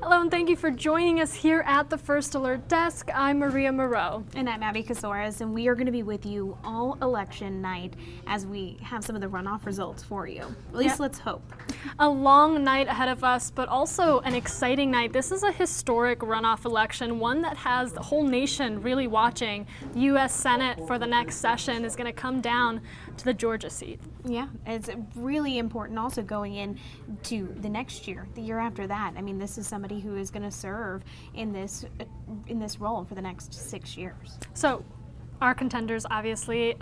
Hello, and thank you for joining us here at the First Alert Desk. I'm Maria Moreau. And I'm Abby Casores, and we are going to be with you all election night as we have some of the runoff results for you. At least let's hope. A long night ahead of us, but also an exciting night. This is a historic runoff election, one that has the whole nation really watching. The U.S. Senate for the next session is going to come down to the Georgia seat. Yeah, it's really important also going into the next year, the year after that. I mean, this is somebody who is going to serve in this role for the next 6 years. So, our contenders, obviously,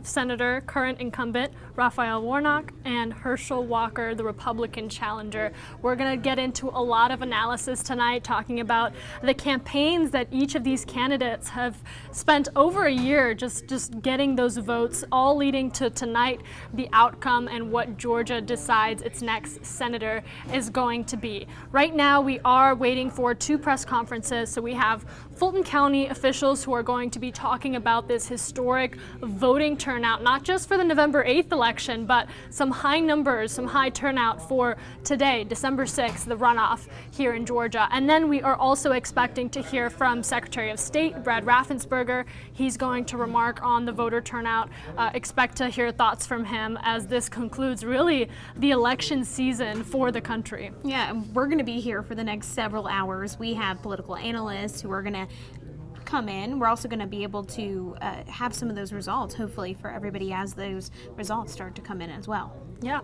Senator, current incumbent Raphael Warnock, and Herschel Walker, the Republican challenger. We're going to get into a lot of analysis tonight, talking about the campaigns that each of these candidates have spent over a year just getting those votes, all leading to tonight, the outcome and what Georgia decides its next senator is going to be. Right now, we are waiting for 2 press conferences. So we have Fulton County officials who are going to be talking about this historic voting turnout, not just for the November 8th election, but some high numbers, some high turnout for today, December 6th, the runoff here in Georgia. And then we are also expecting to hear from Secretary of State Brad Raffensperger. He's going to remark on the voter turnout. Expect to hear thoughts from him as this concludes really the election season for the country. Yeah, we're going to be here for the next several hours. We have political analysts who are going to come in. We're also going to be able to have some of those results, hopefully, for everybody as those results start to come in as well. Yeah,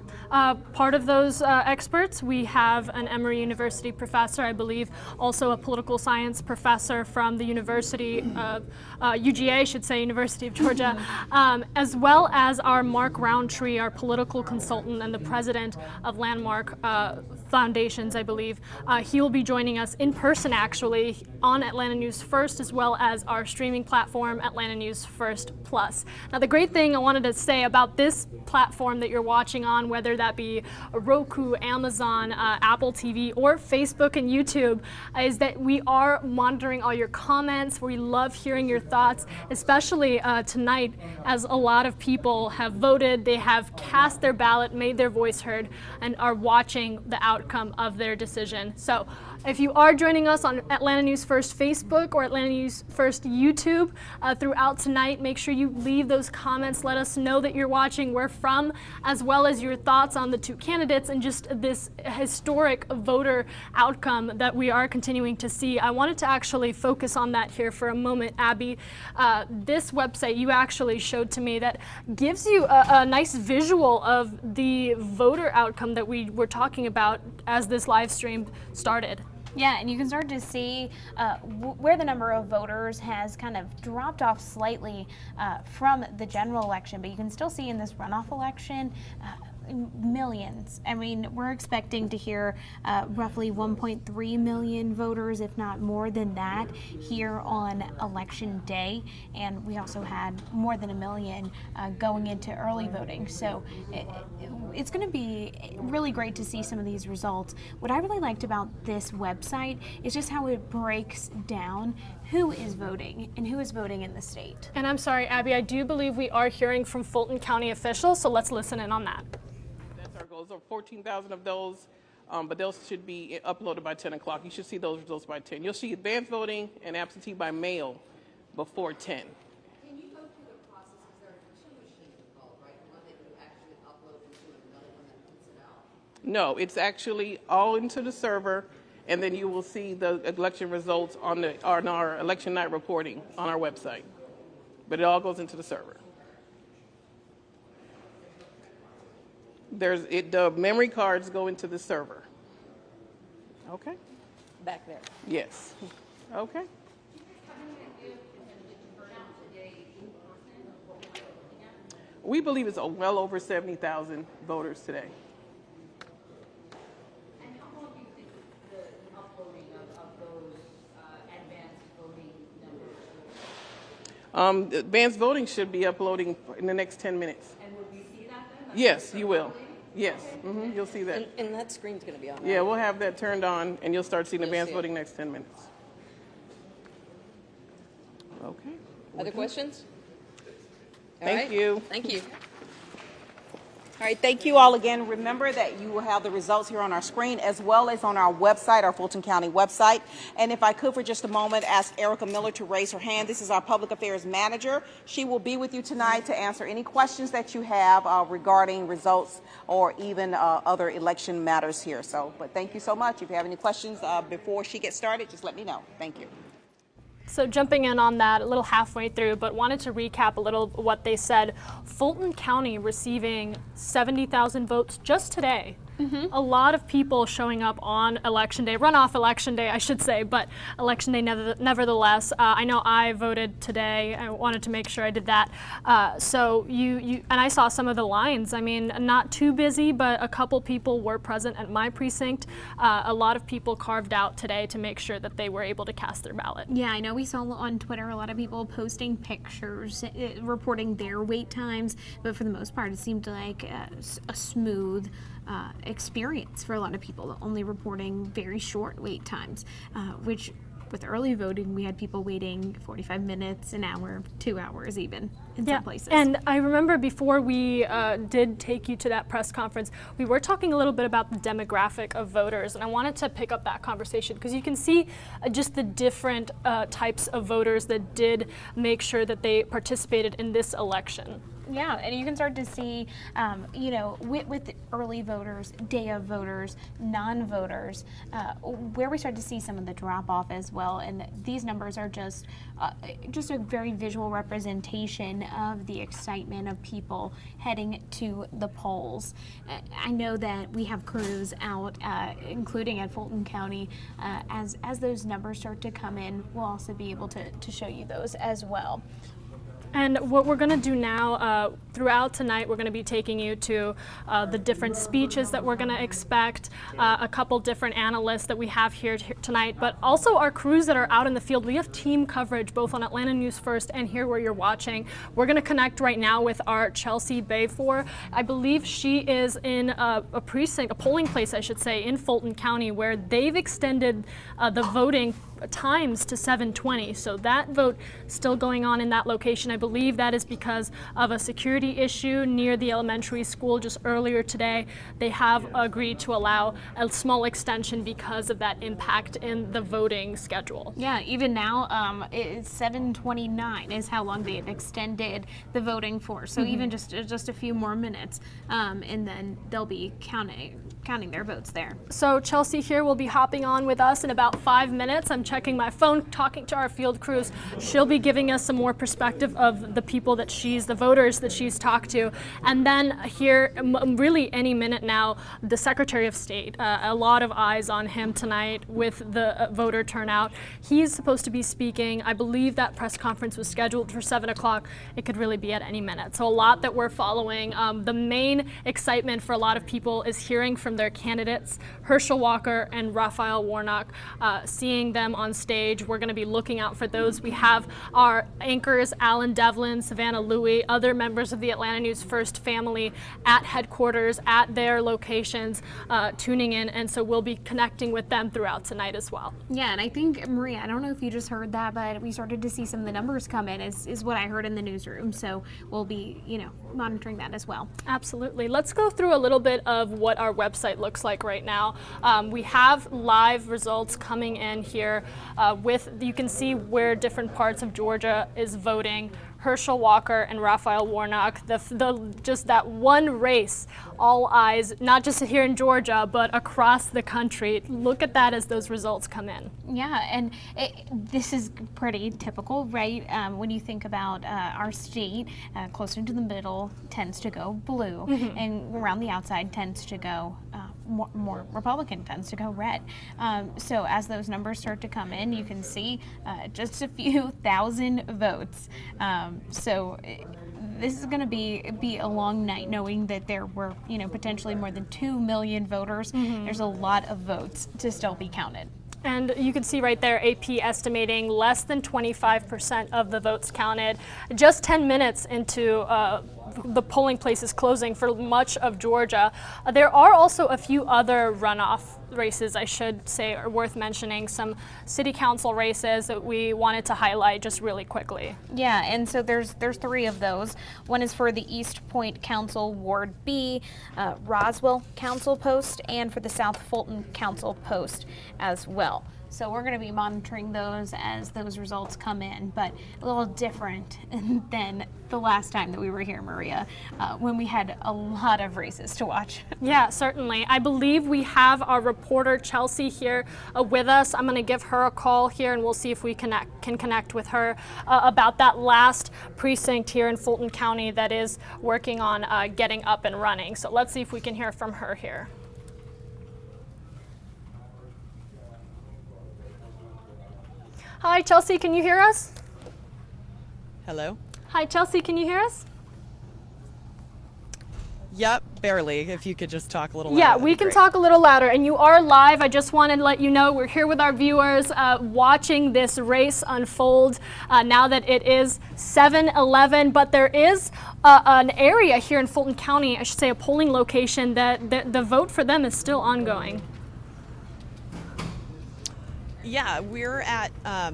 part of those experts, we have an Emory University professor, I believe, also a political science professor from the University of UGA, I should say, University of Georgia, as well as our Mark Roundtree, our political consultant and the president of Landmark Foundations, I believe. He will be joining us in person, actually, on Atlanta News First, as well as our streaming platform, Atlanta News First Plus. Now, the great thing I wanted to say about this platform that you're watching on, whether that be Roku, Amazon, Apple TV, or Facebook and YouTube, is that we are monitoring all your comments. We love hearing your thoughts, especially tonight, as a lot of people have voted, they have cast their ballot, made their voice heard, and are watching the outcome of their decision. So if you are joining us on Atlanta News First Facebook or Atlanta News First YouTube throughout tonight, make sure you leave those comments. Let us know that you're watching, where from, as well as your thoughts on the 2 candidates and just this historic voter outcome that we are continuing to see. I wanted to actually focus on that here for a moment, Abby. This website you actually showed to me that gives you a nice visual of the voter outcome that we were talking about as this live stream started. Yeah, and you can start to see where the number of voters has kind of dropped off slightly from the general election, but you can still see in this runoff election millions. I mean, we're expecting to hear roughly 1.3 million voters, if not more than that, here on election day. And we also had more than 1 million going into early voting. So it's going to be really great to see some of these results. What I really liked about this website is just how it breaks down who is voting and who is voting in the state. And I'm sorry, Abby, I do believe we are hearing from Fulton County officials, so let's listen in on that. Our goals are 14,000 of those, but those should be uploaded by 10 o'clock. You should see those results by 10. You'll see advanced voting and absentee by mail before 10. Can you go through the process? Is there 2 machines involved, right? One that you actually upload into and another one that prints it out? No, it's actually all into the server, and then you will see the election results on our election night reporting on our website. But it all goes into the server. The memory cards go into the server. Okay? Back there. Yes. Okay. We believe it's well over 70,000 voters today. And how long do you think the uploading of those advanced voting numbers? Advanced voting should be uploading in the next 10 minutes. And will we see that then? Yes, you will. Yes, you'll see that. And that screen's going to be on. Yeah, we'll have that turned on, and you'll start seeing advanced see it. voting next 10 minutes. Okay. Other questions? All Thank right. you. Thank you. All right, thank you all again. Remember that you will have the results here on our screen as well as on our website, our Fulton County website. And if I could for just a moment ask Erica Miller to raise her hand. This is our Public Affairs Manager. She will be with you tonight to answer any questions that you have regarding results or even other election matters here. But thank you so much. If you have any questions before she gets started, just let me know. Thank you. So jumping in on that a little halfway through, but wanted to recap a little what they said. Fulton County receiving 70,000 votes just today. A lot of people showing up on Election Day, runoff Election Day, I should say, but Election Day nevertheless. I know I voted today. I wanted to make sure I did that. So and I saw some of the lines. I mean, not too busy, but a couple people were present at my precinct. A lot of people carved out today to make sure that they were able to cast their ballot. Yeah, I know we saw on Twitter a lot of people posting pictures, reporting their wait times, but for the most part, it seemed like a smooth experience for a lot of people, only reporting very short wait times, which with early voting, we had people waiting 45 minutes, an hour, 2 hours even in some places. And I remember before we did take you to that press conference, we were talking a little bit about the demographic of voters, and I wanted to pick up that conversation because you can see just the different types of voters that did make sure that they participated in this election. Yeah, and you can start to see, with early voters, day of voters, non-voters, where we start to see some of the drop-off as well. And these numbers are just a very visual representation of the excitement of people heading to the polls. I know that we have crews out, including at Fulton County. As those numbers start to come in, we'll also be able to show you those as well. And what we're going to do now, throughout tonight, we're going to be taking you to the different speeches that we're going to expect, a couple different analysts that we have here tonight, but also our crews that are out in the field. We have team coverage both on Atlanta News First and here where you're watching. We're going to connect right now with our Chelsea Bayfor. I believe she is in a polling place, I should say, in Fulton County, where they've extended the voting times to 7:20. So that vote still going on in that location. I believe that is because of a security issue near the elementary school just earlier today. They have agreed to allow a small extension because of that impact in the voting schedule. Yeah, even now, it's 7:29 is how long they have extended the voting for. So even just a few more minutes, and then they'll be counting their votes there. So Chelsea here will be hopping on with us in about 5 minutes. I'm checking my phone, talking to our field crews. She'll be giving us some more perspective of the people that the voters that she's talked to. And then here, really any minute now, the Secretary of State, a lot of eyes on him tonight with the voter turnout. He's supposed to be speaking. I believe that press conference was scheduled for 7 o'clock. It could really be at any minute. So a lot that we're following. The main excitement for a lot of people is hearing from their candidates, Herschel Walker and Raphael Warnock, seeing them on stage. We're going to be looking out for those. We have our anchors, Alan Devlin, Savannah Louie, other members of the Atlanta News First family at headquarters, at their locations, tuning in, and so we'll be connecting with them throughout tonight as well. Yeah, and I think, Maria, I don't know if you just heard that, but we started to see some of the numbers come in, is what I heard in the newsroom, so we'll be, monitoring that as well. Absolutely. Let's go through a little bit of what our website looks like right now. We have live results coming in here you can see where different parts of Georgia is voting. Herschel Walker and Raphael Warnock, just that one race, all eyes, not just here in Georgia, but across the country. Look at that as those results come in. Yeah, and this is pretty typical, right? When you think about our state, closer to the middle tends to go blue, and around the outside tends to go more Republican, tends to go red. So as those numbers start to come in, you can see just a few thousand votes. So this is going to be a long night, knowing that there were, potentially more than 2 million voters. There's a lot of votes to still be counted. And you can see right there, AP estimating less than 25% of the votes counted. Just 10 minutes into the polling places closing for much of Georgia. There are also a few other runoff races, I should say, are worth mentioning. Some city council races that we wanted to highlight just really quickly. Yeah, and so there's 3 of those. One is for the East Point Council Ward B, Roswell Council post, and for the South Fulton Council post as well. So we're going to be monitoring those as those results come in, but a little different than the last time that we were here, Maria, when we had a lot of races to watch. Yeah, certainly. I believe we have our reporter Chelsea here with us. I'm going to give her a call here, and we'll see if we can connect with her about that last precinct here in Fulton County that is working on getting up and running. So let's see if we can hear from her here. Hi, Chelsea, can you hear us? Hello? Hi, Chelsea, can you hear us? Yep, barely. If you could just talk a little louder. Yeah, that'd we be can great. talk a little louder, and you are live. I just wanted to let you know we're here with our viewers watching this race unfold now that it is 7-11, but there is an area here in Fulton County, I should say a polling location, that the vote for them is still ongoing. Yeah, we're at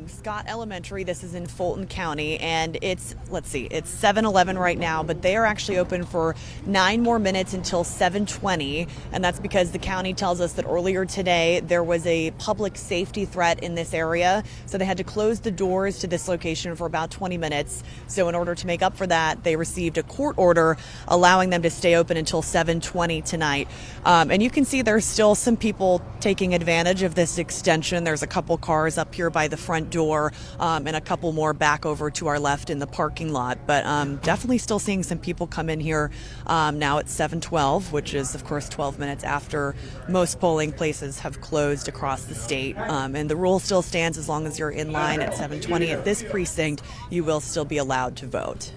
Scott Elementary. This is in Fulton County, and it's 7-11 right now, but they are actually open for 9 more minutes until 7:20, and that's because the county tells us that earlier today there was a public safety threat in this area, so they had to close the doors to this location for about 20 minutes. So in order to make up for that, they received a court order allowing them to stay open until 7:20 tonight. And you can see there's still some people taking advantage of this extension. There's a couple cars up here by the front door and a couple more back over to our left in the parking lot. But definitely still seeing some people come in here now at 7:12, which is, of course, 12 minutes after most polling places have closed across the state. And the rule still stands as long as you're in line at 7:20 at this precinct, you will still be allowed to vote.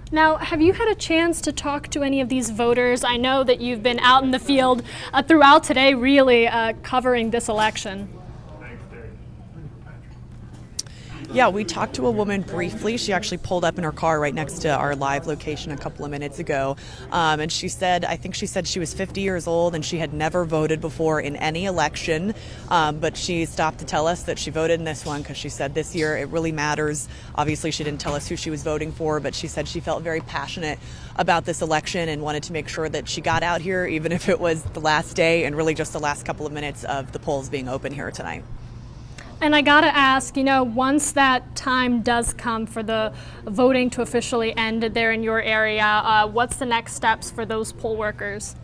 Now, have you had a chance to talk to any of these voters? I know that you've been out in the field throughout today really covering this election. Yeah, we talked to a woman briefly. She actually pulled up in her car right next to our live location a couple of minutes ago. And she said she was 50 years old and she had never voted before in any election. But she stopped to tell us that she voted in this one because she said this year it really matters. Obviously, she didn't tell us who she was voting for, but she said she felt very passionate about this election and wanted to make sure that she got out here, even if it was the last day and really just the last couple of minutes of the polls being open here tonight. And I gotta ask, once that time does come for the voting to officially end there in your area, what's the next steps for those poll workers?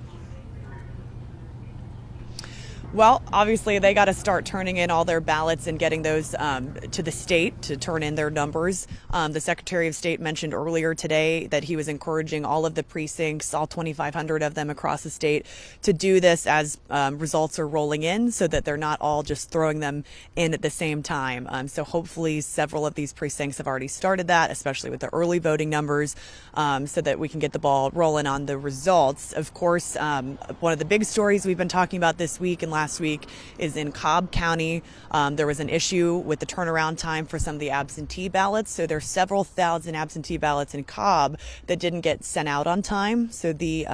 Well, obviously, they got to start turning in all their ballots and getting those to the state to turn in their numbers. The Secretary of State mentioned earlier today that he was encouraging all of the precincts, all 2,500 of them across the state, to do this as results are rolling in so that they're not all just throwing them in at the same time. So hopefully several of these precincts have already started that, especially with the early voting numbers, so that we can get the ball rolling on the results. Of course, one of the big stories we've been talking about this week and last week is in Cobb County. There was an issue with the turnaround time for some of the absentee ballots. So there's several thousand absentee ballots in Cobb that didn't get sent out on time. So the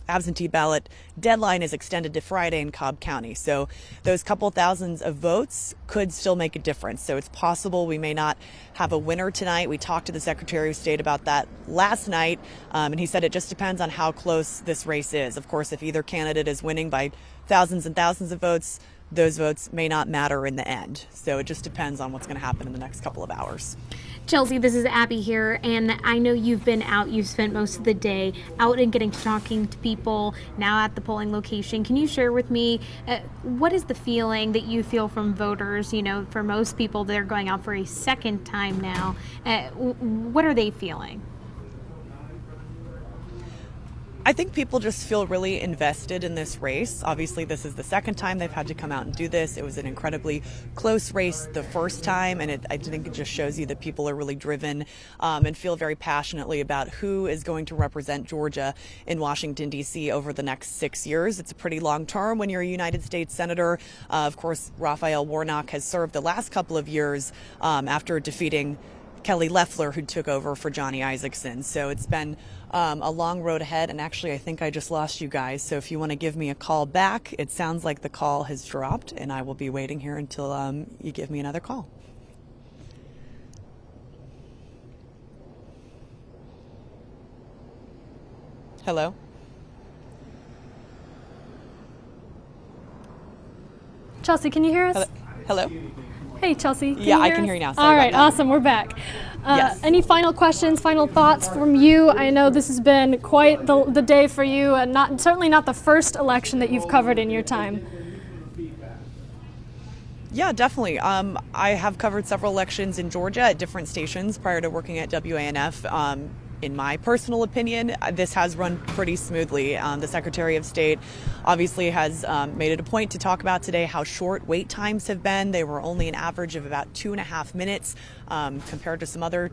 absentee ballot deadline is extended to Friday in Cobb County. So those couple thousands of votes could still make a difference. So it's possible we may not have a winner tonight. We talked to the Secretary of State about that last night, and he said it just depends on how close this race is. Of course, if either candidate is winning by thousands and thousands of votes, those votes may not matter in the end. So it just depends on what's going to happen in the next couple of hours. Chelsea, this is Abby here, and I know you've been out. You've spent most of the day out and getting to talking to people, now at the polling location. Can you share with me what is the feeling that you feel from voters? For most people, they're going out for a second time now. What are they feeling? I think people just feel really invested in this race. Obviously, this is the second time they've had to come out and do this. It was an incredibly close race the first time, and I think it just shows you that people are really driven and feel very passionately about who is going to represent Georgia in Washington, D.C. over the next 6 years. It's a pretty long term when you're a United States Senator. Of course, Raphael Warnock has served the last couple of years after defeating Kelly Loeffler, who took over for Johnny Isakson. So it's been a long road ahead. And actually, I think I just lost you guys. So if you want to give me a call back, it sounds like the call has dropped, and I will be waiting here until you give me another call. Hello? Chelsea, can you hear us? Hello? Hey, Chelsea. Yeah, I can us? hear you now. Sorry All about right, that. awesome. We're back. Yes. Any final questions, final thoughts from you? I know this has been quite the day for you, and certainly not the first election that you've covered in your time. Yeah, definitely. I have covered several elections in Georgia at different stations prior to working at WANF. In my personal opinion, this has run pretty smoothly. The Secretary of State obviously has made it a point to talk about today how short wait times have been. They were only an average of about 2.5 minutes compared to some other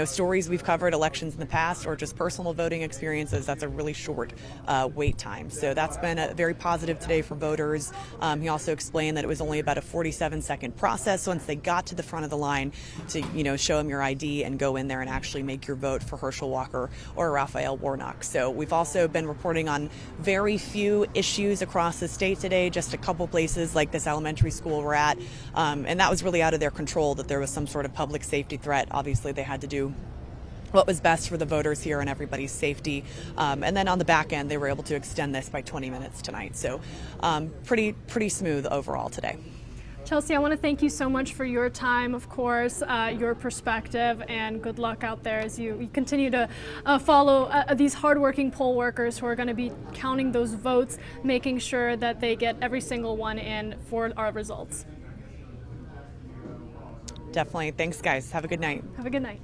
stories we've covered, elections in the past, or just personal voting experiences. That's a really short wait time. So that's been very positive today for voters. He also explained that it was only about a 47-second process once they got to the front of the line to, show them your ID and go in there and actually make your vote for Herschel Walker or Raphael Warnock. So we've also been reporting on very few issues across the state today, just a couple places like this elementary school we're at. And that was really out of their control, that there was some sort of public safety threat. Obviously, they had to do what was best for the voters here and everybody's safety. And then on the back end, they were able to extend this by 20 minutes tonight. So pretty smooth overall today. Chelsea, I want to thank you so much for your time, of course, your perspective, and good luck out there as you continue to follow these hardworking poll workers who are going to be counting those votes, making sure that they get every single one in for our results. Definitely. Thanks, guys. Have a good night. Have a good night.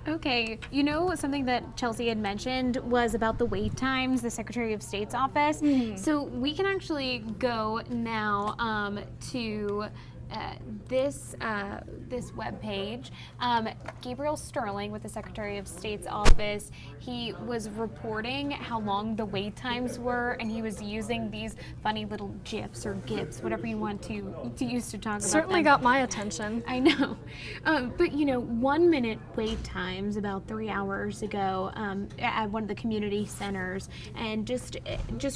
Okay, something that Chelsea had mentioned was about the wait times, the Secretary of State's office. So we can actually go now to this web page. Gabriel Sterling with the Secretary of State's office, he was reporting how long the wait times were, and he was using these funny little GIFs or GIFs, whatever you want to use to talk about them. Certainly got my attention. I know. But 1 minute wait times about 3 hours ago at one of the community centers, and just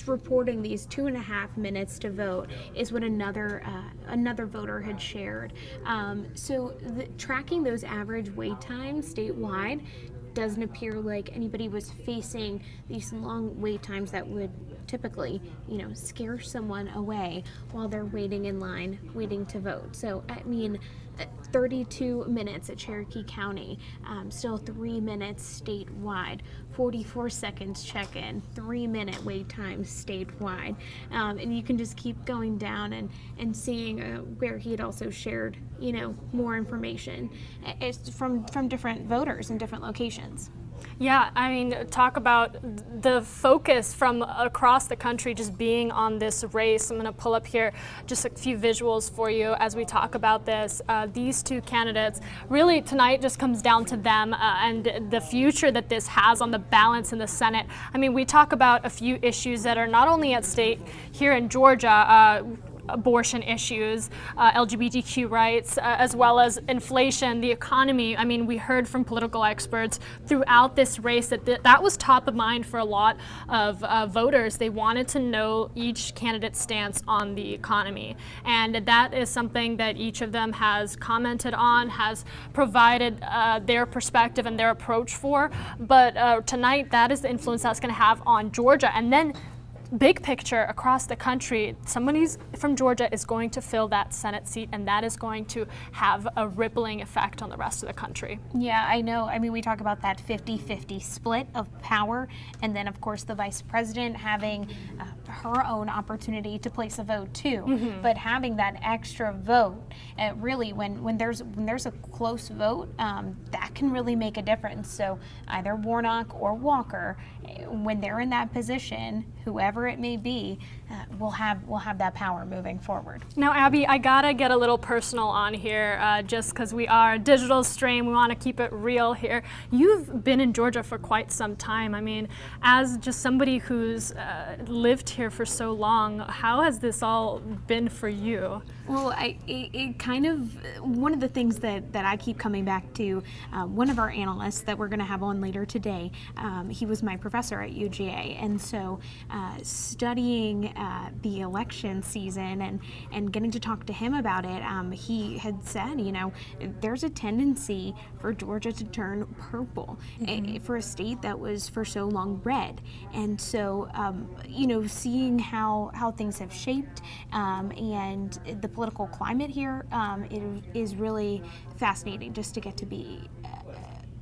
reporting these 2.5 minutes to vote is what another voter had shared. So tracking those average wait times statewide doesn't appear like anybody was facing these long wait times that would typically, scare someone away while they're waiting in line, waiting to vote. So, 32 minutes at Cherokee County, still 3 minutes statewide, 44 seconds check-in, 3-minute wait time statewide. And you can just keep going down and seeing where he had also shared, more information. It's from different voters in different locations. Yeah, talk about the focus from across the country just being on this race. I'm going to pull up here just a few visuals for you as we talk about this. These two candidates, really tonight just comes down to them and the future that this has on the balance in the Senate. We talk about a few issues that are not only at stake here in Georgia, abortion issues, LGBTQ rights, as well as inflation, the economy. We heard from political experts throughout this race that was top of mind for a lot of voters. They wanted to know each candidate's stance on the economy. And that is something that each of them has commented on, has provided their perspective and their approach for. But tonight, that is the influence that's going to have on Georgia. And then big picture across the country, somebody from Georgia is going to fill that Senate seat, and that is going to have a rippling effect on the rest of the country. Yeah, I know. We talk about that 50-50 split of power, and then of course the vice president having her own opportunity to place a vote too. But having that extra vote, really, when there's a close vote, that can really make a difference. So either Warnock or Walker, when they're in that position, whoever whoever it may be, will have that power moving forward. Now, Abby, I gotta get a little personal on here, just because we are a digital stream. We want to keep it real here. You've been in Georgia for quite some time. I mean, as just somebody who's lived here for so long, how has this all been for you? Well, it kind of, one of the things that I keep coming back to, one of our analysts that we're going to have on later today, he was my professor at UGA, and so studying the election season and getting to talk to him about it, he had said, there's a tendency for Georgia to turn purple for a state that was for so long red, and so seeing how things have shaped and the political climate here, it is really fascinating just to get to be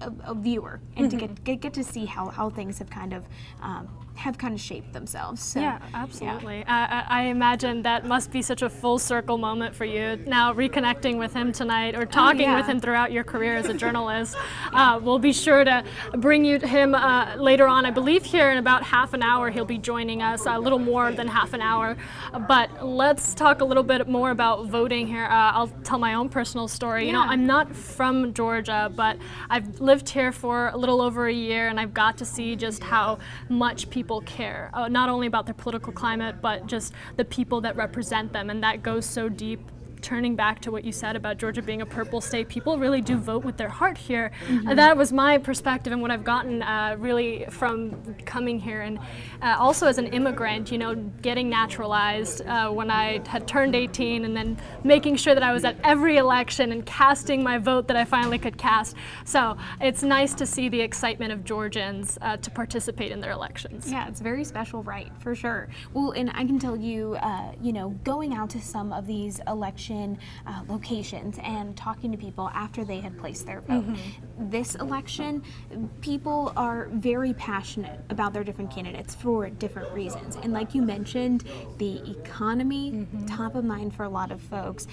a viewer and to get to see how things have kind of shaped themselves. So, yeah, absolutely. Yeah. I imagine that must be such a full circle moment for you now, reconnecting with him tonight or talking with him throughout your career as a journalist. We'll be sure to bring you to him later on. I believe here in about half an hour he'll be joining us, a little more than half an hour. But let's talk a little bit more about voting here. I'll tell my own personal story. I'm not from Georgia, but I've lived here for a little over a year, and I've got to see just how much people care, not only about their political climate, but just the people that represent them, and that goes so deep. Turning back to what you said about Georgia being a purple state, people really do vote with their heart here. That was my perspective and what I've gotten really from coming here, and also as an immigrant, getting naturalized when I had turned 18, and then making sure that I was at every election and casting my vote that I finally could cast. So it's nice to see the excitement of Georgians to participate in their elections. Yeah, it's a very special right, for sure. Well, and I can tell you, going out to some of these election locations and talking to people after they had placed their vote. This election, people are very passionate about their different candidates for different reasons. And like you mentioned, the economy, top of mind for a lot of folks,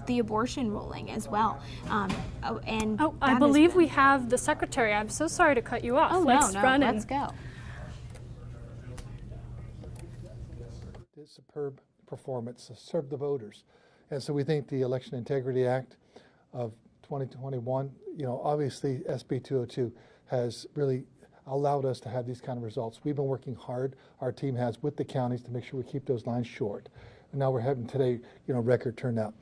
the abortion ruling as well. I believe we have the secretary. I'm so sorry to cut you off. Oh, let's run in. Let's go. It's superb performance to serve the voters. And so we think the Election Integrity Act of 2021, obviously SB 202 has really allowed us to have these kind of results. We've been working hard, our team has, with the counties to make sure we keep those lines short. And now we're having today, record turnout.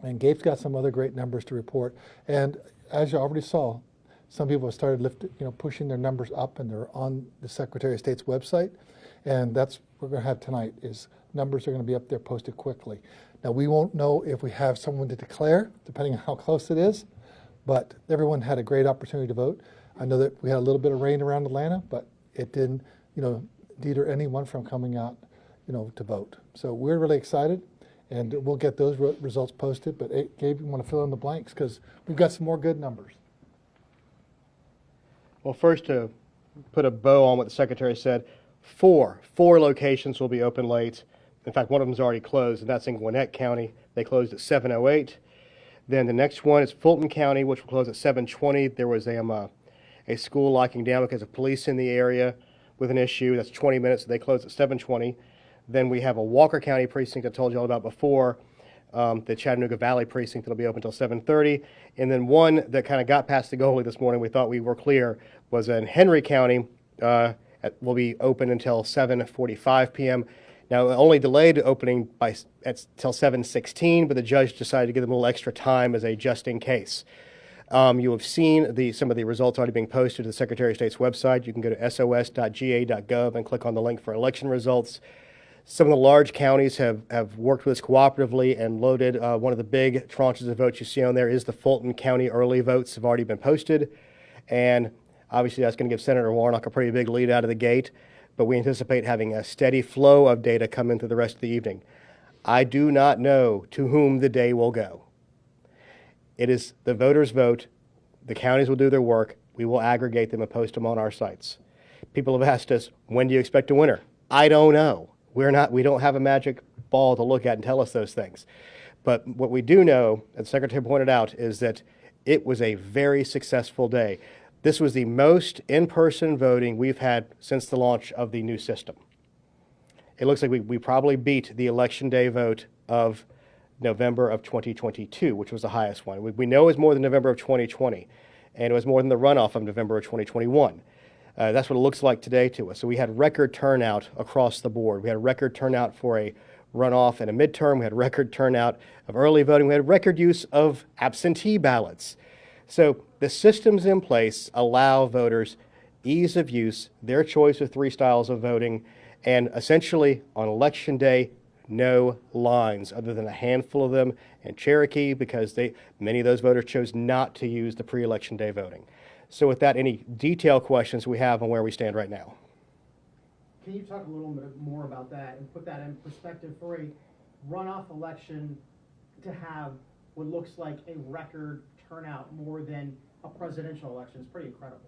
And Gabe's got some other great numbers to report. And as you already saw, some people have started pushing their numbers up, and they're on the Secretary of State's website. And that's what we're going to have tonight is numbers are going to be up there posted quickly. Now, we won't know if we have someone to declare, depending on how close it is, but everyone had a great opportunity to vote. I know that we had a little bit of rain around Atlanta, but it didn't, deter anyone from coming out, to vote. So we're really excited, and we'll get those results posted. But Gabe, you want to fill in the blanks because we've got some more good numbers. Well, first, to put a bow on what the Secretary said, four locations will be open late. In fact, one of them is already closed, and that's in Gwinnett County. They closed at 7:08. Then the next one is Fulton County, which will close at 7:20. There was a school locking down because of police in the area with an issue. That's 20 minutes, so they closed at 7:20. Then we have a Walker County precinct I told you all about before, the Chattanooga Valley precinct that'll be open until 7:30. And then one that kind of got past the goalie this morning, we thought we were clear, was in Henry County, will be open until 7:45 p.m. Now, only delayed opening till 7:16, but the judge decided to give them a little extra time as a just in case. You have seen some of the results already being posted to the Secretary of State's website. You can go to sos.ga.gov and click on the link for election results. Some of the large counties have worked with us cooperatively and loaded. One of the big tranches of votes you see on there is the Fulton County early votes have already been posted. And obviously that's going to give Senator Warnock a pretty big lead out of the gate, but we anticipate having a steady flow of data come in through the rest of the evening. I do not know to whom the day will go. It is the voters' vote. The counties will do their work. We will aggregate them and post them on our sites. People have asked us, when do you expect a winner? I don't know. We don't have a magic ball to look at and tell us those things. But what we do know, as the Secretary pointed out, is that it was a very successful day. This was the most in-person voting we've had since the launch of the new system. It looks like we probably beat the election day vote of November of 2022, which was the highest one. We know it was more than November of 2020, and it was more than the runoff of November of 2021. That's what it looks like today to us. So we had record turnout across the board. We had record turnout for a runoff and a midterm. We had record turnout of early voting. We had record use of absentee ballots. So the systems in place allow voters ease of use, their choice of 3 styles of voting, and essentially on election day, no lines other than a handful of them in Cherokee because many of those voters chose not to use the pre-election day voting. So with that, any detailed questions we have on where we stand right now? Can you talk a little bit more about that and put that in perspective for a runoff election to have what looks like a record turnout more than a presidential election? It's pretty incredible.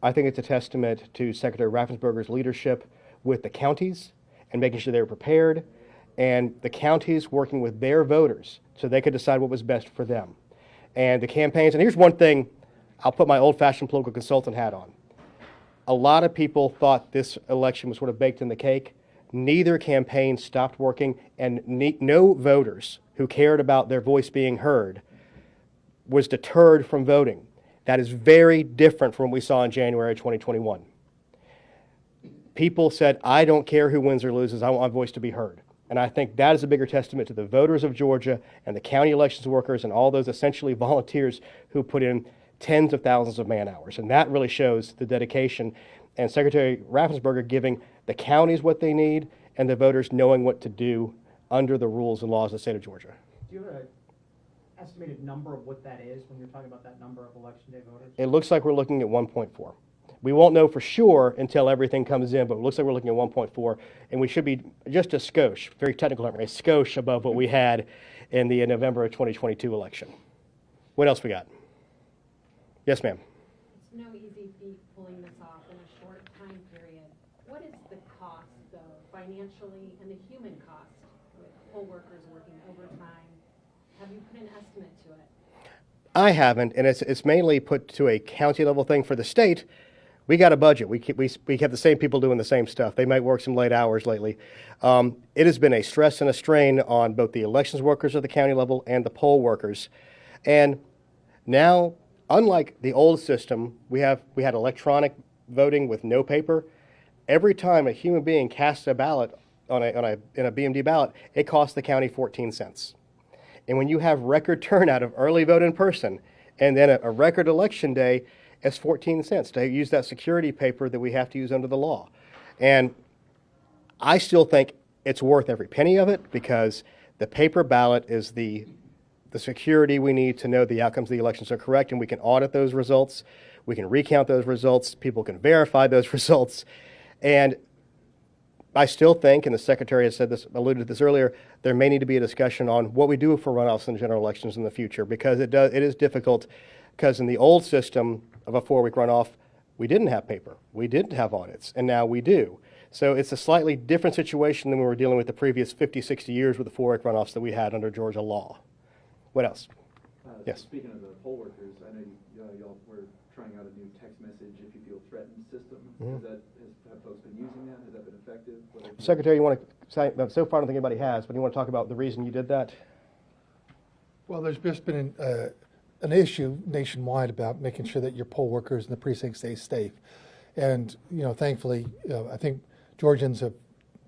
I think it's a testament to Secretary Raffensperger's leadership with the counties and making sure they were prepared, and the counties working with their voters so they could decide what was best for them. And the campaigns, and here's one thing, I'll put my old-fashioned political consultant hat on. A lot of people thought this election was sort of baked in the cake. Neither campaign stopped working, and no voters who cared about their voice being heard was deterred from voting. That is very different from what we saw in January 2021. People said, I don't care who wins or loses, I want my voice to be heard. And I think that is a bigger testament to the voters of Georgia and the county elections workers and all those essentially volunteers who put in tens of thousands of man hours. And that really shows the dedication, and Secretary Raffensperger giving the counties what they need and the voters knowing what to do under the rules and laws of the state of Georgia. Do you have an estimated number of what that is when you're talking about that number of election day voters? It looks like we're looking at 1.4. We won't know for sure until everything comes in, but it looks like we're looking at 1.4, and we should be just a skosh, very technical, a skosh above what we had in the November of 2022 election. What else we got? Yes, ma'am. It's no easy feat pulling this off in a short time period. What is the cost, though, financially and the human cost with poll workers working overtime? Have you put an estimate to it? I haven't, and it's mainly put to a county level thing. For the state, we got a budget. We have the same people doing the same stuff. They might work some late hours lately. It has been a stress and a strain on both the elections workers at the county level and the poll workers. And now, unlike the old system, we had electronic voting with no paper. Every time a human being casts a ballot in a BMD ballot, it costs the county 14 cents. And when you have record turnout of early vote in person and then a record election day, it's 14 cents to use that security paper that we have to use under the law. And I still think it's worth every penny of it because the paper ballot is the security we need to know the outcomes of the elections are correct, and we can audit those results. We can recount those results. People can verify those results. And I still think, and the Secretary has said this, alluded to this earlier, there may need to be a discussion on what we do for runoffs and general elections in the future, because it is difficult, because in the old system of a 4-week runoff, we didn't have paper, we didn't have audits, and now we do. So it's a slightly different situation than we were dealing with the previous 50, 60 years with the 4-week runoffs that we had under Georgia law. What else? Yes. Speaking of the poll workers, I know y'all were trying out a new text message if you feel threatened system. Mm-hmm. Have folks been using that? Has that been effective? Secretary, you want to say, so far I don't think anybody has, but you want to talk about the reason you did that? Well, there's just been an issue nationwide about making sure that your poll workers in the precinct stay safe. And, thankfully, I think Georgians have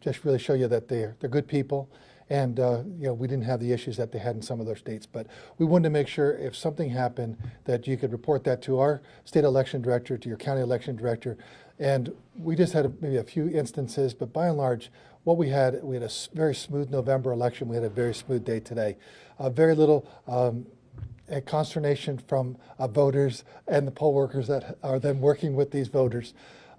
just really show you that they're good people. And, we didn't have the issues that they had in some of their states. But we wanted to make sure if something happened that you could report that to our state election director, to your county election director. And we just had maybe a few instances, but by and large, what we had a very smooth November election. We had a very smooth day today. Very little consternation from voters and the poll workers that are then working with these voters,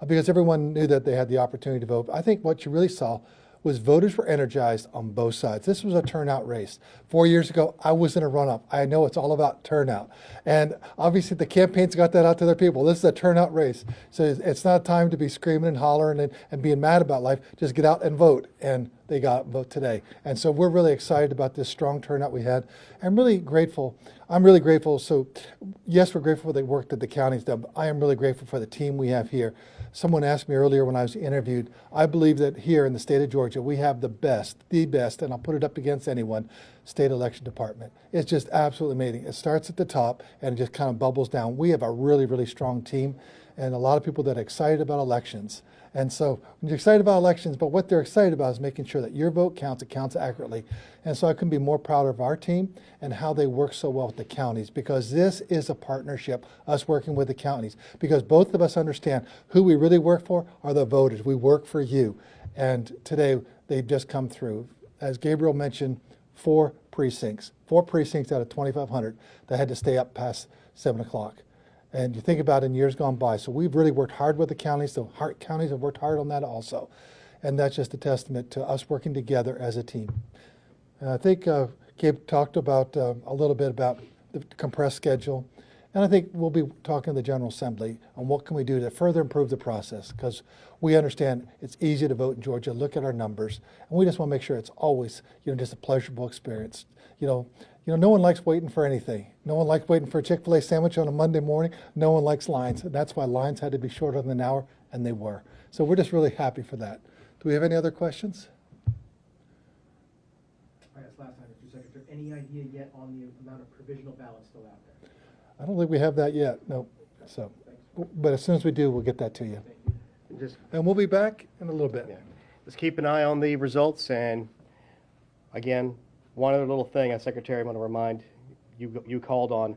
because everyone knew that they had the opportunity to vote. I think what you really saw was voters were energized on both sides. This was a turnout race. 4 years ago, I was in a runoff. I know it's all about turnout. And obviously the campaigns got that out to their people. This is a turnout race. So it's not time to be screaming and hollering and being mad about life. Just get out and vote. And they got vote today. And so we're really excited about this strong turnout we had. I'm really grateful. So yes, we're grateful for the work that the county's done, but I am really grateful for the team we have here. Someone asked me earlier when I was interviewed, I believe that here in the state of Georgia, we have the best, and I'll put it up against anyone, state election department. It's just absolutely amazing. It starts at the top and it just kind of bubbles down. We have a really, really strong team and a lot of people that are excited about elections. And so when you're excited about elections, but what they're excited about is making sure that your vote counts, it counts accurately. And so I couldn't be more proud of our team and how they work so well with the counties, because this is a partnership, us working with the counties, because both of us understand who we really work for are the voters. We work for you. And today they've just come through. As Gabriel mentioned, 4 precincts out of 2,500 that had to stay up past 7 o'clock. And you think about it in years gone by. So we've really worked hard with the counties. The counties have worked hard on that also. And that's just a testament to us working together as a team. And I think Gabe talked about a little bit about the compressed schedule. And I think we'll be talking to the General Assembly on what can we do to further improve the process, because we understand it's easy to vote in Georgia. Look at our numbers. And we just want to make sure it's always, just a pleasurable experience. No one likes waiting for anything. No one likes waiting for a Chick-fil-A sandwich on a Monday morning. No one likes lines. That's why lines had to be shorter than an hour, and they were. So we're just really happy for that. Do we have any other questions? I guess last time, Mr. Secretary, any idea yet on the amount of provisional ballots still out there? I don't think we have that yet, no. So, but as soon as we do, we'll get that to you. And we'll be back in a little bit. Yeah. Just keep an eye on the results. And again, one other little thing, as Secretary, I want to remind you, you called on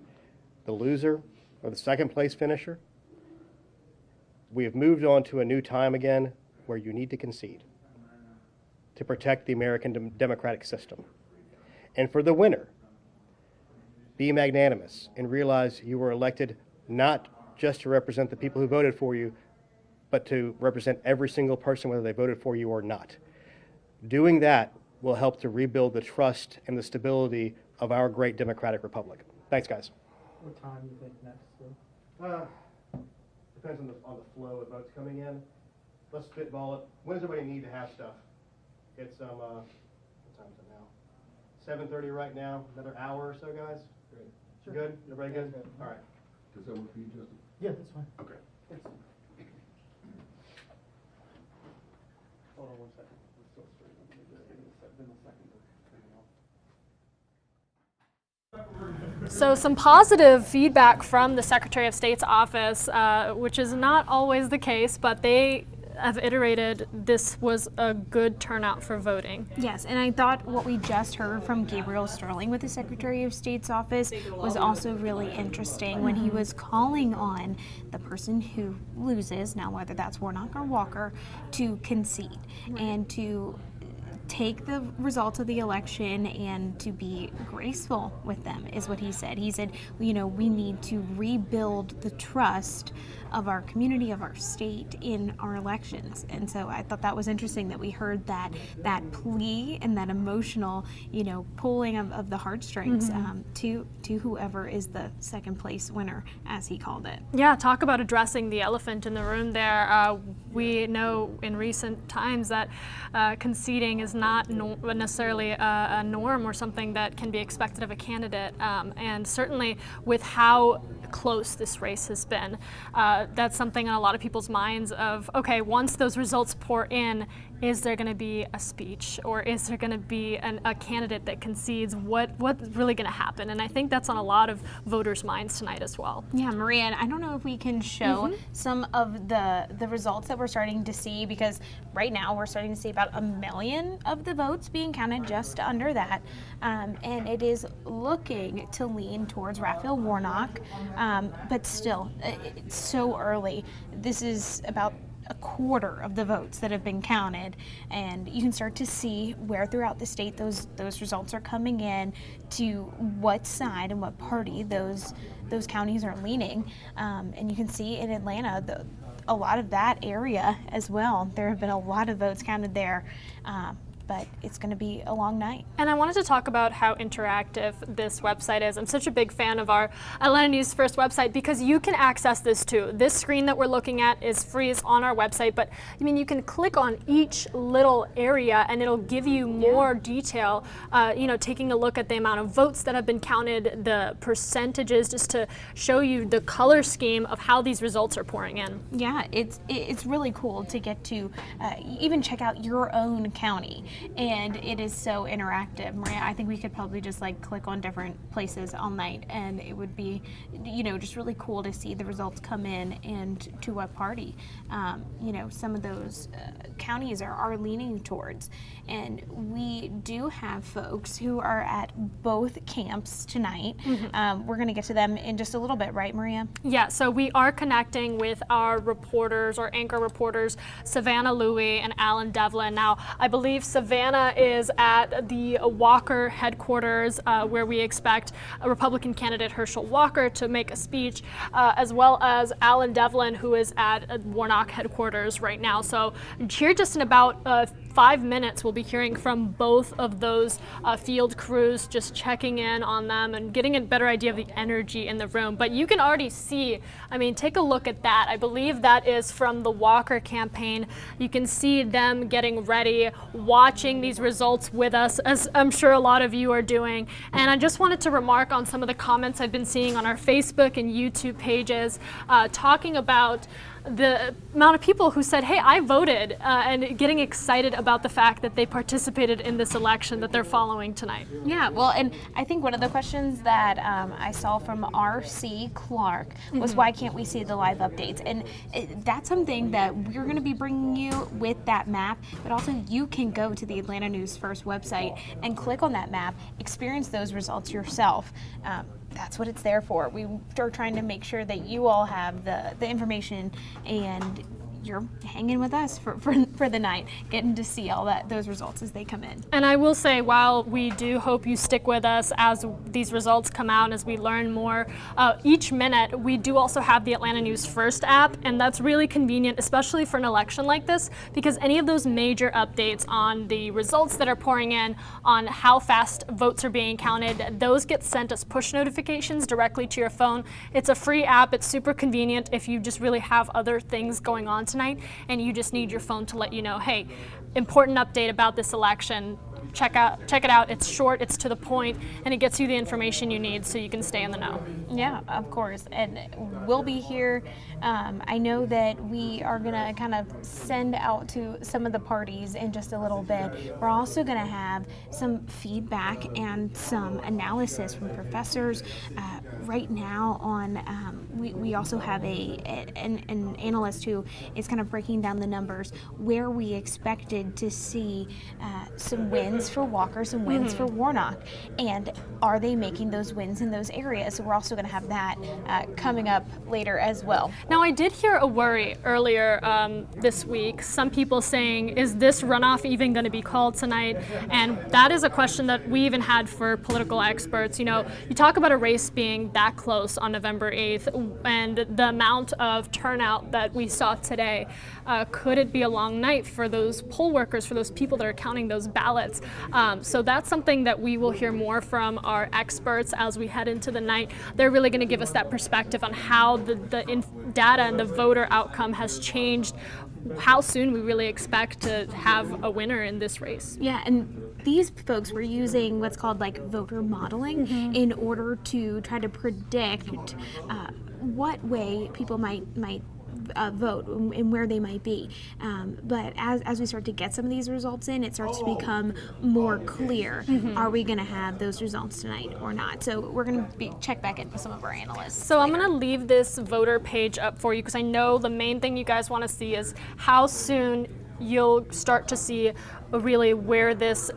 the loser or the second place finisher. We have moved on to a new time again where you need to concede to protect the American democratic system. And for the winner, be magnanimous and realize you were elected not just to represent the people who voted for you, but to represent every single person, whether they voted for you or not. Doing that will help to rebuild the trust and the stability of our great democratic republic. Thanks, guys. What time do you think next? Depends on the flow of votes coming in. Let's spitball it. When does everybody need to have stuff? It's what time is it now? 7:30 right now. Another hour or so, guys. Great. Sure. Good. Everybody good? All right. Does that work for you, Justin? Yeah, that's fine. Okay. Hold on 1 second. We're still straight. Give me a second to So some positive feedback from the Secretary of State's office, which is not always the case, but they have iterated this was a good turnout for voting. Yes, and I thought what we just heard from Gabriel Sterling with the Secretary of State's office was also really interesting when he was calling on the person who loses, now whether that's Warnock or Walker, to concede and to take the results of the election and to be graceful with them, is what he said. He said, we need to rebuild the trust of our community, of our state in our elections. And so I thought that was interesting that we heard that plea and that emotional, pulling of the heartstrings to whoever is the second place winner, as he called it. Yeah, talk about addressing the elephant in the room there. We know in recent times that conceding is not necessarily a norm or something that can be expected of a candidate. And certainly with how close this race has been, that's something in a lot of people's minds of, okay, once those results pour in, is there going to be a speech, or is there going to be a candidate that concedes? What's really going to happen? And I think that's on a lot of voters' minds tonight as well. Yeah, Maria, and I don't know if we can show some of the results that we're starting to see, because right now we're starting to see about 1 million of the votes being counted, just under that. And it is looking to lean towards Raphael Warnock, but still, it's so early. This is about a quarter of the votes that have been counted, and you can start to see where throughout the state those results are coming in, to what side and what party those counties are leaning. And you can see in Atlanta a lot of that area as well. There have been a lot of votes counted there. but it's going to be a long night. And I wanted to talk about how interactive this website is. I'm such a big fan of our Atlanta News First website because you can access this too. This screen that we're looking at is free, it's on our website, but I mean, you can click on each little area and it'll give you more detail, taking a look at the amount of votes that have been counted, the percentages, just to show you the color scheme of how these results are pouring in. Yeah, it's really cool to get to even check out your own county, and it is so interactive. Maria, I think we could probably just like click on different places all night, and it would be, just really cool to see the results come in and to what party, some of those counties are leaning towards. And we do have folks who are at both camps tonight. We're going to get to them in just a little bit, right, Maria? Yeah, so we are connecting with our reporters, our anchor reporters, Savannah Louie and Alan Devlin. Now, I believe Savannah is at the Walker headquarters where we expect a Republican candidate, Herschel Walker, to make a speech, as well as Alan Devlin, who is at Warnock headquarters right now. So here just in about 5 minutes, we'll be hearing from both of those field crews, just checking in on them and getting a better idea of the energy in the room. But you can already see, take a look at that. I believe that is from the Walker campaign. You can see them getting ready, watching these results with us, as I'm sure a lot of you are doing. And I just wanted to remark on some of the comments I've been seeing on our Facebook and YouTube pages, talking about the amount of people who said, hey, I voted, and getting excited about the fact that they participated in this election that they're following tonight. Yeah, well, and I think one of the questions that I saw from R.C. Clark was why can't we see the live updates? And that's something that we're going to be bringing you with that map, but also you can go to the Atlanta News First website and click on that map, experience those results yourself. That's what it's there for. We are trying to make sure that you all have the information and you're hanging with us for the night, getting to see all those results as they come in. And I will say, while we do hope you stick with us as these results come out, as we learn more, each minute we do also have the Atlanta News First app, and that's really convenient, especially for an election like this, because any of those major updates on the results that are pouring in, on how fast votes are being counted, those get sent as push notifications directly to your phone. It's a free app. It's super convenient if you just really have other things going on tonight and you just need your phone to let you know, hey, important update about this election. Check it out. It's short, it's to the point, and it gets you the information you need so you can stay in the know. Yeah, of course. And we'll be here. I know that we are going to kind of send out to some of the parties in just a little bit. We're also going to have some feedback and some analysis from professors right now on, we also have an analyst who is kind of breaking down the numbers where we expected to see some wins for Walker, some wins for Warnock, and are they making those wins in those areas? So we're also going to have that coming up later as well. Now, I did hear a worry earlier this week, some people saying, is this runoff even going to be called tonight? And that is a question that we even had for political experts. You talk about a race being that close on November 8th, and the amount of turnout that we saw today, could it be a long night for those poll workers, for those people that are counting those ballots? So that's something that we will hear more from our experts as we head into the night. They're really going to give us that perspective on how the data and the voter outcome has changed, how soon we really expect to have a winner in this race. Yeah, and these folks were using what's called like voter modeling in order to try to predict what way people might vote and where they might be. But as we start to get some of these results in, it starts to become more clear. Are we going to have those results tonight or not? So we're going to check back in with some of our analysts. So I'm going to leave this voter page up for you because I know the main thing you guys want to see is how soon you'll start to see really where this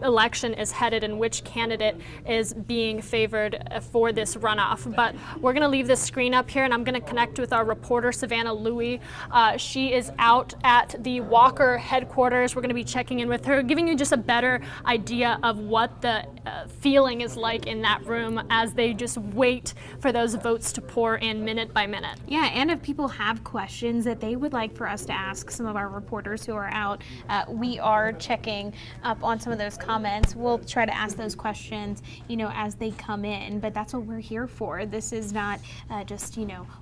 election is headed and which candidate is being favored for this runoff. But we're going to leave this screen up here, and I'm going to connect with our reporter, Savannah Louie. She is out at the Walker headquarters. We're going to be checking in with her, giving you just a better idea of what the feeling is like in that room as they just wait for those votes to pour in minute by minute. Yeah, and if people have questions that they would like for us to ask some of our reporters who are out, we are checking up on some of those comments. We'll try to ask those questions, as they come in, but that's what we're here for. This is not just,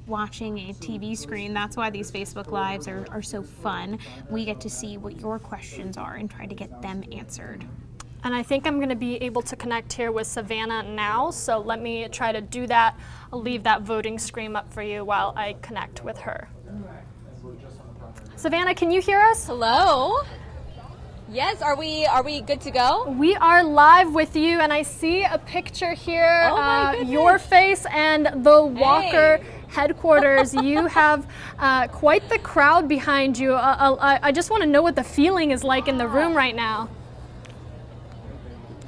watching a TV screen. That's why these Facebook Lives are so fun. We get to see what your questions are and try to get them answered. And I think I'm going to be able to connect here with Savannah now, so let me try to do that. I'll leave that voting screen up for you while I connect with her. Savannah, can you hear us? Hello? Yes, are we good to go? We are live with you, and I see a picture here, Oh my goodness. your face and the Walker headquarters. You have quite the crowd behind you. I just want to know what the feeling is like in the room right now.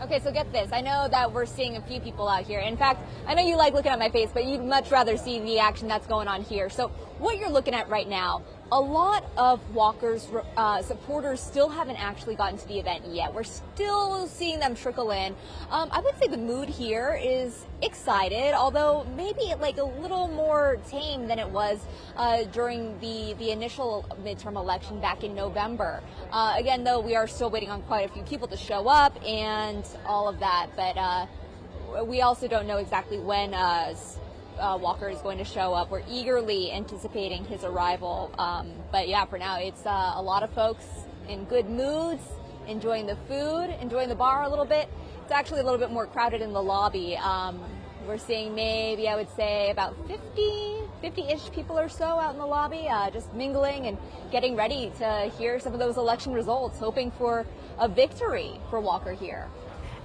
Okay, so get this. I know that we're seeing a few people out here. In fact, I know you like looking at my face, but you'd much rather see the action that's going on here. So what you're looking at right now, a lot of Walker's supporters still haven't actually gotten to the event yet. We're still seeing them trickle in. I would say the mood here is excited, although maybe like a little more tame than it was during the initial midterm election back in November. Again, though, we are still waiting on quite a few people to show up and all of that, but we also don't know exactly when Walker is going to show up. We're eagerly anticipating his arrival. But yeah, for now, it's a lot of folks in good moods, enjoying the food, enjoying the bar a little bit. It's actually a little bit more crowded in the lobby. We're seeing maybe, I would say, about 50-ish people or so out in the lobby, just mingling and getting ready to hear some of those election results, hoping for a victory for Walker here.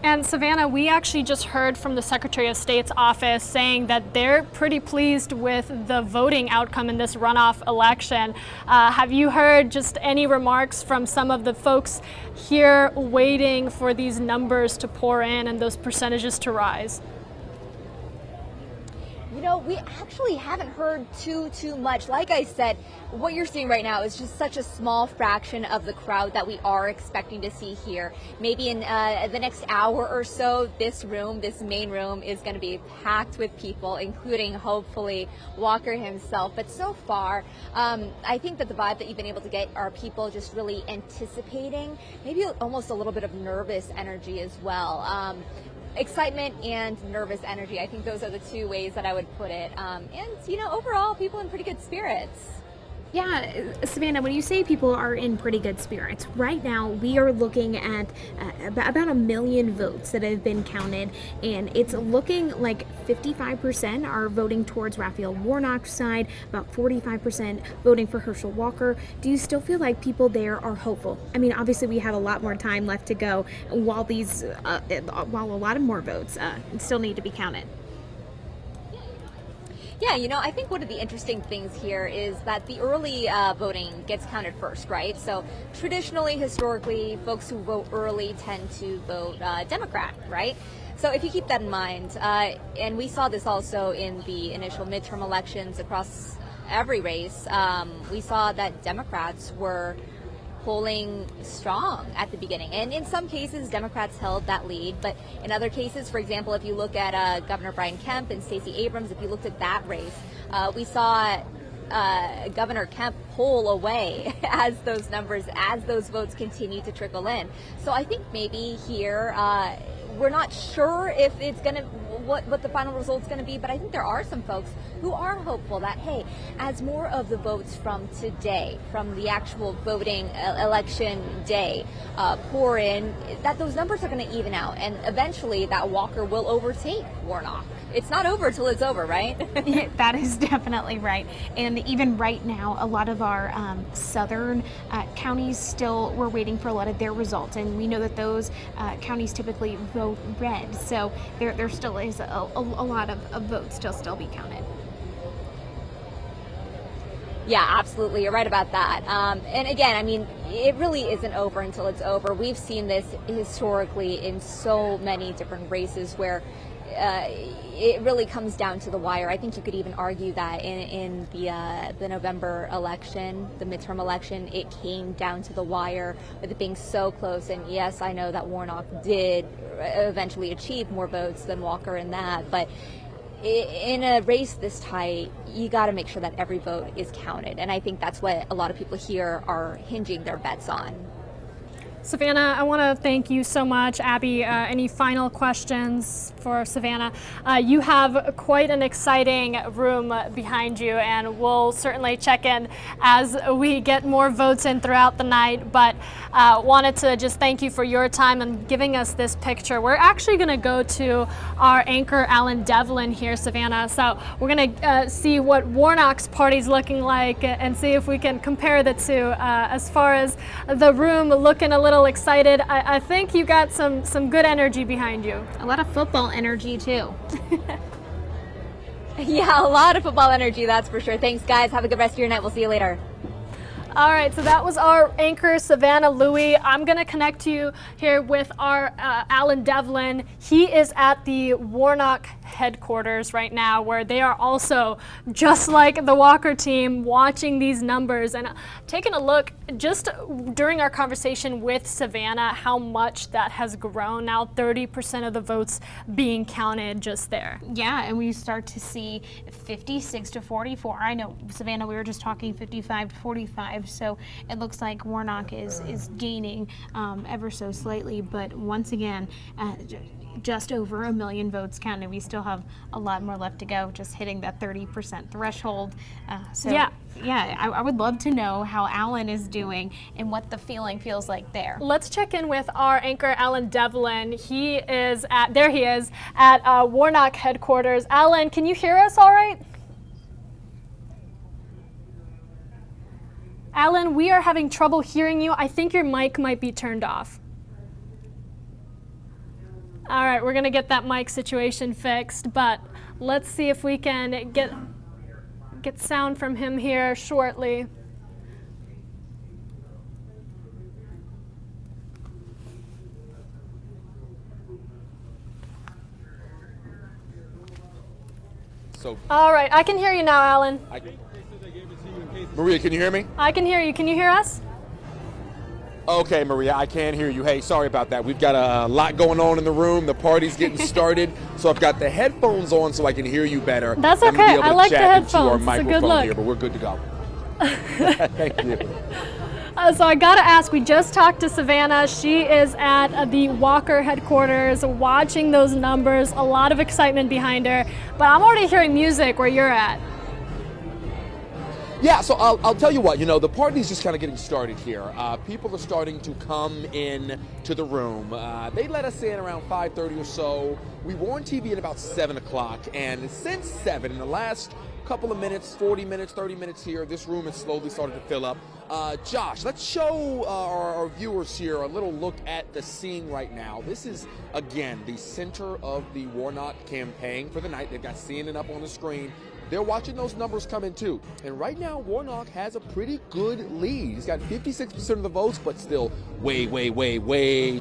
And Savannah, we actually just heard from the Secretary of State's office saying that they're pretty pleased with the voting outcome in this runoff election. Have you heard just any remarks from some of the folks here waiting for these numbers to pour in and those percentages to rise? We actually haven't heard too much. Like I said, what you're seeing right now is just such a small fraction of the crowd that we are expecting to see here. Maybe in the next hour or so, this main room, is going to be packed with people, including hopefully Walker himself. But so far, I think that the vibe that you've been able to get are people just really anticipating, maybe almost a little bit of nervous energy as well. Excitement and nervous energy. I think those are the two ways that I would put it. And, overall, people in pretty good spirits. Yeah, Savannah, when you say people are in pretty good spirits, right now we are looking at about 1 million votes that have been counted, and it's looking like 55% are voting towards Raphael Warnock's side, about 45% voting for Herschel Walker. Do you still feel like people there are hopeful? I mean, obviously we have a lot more time left to go while while a lot of more votes still need to be counted. Yeah, I think one of the interesting things here is that the early voting gets counted first, right? So traditionally, historically, folks who vote early tend to vote Democrat, right? So if you keep that in mind, and we saw this also in the initial midterm elections across every race, we saw that Democrats were polling strong at the beginning. And in some cases, Democrats held that lead. But in other cases, for example, if you look at Governor Brian Kemp and Stacey Abrams, if you looked at that race, we saw Governor Kemp pull away as those votes continue to trickle in. So I think maybe here, we're not sure if it's going to, what the final result's going to be, but I think there are some folks who are hopeful that, hey, as more of the votes from today, from the actual voting election day, pour in, that those numbers are going to even out, and eventually that Walker will overtake Warnock. It's not over till it's over, right? That is definitely right. And even right now, a lot of our southern counties still, we're waiting for a lot of their results. And we know that those counties typically vote red. So there still is a lot of votes to still be counted. Yeah, absolutely. You're right about that. And again, I mean, it really isn't over until it's over. We've seen this historically in so many different races where it really comes down to the wire. I think you could even argue that in the November election, the midterm election, it came down to the wire with it being so close. And yes, I know that Warnock did eventually achieve more votes than Walker in that, but in a race this tight, you got to make sure that every vote is counted. And I think that's what a lot of people here are hinging their bets on. Savannah, I want to thank you so much. Abby, any final questions for Savannah? You have quite an exciting room behind you, and we'll certainly check in as we get more votes in throughout the night, but wanted to just thank you for your time and giving us this picture. We're actually going to go to our anchor, Alan Devlin here, Savannah, so we're going to see what Warnock's party's looking like and see if we can compare the two. As far as the room looking a little excited, I think you got some good energy behind you. A lot of football energy too. Yeah, a lot of football energy, that's for sure. Thanks, guys. Have a good rest of your night. We'll see you later. All right, so that was our anchor, Savannah Louie. I'm going to connect you here with our Alan Devlin. He is at the Warnock headquarters right now, where they are also, just like the Walker team, watching these numbers and taking a look just during our conversation with Savannah, how much that has grown. Now 30% of the votes being counted just there. Yeah, and we start to see 56 to 44. I know, Savannah, we were just talking 55 to 45, so it looks like Warnock is gaining ever so slightly, but once again, just over 1 million votes counted. We still have a lot more left to go, just hitting that 30% threshold. I would love to know how Alan is doing and what the feeling feels like there. Let's check in with our anchor, Alan Devlin. He is at Warnock headquarters. Alan, can you hear us all right? Alan, we are having trouble hearing you. I think your mic might be turned off. All right, we're gonna get that mic situation fixed, but let's see if we can get sound from him here shortly. All right, I can hear you now, Alan. Maria, can you hear me? I can hear you. Can you hear us? Okay, Maria, I can hear you. Hey, sorry about that. We've got a lot going on in the room. The party's getting started. So I've got the headphones on so I can hear you better. That's okay. I like the headphones. It's a good look. Here, but we're good to go. Thank you. So I gotta ask, we just talked to Savannah. She is at the Walker headquarters watching those numbers. A lot of excitement behind her. But I'm already hearing music where you're at. Yeah, so I'll tell you what, the party's just kind of getting started here. People are starting to come in to the room. They let us in around 5:30 or so. We were on TV at about 7 o'clock, and since 7, in the last couple of minutes, 40 minutes, 30 minutes here, this room has slowly started to fill up. Josh, let's show our viewers here a little look at the scene right now. This is, again, the center of the Warnock campaign for the night. They've got CNN up on the screen. They're watching those numbers come in too. And right now, Warnock has a pretty good lead. He's got 56% of the votes, but still way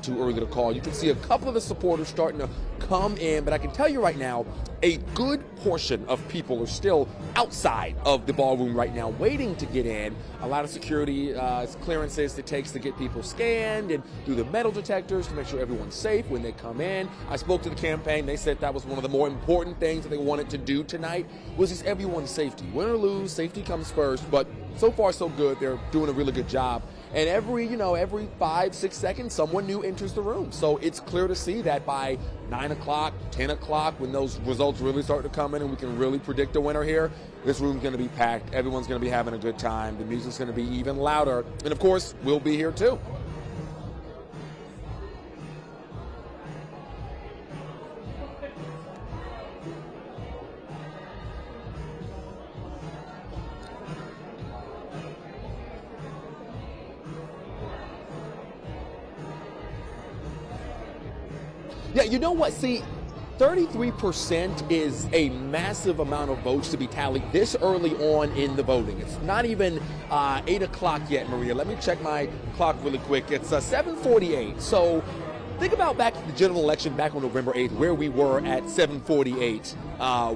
too early to call. You can see a couple of the supporters starting to come in, but I can tell you right now, a good portion of people are still outside of the ballroom right now, waiting to get in. A lot of security clearances it takes to get people scanned and do the metal detectors to make sure everyone's safe when they come in. I spoke to the campaign. They said that was one of the more important things that they wanted to do tonight, was just everyone's safety. Win or lose, safety comes first, but so far so good. They're doing a really good job. And every 5-6 seconds, someone new enters the room. So it's clear to see that by 9 o'clock, 10 o'clock, when those results really start to come in and we can really predict a winner here, this room's going to be packed. Everyone's going to be having a good time. The music's going to be even louder. And, of course, we'll be here, too. Yeah, you know what? See, 33% is a massive amount of votes to be tallied this early on in the voting. It's not even 8 o'clock yet, Maria. Let me check my clock really quick. It's 7:48. So think about back in the general election back on November 8th, where we were at 7:48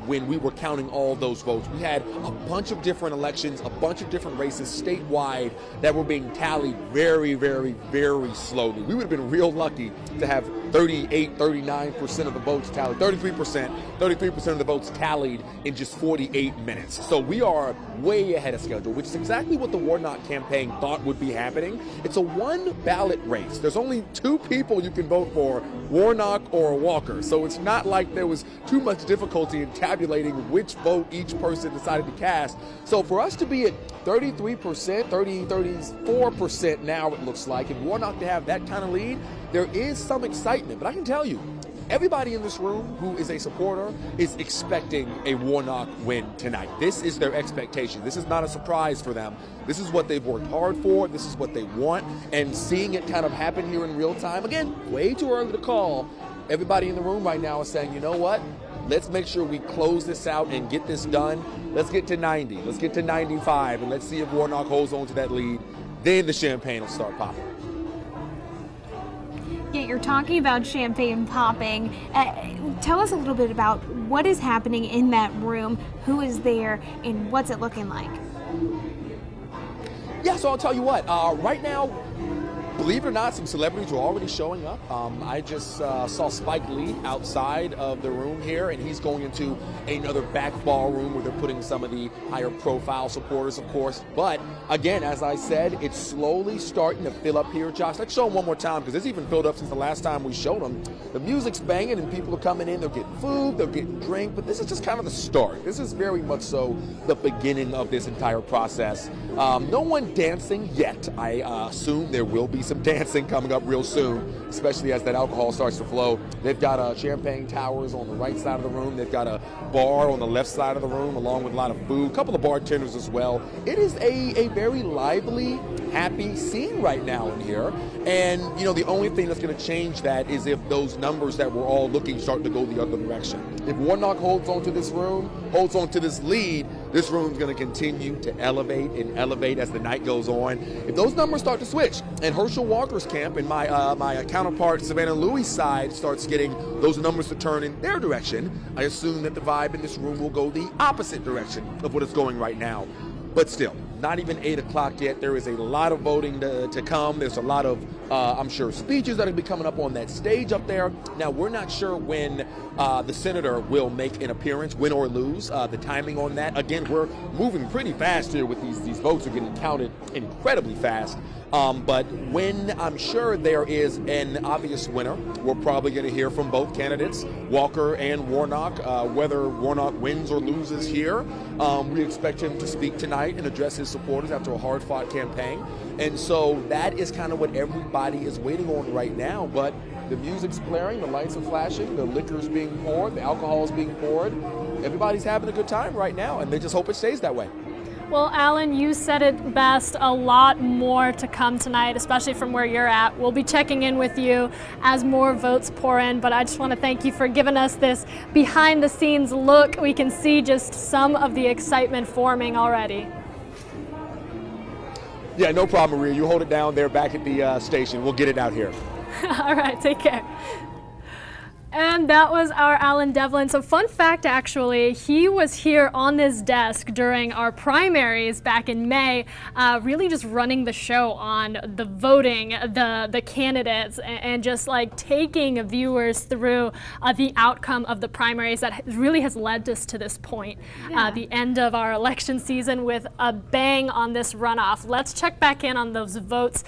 when we were counting all those votes. We had a bunch of different elections, a bunch of different races statewide that were being tallied very, very, very slowly. We would have been real lucky to have 38, 39% of the votes tallied, 33% of the votes tallied in just 48 minutes. So we are way ahead of schedule, which is exactly what the Warnock campaign thought would be happening. It's a one ballot race. There's only two people you can vote for, Warnock or Walker. So it's not like there was too much difficulty in tabulating which vote each person decided to cast. So for us to be at 33%, 34% now it looks like, and Warnock to have that kind of lead, there is some excitement. But I can tell you, everybody in this room who is a supporter is expecting a Warnock win tonight. This is their expectation. This is not a surprise for them. This is what they've worked hard for. This is what they want. And seeing it kind of happen here in real time, again, way too early to call. Everybody in the room right now is saying, you know what? Let's make sure we close this out and get this done. Let's get to 90. Let's get to 95. And let's see if Warnock holds on to that lead. Then the champagne will start popping. Yeah, you're talking about champagne popping. Tell us a little bit about what is happening in that room, who is there, and what's it looking like? Yeah, so I'll tell you what, right now, believe it or not, some celebrities are already showing up. I just saw Spike Lee outside of the room here, and he's going into another back ballroom where they're putting some of the higher profile supporters, of course. But again, as I said, it's slowly starting to fill up here. Josh, let's show them one more time, because it's even filled up since the last time we showed them. The music's banging and people are coming in. They're getting food, they're getting drink, but this is just kind of the start. This is very much so the beginning of this entire process. No one dancing yet. I assume there will be some dancing coming up real soon, especially as that alcohol starts to flow. They've got champagne towers on the right side of the room. They've got a bar on the left side of the room, along with a lot of food, a couple of bartenders as well. It is a very lively, happy scene right now in here. And, you know, the only thing that's going to change that is if those numbers that we're all looking start to go the other direction. If Warnock holds on to this room, holds on to this lead, this room's going to continue to elevate and elevate as the night goes on. If those numbers start to switch, and Herschel Walker's camp and my counterpart Savannah Louis' side starts getting those numbers to turn in their direction, I assume that the vibe in this room will go the opposite direction of what it's going right now. But still, not even 8 o'clock yet. There is a lot of voting to come. There's a lot of, I'm sure, speeches that will be coming up on that stage up there. Now, we're not sure when the senator will make an appearance, win or lose. The timing on that, again, we're moving pretty fast here with these votes are getting counted incredibly fast. But when I'm sure there is an obvious winner, we're probably going to hear from both candidates, Walker and Warnock. Whether Warnock wins or loses here, we expect him to speak tonight and address his supporters after a hard-fought campaign. And so that is kind of what everybody is waiting on right now. But the music's blaring, the lights are flashing, the liquor's being poured, the alcohol's being poured. Everybody's having a good time right now, and they just hope it stays that way. Well, Alan, you said it best. A lot more to come tonight, especially from where you're at. We'll be checking in with you as more votes pour in, but I just want to thank you for giving us this behind-the-scenes look. We can see just some of the excitement forming already. Yeah, no problem, Maria. You hold it down there back at the station. We'll get it out here. All right, take care. And that was our Alan Devlin. So fun fact, actually, he was here on this desk during our primaries back in May, really just running the show on the voting, the candidates, and just like taking viewers through the outcome of the primaries that really has led us to this point, the end of our election season with a bang on this runoff. Let's check back in on those votes.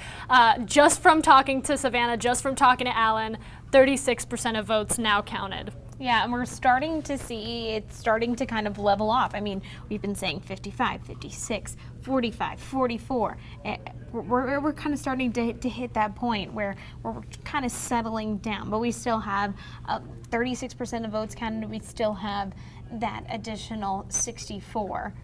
Just from talking to Savannah, just from talking to Alan, 36% of votes now counted. Yeah, and we're starting to see it's starting to kind of level off. I mean, we've been saying 55, 56, 45, 44. We're kind of starting to hit that point where we're kind of settling down, but we still have 36% of votes counted. We still have that additional 64.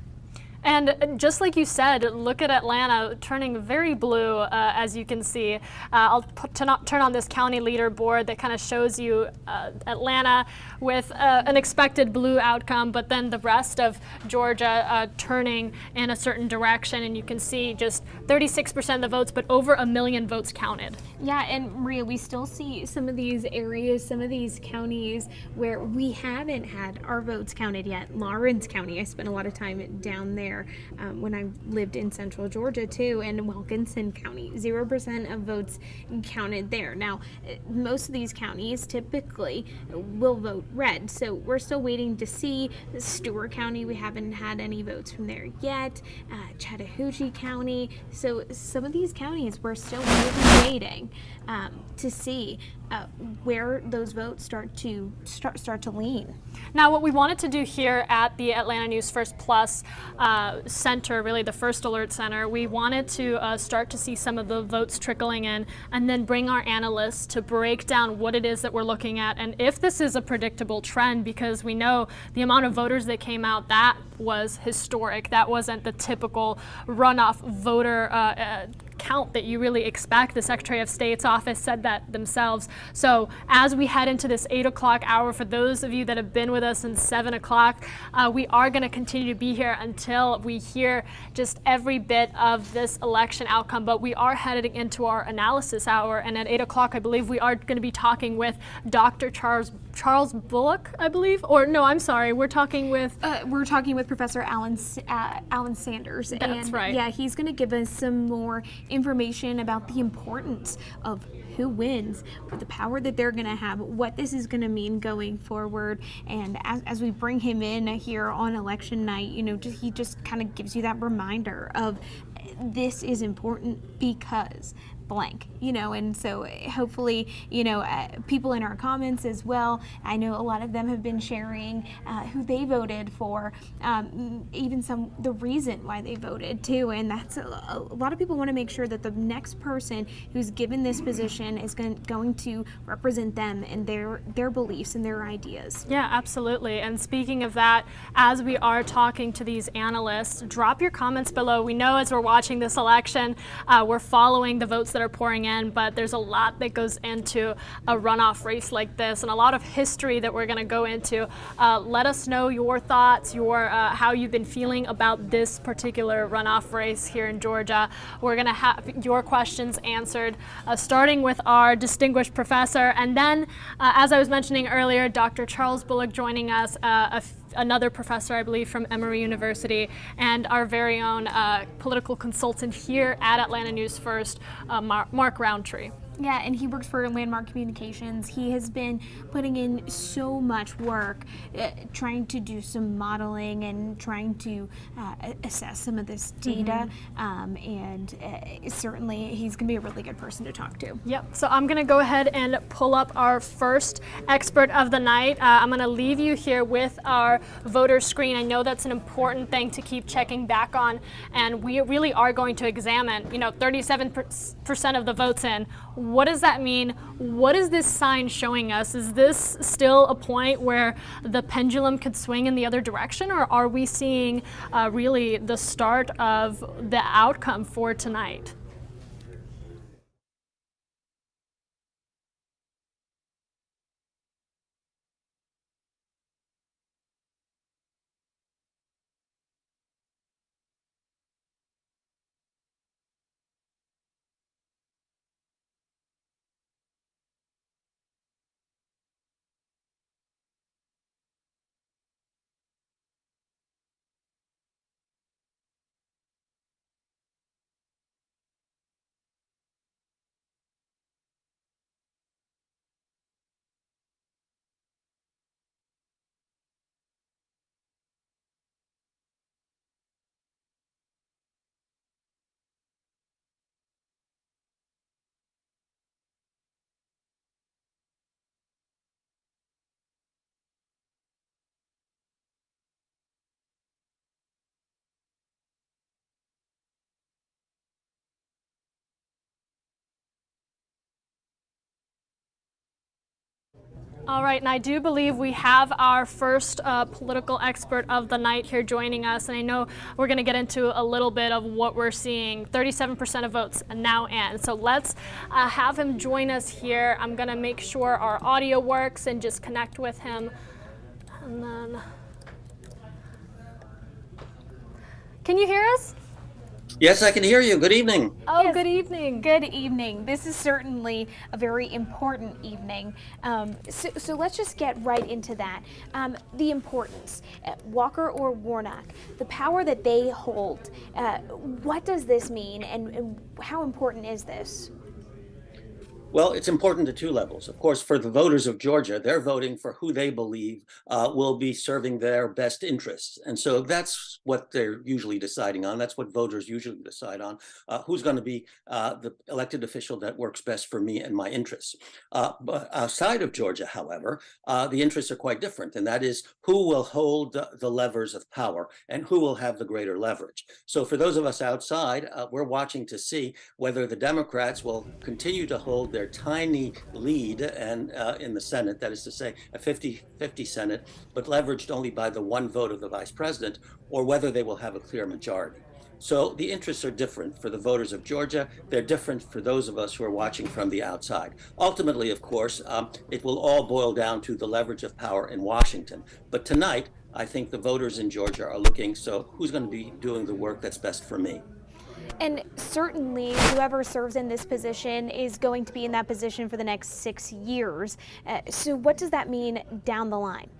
And just like you said, look at Atlanta turning very blue, as you can see. I'll turn on this county leaderboard that kind of shows you Atlanta with an expected blue outcome, but then the rest of Georgia turning in a certain direction. And you can see just 36% of the votes, but over 1 million votes counted. Yeah, and Maria, we still see some of these areas, some of these counties where we haven't had our votes counted yet. Lawrence County, I spent a lot of time down there when I lived in central Georgia too, and Wilkinson County, 0% of votes counted there. Now, most of these counties typically will vote red, so we're still waiting to see. Stewart County, we haven't had any votes from there yet. Chattahoochee County, so some of these counties we're still really waiting to see where those votes start to lean. Now, what we wanted to do here at the Atlanta News First Plus Center, really the First Alert Center, we wanted to start to see some of the votes trickling in and then bring our analysts to break down what it is that we're looking at and if this is a predictable trend, because we know the amount of voters that came out, that was historic. That wasn't the typical runoff voter count that you really expect. The Secretary of State's office said that themselves. So as we head into this 8 o'clock hour, for those of you that have been with us since 7 o'clock, we are going to continue to be here until we hear just every bit of this election outcome. But we are heading into our analysis hour, and at 8 o'clock, I believe we are going to be talking with Dr. Charles Bullock, I believe, or no, I'm sorry, we're talking with Professor Alan Sanders. That's right. Yeah, he's going to give us some more information about the importance of who wins, the power that they're going to have, what this is going to mean going forward. And as we bring him in here on election night, he just kind of gives you that reminder of this is important because blank, and so hopefully, people in our comments as well, I know a lot of them have been sharing who they voted for, even the reason why they voted too, and that's a lot of people want to make sure that the next person who's given this position is going to represent them and their beliefs and their ideas. Yeah, absolutely. And speaking of that, as we are talking to these analysts, drop your comments below. We know as we're watching this election, we're following the votes that are pouring in, but there's a lot that goes into a runoff race like this and a lot of history that we're going to go into. Let us know your thoughts, how you've been feeling about this particular runoff race here in Georgia. We're going to have your questions answered, starting with our distinguished professor, and then, as I was mentioning earlier, Dr. Charles Bullock joining us, another professor, I believe, from Emory University, and our very own political consultant here at Atlanta News First, Mark Roundtree. Yeah, and he works for Landmark Communications. He has been putting in so much work trying to do some modeling and trying to assess some of this data. And certainly he's going to be a really good person to talk to. Yep, so I'm going to go ahead and pull up our first expert of the night. I'm going to leave you here with our voter screen. I know that's an important thing to keep checking back on, and we really are going to examine, 37% of the votes in. What does that mean? What is this sign showing us? Is this still a point where the pendulum could swing in the other direction, or are we seeing really the start of the outcome for tonight? All right, and I do believe we have our first political expert of the night here joining us, and I know we're going to get into a little bit of what we're seeing. 37% of votes now in. So let's have him join us here. I'm going to make sure our audio works and just connect with him. And then, can you hear us? Yes, I can hear you. Good evening. Oh, Yes. good evening. Good evening. This is certainly a very important evening. So let's just get right into that. The importance, Walker or Warnock, the power that they hold. What does this mean, and how important is this? Well, it's important at two levels. Of course, for the voters of Georgia, they're voting for who they believe will be serving their best interests. And so that's what they're usually deciding on. That's what voters usually decide on. Who's going to be the elected official that works best for me and my interests. But outside of Georgia, however, the interests are quite different. And that is who will hold the levers of power and who will have the greater leverage. So for those of us outside, we're watching to see whether the Democrats will continue to hold their tiny lead and in the Senate, that is to say a 50-50 Senate, but leveraged only by the one vote of the vice president, or whether they will have a clear majority. So the interests are different for the voters of Georgia. They're different for those of us who are watching from the outside. Ultimately, of course, it will all boil down to the leverage of power in Washington. But tonight, I think the voters in Georgia are looking, so who's going to be doing the work that's best for me? And certainly, whoever serves in this position is going to be in that position for the next 6 years. So what does that mean down the line?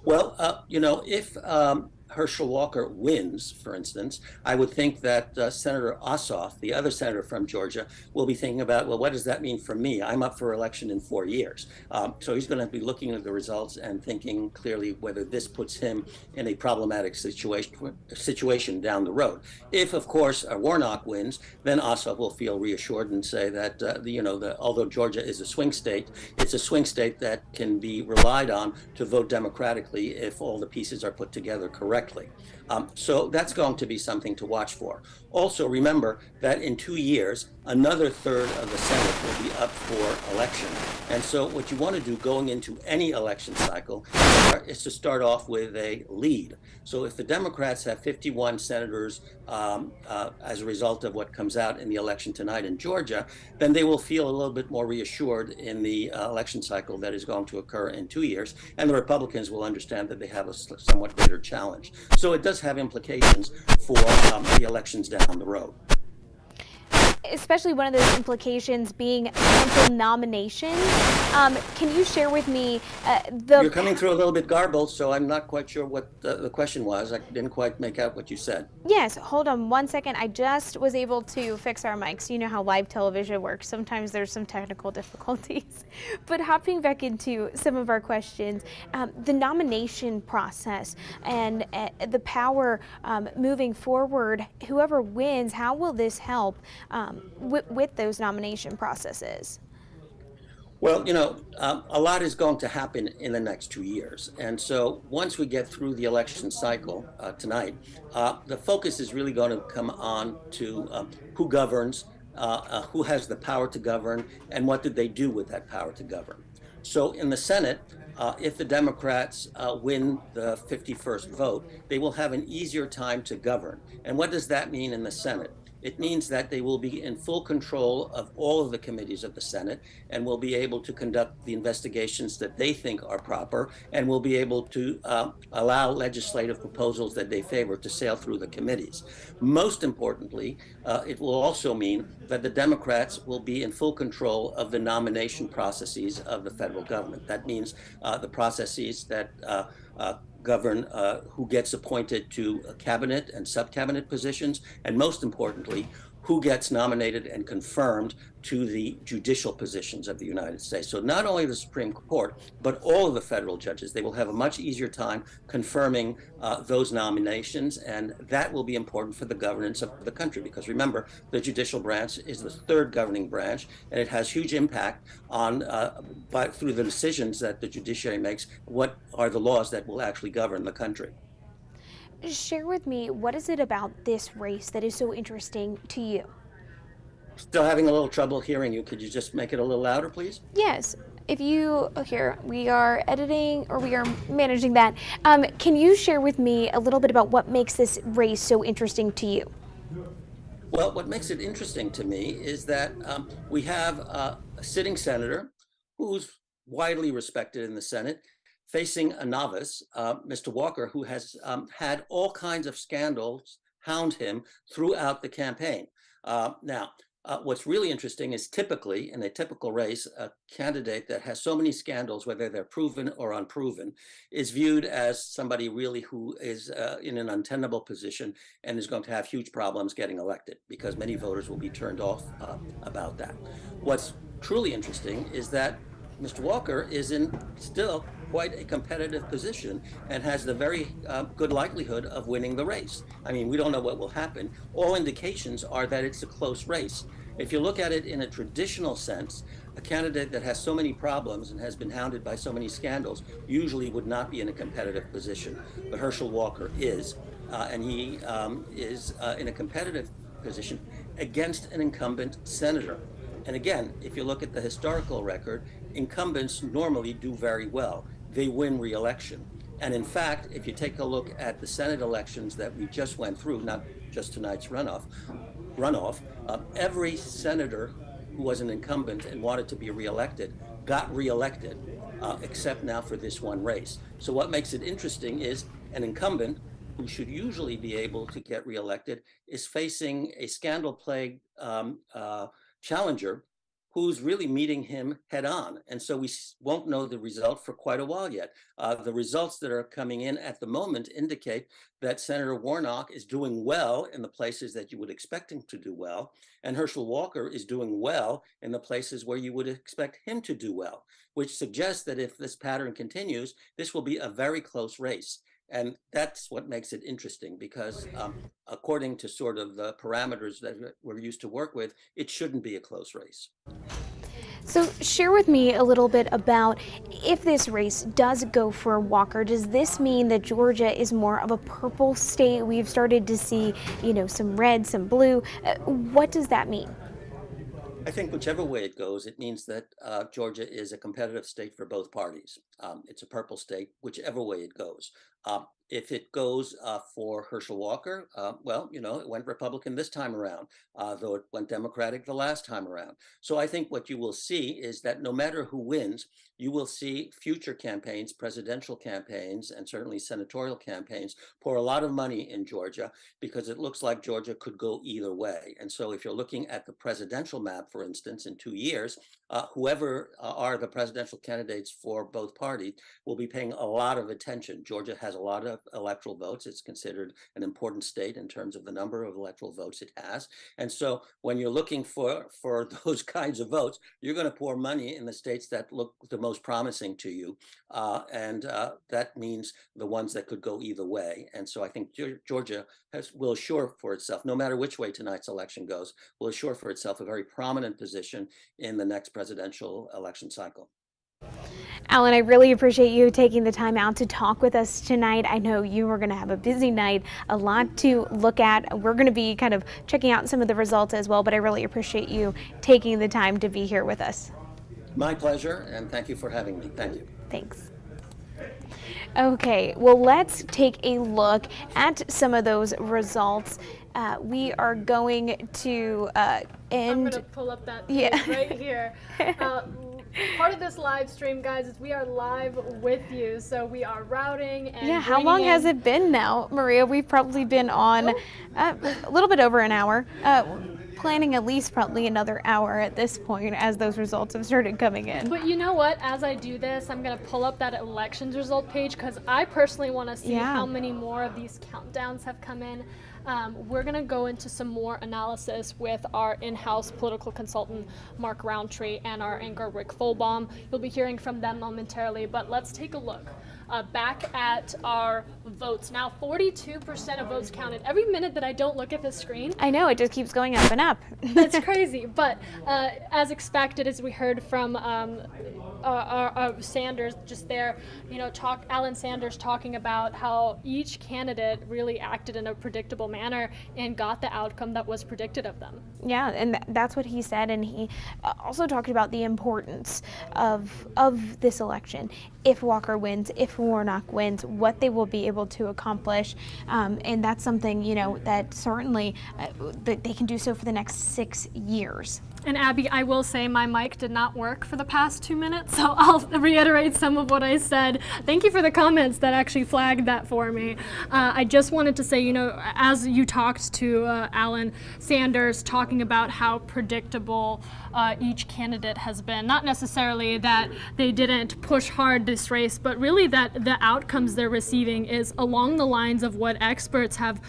Well, if Herschel Walker wins, for instance, I would think that Senator Ossoff, the other senator from Georgia, will be thinking about, well, what does that mean for me? I'm up for election in 4 years. So he's going to be looking at the results and thinking clearly whether this puts him in a problematic situation down the road. If, of course, Warnock wins, then Ossoff will feel reassured and say that, although Georgia is a swing state, it's a swing state that can be relied on to vote democratically if all the pieces are put together correctly. So that's going to be something to watch for. Also, remember that in 2 years, another third of the Senate will be up for election. And so what you want to do going into any election cycle is to start off with a lead. So if the Democrats have 51 senators as a result of what comes out in the election tonight in Georgia, then they will feel a little bit more reassured in the election cycle that is going to occur in 2 years. And the Republicans will understand that they have a somewhat greater challenge. So it does have implications for the elections down the road. Especially one of those implications being potential nominations. Can you share with me You're coming through a little bit garbled, so I'm not quite sure what the question was. I didn't quite make out what you said. Yes, hold on one second. I just was able to fix our mics. You know how live television works. Sometimes there's some technical difficulties. But hopping back into some of our questions, the nomination process and the power moving forward, whoever wins, how will this help with those nomination processes? Well, a lot is going to happen in the next 2 years. And so once we get through the election cycle tonight, the focus is really going to come on to who governs, who has the power to govern, and what did they do with that power to govern. So in the Senate, if the Democrats win the 51st vote, they will have an easier time to govern. And what does that mean in the Senate? It means that they will be in full control of all of the committees of the Senate and will be able to conduct the investigations that they think are proper and will be able to allow legislative proposals that they favor to sail through the committees. Most importantly, it will also mean that the Democrats will be in full control of the nomination processes of the federal government. That means the processes that govern who gets appointed to cabinet and sub-cabinet positions, and most importantly, who gets nominated and confirmed to the judicial positions of the United States. So not only the Supreme Court, but all of the federal judges, they will have a much easier time confirming those nominations, and that will be important for the governance of the country, because remember, the judicial branch is the third governing branch, and it has huge impact on, through the decisions that the judiciary makes, what are the laws that will actually govern the country. Share with me, what is it about this race that is so interesting to you? Still having a little trouble hearing you. Could you just make it a little louder, please? Yes. if you, here, we are editing, or we are managing that. Can you share with me a little bit about what makes this race so interesting to you? Well, what makes it interesting to me is that we have a sitting senator who's widely respected in the Senate, facing a novice, Mr. Walker, who has had all kinds of scandals hound him throughout the campaign. Now, what's really interesting is typically, in a typical race, a candidate that has so many scandals, whether they're proven or unproven, is viewed as somebody really who is in an untenable position and is going to have huge problems getting elected, because many voters will be turned off about that. What's truly interesting is that Mr. Walker is in still quite a competitive position and has the very good likelihood of winning the race. I mean, we don't know what will happen. All indications are that it's a close race. If you look at it in a traditional sense, a candidate that has so many problems and has been hounded by so many scandals usually would not be in a competitive position. But Herschel Walker is, and he is in a competitive position against an incumbent senator. And again, if you look at the historical record, incumbents normally do very well. They win re-election. And in fact, if you take a look at the Senate elections that we just went through, not just tonight's runoff, every senator who was an incumbent and wanted to be re-elected got re-elected, except now for this one race. So what makes it interesting is an incumbent who should usually be able to get re-elected is facing a scandal-plagued challenger who's really meeting him head on. And so we won't know the result for quite a while yet. The results that are coming in at the moment indicate that Senator Warnock is doing well in the places that you would expect him to do well, and Herschel Walker is doing well in the places where you would expect him to do well, which suggests that if this pattern continues, this will be a very close race. And that's what makes it interesting, because according to sort of the parameters that we're used to work with, it shouldn't be a close race. So share with me a little bit about, if this race does go for Walker, does this mean that Georgia is more of a purple state? We've started to see, some red, some blue. What does that mean? I think whichever way it goes, it means that Georgia is a competitive state for both parties. It's a purple state, whichever way it goes. If it goes for Herschel Walker, well, it went Republican this time around, though it went Democratic the last time around. So I think what you will see is that no matter who wins, you will see future campaigns, presidential campaigns, and certainly senatorial campaigns pour a lot of money in Georgia, because it looks like Georgia could go either way. And so if you're looking at the presidential map, for instance, in 2 years, whoever are the presidential candidates for both parties will be paying a lot of attention. Georgia has a lot of electoral votes. It's considered an important state in terms of the number of electoral votes it has. And so when you're looking for those kinds of votes, you're going to pour money in the states that look the most promising to you. And that means the ones that could go either way. And so I think Georgia will assure for itself, no matter which way tonight's election goes, will assure for itself a very prominent position in the next presidential election cycle. Alan, I really appreciate you taking the time out to talk with us tonight. I know you are going to have a busy night, a lot to look at. We're going to be kind of checking out some of the results as well, but I really appreciate you taking the time to be here with us. My pleasure, and thank you for having me. Thank you. Thanks. Okay, well, let's take a look at some of those results. We are going to end. I'm going to pull up that page right here. Part of this live stream, guys, is we are live with you, so we are routing and how long has it been now, Maria? We've probably been on a little bit over an hour. Planning at least probably another hour at this point, as those results have started coming in. But you know what? As I do this, I'm going to pull up that elections result page, because I personally want to see how many more of these countdowns have come in. We're going to go into some more analysis with our in-house political consultant, Mark Roundtree, and our anchor, Rick Folbaum. You'll be hearing from them momentarily, but let's take a look back at our votes. Now, 42% of votes counted. Every minute that I don't look at the screen, I know, it just keeps going up and up. That's crazy. But as expected, as we heard from Sanders just there, Alan Sanders talking about how each candidate really acted in a predictable manner. manner and got the outcome that was predicted of them. Yeah, and that's what he said, and he also talked about the importance of this election. If Walker wins, if Warnock wins, what they will be able to accomplish, and that's something that certainly that they can do so for the next 6 years. And Abby, I will say my mic did not work for the past 2 minutes, so I'll reiterate some of what I said. Thank you for the comments that actually flagged that for me. I just wanted to say, as you talked to Alan Sanders, talking about how predictable each candidate has been, not necessarily that they didn't push hard this race, but really that the outcomes they're receiving is along the lines of what experts have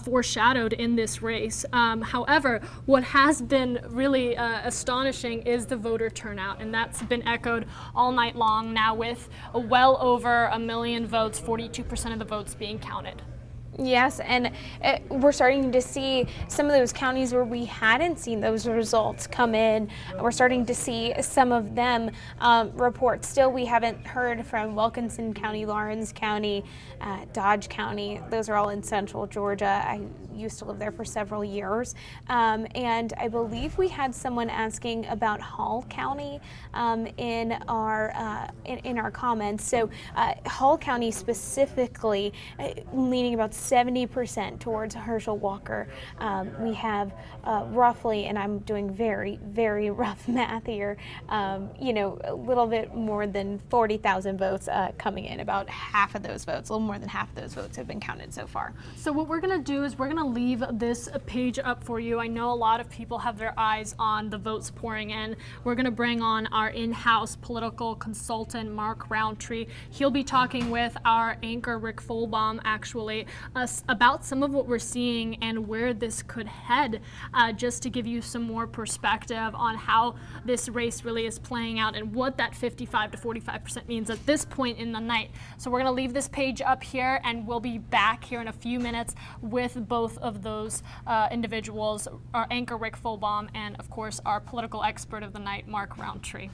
foreshadowed in this race. However, what has been really astonishing is the voter turnout, and that's been echoed all night long now with well over 1 million votes, 42% of the votes being counted. Yes, and we're starting to see some of those counties where we hadn't seen those results come in. We're starting to see some of them report. Still, we haven't heard from Wilkinson County, Lawrence County, Dodge County. Those are all in central Georgia. I used to live there for several years. And I believe we had someone asking about Hall County in our comments. So Hall County specifically leaning about 70% towards Herschel Walker. We have roughly, and I'm doing very, very rough math here, a little bit more than 40,000 votes coming in. About half of those votes, a little more than half of those votes have been counted so far. So what we're going to do is we're going to leave this page up for you. I know a lot of people have their eyes on the votes pouring in. We're going to bring on our in-house political consultant, Mark Roundtree. He'll be talking with our anchor, Rick Folbaum, actually, about some of what we're seeing and where this could head, just to give you some more perspective on how this race really is playing out and what that 55 to 45% means at this point in the night. So we're going to leave this page up here, and we'll be back here in a few minutes with both of those individuals, our anchor, Rick Folbaum, and of course our political expert of the night, Mark Roundtree.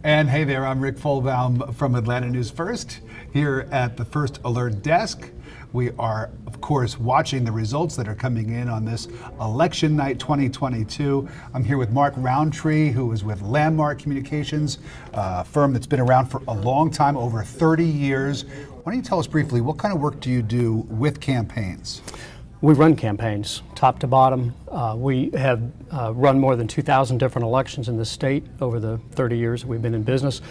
And hey there, I'm Rick Folbaum from Atlanta News First, here at the First Alert Desk. We are, of course, watching the results that are coming in on this election night 2022. I'm here with Mark Roundtree, who is with Landmark Communications, a firm that's been around for a long time, over 30 years. Why don't you tell us briefly, what kind of work do you do with campaigns? We run campaigns, top to bottom. We have run more than 2,000 different elections in the state over the 30 years that we've been in business.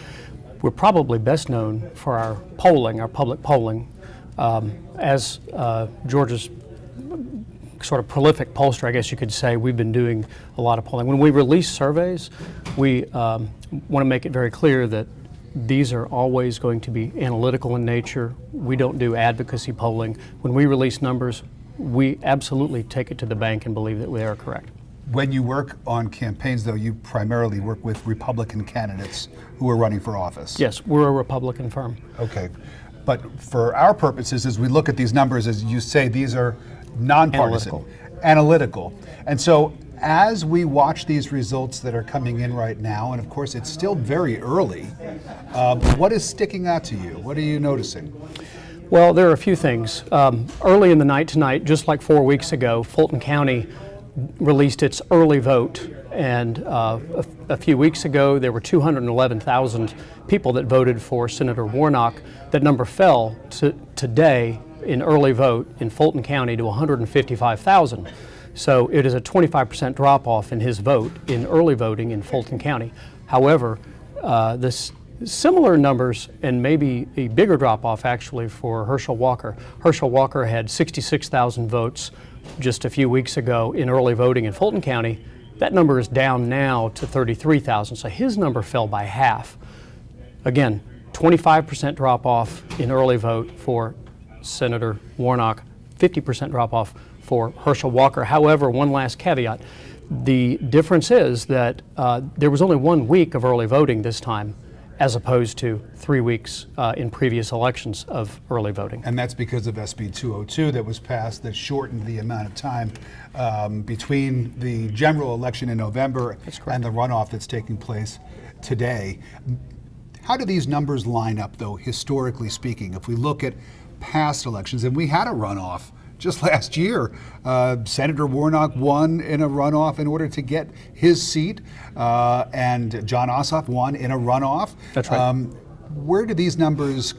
We're probably best known for our polling, our public polling. As Georgia's sort of prolific pollster, I guess you could say, we've been doing a lot of polling. When we release surveys, we want to make it very clear that these are always going to be analytical in nature. We don't do advocacy polling. When we release numbers, we absolutely take it to the bank and believe that they are correct. When you work on campaigns, though, you primarily work with Republican candidates who are running for office. Yes, we're a Republican firm. Okay. But for our purposes, as we look at these numbers, as you say, these are nonpartisan, analytical. And so as we watch these results that are coming in right now, and of course it's still very early, what is sticking out to you? What are you noticing? Well, there are a few things. Early in the night tonight, just like 4 weeks ago, Fulton County released its early vote. And a few weeks ago, there were 211,000 people that voted for Senator Warnock. That number fell today in early vote in Fulton County to 155,000. So it is a 25% drop off in his vote in early voting in Fulton County. However, this similar numbers and maybe a bigger drop off actually for Herschel Walker. Herschel Walker had 66,000 votes just a few weeks ago in early voting in Fulton County. That number is down now to 33,000, so his number fell by half. Again, 25% drop off in early vote for Senator Warnock, 50% drop off for Herschel Walker. However, one last caveat. The difference is that there was only 1 week of early voting this time, as opposed to 3 weeks in previous elections of early voting. And that's because of SB 202 that was passed that shortened the amount of time between the general election in November and the runoff that's taking place today. How do these numbers line up, though, historically speaking? If we look at past elections, and we had a runoff just last year, Senator Warnock won in a runoff in order to get his seat, and John Ossoff won in a runoff. That's right. Where do these numbers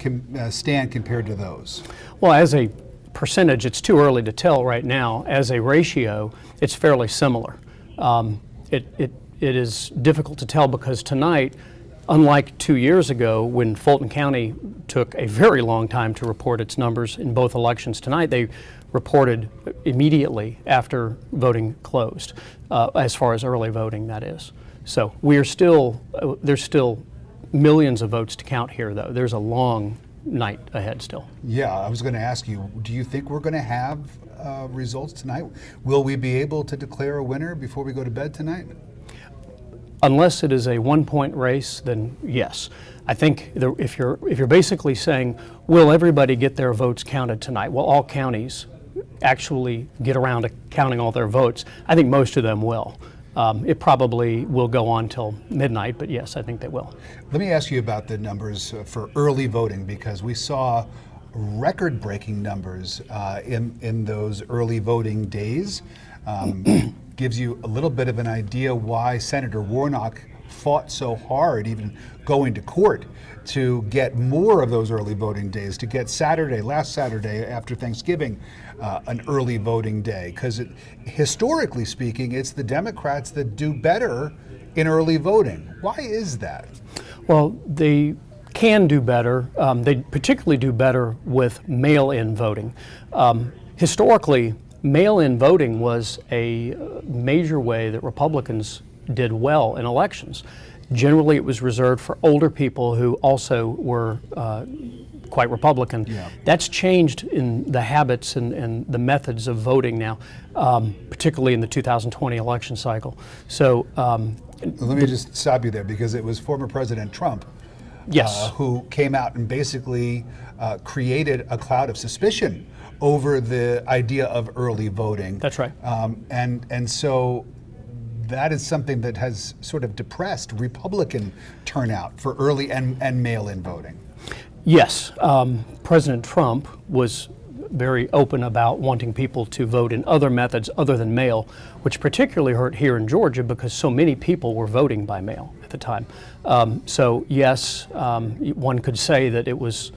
stand compared to those? Well, as a percentage, it's too early to tell right now. As a ratio, it's fairly similar. It is difficult to tell because tonight, unlike 2 years ago when Fulton County took a very long time to report its numbers in both elections, tonight they reported immediately after voting closed, as far as early voting, that is. So there's still millions of votes to count here, though. There's a long night ahead still. Yeah, I was going to ask you, do you think we're going to have results tonight? Will we be able to declare a winner before we go to bed tonight? Unless it is a one-point race, then yes. I think if you're basically saying, will everybody get their votes counted tonight? Will all counties actually get around to counting all their votes? I think most of them will. It probably will go on till midnight, but yes, I think they will. Let me ask you about the numbers for early voting, because we saw record-breaking numbers in those early voting days. Gives you a little bit of an idea why Senator Warnock fought so hard, even going to court, to get more of those early voting days, to get last Saturday after Thanksgiving, an early voting day. Because historically speaking, it's the Democrats that do better in early voting. Why is that? Well, they can do better. They particularly do better with mail-in voting. Historically, mail-in voting was a major way that Republicans did well in elections. Generally, it was reserved for older people who also were quite Republican. Yeah. That's changed in the habits and the methods of voting now, particularly in the 2020 election cycle. So let me just stop you there, because it was former President Trump who came out and basically created a cloud of suspicion over the idea of early voting. That's right. And so that is something that has sort of depressed Republican turnout for early and mail-in voting. Yes, President Trump was very open about wanting people to vote in other methods other than mail, which particularly hurt here in Georgia because so many people were voting by mail at the time. So yes, one could say that it was,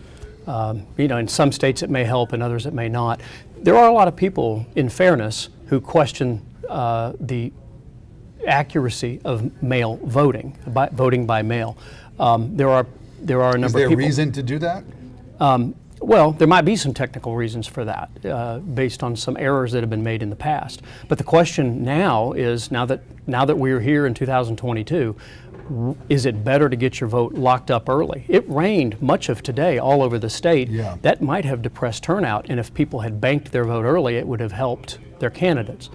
in some states it may help, in others it may not. There are a lot of people, in fairness, who question the accuracy of mail voting, voting by mail. There are a number of people. Is there a reason to do that? Well, there might be some technical reasons for that, based on some errors that have been made in the past. But the question now is, now that we're here in 2022, is it better to get your vote locked up early? It rained much of today all over the state. Yeah. That might have depressed turnout, and if people had banked their vote early, it would have helped their candidates.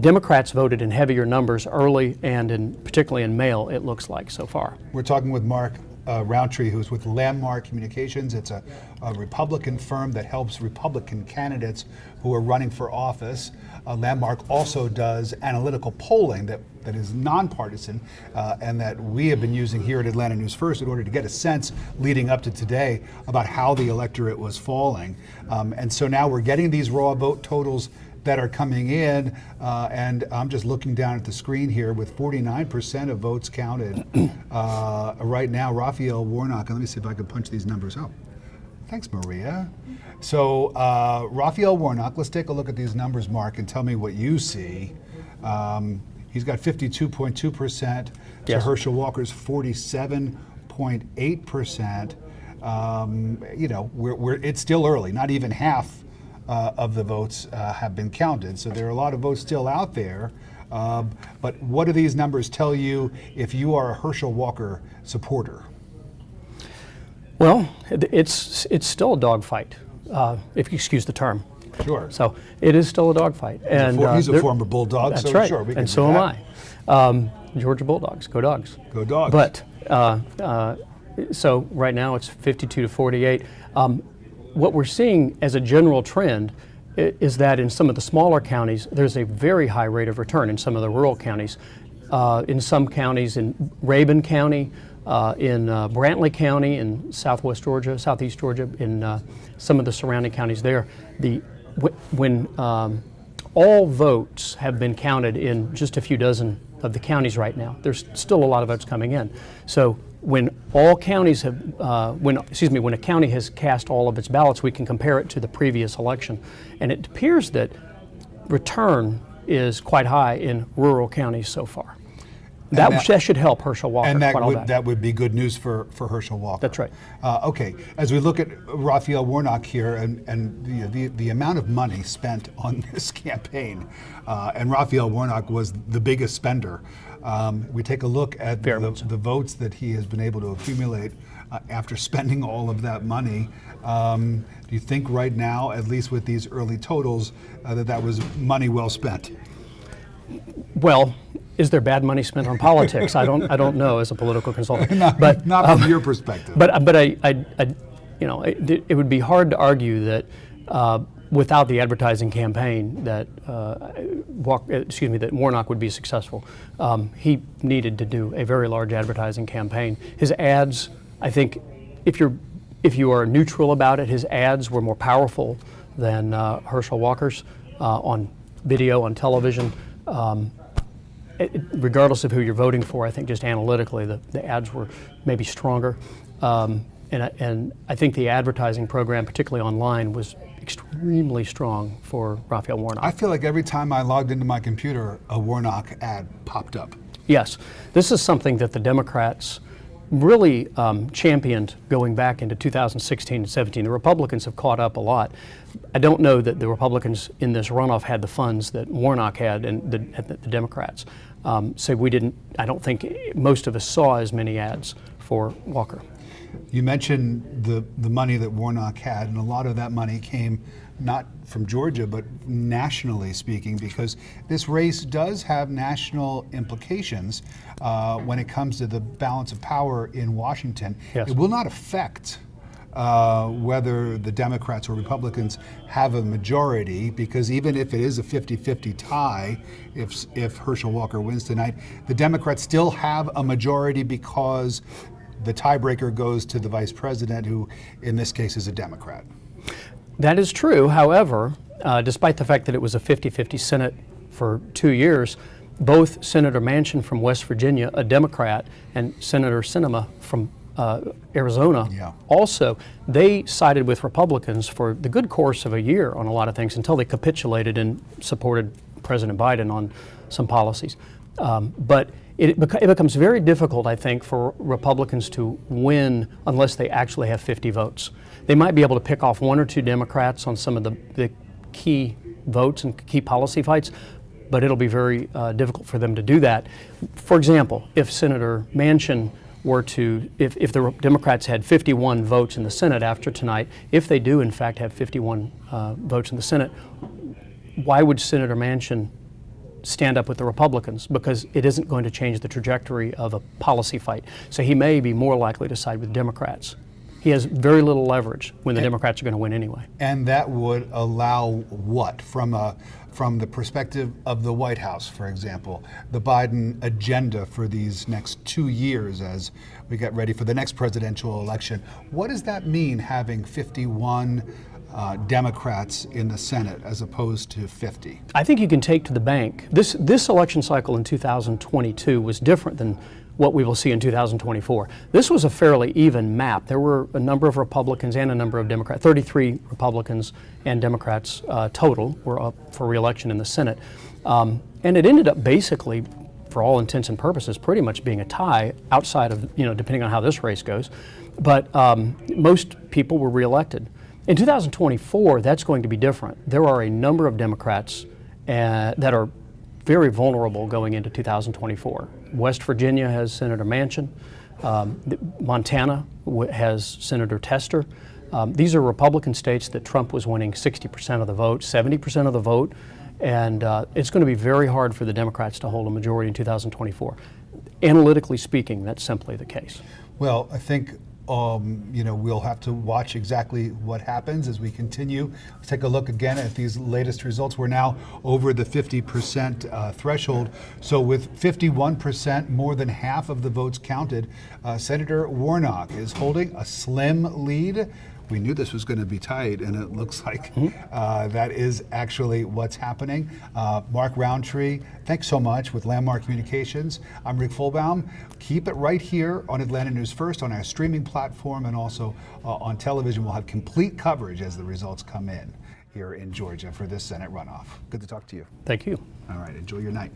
Democrats voted in heavier numbers early and particularly in mail, it looks like so far. We're talking with Mark Roundtree, who's with Landmark Communications. It's a Republican firm that helps Republican candidates who are running for office. Landmark also does analytical polling that is nonpartisan and that we have been using here at Atlanta News First in order to get a sense leading up to today about how the electorate was falling. And so now we're getting these raw vote totals that are coming in, and I'm just looking down at the screen here with 49% of votes counted right now. Raphael, Warnock, and let me see if I can punch these numbers up. Thanks, Maria. So Raphael Warnock, let's take a look at these numbers, Mark, and tell me what you see. He's got 52.2% to Yes. Herschel Walker's 47.8%. It's still early, not even half of the votes have been counted. So there are a lot of votes still out there. But what do these numbers tell you if you are a Herschel Walker supporter? Well, it's still a dogfight, if you excuse the term. Sure. So it is still a dogfight. And He's a former Bulldog, that's so right. sure, we can and do so that. am I. Georgia Bulldogs, go Dogs. Go Dogs. But so right now it's 52 to 48. What we're seeing as a general trend is that in some of the smaller counties, there's a very high rate of return in some of the rural counties. In some counties, in Rabun County, in Brantley County, in southwest Georgia, southeast Georgia, in some of the surrounding counties there, when all votes have been counted in just a few dozen of the counties right now, there's still a lot of votes coming in. So when all counties have, when a county has cast all of its ballots, we can compare it to the previous election. And it appears that return is quite high in rural counties so far. That should help Herschel Walker. And that would be good news for Herschel Walker. That's right. Okay, as we look at Raphael Warnock here and the amount of money spent on this campaign, and Raphael Warnock was the biggest spender. We take a look at the votes that he has been able to accumulate after spending all of that money. Do you think right now, at least with these early totals, that was money well spent? Well, is there bad money spent on politics? I don't know as a political consultant. not from your perspective. But it would be hard to argue that without the advertising campaign that Warnock would be successful. He needed to do a very large advertising campaign. His ads, I think, if you are neutral about it, his ads were more powerful than Herschel Walker's on video, on television. Regardless of who you're voting for, I think just analytically the ads were maybe stronger. And I think the advertising program, particularly online, was extremely strong for Raphael Warnock. I feel like every time I logged into my computer, a Warnock ad popped up. Yes, this is something that the Democrats really championed going back into 2016 and 17. The Republicans have caught up a lot. I don't know that the Republicans in this runoff had the funds that Warnock had and the Democrats. So I don't think most of us saw as many ads for Walker. You mentioned the money that Warnock had, and a lot of that money came not from Georgia, but nationally speaking, because this race does have national implications when it comes to the balance of power in Washington. Yes. It will not affect whether the Democrats or Republicans have a majority, because even if it is a 50-50 tie, if Herschel Walker wins tonight, the Democrats still have a majority because the tiebreaker goes to the vice president, who in this case is a Democrat. That is true. However, despite the fact that it was a 50-50 Senate for 2 years, both Senator Manchin from West Virginia, a Democrat, and Senator Sinema from Arizona, also, they sided with Republicans for the good course of a year on a lot of things until they capitulated and supported President Biden on some policies. But it becomes very difficult, I think, for Republicans to win unless they actually have 50 votes. They might be able to pick off 1 or 2 Democrats on some of the key votes and key policy fights, but it'll be very difficult for them to do that. For example, if Senator Manchin were to, if the Democrats had 51 votes in the Senate after tonight, if they do in fact have 51 votes in the Senate, why would Senator Manchin stand up with the Republicans? Because it isn't going to change the trajectory of a policy fight. So he may be more likely to side with Democrats. He has very little leverage when the Democrats are going to win anyway. And that would allow what? From the perspective of the White House, for example, the Biden agenda for these next 2 years as we get ready for the next presidential election. What does that mean, having 51 Democrats in the Senate as opposed to 50? I think you can take to the bank. This election cycle in 2022 was different than what we will see in 2024. This was a fairly even map. There were a number of Republicans and a number of Democrats. 33 Republicans and Democrats total were up for re-election in the Senate. And it ended up basically, for all intents and purposes, pretty much being a tie outside of, depending on how this race goes. But most people were re-elected. In 2024, that's going to be different. There are a number of Democrats that are very vulnerable going into 2024. West Virginia has Senator Manchin. Montana has Senator Tester. These are Republican states that Trump was winning 60% of the vote, 70% of the vote, and it's going to be very hard for the Democrats to hold a majority in 2024. Analytically speaking, that's simply the case. Well, I think we'll have to watch exactly what happens as we continue. Let's take a look again at these latest results. We're now over the 50% threshold. So with 51%, more than half of the votes counted, Senator Warnock is holding a slim lead. We knew this was going to be tight, and it looks like that is actually what's happening. Mark Roundtree, thanks so much with Landmark Communications. I'm Rick Fulbaum. Keep it right here on Atlanta News First, on our streaming platform, and also on television. We'll have complete coverage as the results come in here in Georgia for this Senate runoff. Good to talk to you. Thank you. All right, enjoy your night.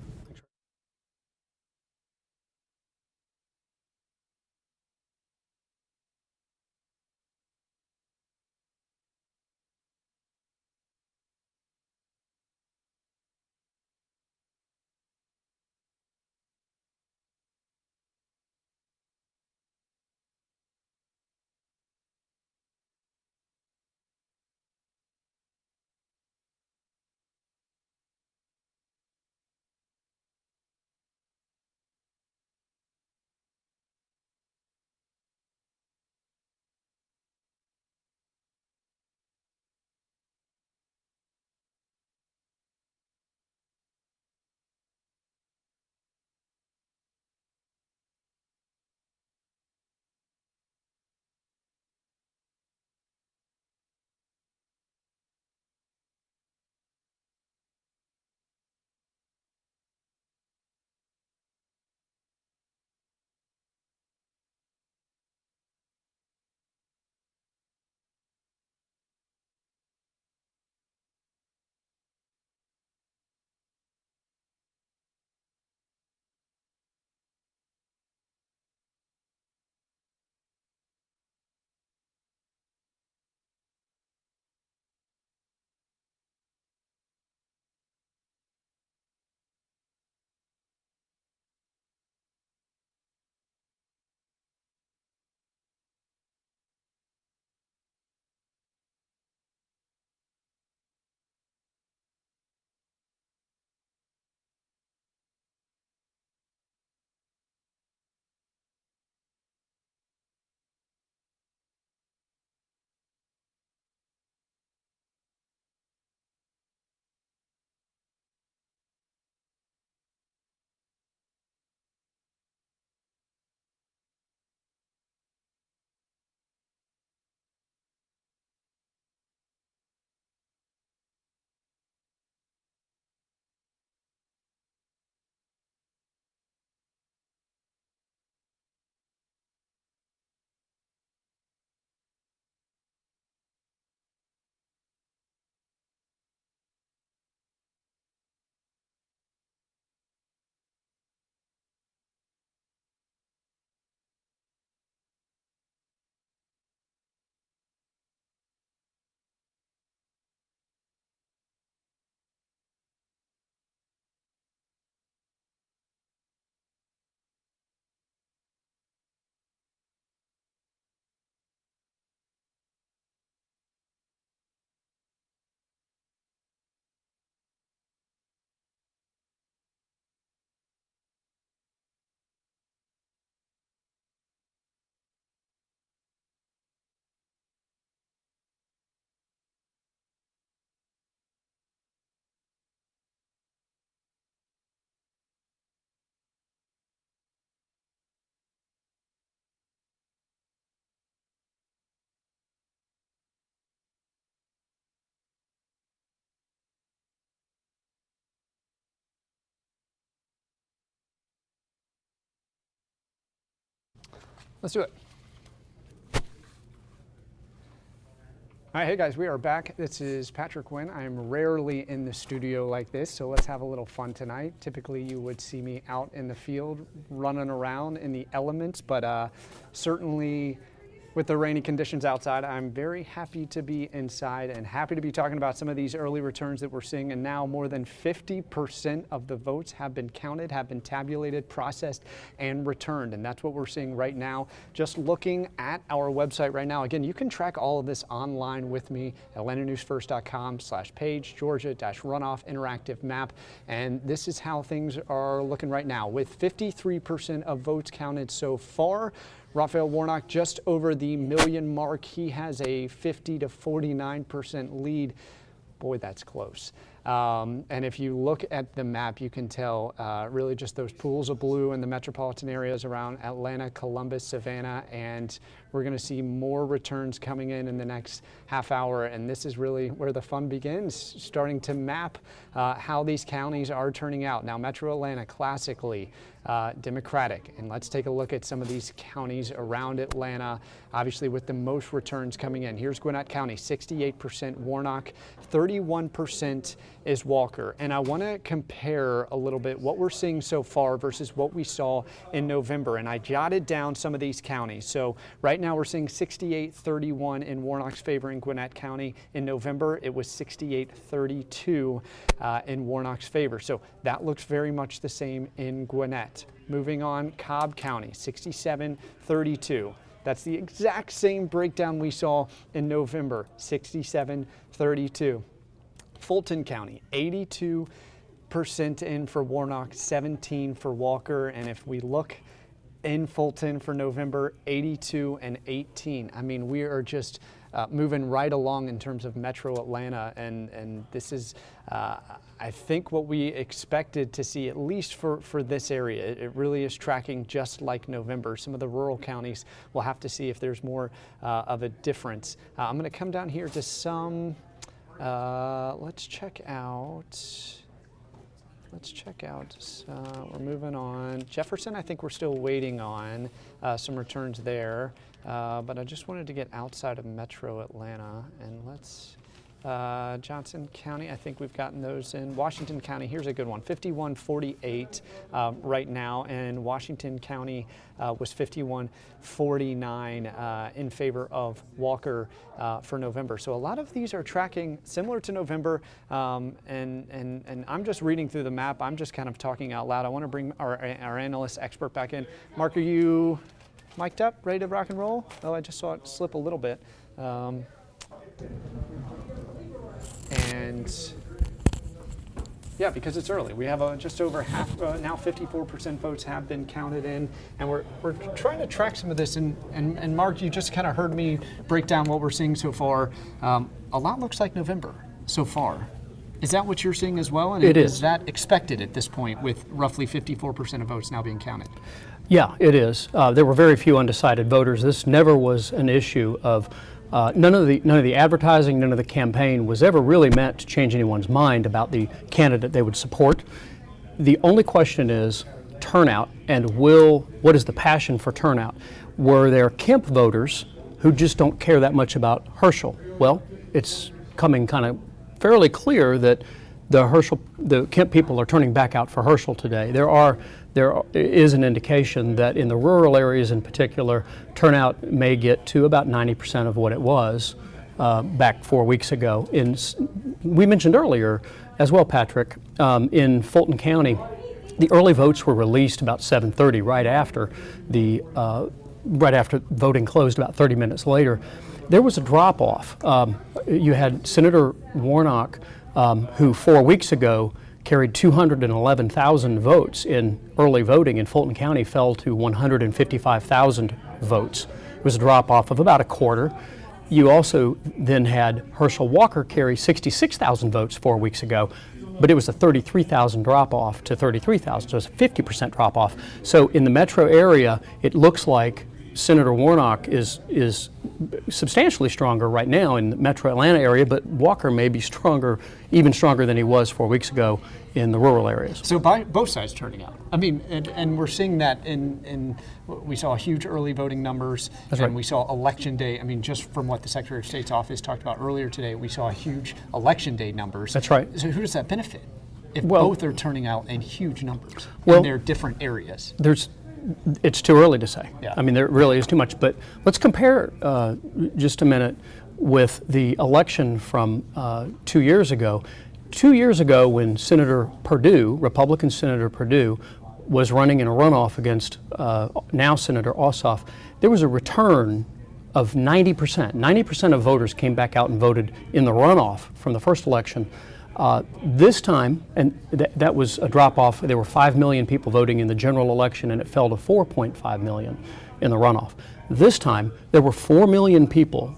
Let's do it. All right, hey guys, we are back. This is Patrick Wynn. I'm rarely in the studio like this, so let's have a little fun tonight. Typically, you would see me out in the field running around in the elements, but certainly with the rainy conditions outside, I'm very happy to be inside and happy to be talking about some of these early returns that we're seeing. And now more than 50% of the votes have been counted, have been tabulated, processed, and returned. And that's what we're seeing right now. Just looking at our website right now. Again, you can track all of this online with me at AtlantaNewsFirst.com/page, Georgia-runoff interactive map. And this is how things are looking right now. With 53% of votes counted so far, Raphael Warnock just over the million mark. He has a 50 to 49% lead. Boy, that's close. And if you look at the map, you can tell really just those pools of blue in the metropolitan areas around Atlanta, Columbus, Savannah, and we're going to see more returns coming in the next half hour. And this is really where the fun begins, starting to map how these counties are turning out. Now, Metro Atlanta, classically Democratic. And let's take a look at some of these counties around Atlanta, obviously with the most returns coming in. Here's Gwinnett County, 68% Warnock, 31% is Walker. And I want to compare a little bit what we're seeing so far versus what we saw in November. And I jotted down some of these counties. So right now we're seeing 68-31 in Warnock's favor in Gwinnett County. In November, it was 68-32 in Warnock's favor. So that looks very much the same in Gwinnett. Moving on, Cobb County, 67-32. That's the exact same breakdown we saw in November, 67-32. Fulton County, 82% in for Warnock, 17 for Walker. And if we look in Fulton for November, 82 and 18. I mean, we are just moving right along in terms of Metro Atlanta, and this is, I think, what we expected to see, at least for this area. It really is tracking just like November. Some of the rural counties, we'll have to see if there's more of a difference. I'm going to come down here to some, let's check out. We're moving on. Jefferson, I think we're still waiting on some returns there. But I just wanted to get outside of Metro Atlanta, and let's, Johnson County, I think we've gotten those in. Washington County, here's a good one, 51-48 right now, and Washington County was 51-49 in favor of Walker for November. So a lot of these are tracking similar to November, and I'm just reading through the map. I'm just kind of talking out loud. I want to bring our analyst expert back in. Mark, are you mic'd up, ready to rock and roll? Oh, I just saw it slip a little bit. And yeah, because it's early. We have just over half, now 54% votes have been counted in, and we're trying to track some of this. And Mark, you just kind of heard me break down what we're seeing so far. A lot looks like November so far. Is that what you're seeing as well? And it is. Is that expected at this point with roughly 54% of votes now being counted? Yeah, it is. There were very few undecided voters. This never was an issue of none of the advertising, none of the campaign was ever really meant to change anyone's mind about the candidate they would support. The only question is turnout, and what is the passion for turnout? Were there Kemp voters who just don't care that much about Herschel? Well, it's coming kind of fairly clear that the Kemp people are turning back out for Herschel today. There is an indication that in the rural areas in particular, turnout may get to about 90% of what it was back 4 weeks ago. We mentioned earlier as well, Patrick, in Fulton County, the early votes were released about 7:30, right after voting closed about 30 minutes later. There was a drop-off. You had Senator Warnock, who 4 weeks ago carried 211,000 votes in early voting in Fulton County, fell to 155,000 votes. It was a drop-off of about a quarter. You also then had Herschel Walker carry 66,000 votes 4 weeks ago, but it was a 33,000 drop-off to 33,000, so it's a 50% drop-off. So in the metro area, it looks like Senator Warnock is substantially stronger right now in the Metro Atlanta area, but Walker may be stronger, even stronger than he was 4 weeks ago in the rural areas. So both sides turning out. I mean, and we're seeing that in we saw huge early voting numbers. That's and right. we saw election day. I mean, just from what the Secretary of State's office talked about earlier today, we saw huge election day numbers. That's right. So who does that benefit if Well- both are turning out in huge numbers Well, in their different areas? It's too early to say. Yeah. I mean, there really is too much. But let's compare just a minute with the election from 2 years ago. 2 years ago, when Senator Perdue, Republican Senator Perdue, was running in a runoff against now Senator Ossoff, there was a return of 90%. 90% of voters came back out and voted in the runoff from the first election. This time, and that was a drop off, there were 5 million people voting in the general election, and it fell to 4.5 million in the runoff. This time, there were 4 million people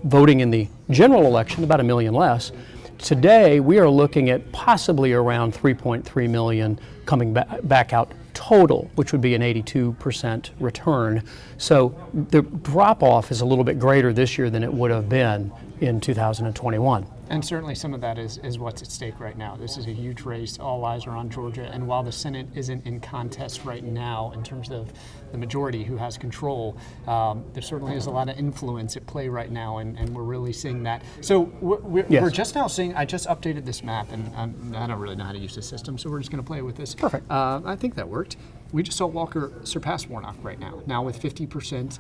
voting in the general election, about 1 million less. Today, we are looking at possibly around 3.3 million coming back out total, which would be an 82% return. So the drop off is a little bit greater this year than it would have been in 2021. And certainly some of that is what's at stake right now. This is a huge race. All eyes are on Georgia. And while the Senate isn't in contest right now in terms of the majority who has control, there certainly is a lot of influence at play right now, and we're really seeing that. So we're just now seeing, I just updated this map, and I don't really know how to use this system, so we're just going to play with this. Perfect. I think that worked. We just saw Walker surpass Warnock right now with 50%,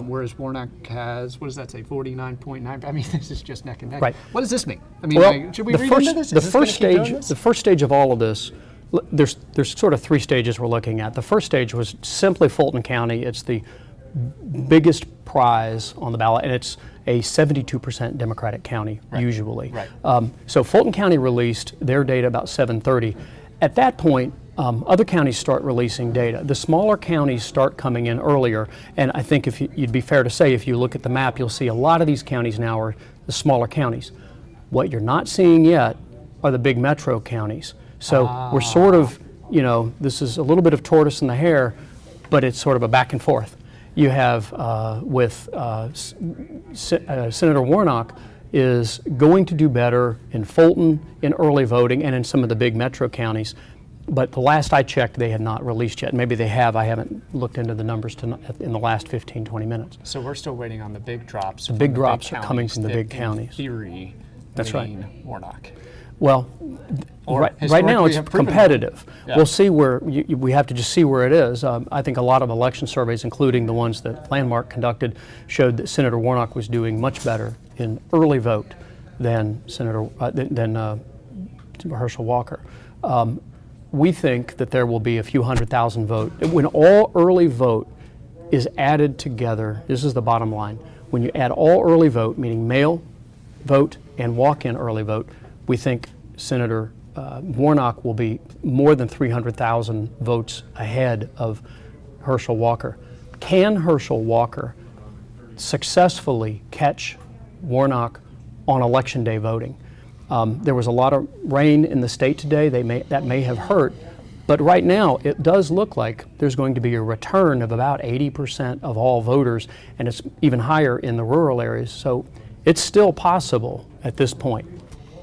whereas Warnock has, what does that say, 49.9? I mean, this is just neck and neck. Right. What does this mean? I mean, Well, should we read into this? the first stage of all of this, there's sort of 3 stages we're looking at. The first stage was simply Fulton County. It's the biggest prize on the ballot, and it's a 72% Democratic county usually. Right. So Fulton County released their data about 7:30. At that point, other counties start releasing data. The smaller counties start coming in earlier, and I think you'd be fair to say, if you look at the map, you'll see a lot of these counties now are the smaller counties. What you're not seeing yet are the big metro counties. So we're sort of, this is a little bit of tortoise and the hare, but it's sort of a back and forth. You have Senator Warnock is going to do better in Fulton, in early voting, and in some of the big metro counties. But the last I checked, they had not released yet. Maybe they have. I haven't looked into the numbers in the last 15, 20 minutes. So we're still waiting on the big drops. The big drops are coming from the big counties. Theory, that's right. Warnock. Well, right now it's competitive. Yeah. We'll see where, we have to just see where it is. I think a lot of election surveys, including the ones that Landmark conducted, showed that Senator Warnock was doing much better in early vote than Herschel Walker. We think that there will be a few 100,000 vote. When all early vote is added together, this is the bottom line. When you add all early vote, meaning mail vote and walk-in early vote, we think Senator Warnock will be more than 300,000 votes ahead of Herschel Walker. Can Herschel Walker successfully catch Warnock on Election Day voting? There was a lot of rain in the state today. That may have hurt. But right now, it does look like there's going to be a return of about 80% of all voters, and it's even higher in the rural areas. So it's still possible at this point.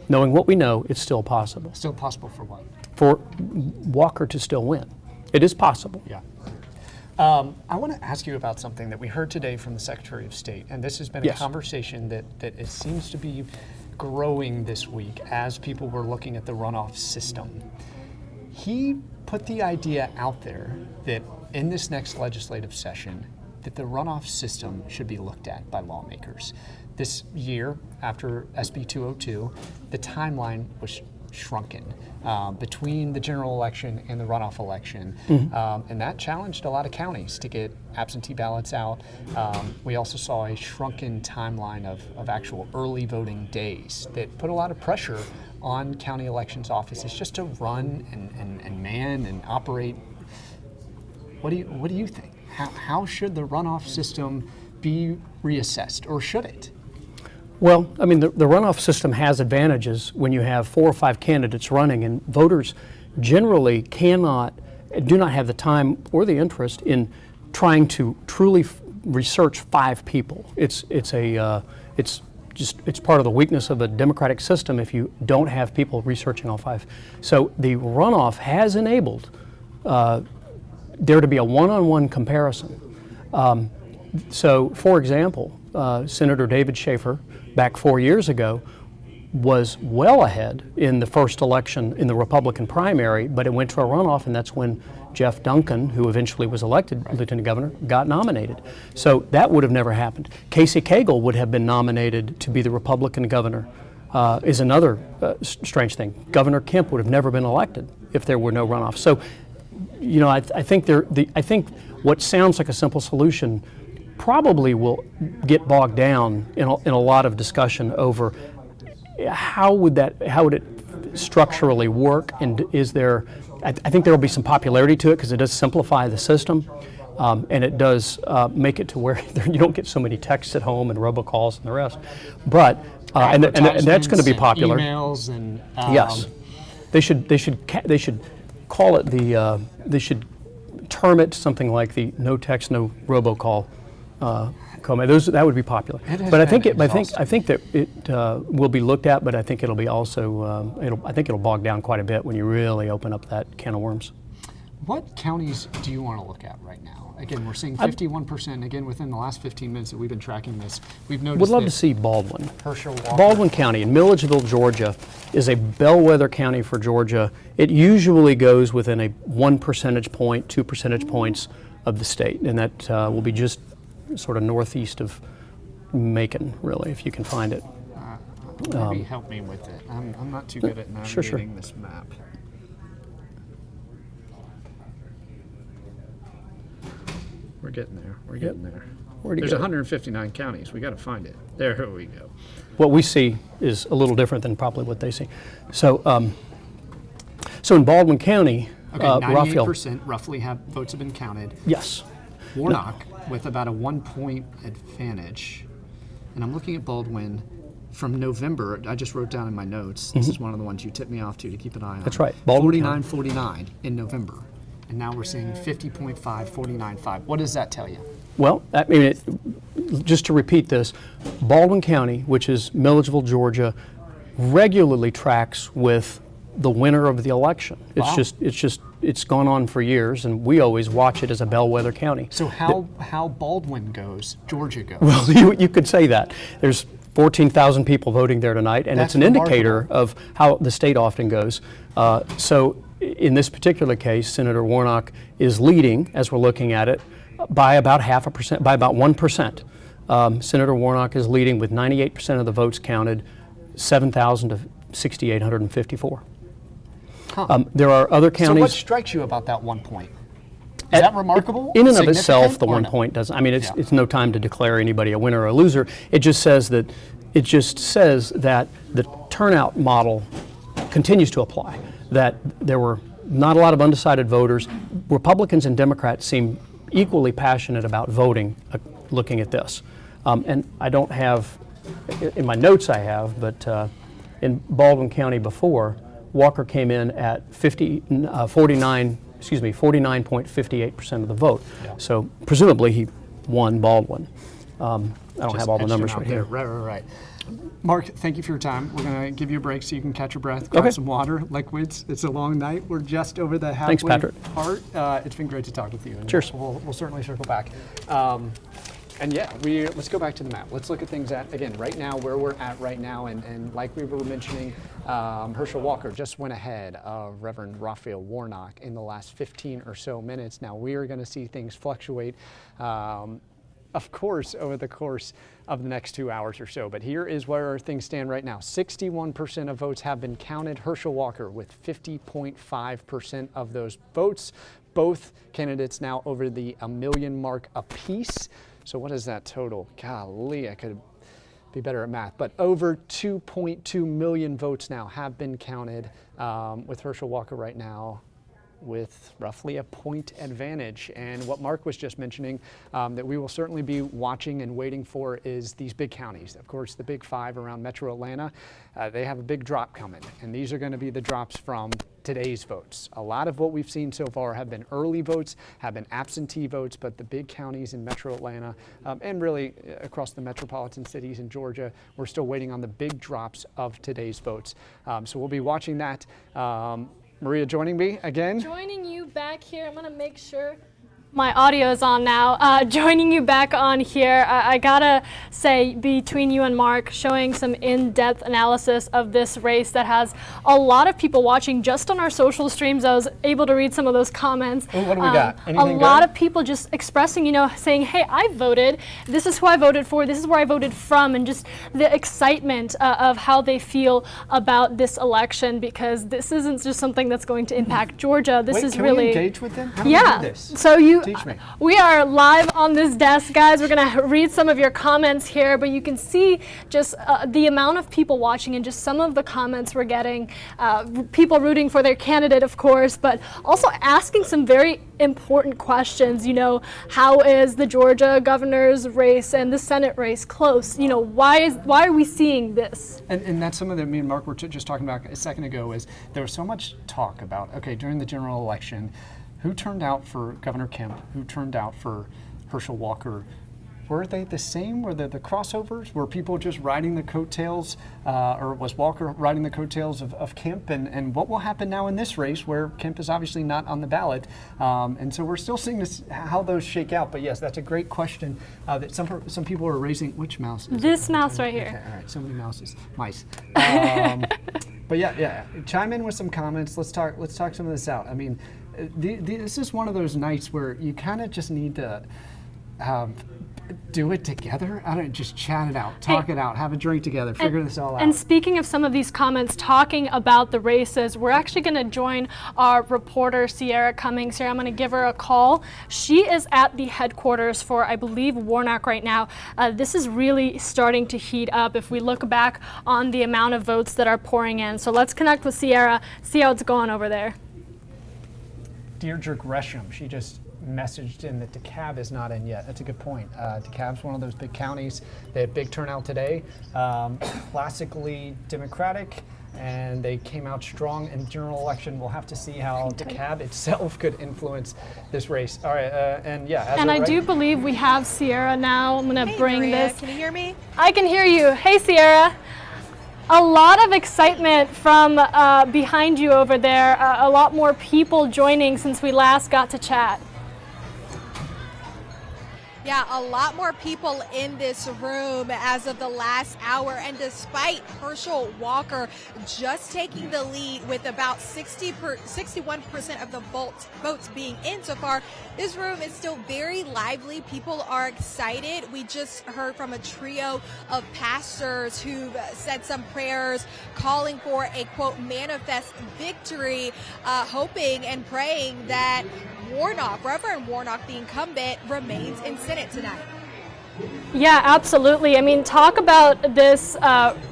Knowing what we know, it's still possible. Still possible for what? For Walker to still win. It is possible. Yeah. I want to ask you about something that we heard today from the Secretary of State, and this has been a conversation that it seems to be growing this week as people were looking at the runoff system. He put the idea out there that in this next legislative session, that the runoff system should be looked at by lawmakers. This year, after SB 202, the timeline was shrunken between the general election and the runoff election. And that challenged a lot of counties to get absentee ballots out. We also saw a shrunken timeline of actual early voting days that put a lot of pressure on county elections offices just to run and man and operate. What do you think? How should the runoff system be reassessed, or should it? Well, I mean, the runoff system has advantages when you have 4 or 5 candidates running, and voters generally do not have the time or the interest in trying to truly research 5 people. It's part of the weakness of a democratic system if you don't have people researching all 5. So the runoff has enabled there to be a one-on-one comparison. So, for example, Senator David Schaefer, back 4 years ago, was well ahead in the first election in the Republican primary, but it went to a runoff, and that's when Jeff Duncan, who eventually was elected lieutenant governor, got nominated. So that would have never happened. Casey Cagle would have been nominated to be the Republican governor, is another strange thing. Governor Kemp would have never been elected if there were no runoff. So, you know, I think what sounds like a simple solution probably will get bogged down in a lot of discussion over how would it structurally work, and is there, I think there will be some popularity to it because it does simplify the system, and it does make it to where you don't get so many texts at home and robocalls and the rest. But and that's going to be popular. Emails and yes, they should call it they should term it something like the no text, no robocall. That would be popular, but I think that it will be looked at. But I think it'll be also it'll bog down quite a bit when you really open up that can of worms. What counties do you want to look at right now? Again, we're seeing 51%. Again, within the last 15 minutes that we've been tracking this, we've noticed. Would love to see Baldwin. Herschel Walker. Baldwin County in Milledgeville, Georgia, is a bellwether county for Georgia. It usually goes within a 1 percentage point, 2 percentage points of the state, and that will be just sort of northeast of Macon, really, if you can find it. Maybe help me with it. I'm not too good at navigating this map. We're getting there. We're getting there. There's 159 counties. We got to find it. There we go. What we see is a little different than probably what they see. So, so in Baldwin County, Raphael, 98% roughly votes have been counted. Yes. Warnock with about a 1 point advantage, and I'm looking at Baldwin from November. I just wrote down in my notes. This is one of the ones you tipped me off to keep an eye on. That's right. 49-49 in November, and now we're seeing 50.5, 49.5. What does that tell you? Well, I mean, just to repeat this, Baldwin County, which is Milledgeville, Georgia, regularly tracks with the winner of the election. Wow. It's gone on for years, and we always watch it as a bellwether county. So how Baldwin goes, Georgia goes. Well, you could say that. There's 14,000 people voting there tonight, and That's it's an indicator remarkable. of how the state often goes. So in this particular case, Senator Warnock is leading, as we're looking at it, by about 0.5%, by about 1%. Senator Warnock is leading with 98% of the votes counted, 7,000 to 6,854. There are other counties. So what strikes you about that 1 point? Is that remarkable? In and of itself, the Significant, 1 no? point doesn't. I mean, it's no time to declare anybody a winner or a loser. It just says that the turnout model continues to apply. That there were not a lot of undecided voters. Republicans and Democrats seem equally passionate about voting. Looking at this, and I don't have in my notes. I have, but in Baldwin County before, Walker came in at 49.58% of the vote. Yeah. So presumably he won Baldwin. I don't have all the numbers right here. Right. Mark, thank you for your time. We're going to give you a break so you can catch your breath, grab some water, liquids. It's a long night. We're just over the halfway part. It's been great to talk with you. And cheers. We'll certainly circle back. And yeah, let's go back to the map. Let's look at things again, right now, where we're at right now. And like we were mentioning, Herschel Walker just went ahead of Reverend Raphael Warnock in the last 15 or so minutes. Now we are going to see things fluctuate, of course, over the course of the next 2 hours or so. But here is where things stand right now. 61% of votes have been counted. Herschel Walker with 50.5% of those votes. Both candidates now over the 1 million mark apiece. So what is that total? Golly, I could be better at math. But over 2.2 million votes now have been counted with Herschel Walker right now with roughly a point advantage. And what Mark was just mentioning that we will certainly be watching and waiting for is these big counties. Of course, the big five around Metro Atlanta, they have a big drop coming. And these are going to be the drops from today's votes. A lot of what we've seen so far have been early votes, have been absentee votes, but the big counties in Metro Atlanta and really across the metropolitan cities in Georgia, we're still waiting on the big drops of today's votes. So we'll be watching that. Maria joining me again. Joining you back here. I'm going to make sure my audio is on now. Joining you back on here, I gotta say, between you and Mark, showing some in-depth analysis of this race that has a lot of people watching just on our social streams. I was able to read some of those comments. Ooh, what do we got? Anything a lot of people just expressing, saying, hey, I voted. This is who I voted for. This is where I voted from. And just the excitement of how they feel about this election, because this isn't just something that's going to impact Georgia. This is can really we engage with them? How do yeah. we do this? So Teach me. we are live on this desk, guys. We're going to read some of your comments here, but you can see just the amount of people watching and just some of the comments we're getting. People rooting for their candidate, of course, but also asking some very important questions. How is the Georgia governor's race and the Senate race close? Why are we seeing this? And that's some of that me and Mark were just talking about a second ago, is there was so much talk about, okay, during the general election, who turned out for Governor Kemp? Who turned out for Herschel Walker? Were they the same? Were there the crossovers? Were people just riding the coattails, or was Walker riding the coattails of Kemp? And what will happen now in this race where Kemp is obviously not on the ballot? And so we're still seeing how those shake out. But yes, that's a great question that some people are raising. Which mouse? This mouse right here. Okay, all right, so many mice. But yeah, chime in with some comments. Let's talk some of this out. I mean, this is one of those nights where you kind of just need to do it together. I don't just chat it out, talk it out, have a drink together, figure this all out. And speaking of some of these comments talking about the races, we're actually going to join our reporter Sierra Cummings. Sierra, I'm going to give her a call. She is at the headquarters for, I believe, Warnock right now. This is really starting to heat up if we look back on the amount of votes that are pouring in. So let's connect with Sierra, see how it's going over there. Deirdre Gresham, she just messaged in that DeKalb is not in yet. That's a good point. DeKalb's one of those big counties. They had big turnout today. Classically Democratic, and they came out strong in the general election. We'll have to see how DeKalb itself could influence this race. All right, and yeah. And I do believe we have Sierra now. I'm going to bring Maria, this. Can you hear me? I can hear you. Hey, Sierra. A lot of excitement from behind you over there. A lot more people joining since we last got to chat. Yeah, a lot more people in this room as of the last hour. And despite Herschel Walker just taking the lead with about 61% of the votes being in so far, this room is still very lively. People are excited. We just heard from a trio of pastors who said some prayers calling for a, quote, manifest victory, hoping and praying that Warnock, Reverend Warnock, the incumbent, remains in Senate tonight. Yeah, absolutely. I mean, talk about this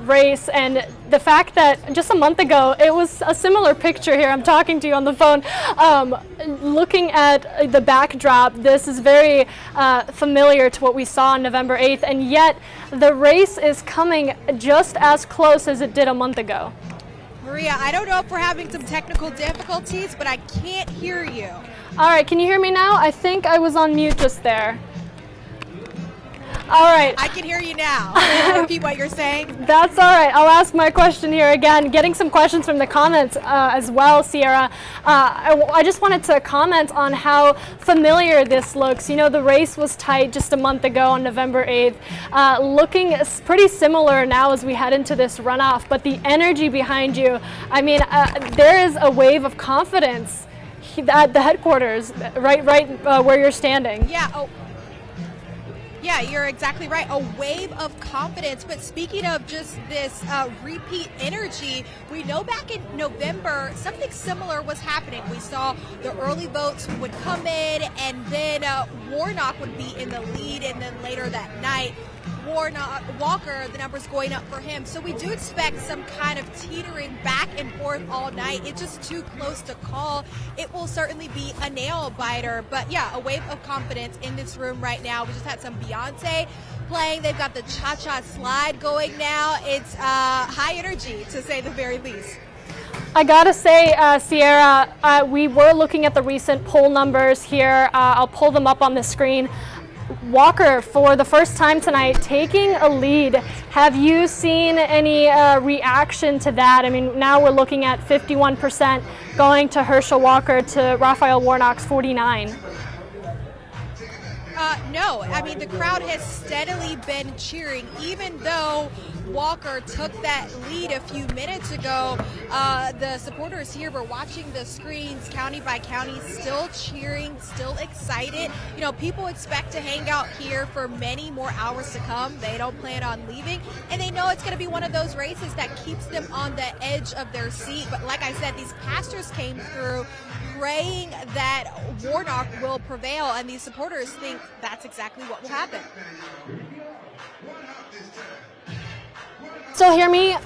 race and the fact that just a month ago, it was a similar picture here. I'm talking to you on the phone. Looking at the backdrop, this is very familiar to what we saw on November 8th, and yet the race is coming just as close as it did a month ago. Maria, I don't know if we're having some technical difficulties, but I can't hear you. All right, can you hear me now? I think I was on mute just there. All right. I can hear you now. Can you repeat what you're saying? That's all right. I'll ask my question here again. Getting some questions from the comments as well, Sierra. I just wanted to comment on how familiar this looks. The race was tight just a month ago on November 8th. Looking pretty similar now as we head into this runoff, but the energy behind you, I mean, there is a wave of confidence at the headquarters, right where you're standing. Yeah, you're exactly right. A wave of confidence. But speaking of just this repeat energy, we know back in November, something similar was happening. We saw the early votes would come in, and then Warnock would be in the lead, and then later that night, Walker, the numbers going up for him. So we do expect some kind of teetering back and forth all night. It's just too close to call. It will certainly be a nail biter. But yeah, a wave of confidence in this room right now. We just had some Beyonce playing. They've got the cha-cha slide going now. It's high energy, to say the very least. I gotta say, Sierra, we were looking at the recent poll numbers here. I'll pull them up on the screen. Walker, for the first time tonight, taking a lead. Have you seen any reaction to that? I mean, now we're looking at 51% going to Herschel Walker to Raphael Warnock's 49%. No, I mean, the crowd has steadily been cheering, even though Walker took that lead a few minutes ago. The supporters here were watching the screens county by county, still cheering, still excited. You know, people expect to hang out here for many more hours to come. They don't plan on leaving, and they know it's going to be one of those races that keeps them on the edge of their seat. But like I said, these pastors came through praying that Warnock will prevail, and these supporters think that's exactly what will happen. Still hear me?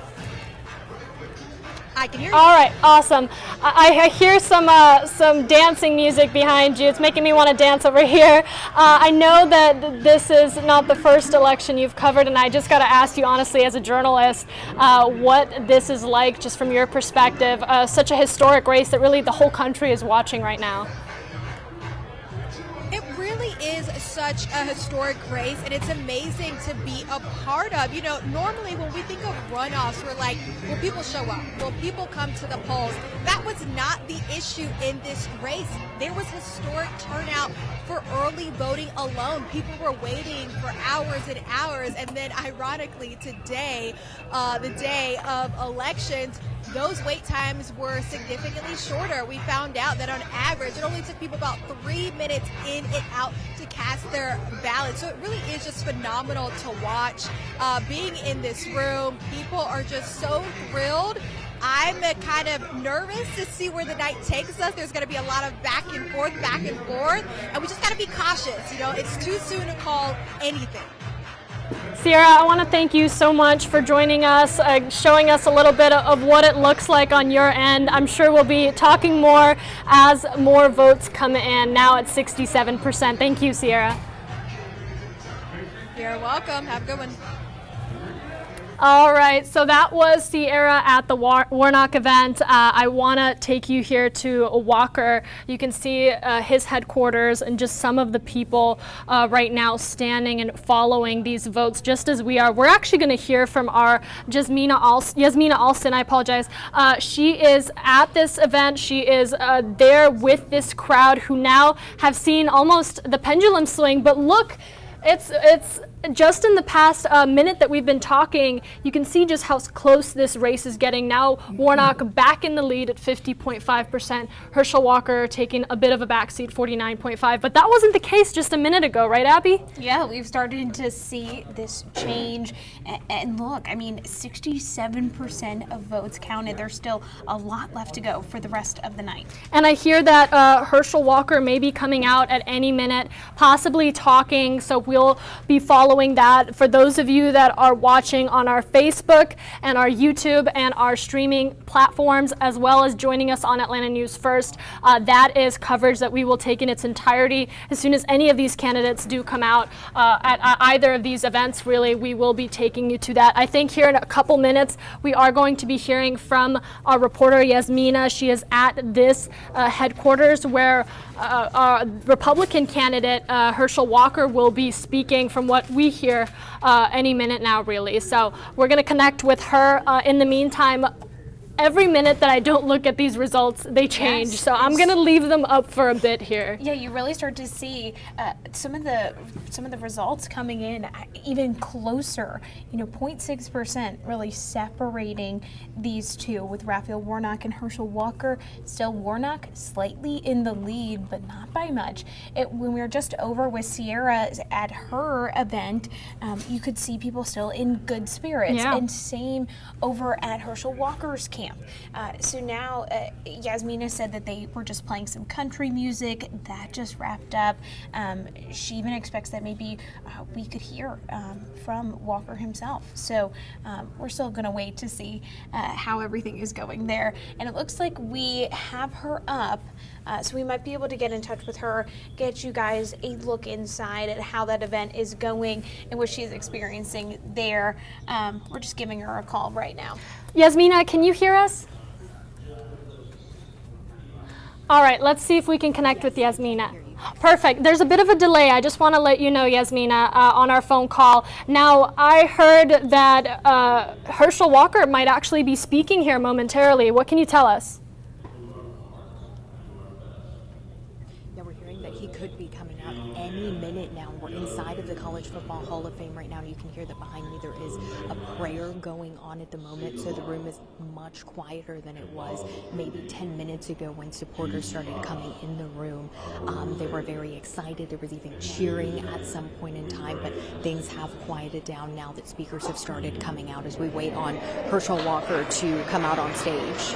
I can hear you. All right, awesome. I hear some dancing music behind you. It's making me want to dance over here. I know that this is not the first election you've covered, and I just got to ask you honestly, as a journalist, what this is like, just from your perspective. Such a historic race that really the whole country is watching right now. It really is such a historic race, and it's amazing to be a part of. You know, normally when we think of runoffs, we're like, will people show up? Will people come to the polls? That was not the issue in this race. There was historic turnout for early voting alone. People were waiting for hours and hours, and then ironically today, the day of elections, those wait times were significantly shorter. We found out that on average, it only took people about 3 minutes in and out to cast their ballot. So it really is just phenomenal to watch. Being in this room, people are just so thrilled. I'm kind of nervous to see where the night takes us. There's going to be a lot of back and forth, and we just got to be cautious. You know, it's too soon to call anything. Sierra, I want to thank you so much for joining us, showing us a little bit of what it looks like on your end. I'm sure we'll be talking more as more votes come in, now at 67%. Thank you, Sierra. You're welcome. Have a good one. All right, so that was Sierra at the Warnock event. I want to take you here to Walker. You can see his headquarters and just some of the people right now standing and following these votes just as we are. We're actually going to hear from our Yasmina Alston, I apologize. She is at this event. She is there with this crowd who now have seen almost the pendulum swing, but look, it's just in the past minute that we've been talking, you can see just how close this race is getting. Now Warnock back in the lead at 50.5%. Herschel Walker taking a bit of a backseat, 49.5%. But that wasn't the case just a minute ago, right, Abby? Yeah, we've started to see this change. And look, I mean, 67% of votes counted. There's still a lot left to go for the rest of the night. And I hear that Herschel Walker may be coming out at any minute, possibly talking. So we'll be following that. For those of you that are watching on our Facebook and our YouTube and our streaming platforms, as well as joining us on Atlanta News First, that is coverage that we will take in its entirety. As soon as any of these candidates do come out at either of these events, really, we will be taking you to that. I think here in a couple minutes, we are going to be hearing from our reporter, Yasmina. She is at this headquarters where Republican candidate Herschel Walker will be speaking, from what we hear any minute now, really. So we're going to connect with her. In the meantime, every minute that I don't look at these results, they change. Yes, so I'm going to leave them up for a bit here. Yeah, you really start to see some of the results coming in even closer. You know, 0.6% really separating these two, with Raphael Warnock and Herschel Walker. Still Warnock slightly in the lead, but not by much. When we were just over with Sierra at her event, you could see people still in good spirits. Yeah. And same over at Herschel Walker's camp. camp. So now Yasmina said that they were just playing some country music. That just wrapped up. She even expects that maybe we could hear from Walker himself. So we're still going to wait to see how everything is going there. And it looks like we have her up. So we might be able to get in touch with her, get you guys a look inside at how that event is going and what she's experiencing there. We're just giving her a call right now. Yasmina, can you hear us? All right, let's see if we can connect with Yasmina. Perfect. There's a bit of a delay. I just want to let you know, Yasmina, on our phone call. Now, I heard that Herschel Walker might actually be speaking here momentarily. What can you tell us? He could be coming out any minute now. We're inside of the College Football Hall of Fame right now. You can hear that behind me there is a prayer going on at the moment, so the room is much quieter than it was maybe 10 minutes ago when supporters started coming in the room. They were very excited. There was even cheering at some point in time, but things have quieted down now that speakers have started coming out as we wait on Herschel Walker to come out on stage.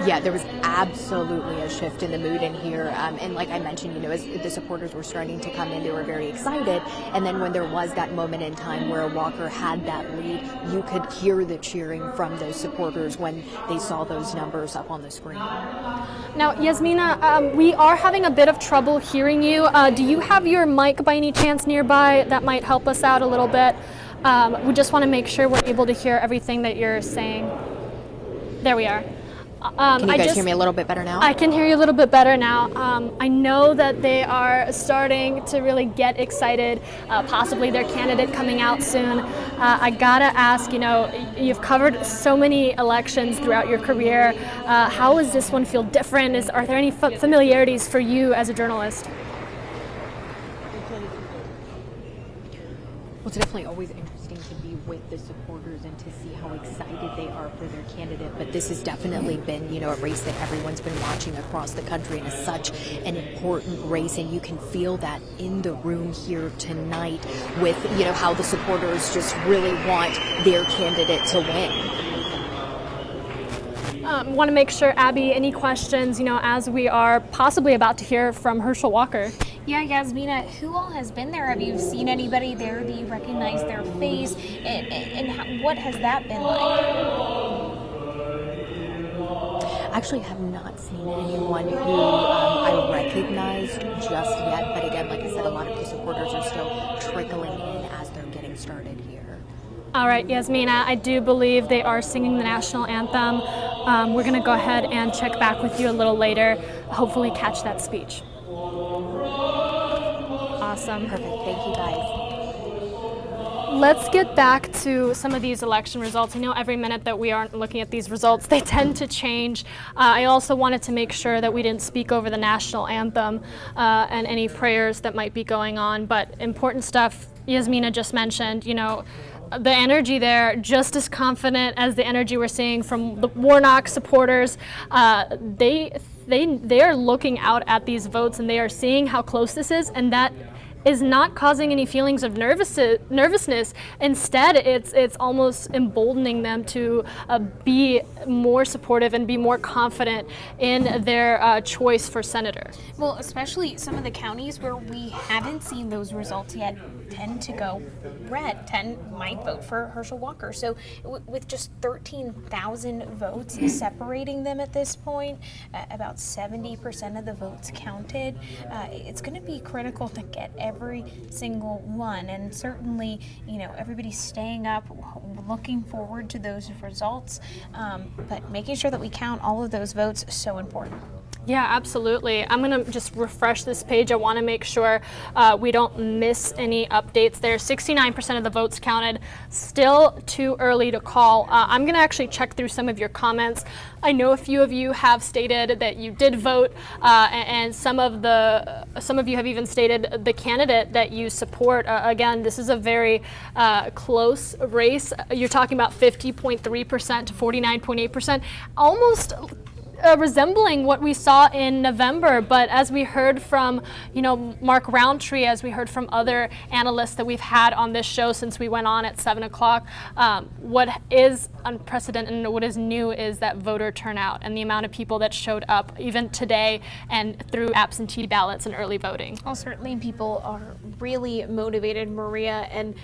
Yeah, there was absolutely a shift in the mood in here. And like I mentioned, you know, as the supporters were starting to come in, they were very excited. And then when there was that moment in time where Walker had that lead, you could hear the cheering from those supporters when they saw those numbers up on the screen. Now, Yasmina, we are having a bit of trouble hearing you. Do you have your mic by any chance nearby? That might help us out a little bit. We just want to make sure we're able to hear everything that you're saying. There we are. Can you guys hear me a little bit better now? I can hear you a little bit better now. I know that they are starting to really get excited, possibly their candidate coming out soon. I gotta ask, you know, you've covered so many elections throughout your career. How does this one feel different? Are there any familiarities for you as a journalist? Well, it's definitely always interesting to be with the supporters and to see how excited they are for their candidate. But this has definitely been, you know, a race that everyone's been watching across the country, and it's such an important race. And you can feel that in the room here tonight with, you know, how the supporters just really want their candidate to win. Want to make sure, Abby, any questions, you know, as we are possibly about to hear from Herschel Walker? Yeah, Yasmina, who all has been there? Have you seen anybody there? Do you recognize their face? And what has that been like? Actually, have not seen anyone who I recognized just yet. But again, like I said, a lot of the supporters are still trickling in as they're getting started here. All right, Yasmina, I do believe they are singing the national anthem. We're going to go ahead and check back with you a little later, hopefully catch that speech. Awesome. Perfect. Thank you, guys. Let's get back to some of these election results. I know every minute that we aren't looking at these results, they tend to change. I also wanted to make sure that we didn't speak over the national anthem and any prayers that might be going on, but important stuff Yasmina just mentioned, you know, the energy there, just as confident as the energy we're seeing from the Warnock supporters. They are looking out at these votes and they are seeing how close this is, and that is not causing any feelings of nervousness. Instead, it's almost emboldening them to be more supportive and be more confident in their choice for senator. Well, especially some of the counties where we haven't seen those results yet tend to go red. 10 might vote for Herschel Walker. So with just 13,000 votes separating them at this point, about 70% of the votes counted, it's going to be critical to get every single one. And certainly, you know, everybody's staying up, looking forward to those results, but making sure that we count all of those votes is so important. Yeah, absolutely. I'm going to just refresh this page. I want to make sure we don't miss any updates there. 69% of the votes counted. Still too early to call. I'm going to actually check through some of your comments. I know a few of you have stated that you did vote, and some of you have even stated the candidate that you support. Again, this is a very close race. You're talking about 50.3% to 49.8%, almost resembling what we saw in November. But as we heard from, Mark Roundtree, as we heard from other analysts that we've had on this show since we went on at 7 o'clock, what is unprecedented and what is new is that voter turnout and the amount of people that showed up even today and through absentee ballots and early voting. Well, certainly people are really motivated, Maria, and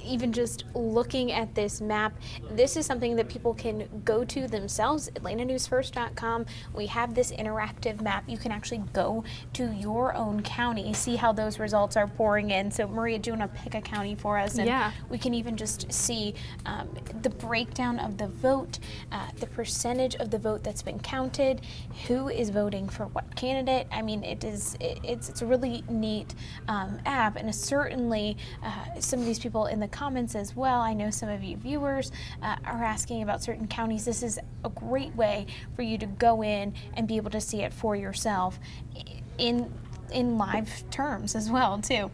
even just looking at this map, this is something that people can go to themselves, AtlantaNewsFirst.com. We have this interactive map. You can actually go to your own county, see how those results are pouring in. So Maria, do you want to pick a county for us? And yeah. We can even just see the breakdown of the vote, the percentage of the vote that's been counted, who is voting for what candidate. I mean, it's a really neat app, and certainly some of these people in the comments as well. I know some of you viewers are asking about certain counties. This is a great way for you to go in and be able to see it for yourself in live terms as well too.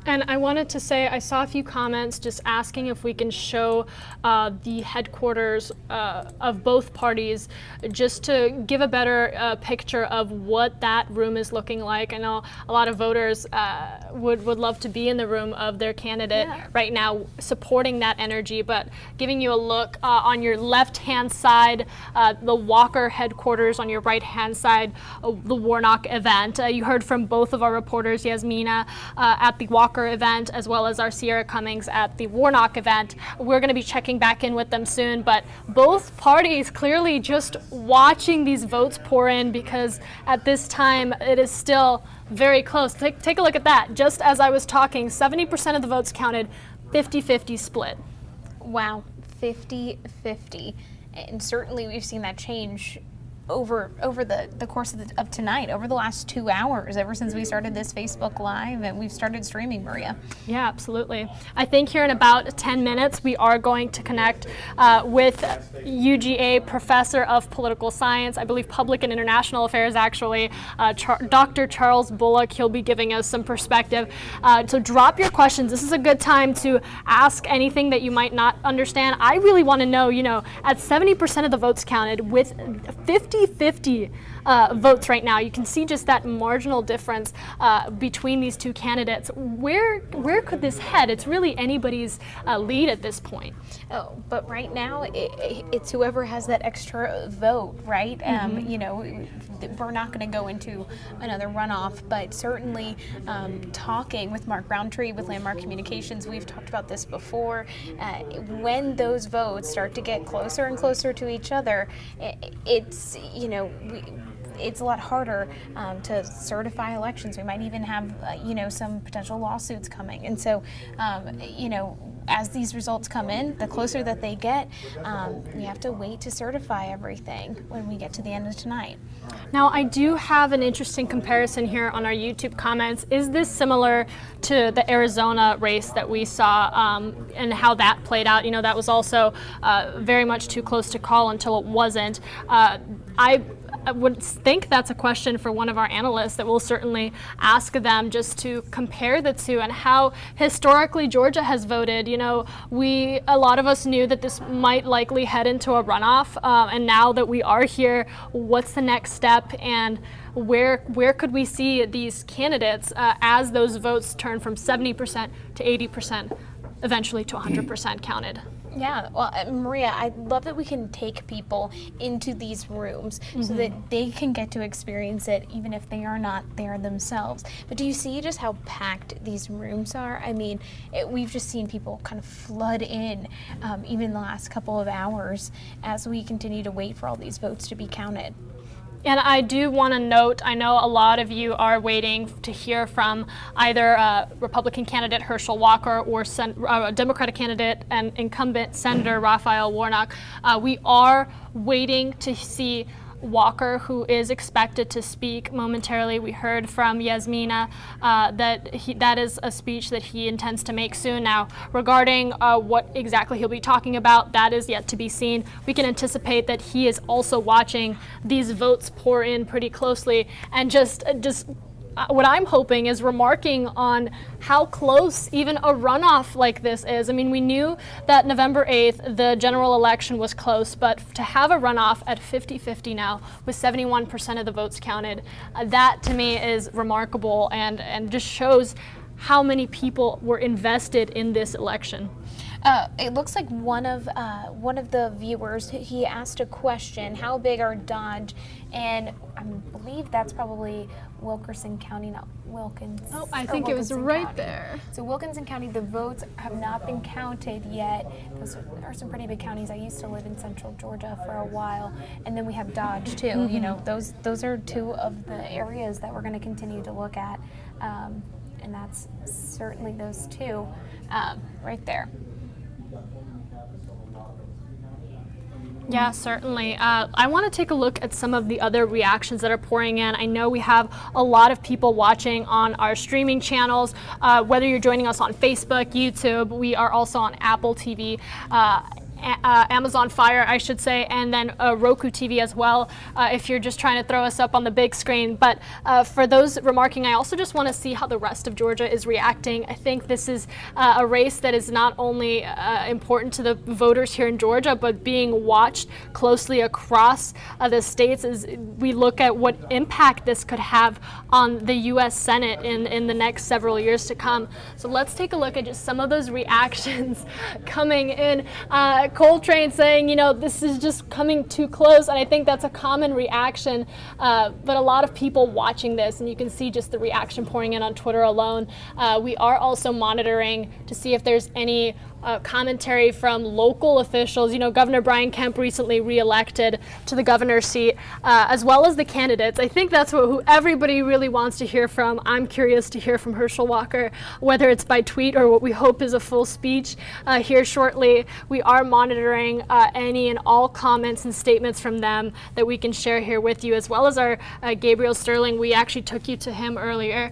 And I wanted to say, I saw a few comments just asking if we can show the headquarters of both parties just to give a better picture of what that room is looking like. I know a lot of voters would love to be in the room of their candidate right now, supporting that energy, but giving you a look on your left-hand side, the Walker headquarters, on your right-hand side, the Warnock event. You heard from both of our reporters, Yasmina at the Walker event, as well as our Sierra Cummings at the Warnock event. We're going to be checking back in with them soon, but both parties clearly just watching these votes pour in, because at this time it is still very close. Take a look at that. Just as I was talking, 70% of the votes counted, 50-50 split. Wow, 50-50. And certainly we've seen that change over the course of tonight, over the last 2 hours, ever since we started this Facebook Live and we've started streaming, Maria. Yeah, absolutely. I think here in about 10 minutes, we are going to connect with UGA professor of political science, I believe public and international affairs actually, Dr. Charles Bullock. He'll be giving us some perspective. So drop your questions. This is a good time to ask anything that you might not understand. I really want to know, at 70% of the votes counted with 50 votes right now. You can see just that marginal difference between these two candidates. Where could this head? It's really anybody's lead at this point. Oh, but right now it's whoever has that extra vote, right? We're not going to go into another runoff, but certainly talking with Mark Roundtree with Landmark Communications, we've talked about this before. When those votes start to get closer and closer to each other, it's a lot harder to certify elections. We might even have, some potential lawsuits coming. And so, as these results come in, the closer that they get, we have to wait to certify everything when we get to the end of tonight. Now, I do have an interesting comparison here on our YouTube comments. Is this similar to the Arizona race that we saw and how that played out? That was also very much too close to call until it wasn't. I would think that's a question for one of our analysts that we'll certainly ask them, just to compare the two and how historically Georgia has voted. A lot of us knew that this might likely head into a runoff, and now that we are here, what's the next step, and where could we see these candidates as those votes turn from 70% to 80%, eventually to 100% counted? Yeah, well, Maria, I love that we can take people into these rooms so that they can get to experience it even if they are not there themselves. But do you see just how packed these rooms are? I mean, we've just seen people kind of flood in even in the last couple of hours as we continue to wait for all these votes to be counted. And I do want to note, I know a lot of you are waiting to hear from either Republican candidate Herschel Walker or Democratic candidate and incumbent Senator Raphael Warnock. We are waiting to see Walker, who is expected to speak momentarily. We heard from Yasmina that is a speech that he intends to make soon. Now, regarding what exactly he'll be talking about, that is yet to be seen. We can anticipate that he is also watching these votes pour in pretty closely, and just what I'm hoping is remarking on how close even a runoff like this is. I mean, we knew that November 8th, the general election was close, but to have a runoff at 50-50 now, with 71% of the votes counted, that to me is remarkable and just shows how many people were invested in this election. It looks like one of the viewers, he asked a question, how big are Dodge? And I believe that's probably Wilkerson County, not Wilkins. Oh, I think it was right County. there. So Wilkinson County, the votes have not been counted yet. Those are some pretty big counties. I used to live in central Georgia for a while. And then we have Dodge too. Mm-hmm. You know, those are two of the areas that we're going to continue to look at. And that's certainly those two right there. Yeah, certainly. I want to take a look at some of the other reactions that are pouring in. I know we have a lot of people watching on our streaming channels, whether you're joining us on Facebook, YouTube, we are also on Apple TV. Amazon Fire, I should say, and then Roku TV as well, if you're just trying to throw us up on the big screen. But for those remarking, I also just want to see how the rest of Georgia is reacting. I think this is a race that is not only important to the voters here in Georgia, but being watched closely across the states as we look at what impact this could have on the U.S. Senate in the next several years to come. So let's take a look at just some of those reactions coming in. Coltrane saying, you know, this is just coming too close, and I think that's a common reaction, but a lot of people watching this, and you can see just the reaction pouring in on Twitter alone. We are also monitoring to see if there's any commentary from local officials. You know, Governor Brian Kemp recently re-elected to the governor's seat, as well as the candidates. I think that's who everybody really wants to hear from. I'm curious to hear from Herschel Walker, whether it's by tweet or what we hope is a full speech here shortly. We are monitoring any and all comments and statements from them that we can share here with you, as well as our Gabriel Sterling. We actually took you to him earlier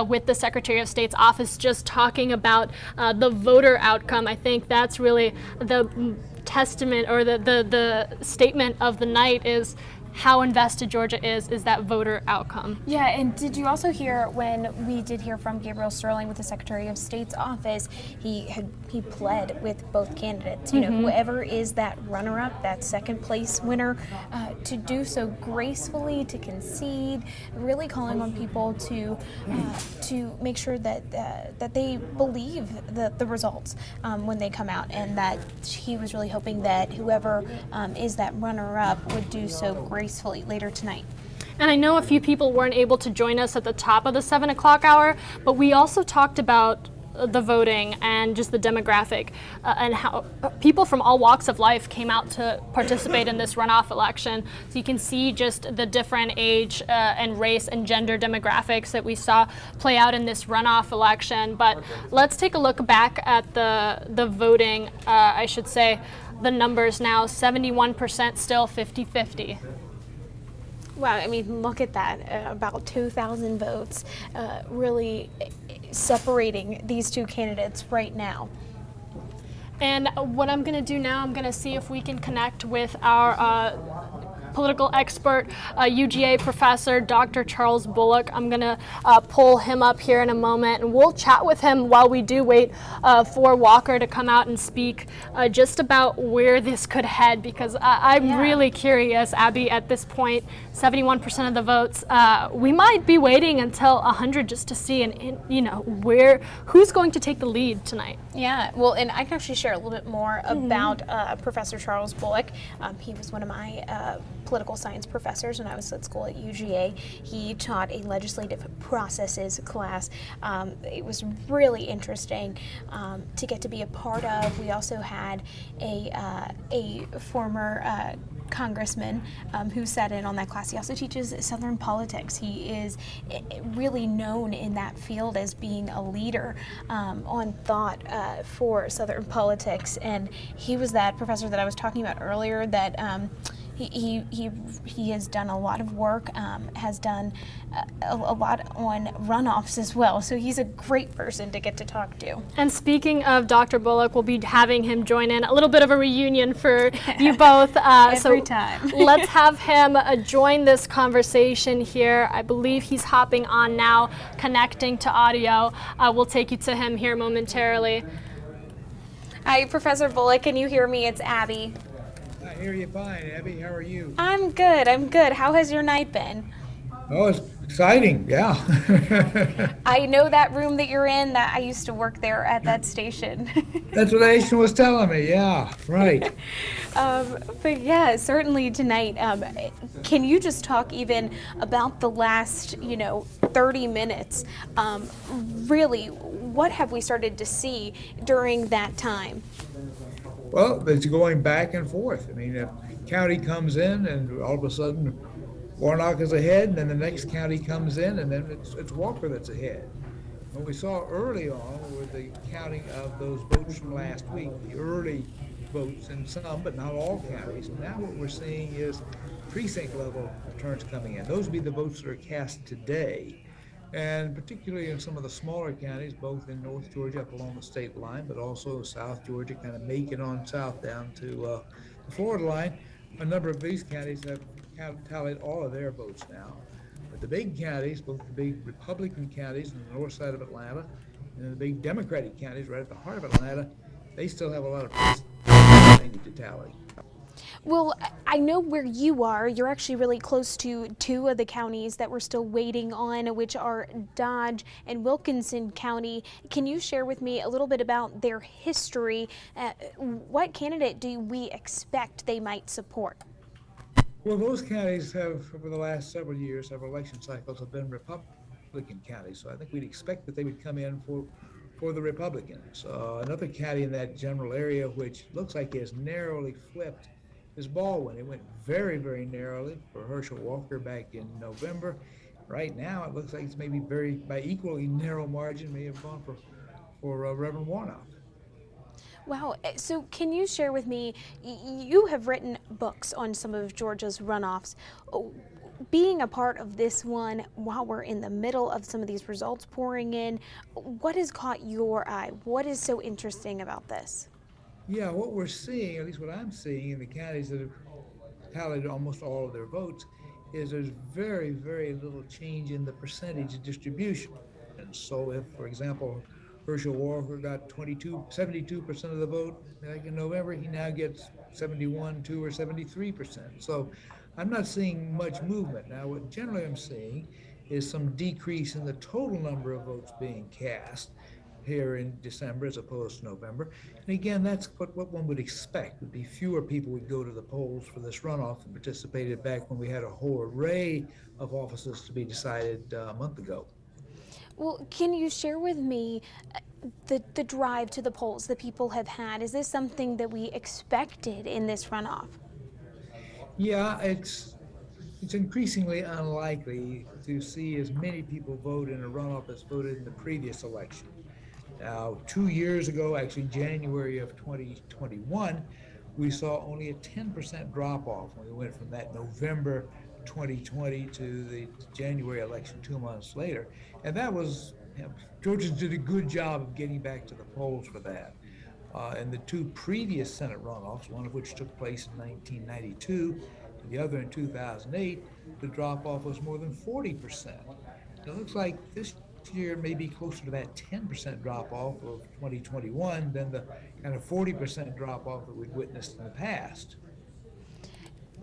with the Secretary of State's office, just talking about the voter outcome. I think that's really the testament, or the statement of the night, is how invested Georgia is that voter outcome. Yeah, and did you also hear when we did hear from Gabriel Sterling with the Secretary of State's office, he pled with both candidates, you know, whoever is that runner-up, that second place winner, to do so gracefully, to concede, really calling on people to make sure that they believe the results when they come out, and that he was really hoping that whoever is that runner-up would do so gracefully later tonight. And I know a few people weren't able to join us at the top of the 7 o'clock hour, but we also talked about the voting and just the demographic and how people from all walks of life came out to participate in this runoff election. So you can see just the different age and race and gender demographics that we saw play out in this runoff election. But let's take a look back at the voting, I should say, the numbers now, 71% still 50-50. Wow, I mean, look at that, about 2,000 votes really separating these two candidates right now. And what I'm going to do now, I'm going to see if we can connect with our political expert, UGA professor, Dr. Charles Bullock. I'm going to pull him up here in a moment, and we'll chat with him while we do wait for Walker to come out and speak just about where this could head, because I'm really curious, Abby, at this point, 71% of the votes. We might be waiting until 100 just to see, and you know, who's going to take the lead tonight. Yeah, well, and I can actually share a little bit more about Professor Charles Bullock. He was one of my political science professors when I was at school at UGA. He taught a legislative processes class. It was really interesting to get to be a part of. We also had a former congressman who sat in on that class. He also teaches Southern politics. He is really known in that field as being a leader on thought for Southern politics, and he was that professor that I was talking about earlier that He has done a lot of work, has done a lot on runoffs as well. So he's a great person to get to talk to. And speaking of Dr. Bullock, we'll be having him join in. A little bit of a reunion for you both. Every time. Let's have him join this conversation here. I believe he's hopping on now, connecting to audio. We'll take you to him here momentarily. Hi, Professor Bullock. Can you hear me? It's Abby. I hear you fine, Abby. How are you? I'm good. I'm good. How has your night been? Oh, it's exciting. Yeah. I know that room that you're in. That I used to work there at that station. That's what Aisha was telling me. Yeah, right. But yeah, certainly tonight. Can you just talk even about the last, 30 minutes? Really, what have we started to see during that time? Well, it's going back and forth. I mean, the county comes in, and all of a sudden, Warnock is ahead, and then the next county comes in, and then it's Walker that's ahead. What we saw early on with the counting of those votes from last week, the early votes in some, but not all counties. Now what we're seeing is precinct level returns coming in. Those would be the votes that are cast today. And particularly in some of the smaller counties, both in North Georgia up along the state line, but also South Georgia, kind of making on south down to the Florida line, a number of these counties have tallied all of their votes now. But the big counties, both the big Republican counties on the north side of Atlanta and the big Democratic counties right at the heart of Atlanta, they still have a lot of precincts they need to tally. Well, I know where you are. You're actually really close to two of the counties that we're still waiting on, which are Dodge and Wilkinson County. Can you share with me a little bit about their history? What candidate do we expect they might support? Well, those counties have, over the last several years, several election cycles, have been Republican counties. So I think we'd expect that they would come in for the Republicans. Another county in that general area, which looks like is narrowly flipped, is Baldwin. It went very, very narrowly for Herschel Walker back in November. Right now, it looks like it's maybe by equally narrow margin, may have gone for Reverend Warnock. Wow. So can you share with me, you have written books on some of Georgia's runoffs. Being a part of this one while we're in the middle of some of these results pouring in, what has caught your eye? What is so interesting about this? Yeah, what we're seeing, at least what I'm seeing in the counties that have tallied almost all of their votes, is there's very, very little change in the percentage distribution. And so if, for example, Herschel Walker got 72% of the vote back in November, he now gets 71, 2, or 73%. So I'm not seeing much movement. Now, what generally I'm seeing is some decrease in the total number of votes being cast here in December as opposed to November. And again, that's what one would expect. Would be fewer people would go to the polls for this runoff than participated back when we had a whole array of offices to be decided a month ago. Well, can you share with me the drive to the polls that people have had? Is this something that we expected in this runoff? Yeah, it's increasingly unlikely to see as many people vote in a runoff as voted in the previous election. Now, 2 years ago, actually January of 2021, we saw only a 10% drop-off when we went from that November 2020 to the January election 2 months later. And that was, Georgia did a good job of getting back to the polls for that. And the two previous Senate runoffs, one of which took place in 1992 and the other in 2008, the drop-off was more than 40%. And it looks like this year may be closer to that 10% drop-off of 2021 than the kind of 40% drop-off that we'd witnessed in the past.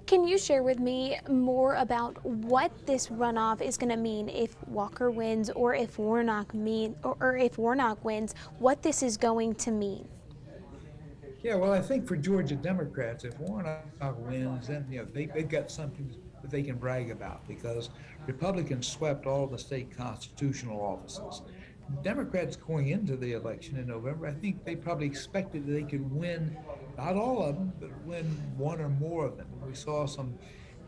Can you share with me more about what this runoff is going to mean if Walker wins, or if Warnock wins, what this is going to mean? Yeah, well, I think for Georgia Democrats, if Warnock wins, then they've got something that they can brag about, because Republicans swept all the state constitutional offices. Democrats going into the election in November, I think they probably expected that they could win, not all of them, but win one or more of them. We saw some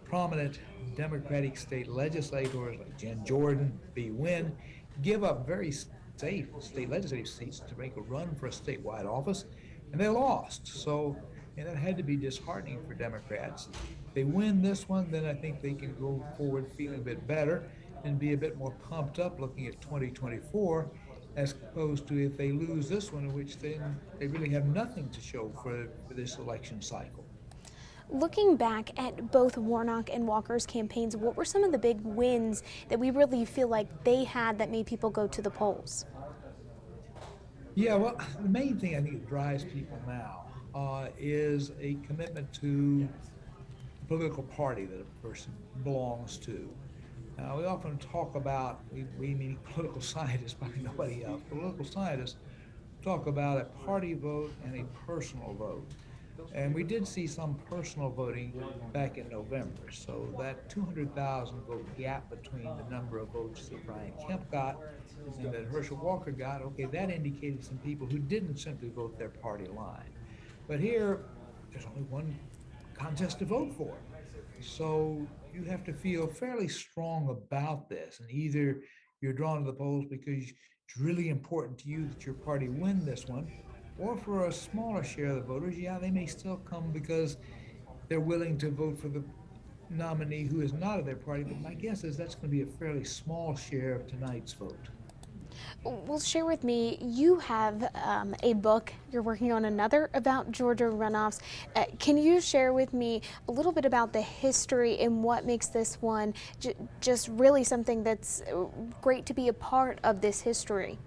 prominent Democratic state legislators like Jen Jordan, B. Wynn, give up very safe state legislative seats to make a run for a statewide office, and they lost. So, and that had to be disheartening for Democrats. they win this one, then I think they can go forward feeling a bit better and be a bit more pumped up looking at 2024, as opposed to if they lose this one, in which then they really have nothing to show for this election cycle. Looking back at both Warnock and Walker's campaigns, what were some of the big wins that we really feel like they had that made people go to the polls? Yeah, well, the main thing I think that drives people now is a commitment to the political party that a person belongs to. Now, we often talk about, we meaning political scientists, probably nobody else, political scientists talk about a party vote and a personal vote. And we did see some personal voting back in November. So that 200,000 vote gap between the number of votes that Brian Kemp got and that Herschel Walker got, okay, that indicated some people who didn't simply vote their party line. But here, there's only one contest to vote for. So you have to feel fairly strong about this. And either you're drawn to the polls because it's really important to you that your party win this one, or for a smaller share of the voters, yeah, they may still come because they're willing to vote for the nominee who is not of their party. But my guess is that's going to be a fairly small share of tonight's vote. Well, share with me, you have a book, you're working on another about Georgia runoffs. Can you share with me a little bit about the history and what makes this one just really something that's great to be a part of this history?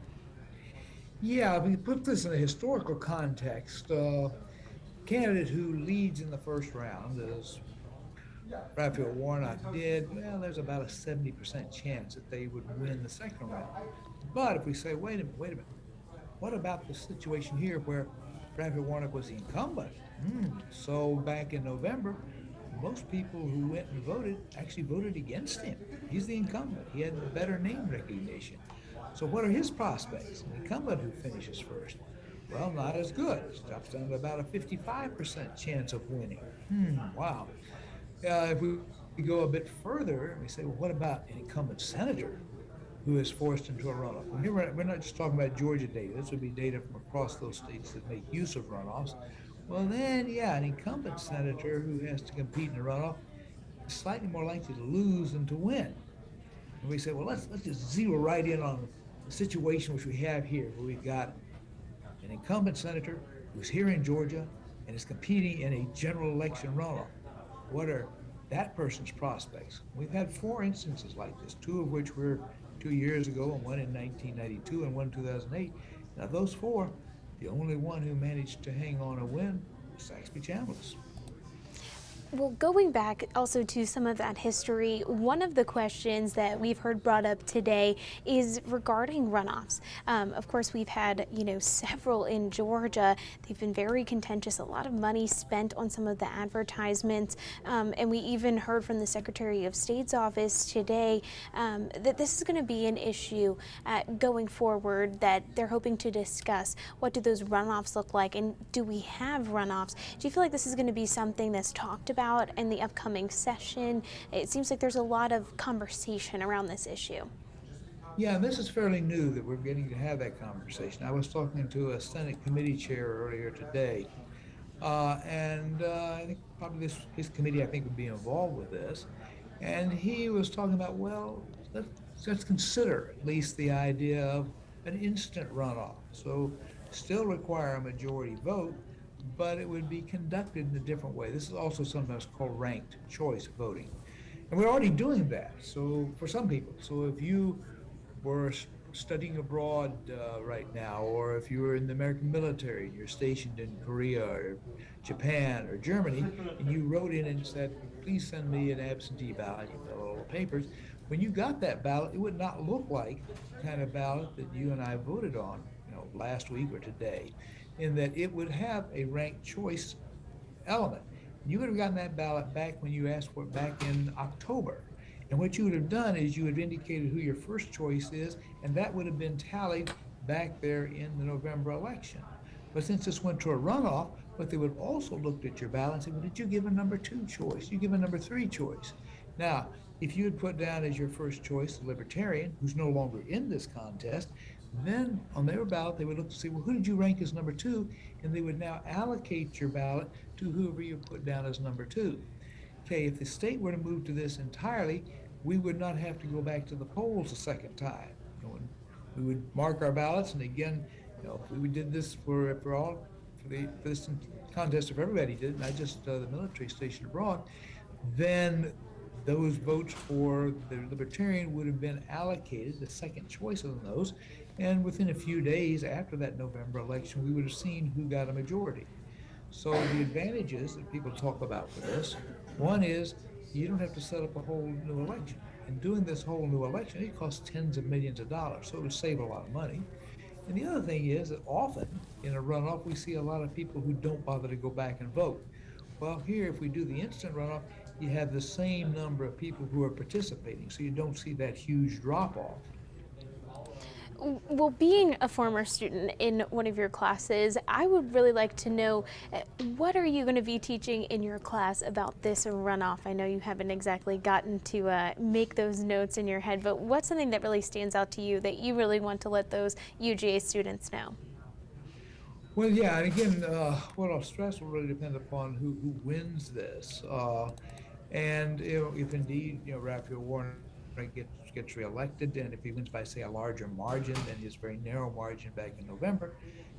Yeah, we put this in a historical context. Candidate who leads in the first round, as Raphael Warnock did, well, there's about a 70% chance that they would win the second round. But if we say, wait a minute, what about the situation here where Raphael Warnock was the incumbent? So back in November, most people who went and voted actually voted against him. He's the incumbent. He had better name recognition. So what are his prospects? An incumbent who finishes first? Well, not as good. It drops down to about a 55% chance of winning. Wow. If we go a bit further and we say, well, what about an incumbent senator who is forced into a runoff? And here we're not just talking about Georgia data. This would be data from across those states that make use of runoffs. Well, then, yeah, an incumbent senator who has to compete in a runoff is slightly more likely to lose than to win. And we say, well, let's just zero right in on the situation which we have here, where we've got an incumbent senator who's here in Georgia and is competing in a general election runoff. What are that person's prospects? We've had 4 instances like this, 2 of which were 2 years ago, and 1 in 1992 and 1 in 2008. Now those 4, the only one who managed to hang on a win was Saxby Chambliss. Well, going back also to some of that history, one of the questions that we've heard brought up today is regarding runoffs. Of course, we've had, several in Georgia. They've been very contentious, a lot of money spent on some of the advertisements. And we even heard from the Secretary of State's office today that this is going to be an issue going forward that they're hoping to discuss. What do those runoffs look like? And do we have runoffs? Do you feel like this is going to be something that's talked about in the upcoming session? It seems like there's a lot of conversation around this issue. Yeah, and this is fairly new that we're getting to have that conversation. I was talking to a Senate committee chair earlier today, and I think probably his committee, I think, would be involved with this. And he was talking about, well, let's consider at least the idea of an instant runoff. So still require a majority vote, but it would be conducted in a different way. This is also sometimes called ranked choice voting. And we're already doing that, so for some people. So if you were studying abroad right now, or if you were in the American military and you're stationed in Korea or Japan or Germany, and you wrote in and said, please send me an absentee ballot, you fill all the papers. When you got that ballot, it would not look like the kind of ballot that you and I voted on, last week or today, in that it would have a ranked choice element. You would have gotten that ballot back when you asked for it back in October. And what you would have done is you would have indicated who your first choice is, and that would have been tallied back there in the November election. But since this went to a runoff, but they would have also looked at your ballot and said, well, did you give a number 2 choice? You give a number 3 choice. Now, if you had put down as your first choice the Libertarian, who's no longer in this contest, then on their ballot, they would look to see, well, who did you rank as number 2? And they would now allocate your ballot to whoever you put down as number 2. okay, if the state were to move to this entirely, we would not have to go back to the polls a second time. You know, we would mark our ballots, and again, you know, if we did this for this contest, if everybody did, not just the military stationed abroad, then those votes for the Libertarian would have been allocated, the second choice of those, and within a few days after that November election, we would have seen who got a majority. So the advantages that people talk about for this, one is you don't have to set up a whole new election. And doing this whole new election, it costs tens of millions of dollars, so it would save a lot of money. And the other thing is that often in a runoff, we see a lot of people who don't bother to go back and vote. Well, here, if we do the instant runoff, you have the same number of people who are participating, so you don't see that huge drop-off. Well, being a former student in one of your classes, I would really like to know, what are you going to be teaching in your class about this runoff? I know you haven't exactly gotten to make those notes in your head, but what's something that really stands out to you that you really want to let those UGA students know? Well, yeah, and again, what I'll stress will really depend upon who wins this. And if indeed, Raphael Warnock gets reelected, and if he wins by, say, a larger margin than his very narrow margin back in November,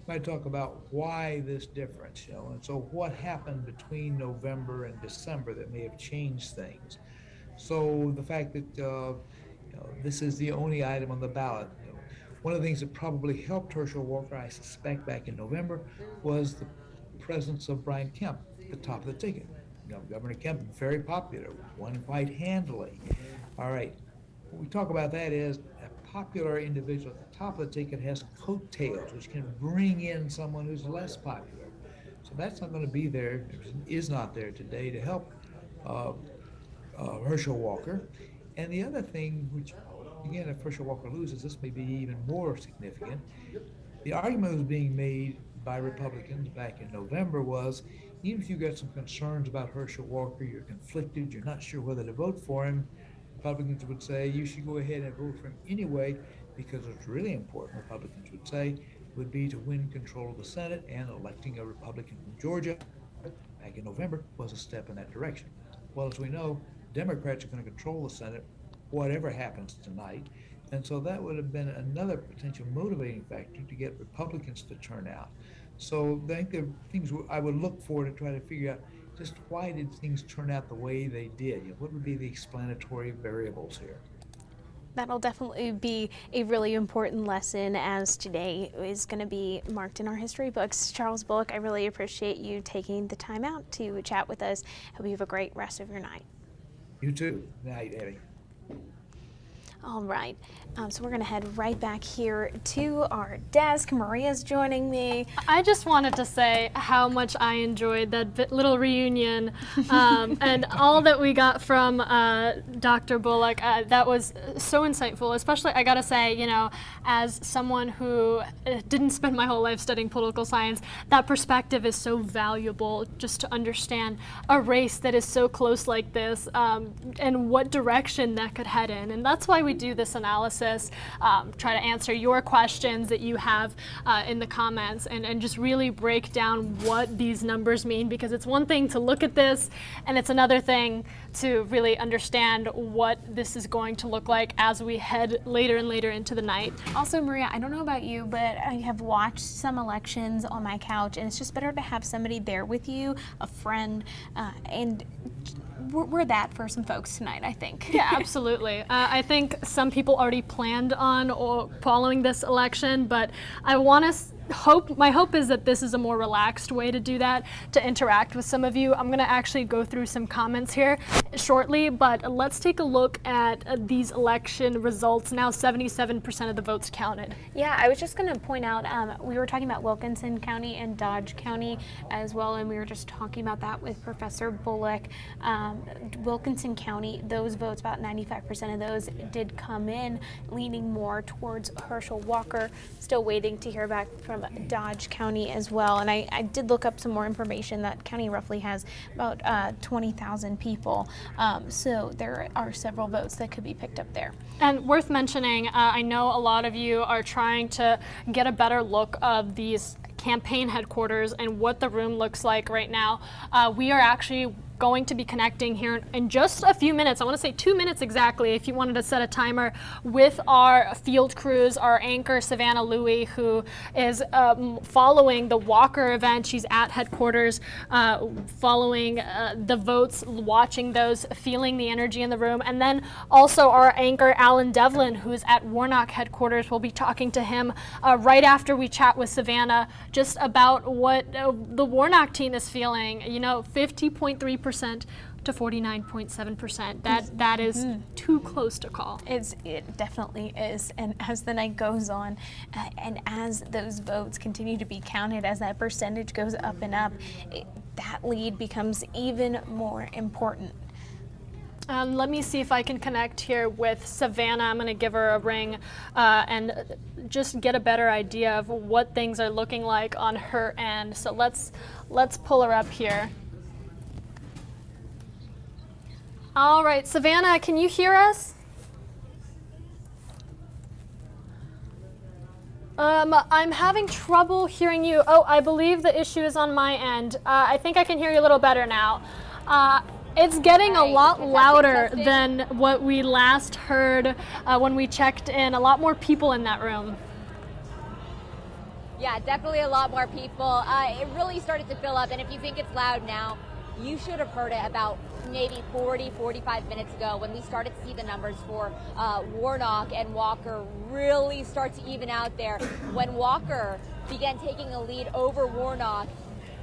might talk about why this difference, and so what happened between November and December that may have changed things. So the fact that this is the only item on the ballot. One of the things that probably helped Herschel Walker, I suspect, back in November, was the presence of Brian Kemp at the top of the ticket. Governor Kemp, very popular, won quite handily. All right, what we talk about that is a popular individual at the top of the ticket has coattails, which can bring in someone who's less popular. So that's not going to be there, is not there today to help Herschel Walker. And the other thing, which again, if Herschel Walker loses, this may be even more significant. The argument that was being made by Republicans back in November was, even if you got some concerns about Herschel Walker, you're conflicted, you're not sure whether to vote for him, Republicans would say you should go ahead and vote for him anyway, because what's really important, Republicans would say, would be to win control of the Senate, and electing a Republican from Georgia back in November was a step in that direction. Well, as we know, Democrats are going to control the Senate whatever happens tonight, and so that would have been another potential motivating factor to get Republicans to turn out. So I think there are things I would look for to try to figure out just why did things turn out the way they did. What would be the explanatory variables here? That'll definitely be a really important lesson, as today is going to be marked in our history books. Charles Bullock, I really appreciate you taking the time out to chat with us. Hope you have a great rest of your night. You too. Night, Eddie. All right, so we're going to head right back here to our desk. Maria's joining me. I just wanted to say how much I enjoyed that little reunion and all that we got from Dr. Bullock. That was so insightful, especially, I gotta say, as someone who didn't spend my whole life studying political science, that perspective is so valuable, just to understand a race that is so close like this and what direction that could head in. And that's why we do this analysis, try to answer your questions that you have in the comments, and just really break down what these numbers mean, because it's one thing to look at this and it's another thing to really understand what this is going to look like as we head later and later into the night. Also, Maria, I don't know about you, but I have watched some elections on my couch, and it's just better to have somebody there with you, a friend, and we're that for some folks tonight, I think. Yeah, absolutely. I think some people already planned on following this election, but I want to my hope is that this is a more relaxed way to do that, to interact with some of you. I'm going to actually go through some comments here shortly, but let's take a look at these election results. Now 77% of the votes counted. Yeah, I was just going to point out, we were talking about Wilkinson County and Dodge County as well, and we were just talking about that with Professor Bullock. Wilkinson County, those votes, about 95% of those did come in, leaning more towards Herschel Walker. Still waiting to hear back from Dodge County as well, and I did look up some more information. That county roughly has about 20,000 people, so there are several votes that could be picked up there. And worth mentioning, I know a lot of you are trying to get a better look of these campaign headquarters and what the room looks like right now. We are actually going to be connecting here in just a few minutes. I want to say 2 minutes exactly, if you wanted to set a timer, with our field crews, our anchor, Savannah Louie, who is following the Walker event. She's at headquarters, following the votes, watching those, feeling the energy in the room. And then also our anchor, Alan Devlin, who's at Warnock headquarters. We'll be talking to him right after we chat with Savannah just about what the Warnock team is feeling. 50.3% to 49.7%. That is too close to call. It definitely is. And as the night goes on, and as those votes continue to be counted, as that percentage goes up and up, that lead becomes even more important. Let me see if I can connect here with Savannah. I'm going to give her a ring and just get a better idea of what things are looking like on her end. So let's pull her up here. All right, Savannah, can you hear us? I'm having trouble hearing you. Oh, I believe the issue is on my end. I think I can hear you a little better now. It's getting a lot louder than what we last heard when we checked in. A lot more people in that room. Yeah, definitely a lot more people. It really started to fill up, and if you think it's loud now, you should have heard it about maybe 45 minutes ago when we started to see the numbers for Warnock and Walker really start to even out there. When Walker began taking a lead over Warnock,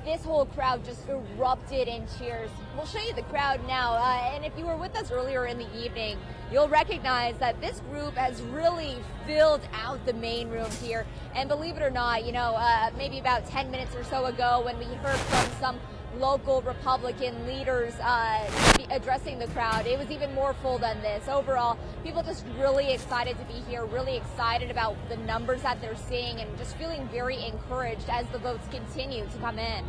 this whole crowd just erupted in cheers. We'll show you the crowd now, and if you were with us earlier in the evening, you'll recognize that this group has really filled out the main room here. And believe it or not, maybe about 10 minutes or so ago when we heard from some local Republican leaders addressing the crowd, it was even more full than this. Overall, people just really excited to be here, really excited about the numbers that they're seeing, and just feeling very encouraged as the votes continue to come in.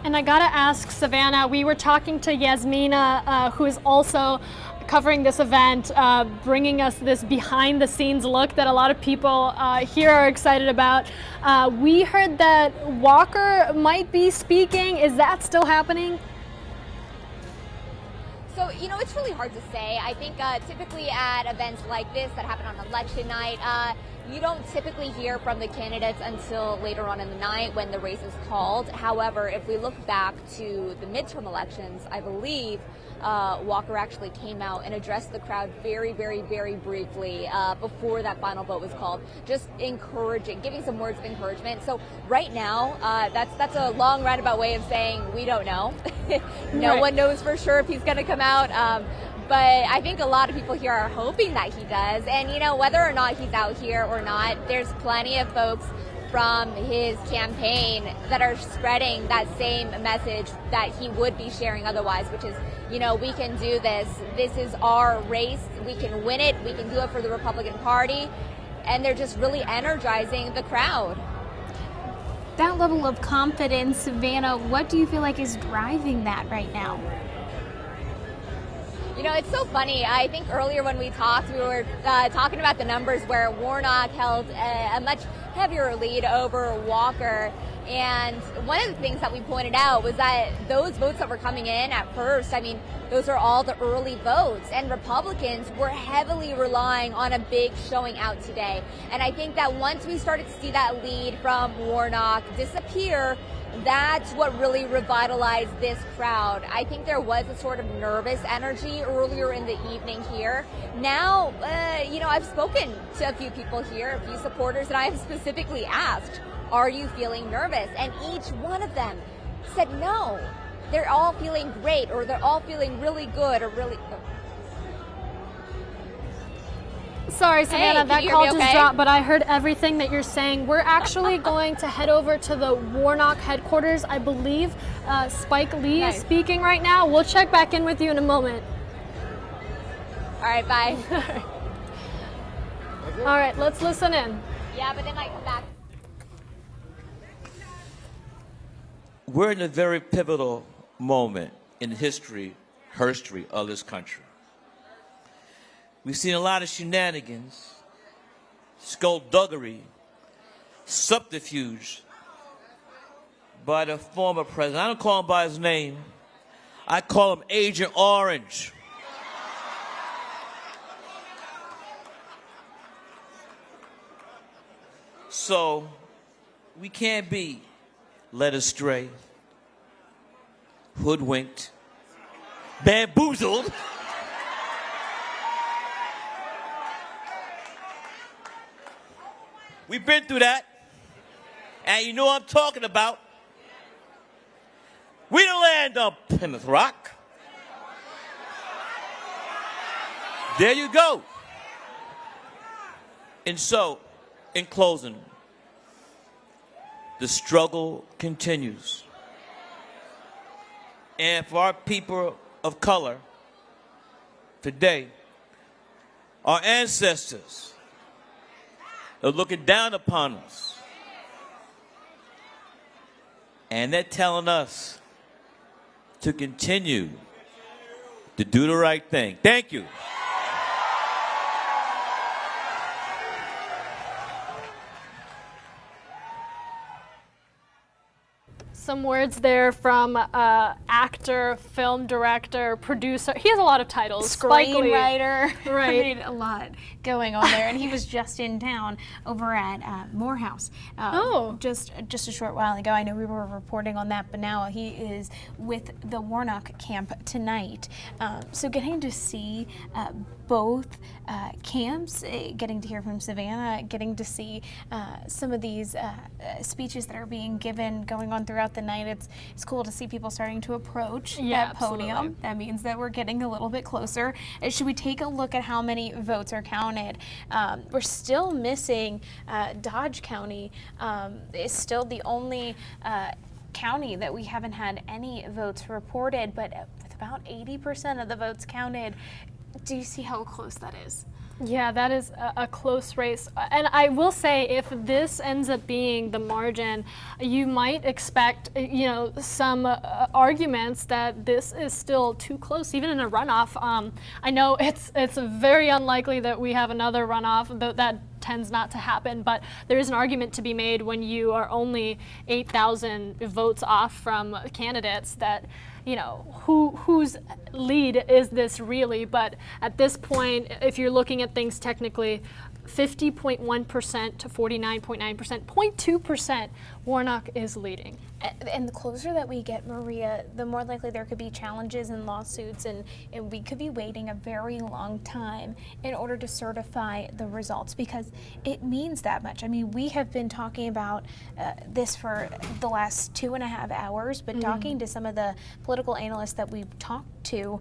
And I gotta ask Savannah, we were talking to Yasmina, who is also covering this event, bringing us this behind the scenes look that a lot of people here are excited about. We heard that Walker might be speaking. Is that still happening? So, it's really hard to say. I think typically at events like this that happen on election night, you don't typically hear from the candidates until later on in the night when the race is called. However, if we look back to the midterm elections, I believe Walker actually came out and addressed the crowd very, very, very briefly before that final vote was called, just encouraging, giving some words of encouragement. So right now, that's a long roundabout way of saying we don't know. No one knows for sure if he's going to come out. But I think a lot of people here are hoping that he does. And, whether or not he's out here or not, there's plenty of folks from his campaign that are spreading that same message that he would be sharing otherwise, which is, we can do this. This is our race. We can win it. We can do it for the Republican Party. And they're just really energizing the crowd. That level of confidence, Savannah, what do you feel like is driving that right now? It's so funny. I think earlier when we talked, we were talking about the numbers where Warnock held a much heavier lead over Walker. And one of the things that we pointed out was that those votes that were coming in at first, those are all the early votes. And Republicans were heavily relying on a big showing out today. And I think that once we started to see that lead from Warnock disappear, that's what really revitalized this crowd. I think there was a sort of nervous energy earlier in the evening here. Now, I've spoken to a few people here, a few supporters, and I have specifically asked, are you feeling nervous? And each one of them said no. They're all feeling great, or they're all feeling really good, or really... Sorry, Savannah, Hey, that you call hear me just okay? dropped, but I heard everything that you're saying. We're actually going to head over to the Warnock headquarters. I believe Spike Lee is speaking right now. We'll check back in with you in a moment. All right, bye. All right, let's listen in. Yeah, but then I come back. We're in a very pivotal moment in the history of this country. We've seen a lot of shenanigans, skullduggery, subterfuge by the former president. I don't call him by his name. I call him Agent Orange. So we can't be led astray, hoodwinked, bamboozled. We've been through that. And you know what I'm talking about. We the land of Plymouth Rock. There you go. And so, in closing, the struggle continues. And for our people of color, today, our ancestors are looking down upon us. And they're telling us to continue to do the right thing. Thank you. Some words there from actor, film director, producer. He has a lot of titles. Spike Lee. Screenwriter. Right. A lot going on there. And he was just in town over at Morehouse. Just a short while ago. I know we were reporting on that, but now he is with the Warnock camp tonight. So getting to see both camps, getting to hear from Savannah, getting to see some of these speeches that are being given going on throughout the night. It's cool to see people starting to approach that podium. Absolutely. That means that we're getting a little bit closer. Should we take a look at how many votes are counted? We're still missing Dodge County. Is still the only county that we haven't had any votes reported, but with about 80% of the votes counted, do you see how close that is? Yeah, that is a close race. And I will say, if this ends up being the margin, you might expect, some arguments that this is still too close, even in a runoff. I know it's very unlikely that we have another runoff, though that tends not to happen, but there is an argument to be made when you are only 8,000 votes off from candidates that, whose lead is this really? But at this point, if you're looking at things technically, 50.1% to 49.9%, 0.2%, Warnock is leading. And the closer that we get, Maria, the more likely there could be challenges and lawsuits, and we could be waiting a very long time in order to certify the results, because it means that much. I mean, we have been talking about this for the last 2.5 hours, but talking to some of the political analysts that we've talked to,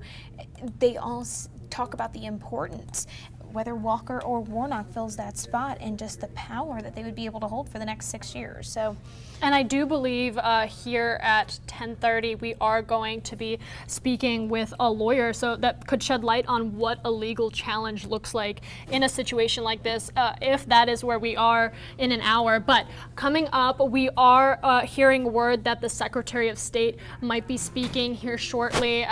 they all talk about the importance, whether Walker or Warnock fills that spot, and just the power that they would be able to hold for the next 6 years. So, and I do believe here at 10:30 we are going to be speaking with a lawyer, so that could shed light on what a legal challenge looks like in a situation like this, if that is where we are in an hour. But coming up, we are hearing word that the Secretary of State might be speaking here shortly.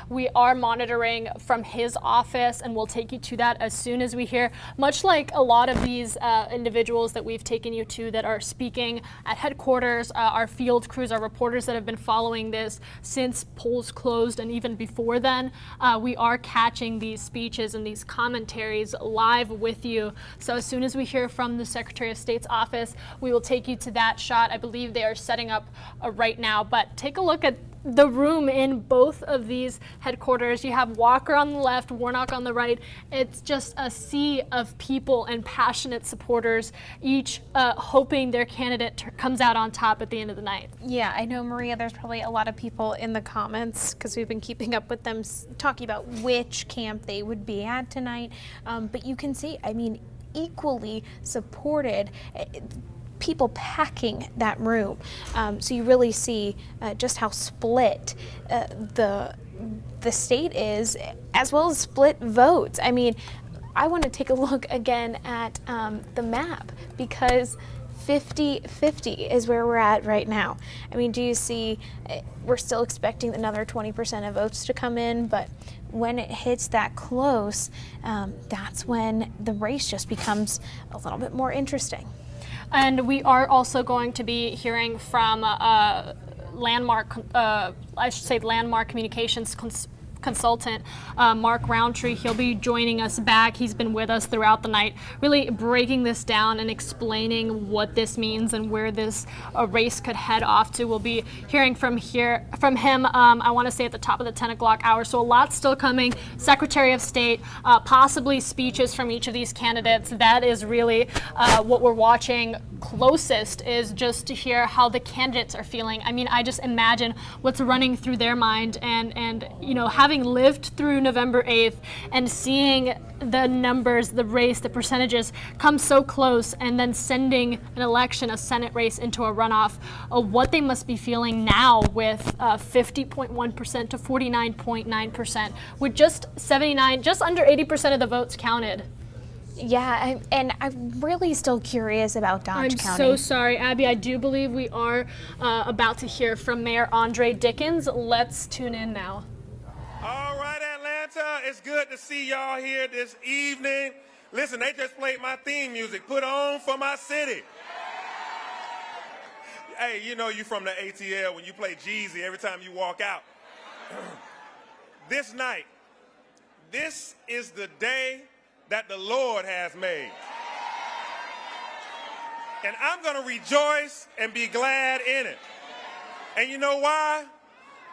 We are monitoring from his office, and we'll take you to that as soon as we hear, much like a lot of these individuals that we've taken you to that are speaking at headquarters, our field crews, our reporters that have been following this since polls closed and even before then. We are catching these speeches and these commentaries live with you. So as soon as we hear from the Secretary of State's office, we will take you to that shot. I believe they are setting up right now, but take a look at the room in both of these headquarters. You have Walker on the left, Warnock on the right. It's just a sea of people and passionate supporters, each hoping their candidate comes out on top at the end of the night. Yeah, I know, Maria, there's probably a lot of people in the comments, because we've been keeping up with them, talking about which camp they would be at tonight. But you can see, I mean, equally supported, people packing that room. So you really see just how split the state is, as well as split votes. I mean, I want to take a look again at the map, because 50-50 is where we're at right now. I mean, do you see, we're still expecting another 20% of votes to come in, but when it hits that close, that's when the race just becomes a little bit more interesting. And we are also going to be hearing from landmark, I should say landmark communications consultant, Mark Roundtree. He'll be joining us back. He's been with us throughout the night, really breaking this down and explaining what this means and where this race could head off to. We'll be hearing from him, I want to say at the top of the 10 o'clock hour. So a lot still coming. Secretary of State, possibly speeches from each of these candidates. That is really what we're watching closest, is just to hear how the candidates are feeling. I mean, I just imagine what's running through their mind, and you know, having lived through November 8th and seeing the numbers, the race, the percentages come so close, and then sending an election, a Senate race, into a runoff, what they must be feeling now with 50.1% to 49.9%, with just under 80% of the votes counted. Yeah, and I'm really still curious about Dodge County. I'm so sorry, Abby. I do believe we are about to hear from Mayor Andre Dickens. Let's tune in now. All right, Atlanta, it's good to see y'all here this evening. Listen, they just played my theme music, Put On for My City. Hey, you know you from the ATL when you play Jeezy every time you walk out. This night, this is the day that the Lord has made. And I'm going to rejoice and be glad in it. And you know why?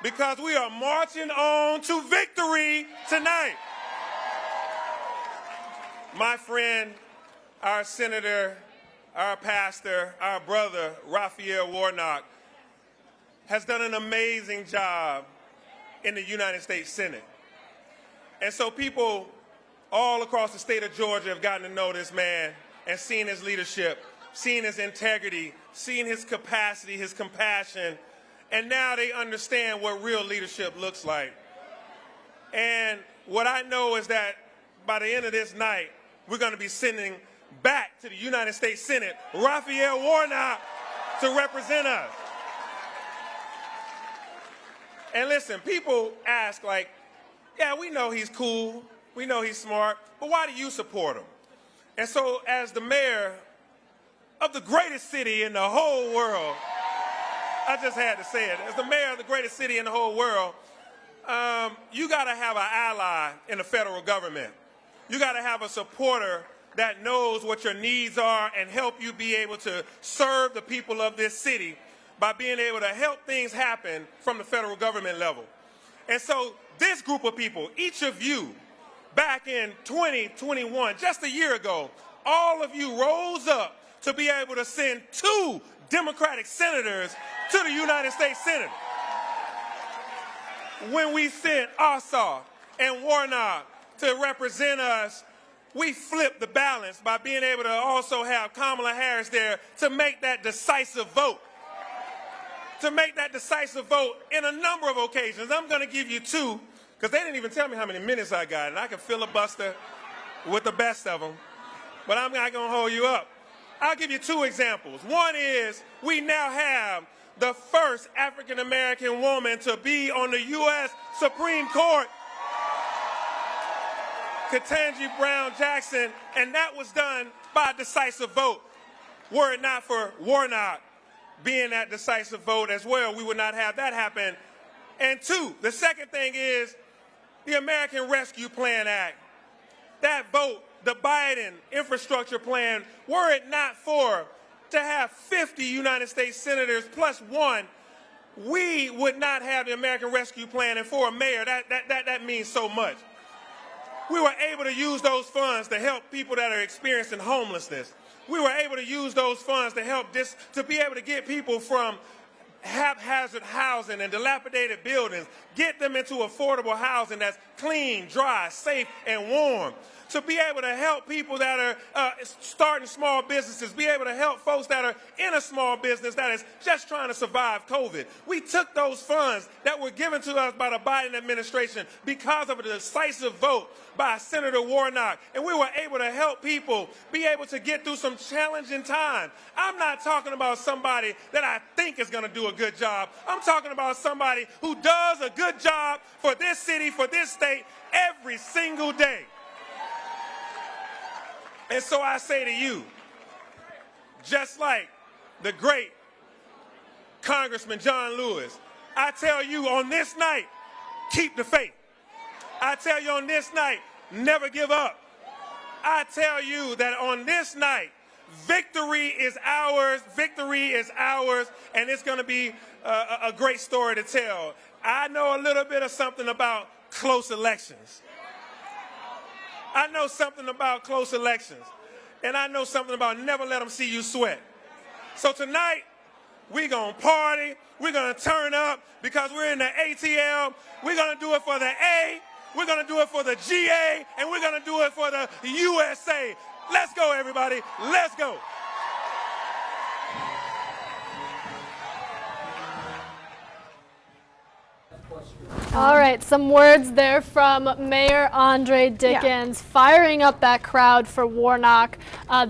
Because we are marching on to victory tonight. My friend, our senator, our pastor, our brother, Raphael Warnock, has done an amazing job in the United States Senate. And so people all across the state of Georgia have gotten to know this man and seen his leadership, seen his integrity, seen his capacity, his compassion, and now they understand what real leadership looks like. And what I know is that by the end of this night, we're going to be sending back to the United States Senate Raphael Warnock to represent us. And listen, people ask, like, yeah, we know he's cool, we know he's smart, but why do you support him? And so as the mayor of the greatest city in the whole world, I just had to say it, as the mayor of the greatest city in the whole world, you got to have an ally in the federal government. You got to have a supporter that knows what your needs are and help you be able to serve the people of this city by being able to help things happen from the federal government level. And so this group of people, each of you, back in 2021, just a year ago, all of you rose up to be able to send 2 Democratic senators to the United States Senate. When we sent Ossoff and Warnock to represent us, we flipped the balance by being able to also have Kamala Harris there to make that decisive vote. To make that decisive vote in a number of occasions. I'm going to give you 2, because they didn't even tell me how many minutes I got, and I can filibuster with the best of them, but I'm not going to hold you up. I'll give you 2 examples. One is we now have the first African-American woman to be on the U.S. Supreme Court, Ketanji Brown Jackson, and that was done by a decisive vote. Were it not for Warnock being that decisive vote as well, we would not have that happen. And 2, the second thing is the American Rescue Plan Act. That vote, the Biden infrastructure plan, were it not for to have 50 United States senators plus 1, we would not have the American Rescue Plan. And for a mayor, that means so much. We were able to use those funds to help people that are experiencing homelessness. We were able to use those funds to help to be able to get people from haphazard housing and dilapidated buildings, get them into affordable housing that's clean, dry, safe, and warm. To be able to help people that are starting small businesses, be able to help folks that are in a small business that is just trying to survive COVID. We took those funds that were given to us by the Biden administration because of a decisive vote by Senator Warnock, and we were able to help people be able to get through some challenging times. I'm not talking about somebody that I think is going to do a good job. I'm talking about somebody who does a good job for this city, for this state, every single day. And so I say to you, just like the great Congressman John Lewis, I tell you on this night, keep the faith. I tell you on this night, never give up. I tell you that on this night, victory is ours, and it's going to be a great story to tell. I know a little bit of something about close elections. I know something about close elections, and I know something about never let them see you sweat. So tonight, we're going to party, we're going to turn up because we're in the ATL. We're going to do it for the A, we're going to do it for the GA, and we're going to do it for the USA. Let's go, everybody. Let's go. All right, some words there from Mayor Andre Dickens, firing up that crowd for Warnock.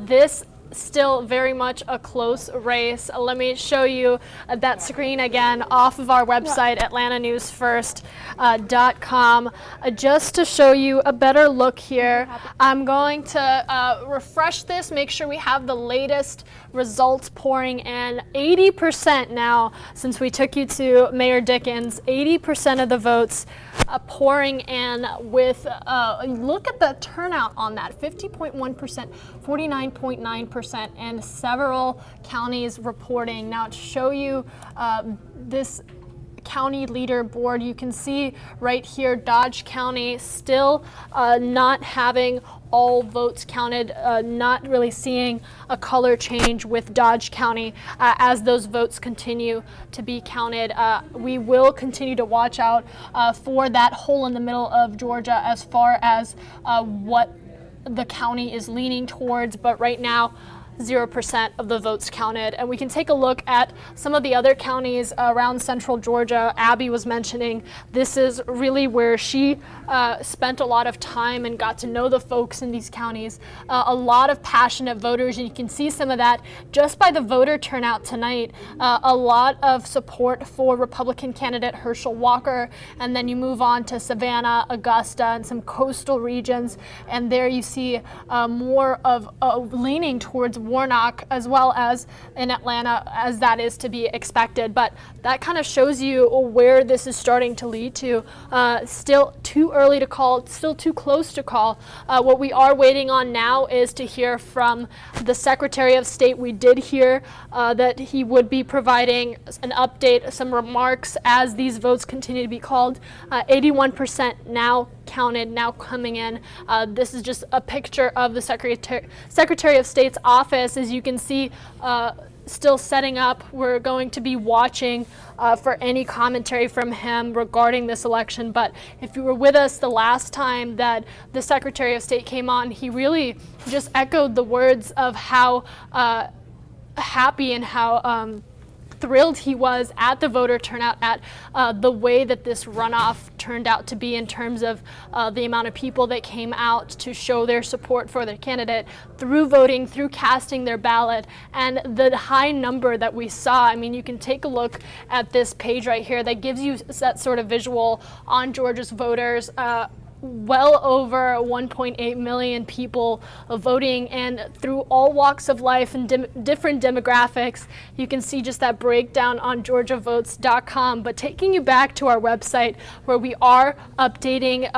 This still very much a close race. Let me show you that screen again off of our website, atlantanewsfirst.com. Just to show you a better look here, I'm going to refresh this, make sure we have the latest results pouring in. 80% now, since we took you to Mayor Dickens, 80% of the votes pouring in with, look at the turnout on that, 50.1%, 49.9%, and several counties reporting. Now to show you this county leaderboard, you can see right here Dodge County still not having all votes counted, not really seeing a color change with Dodge County as those votes continue to be counted. We will continue to watch out for that hole in the middle of Georgia as far as what the county is leaning towards, but right now 0% of the votes counted. And we can take a look at some of the other counties around central Georgia. Abby was mentioning this is really where she spent a lot of time and got to know the folks in these counties. A lot of passionate voters, and you can see some of that just by the voter turnout tonight. A lot of support for Republican candidate Herschel Walker, and then you move on to Savannah, Augusta, and some coastal regions, and there you see more of leaning towards Warnock as well as in Atlanta, as that is to be expected. But that kind of shows you where this is starting to lead to. Still too early to call, still too close to call. What we are waiting on now is to hear from the Secretary of State. We did hear that he would be providing an update, some remarks as these votes continue to be called. 81% now counted, now coming in. This is just a picture of the Secretary of State's office. As you can see, still setting up. We're going to be watching for any commentary from him regarding this election. But if you were with us the last time that the Secretary of State came on, he really just echoed the words of how happy and how thrilled he was at the voter turnout, at the way that this runoff turned out to be in terms of the amount of people that came out to show their support for their candidate through voting, through casting their ballot, and the high number that we saw. I mean, you can take a look at this page right here that gives you that sort of visual on Georgia's voters. Well over 1.8 million people voting, and through all walks of life and different demographics. You can see just that breakdown on georgiavotes.com. But taking you back to our website, where we are updating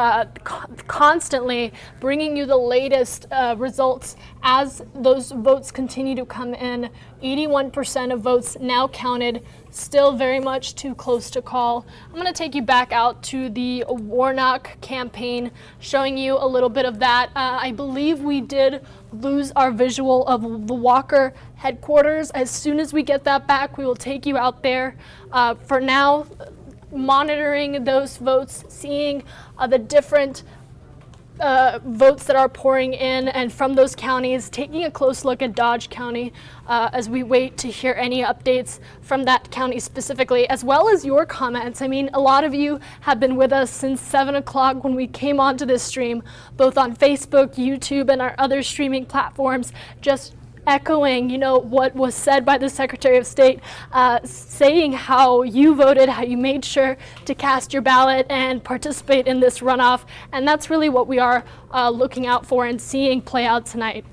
constantly, bringing you the latest results as those votes continue to come in. 81% of votes now counted, still very much too close to call. I'm going to take you back out to the Warnock campaign, showing you a little bit of that. I believe we did lose our visual of the Walker headquarters. As soon as we get that back, we will take you out there. For now, monitoring those votes, seeing the different votes that are pouring in and from those counties, taking a close look at Dodge County as we wait to hear any updates from that county specifically, as well as your comments. I mean, a lot of you have been with us since 7 o'clock when we came onto this stream, both on Facebook, YouTube, and our other streaming platforms, just echoing, what was said by the Secretary of State, saying how you voted, how you made sure to cast your ballot and participate in this runoff. And that's really what we are looking out for and seeing play out tonight.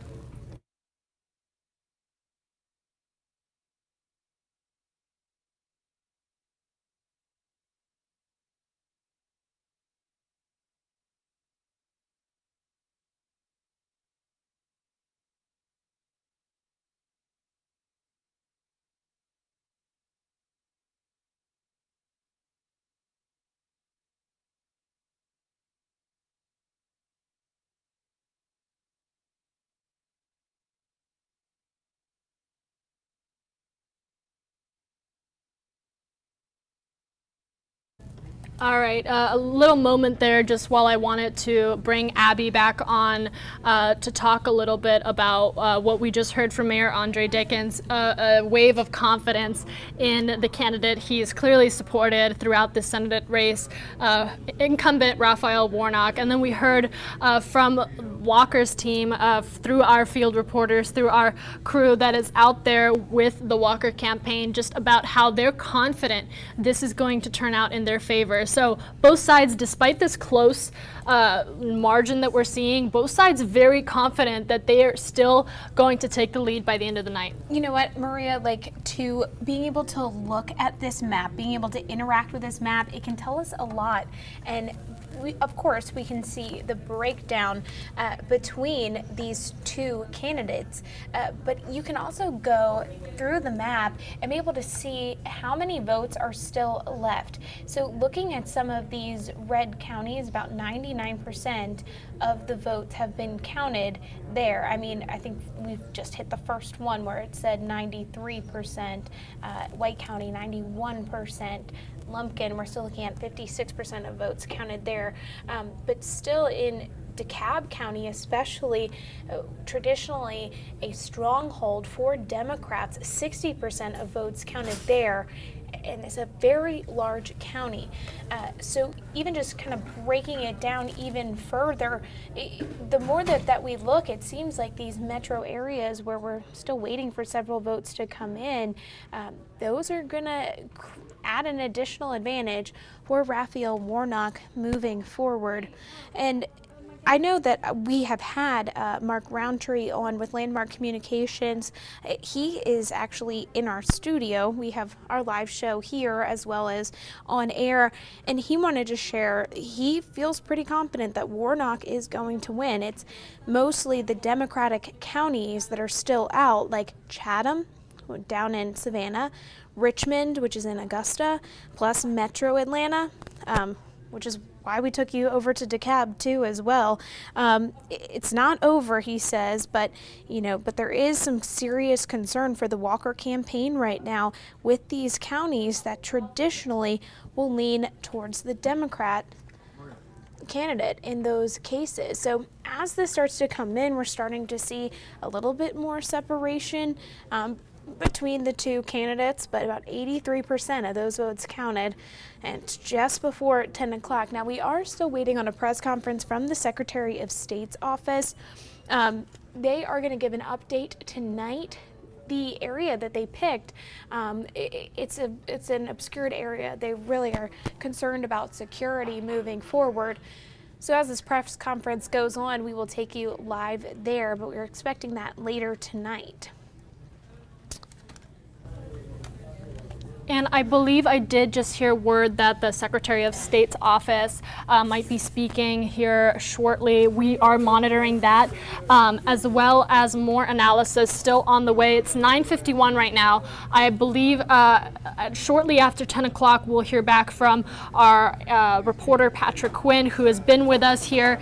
All right, a little moment there just while I wanted to bring Abby back on to talk a little bit about what we just heard from Mayor Andre Dickens, a wave of confidence in the candidate he is clearly supported throughout the Senate race, incumbent Raphael Warnock. And then we heard from Walker's team through our field reporters, through our crew that is out there with the Walker campaign, just about how they're confident this is going to turn out in their favor. So both sides, despite this close margin that we're seeing, both sides very confident that they are still going to take the lead by the end of the night. You know what, Maria, to being able to look at this map, being able to interact with this map, it can tell us a lot. And of course, we can see the breakdown between these two candidates, but you can also go through the map and be able to see how many votes are still left. So looking at some of these red counties, about 99% of the votes have been counted there. I mean, I think we've just hit the first one where it said 93%, White County 91%, Lumpkin, we're still looking at 56% of votes counted there, but still in DeKalb County especially, traditionally a stronghold for Democrats, 60% of votes counted there, and it's a very large county. So even just kind of breaking it down even further, the more that we look, it seems like these metro areas where we're still waiting for several votes to come in, those are going to add an additional advantage for Raphael Warnock moving forward. And I know that we have had Mark Roundtree on with Landmark Communications. He is actually in our studio. We have our live show here as well as on air, and he wanted to share he feels pretty confident that Warnock is going to win. It's mostly the Democratic counties that are still out, like Chatham down in Savannah, Richmond, which is in Augusta, plus Metro Atlanta, which is why we took you over to DeKalb too as well. It's not over, he says, but there is some serious concern for the Walker campaign right now with these counties that traditionally will lean towards the Democrat candidate in those cases. So as this starts to come in, we're starting to see a little bit more separation between the two candidates, but about 83% of those votes counted, and it's just before 10 o'clock. Now, we are still waiting on a press conference from the Secretary of State's office. They are going to give an update tonight. The area that they picked, it's an obscured area. They really are concerned about security moving forward. So as this press conference goes on, we will take you live there, but we're expecting that later tonight. And I believe I did just hear word that the Secretary of State's office might be speaking here shortly. We are monitoring that, as well as more analysis still on the way. It's 9:51 right now. I believe shortly after 10 o'clock we'll hear back from our reporter Patrick Quinn, who has been with us here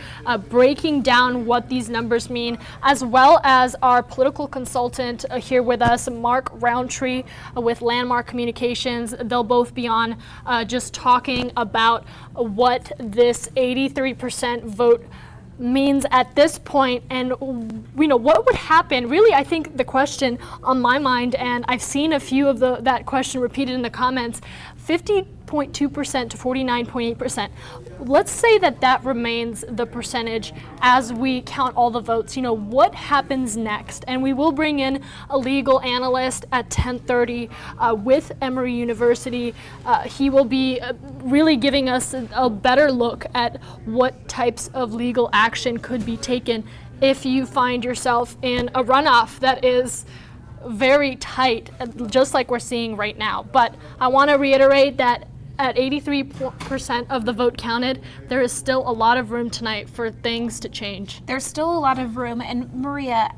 breaking down what these numbers mean, as well as our political consultant here with us, Mark Roundtree with Landmark Communications. They'll both be on just talking about what this 83% vote means at this point, and what would happen. Really, I think the question on my mind, and I've seen a few of that question repeated in the comments, 50.2% to 49.8%. Let's say that remains the percentage as we count all the votes. What happens next? And we will bring in a legal analyst at 10:30 with Emory University. He will be really giving us a better look at what types of legal action could be taken if you find yourself in a runoff that is very tight, just like we're seeing right now. But I want to reiterate that at 83% of the vote counted, there is still a lot of room tonight for things to change. There's still a lot of room. And Maria,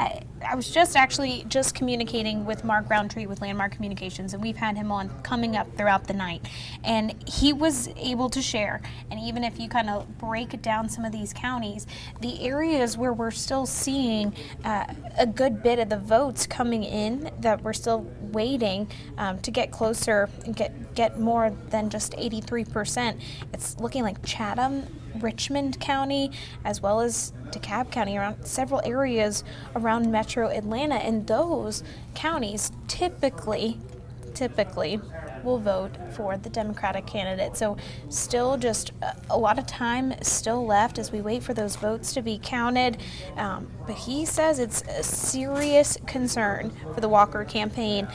I was just communicating with Mark Roundtree with Landmark Communications, and we've had him on coming up throughout the night. And he was able to share, and even if you kind of break down some of these counties, the areas where we're still seeing a good bit of the votes coming in that we're still waiting to get closer and get get more than just 83%. It's looking like Chatham, Richmond County, as well as DeKalb County, around several areas around metro Atlanta, and those counties typically will vote for the Democratic candidate. So still just a lot of time still left as we wait for those votes to be counted. But he says it's a serious concern for the Walker campaign,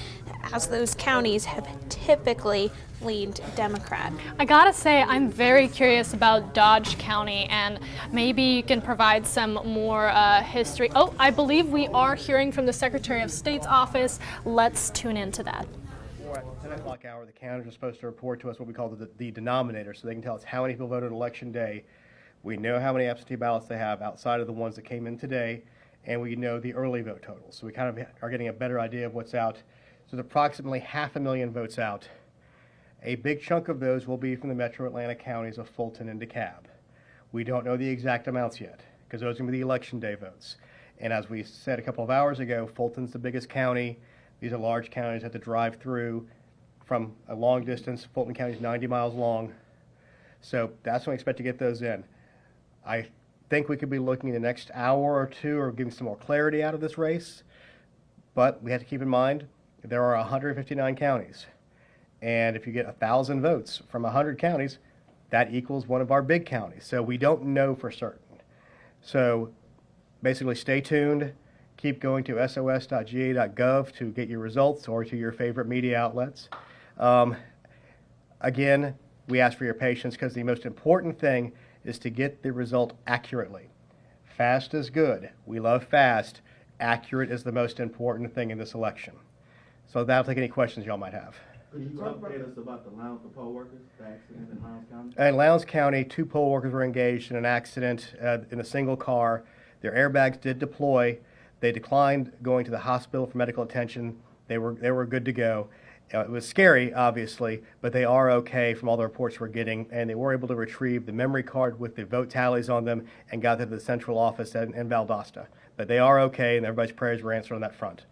as those counties have typically leaned Democrat. I gotta say, I'm very curious about Dodge County, and maybe you can provide some more history. Oh, I believe we are hearing from the Secretary of State's office. Let's tune into that. At the 10 o'clock hour, the counters are supposed to report to us what we call the denominator, so they can tell us how many people voted election day. We know how many absentee ballots they have outside of the ones that came in today, and we know the early vote totals. So we kind of are getting a better idea of what's out. So there's approximately 500,000 votes out. A big chunk of those will be from the metro Atlanta counties of Fulton and DeKalb. We don't know the exact amounts yet, because those are going to be the election day votes. And as we said a couple of hours ago, Fulton's the biggest county. These are large counties that have to drive through from a long distance. Fulton County is 90 miles long. So that's when we expect to get those in. I think we could be looking in the next hour or two or getting some more clarity out of this race. But we have to keep in mind there are 159 counties. And if you get 1,000 votes from 100 counties, that equals one of our big counties. So we don't know for certain. So basically stay tuned. Keep going to sos.ga.gov to get your results, or to your favorite media outlets. Again, we ask for your patience, because the most important thing is to get the result accurately. Fast is good. We love fast. Accurate is the most important thing in this election. So that'll take any questions y'all might have. Could you update us about the Lowndes, the poll workers, the accident in Lowndes County? In Lowndes County, 2 poll workers were engaged in an accident in a single car. Their airbags did deploy. They declined going to the hospital for medical attention. They were good to go. It was scary, obviously, but they are okay from all the reports we're getting, and they were able to retrieve the memory card with the vote tallies on them and got to the central office in Valdosta. But they are okay, and everybody's prayers were answered on that front.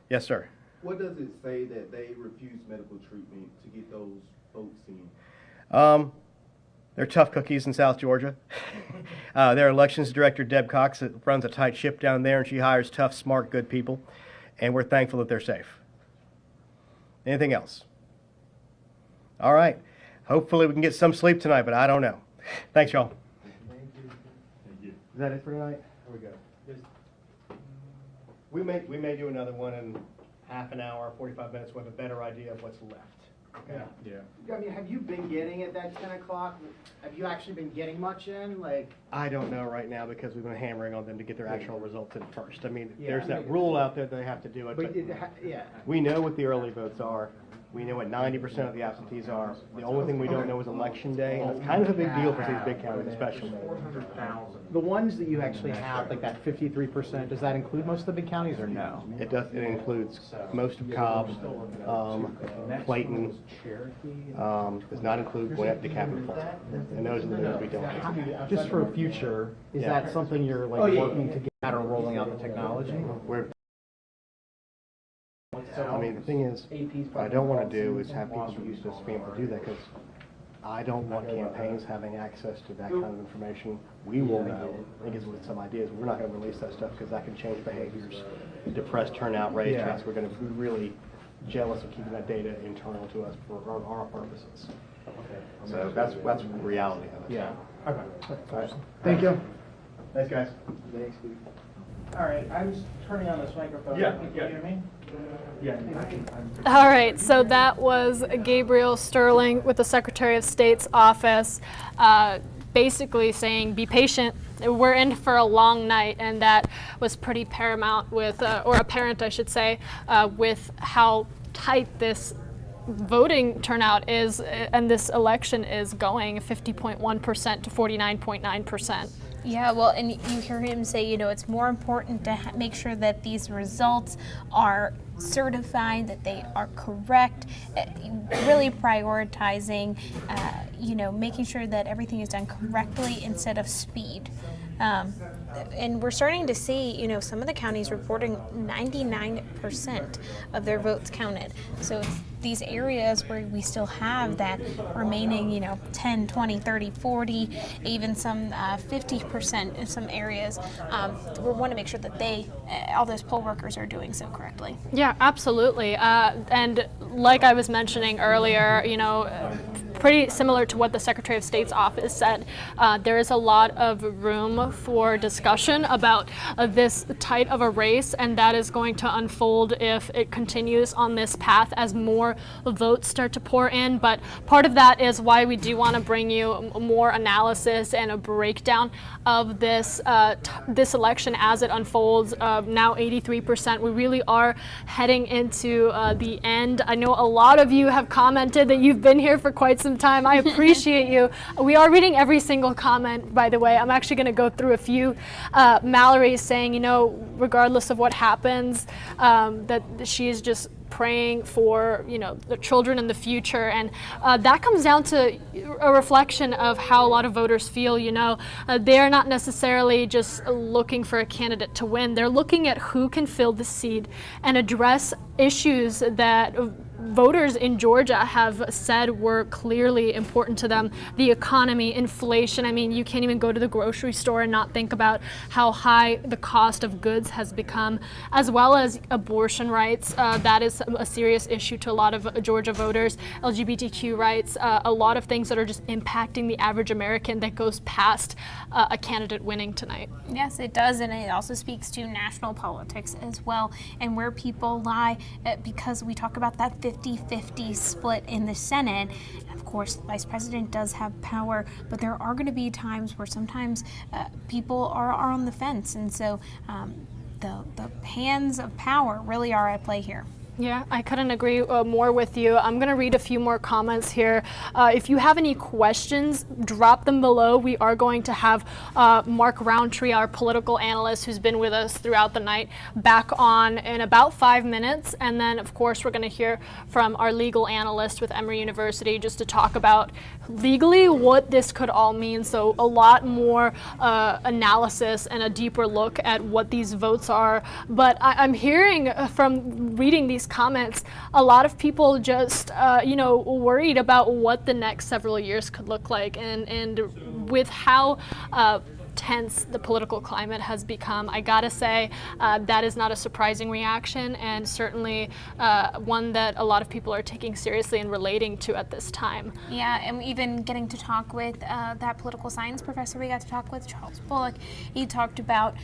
Yes, sir. What does it say that they refuse medical treatment to get those votes in? They're tough cookies in South Georgia. Their elections director, Deb Cox, runs a tight ship down there, and she hires tough, smart, good people, and we're thankful that they're safe. Anything else? All right. Hopefully we can get some sleep tonight, but I don't know. Thanks, y'all. Thank you. Is that it for tonight? Here we go. We may do another one in half an hour, 45 minutes with a better idea of what's left. Okay. Yeah. I mean, have you been getting at that 10 o'clock? Have you actually been getting much in? Like, I don't know right now, because we've been hammering on them to get their actual results in first. I mean, Yeah, there's that rule out there that they have to do it. But yeah. we know what the early votes are. We know what 90% of the absentees are. The only thing we don't know is election day, and it's kind of a big deal for these big counties especially. The ones that you actually have, like that 53%, does that include most of the big counties or no? It does. It includes most of Cobb, Clayton. Does not include Gwinnett, DeKalb, and Fulton. And those are the ones we don't have. Just for future, is that something you're like working to get out or rolling out the technology? I mean, the thing is, what I don't want to do is have people get used to us being able to do that, because I don't want campaigns having access to that kind of information. We will know, I think it's with some ideas. We're not going to release that stuff, because that can change behaviors, depress turnout, raise turnout. We're going to be really jealous of keeping that data internal to us for our purposes. So that's reality of it. Yeah. Okay. Right. Thank you. Thanks, guys. Thanks, Steve. All right, I'm just turning on this microphone. Yeah, Can you yeah. hear me? Yeah. All right, so that was Gabriel Sterling with the Secretary of State's office, basically saying, be patient. We're in for a long night, and that was pretty paramount with, or apparent, I should say, with how tight this voting turnout is, and this election is going, 50.1% to 49.9%. Yeah, well, and you hear him say, you know, it's more important to make sure that these results are certified, that they are correct, really prioritizing, you know, making sure that everything is done correctly instead of speed. and we're starting to see, some of the counties reporting 99% of their votes counted. So it's these areas where we still have that remaining, 10, 20, 30, 40, even some 50% in some areas. We want to make sure that all those poll workers are doing so correctly. Yeah, absolutely. And like I was mentioning earlier, pretty similar to what the Secretary of State's office said, there is a lot of room for discussion about this tight of a race, and that is going to unfold if it continues on this path as more votes start to pour in. But part of that is why we do want to bring you more analysis and a breakdown of this this election as it unfolds. Now 83%. We really are heading into the end. I know a lot of you have commented that you've been here for quite some time. I appreciate you. We are reading every single comment, by the way. I'm actually going to go through a few. Mallory is saying, regardless of what happens, that she is just praying for the children in the future, and that comes down to a reflection of how a lot of voters feel. They're not necessarily just looking for a candidate to win. They're looking at who can fill the seat and address issues that voters in Georgia have said were clearly important to them. The economy, inflation. I mean, you can't even go to the grocery store and not think about how high the cost of goods has become, as well as abortion rights. That is a serious issue to a lot of Georgia voters. LGBTQ rights, a lot of things that are just impacting the average American that goes past a candidate winning tonight. Yes, it does, and it also speaks to national politics as well, and where people lie, because we talk about that 50-50 split in the Senate. Of course, the Vice President does have power, but there are going to be times where sometimes people are on the fence, and so the hands of power really are at play here. Yeah, I couldn't agree more with you. I'm going to read a few more comments here. If you have any questions, drop them below. We are going to have Mark Roundtree, our political analyst who's been with us throughout the night, back on in about 5 minutes. And then, of course, we're going to hear from our legal analyst with Emory University just to talk about legally what this could all mean. So a lot more analysis and a deeper look at what these votes are. But I'm hearing from reading these comments, a lot of people just, worried about what the next several years could look like, and with how tense the political climate has become. I gotta say, that is not a surprising reaction, and certainly one that a lot of people are taking seriously and relating to at this time. Yeah, and even getting to talk with that political science professor we got to talk with, Charles Bullock. He talked about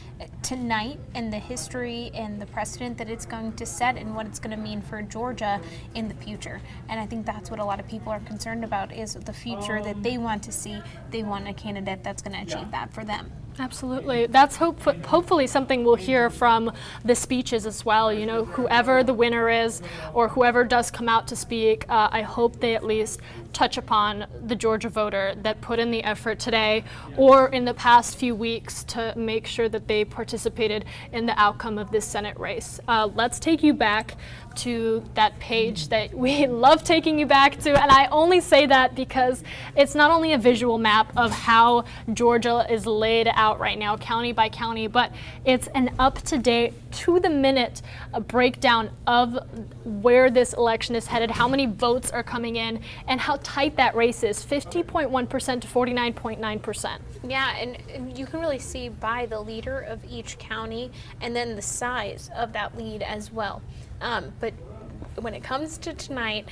tonight and the history and the precedent that it's going to set and what it's going to mean for Georgia in the future. And I think that's what a lot of people are concerned about, is the future that they want to see. They want a candidate that's going to achieve that for them. Absolutely. That's hopefully something we'll hear from the speeches as well. Whoever the winner is or whoever does come out to speak, I hope they at least touch upon the Georgia voter that put in the effort today or in the past few weeks to make sure that they participated in the outcome of this Senate race. Let's take you back to that page that we love taking you back to, and I only say that because it's not only a visual map of how Georgia is laid out right now, county by county, but it's an up-to-date, to-the-minute breakdown of where this election is headed, how many votes are coming in, and how tight that race is, 50.1% to 49.9%. Yeah, and you can really see by the leader of each county and then the size of that lead as well. But when it comes to tonight,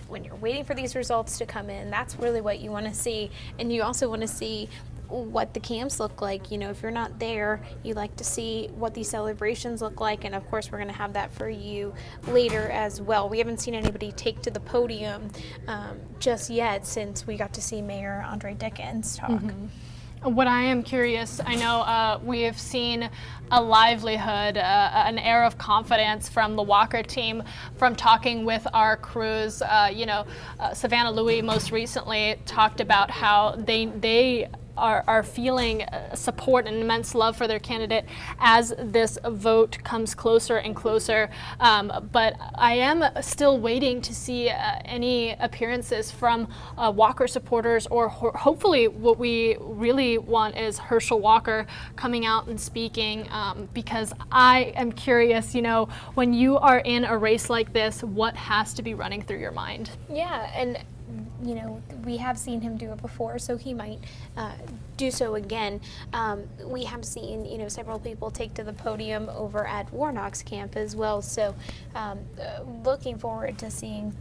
when you're waiting for these results to come in, that's really what you want to see. And you also want to see what the camps look like. If you're not there, you like to see what these celebrations look like. And of course, we're going to have that for you later as well. We haven't seen anybody take to the podium just yet since we got to see Mayor Andre Dickens talk. Mm-hmm. What I am curious, I know we have seen a livelihood, an air of confidence from the Walker team from talking with our crews. Savannah Louie most recently talked about how they are feeling support and immense love for their candidate as this vote comes closer and closer. But I am still waiting to see any appearances from Walker supporters, or hopefully what we really want is Herschel Walker coming out and speaking, because I am curious, when you are in a race like this, what has to be running through your mind? Yeah, and we have seen him do it before, so he might do so again. We have seen, several people take to the podium over at Warnock's camp as well. So looking forward to seeing,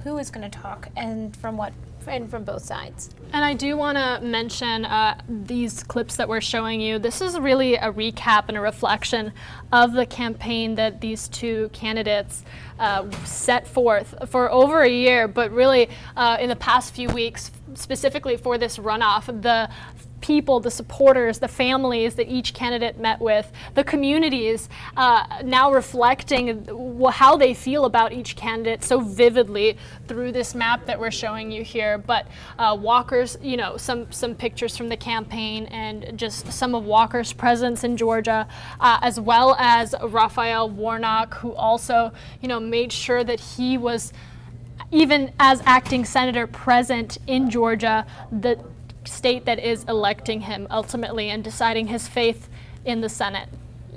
who is going to talk and from both sides. And I do want to mention these clips that we're showing you. This is really a recap and a reflection of the campaign that these two candidates set forth for over a year, but really in the past few weeks, specifically for this runoff, the people, the supporters, the families that each candidate met with, the communities now reflecting how they feel about each candidate so vividly through this map that we're showing you here. But Walker's, some pictures from the campaign and just some of Walker's presence in Georgia, as well as Raphael Warnock, who also, made sure that he was, even as acting senator, present in Georgia, the state that is electing him ultimately and deciding his fate in the Senate.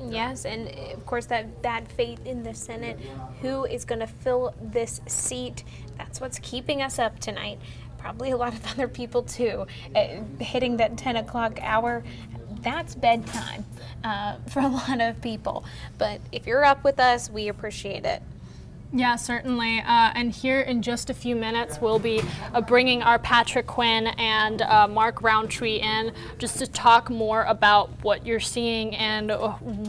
Yes, and of course that fate in the Senate, who is going to fill this seat, that's what's keeping us up tonight. Probably a lot of other people too. Hitting that 10 o'clock hour, that's bedtime for a lot of people. But if you're up with us, we appreciate it. Yeah, certainly. And here in just a few minutes, we'll be bringing our Patrick Quinn and Mark Roundtree in just to talk more about what you're seeing and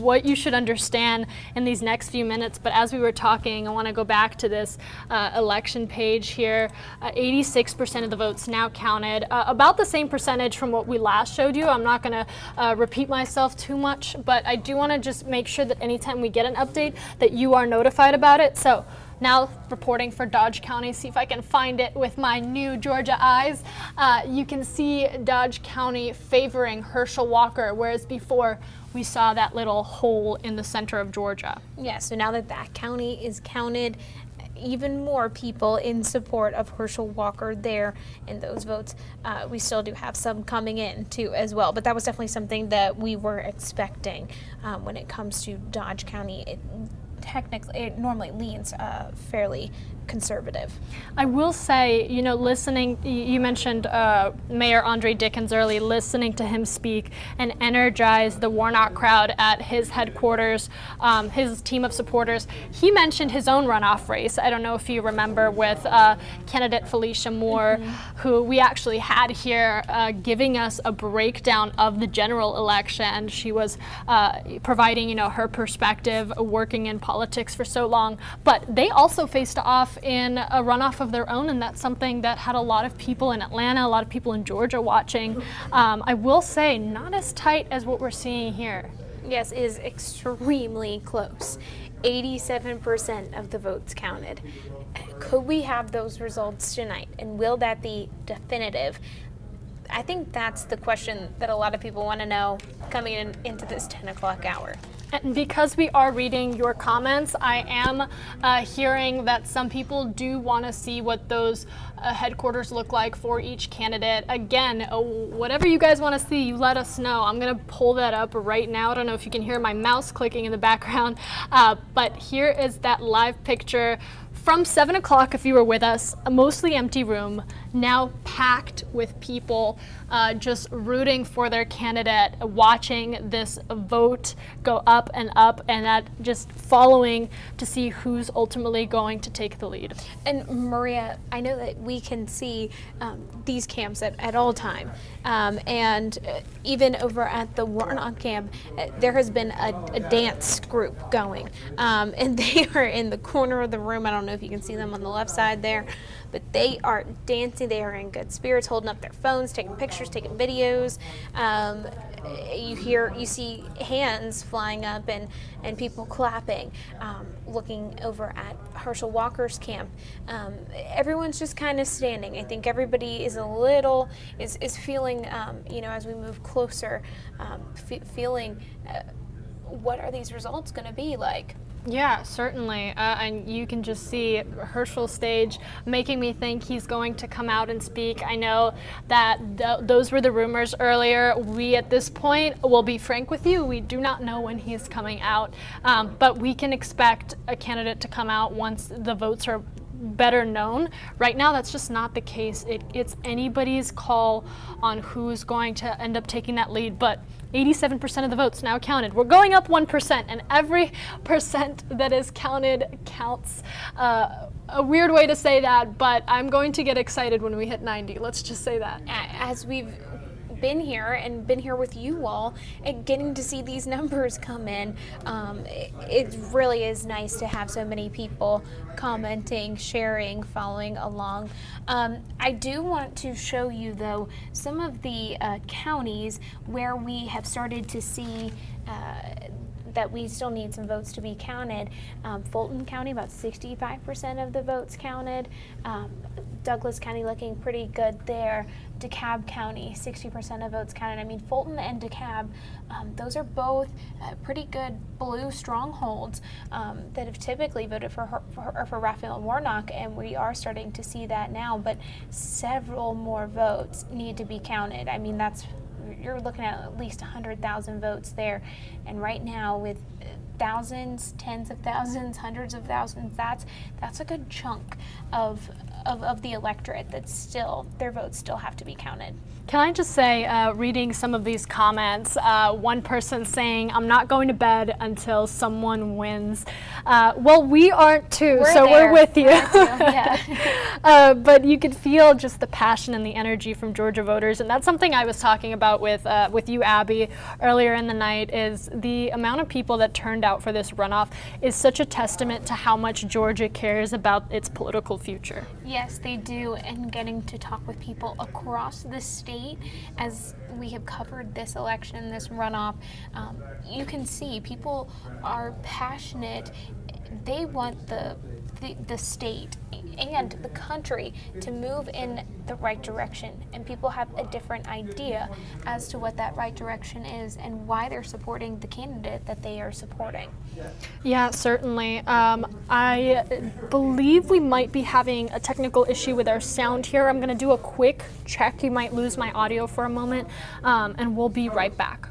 what you should understand in these next few minutes. But as we were talking, I want to go back to this election page here. 86% of the votes now counted, about the same percentage from what we last showed you. I'm not going to repeat myself too much, but I do want to just make sure that anytime we get an update that you are notified about it. So now reporting for Dodge County, see if I can find it with my new Georgia eyes. You can see Dodge County favoring Herschel Walker, whereas before we saw that little hole in the center of Georgia. Yeah, so now that county is counted, even more people in support of Herschel Walker there in those votes. We still do have some coming in too as well, but that was definitely something that we were expecting when it comes to Dodge County. It normally leans fairly conservative. I will say, listening, you mentioned Mayor Andre Dickens early, listening to him speak and energize the Warnock crowd at his headquarters, his team of supporters. He mentioned his own runoff race. I don't know if you remember, with candidate Felicia Moore, who we actually had here giving us a breakdown of the general election. She was providing, her perspective, working in politics for so long. But they also faced off in a runoff of their own, and that's something that had a lot of people in Atlanta, a lot of people in Georgia watching. I will say, not as tight as what we're seeing here. Yes, it is extremely close. 87% of the votes counted. Could we have those results tonight, and will that be definitive? I think that's the question that a lot of people want to know coming into this 10 o'clock hour. And because we are reading your comments, I am hearing that some people do want to see what those headquarters look like for each candidate. Again, whatever you guys want to see, you let us know. I'm going to pull that up right now. I don't know if you can hear my mouse clicking in the background, but here is that live picture from 7 o'clock, if you were with us. A mostly empty room, now packed with people just rooting for their candidate, watching this vote go up, and that just following to see who's ultimately going to take the lead. And Maria, I know that we can see these camps at all time, and even over at the Warnock camp, there has been a dance group going, and they are in the corner of the room. I don't know if you can see them on the left side there, but they are dancing. They are in good spirits, holding up their phones, taking pictures, taking videos. You see hands flying up and people clapping, looking over at Herschel Walker's camp. Everyone's just kind of standing. I think everybody is is feeling, as we move closer, feeling what are these results going to be like? Yeah, certainly. And you can just see Herschel's stage making me think he's going to come out and speak. I know that those were the rumors earlier. We, at this point, will be frank with you, we do not know when he's coming out. But we can expect a candidate to come out once the votes are better known. Right now, that's just not the case. It's anybody's call on who's going to end up taking that lead. But 87% of the votes now counted. We're going up 1%, and every percent that is counted counts. A weird way to say that, but I'm going to get excited when we hit 90. Let's just say that. As we've been here with you all and getting to see these numbers come in, it really is nice to have so many people commenting, sharing, following along. I do want to show you, though, some of the counties where we have started to see that we still need some votes to be counted. Fulton County, about 65% of the votes counted. Douglas County looking pretty good there. DeKalb County, 60% of votes counted. I mean, Fulton and DeKalb, those are both pretty good blue strongholds that have typically voted for Raphael and Warnock, and we are starting to see that now, but several more votes need to be counted. I mean, you're looking at least 100,000 votes there, and right now with thousands, tens of thousands, hundreds of thousands, that's a good chunk of the electorate their votes still have to be counted. Can I just say, reading some of these comments, one person saying, I'm not going to bed until someone wins. Well, we aren't too, we're with you. Yeah. But you could feel just the passion and the energy from Georgia voters, and that's something I was talking about with you, Abby, earlier in the night, is the amount of people that turned out for this runoff is such a testament to how much Georgia cares about its political future. Yes, they do, and getting to talk with people across the state as we have covered this election, this runoff, you can see people are passionate. They want the state and the country to move in the right direction, and people have a different idea as to what that right direction is and why they're supporting the candidate that they are supporting. Yeah, certainly. I believe we might be having a technical issue with our sound here. I'm going to do a quick check. You might lose my audio for a moment, and we'll be right back.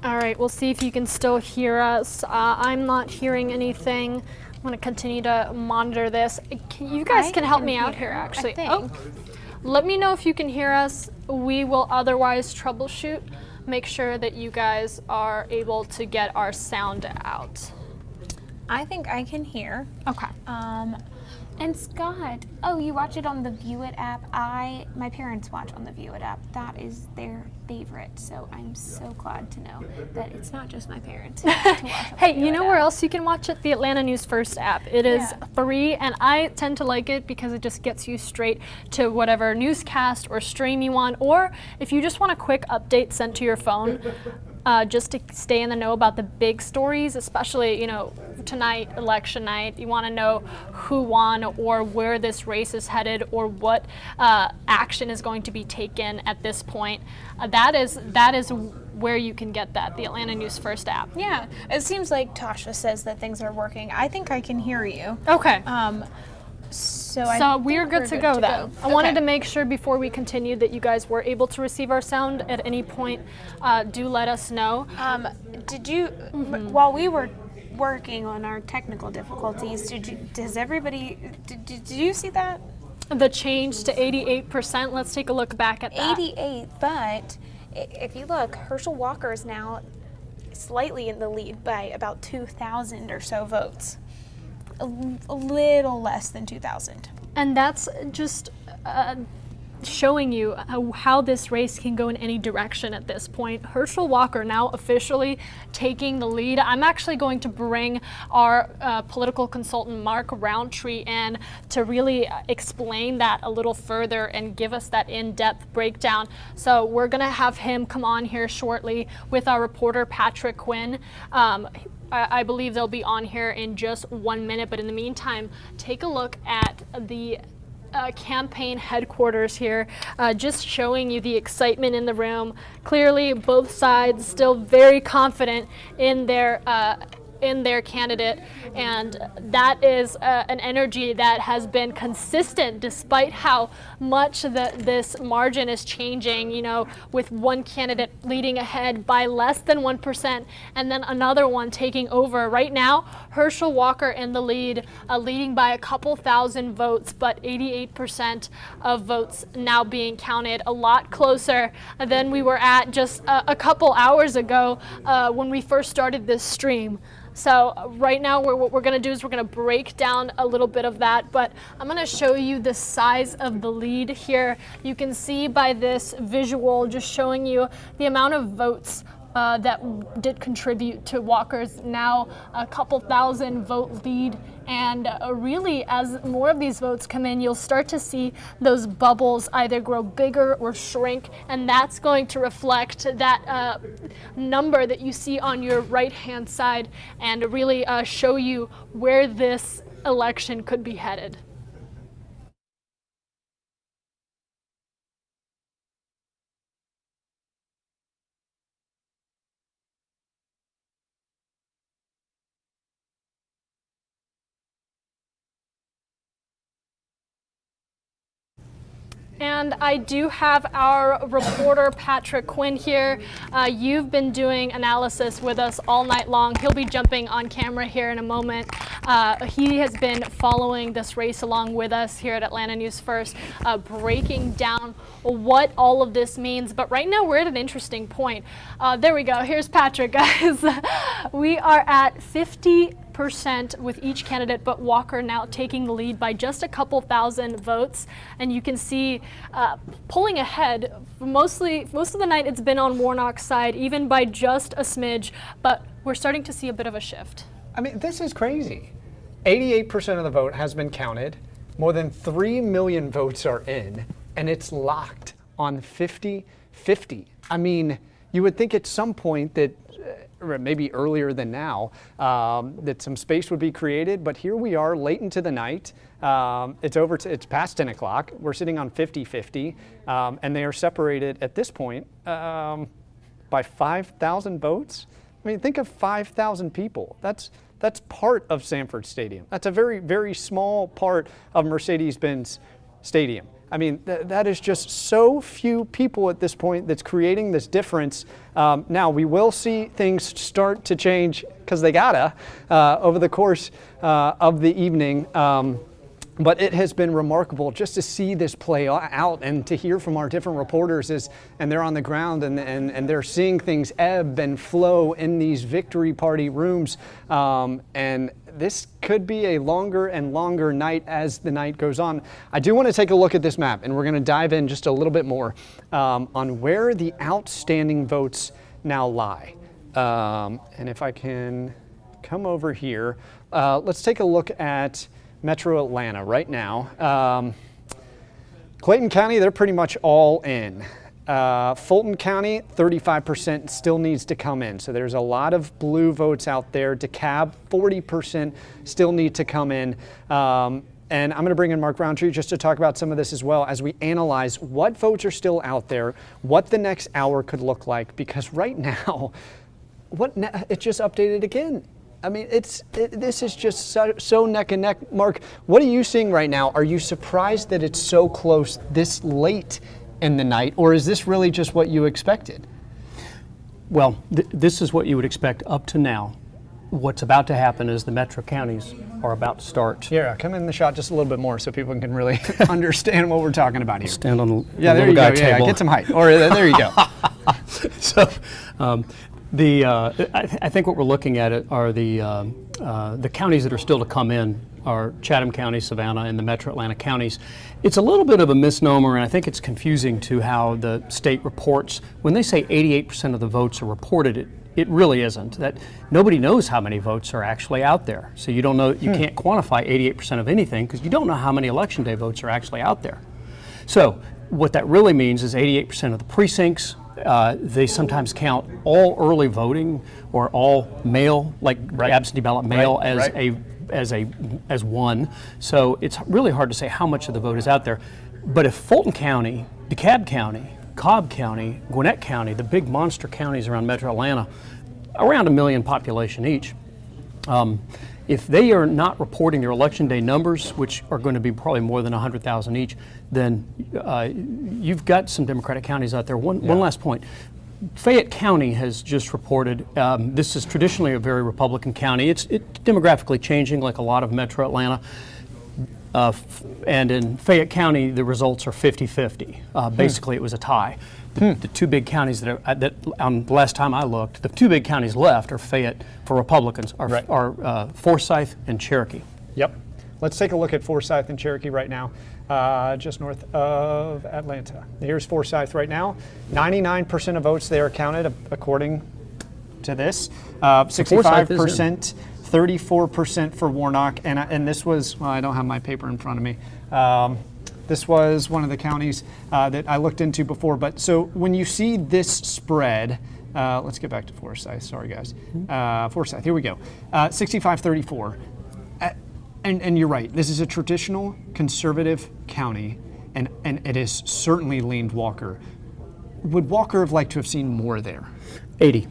All right, we'll see if you can still hear us. I'm not hearing anything. I'm going to continue to monitor this. You guys can help me out here, actually. Let me know if you can hear us. We will otherwise troubleshoot. Make sure that you guys are able to get our sound out. I think I can hear. Okay. And Scott, you watch it on the View It app. My parents watch on the View It app. That is their favorite. So I'm so glad to know that it's not just my parents who watch to watch. Hey, you know where else you can watch it? The Atlanta News First app. It is free, and I tend to like it because it just gets you straight to whatever newscast or stream you want, or if you just want a quick update sent to your phone. just to stay in the know about the big stories, especially, you know, tonight, election night. You want to know who won or where this race is headed or what action is going to be taken at this point. That is where you can get that, the Atlanta News First app. Yeah, it seems like Tasha says that things are working. I think I can hear you. Okay. So we're good to go then. I wanted to make sure before we continued that you guys were able to receive our sound at any point. Do let us know. Did you, while we were working on our technical difficulties, did you see that? The change to 88%. Let's take a look back at that. 88, but if you look, Herschel Walker is now slightly in the lead by about 2,000 or so votes. A little less than 2,000. And that's just showing you how this race can go in any direction at this point. Herschel Walker now officially taking the lead. I'm actually going to bring our political consultant Mark Roundtree in to really explain that a little further and give us that in-depth breakdown. So we're going to have him come on here shortly with our reporter Patrick Quinn. I believe they'll be on here in just 1 minute, but in the meantime, take a look at the campaign headquarters here, just showing you the excitement in the room. Clearly, both sides still very confident in their candidate, and that is an energy that has been consistent despite how much this margin is changing, you know, with one candidate leading ahead by less than 1% and then another one taking over. Right now, Herschel Walker in the lead, leading by a couple thousand votes, but 88% of votes now being counted, a lot closer than we were at just a couple hours ago when we first started this stream. So right now what we're going to do is we're going to break down a little bit of that, but I'm going to show you the size of the lead here. You can see by this visual just showing you the amount of votes that did contribute to Walker's now a couple thousand vote lead. And really, as more of these votes come in, you'll start to see those bubbles either grow bigger or shrink, and that's going to reflect that number that you see on your right-hand side and really show you where this election could be headed. And I do have our reporter, Patrick Quinn, here. You've been doing analysis with us all night long. He'll be jumping on camera here in a moment. He has been following this race along with us here at Atlanta News First, breaking down what all of this means. But right now we're at an interesting point. There we go. Here's Patrick, guys. We are at 50% with each candidate, but Walker now taking the lead by just a couple thousand votes. And you can see pulling ahead. Most of the night it's been on Warnock's side, even by just a smidge, but we're starting to see a bit of a shift. I mean, this is crazy. 88% of the vote has been counted. More than 3 million votes are in, and it's locked on 50-50. I mean, you would think at some point that maybe earlier than now, that some space would be created, but here we are late into the night. It's past 10 o'clock. We're sitting on 50-50, and they are separated at this point by 5,000 votes. I mean, think of 5,000 people. That's part of Sanford Stadium. That's a very, very small part of Mercedes-Benz Stadium. I mean, that is just so few people at this point that's creating this difference. Now, we will see things start to change, because they gotta, over the course of the evening. But it has been remarkable just to see this play out and to hear from our different reporters and they're on the ground and they're seeing things ebb and flow in these victory party rooms. And this could be a longer and longer night as the night goes on. I do want to take a look at this map, and we're going to dive in just a little bit more on where the outstanding votes now lie. And if I can come over here, let's take a look at Metro Atlanta right now. Clayton County, they're pretty much all in. Fulton County, 35% still needs to come in. So there's a lot of blue votes out there. DeKalb, 40% still need to come in. And I'm going to bring in Mark Roundtree just to talk about some of this as well as we analyze what votes are still out there, what the next hour could look like, because right now, it just updated again. I mean, this is just so neck and neck. Mark, what are you seeing right now? Are you surprised that it's so close this late in the night, or is this really just what you expected? Well, this is what you would expect up to now. What's about to happen is the metro counties are about to start. Yeah, come in the shot just a little bit more so people can really understand what we're talking about here. Stand on the there little you guy go. table. Yeah, get some height. Or there you go. So, I think what we're looking at are the counties that are still to come in are Chatham County, Savannah, and the Metro Atlanta counties. It's a little bit of a misnomer, and I think it's confusing to how the state reports. When they say 88% of the votes are reported, it really isn't. That nobody knows how many votes are actually out there. So you don't know, you can't quantify 88% of anything because you don't know how many election day votes are actually out there. So what that really means is 88% of the precincts. They sometimes count all early voting or all mail, like absentee ballot mail, as one. So it's really hard to say how much of the vote is out there. But if Fulton County, DeKalb County, Cobb County, Gwinnett County, the big monster counties around Metro Atlanta, around 1 million population each, if they are not reporting their election day numbers, which are going to be probably more than 100,000 each, then you've got some Democratic counties out there. One last point. Fayette County has just reported, this is traditionally a very Republican county. It's demographically changing like a lot of Metro Atlanta. And in Fayette County, the results are 50-50. Basically, it was a tie. The two big counties that the last time I looked, the two big counties left are Fayette for Republicans are Forsyth and Cherokee. Yep. Let's take a look at Forsyth and Cherokee right now, just north of Atlanta. Here's Forsyth right now. 99% of votes there are counted according to this. 65%. 34% for Warnock, and this was, well, I don't have my paper in front of me. This was one of the counties that I looked into before, but so when you see this spread, let's get back to Forsyth, sorry guys. Forsyth, here we go, 65-34. And you're right, this is a traditional conservative county, and it has certainly leaned Walker. Would Walker have liked to have seen more there? 80.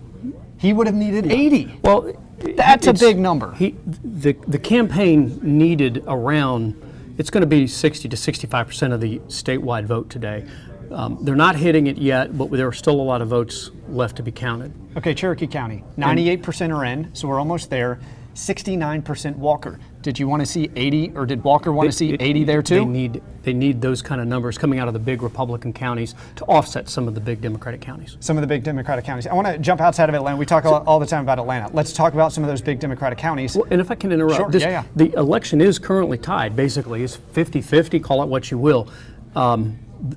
He would have needed 80. Well, that's a big number. The campaign needed around, it's going to be 60 to 65% of the statewide vote today. They're not hitting it yet, but there are still a lot of votes left to be counted. Okay, Cherokee County, 98% are in, so we're almost there. 69% Walker. Did you want to see 80, or did Walker want to see 80 there too? They need those kind of numbers coming out of the big Republican counties to offset some of the big Democratic counties. Some of the big Democratic counties. I want to jump outside of Atlanta. We talk all the time about Atlanta. Let's talk about some of those big Democratic counties. Well, and if I can interrupt, sure. The election is currently tied. Basically, it's 50-50. Call it what you will.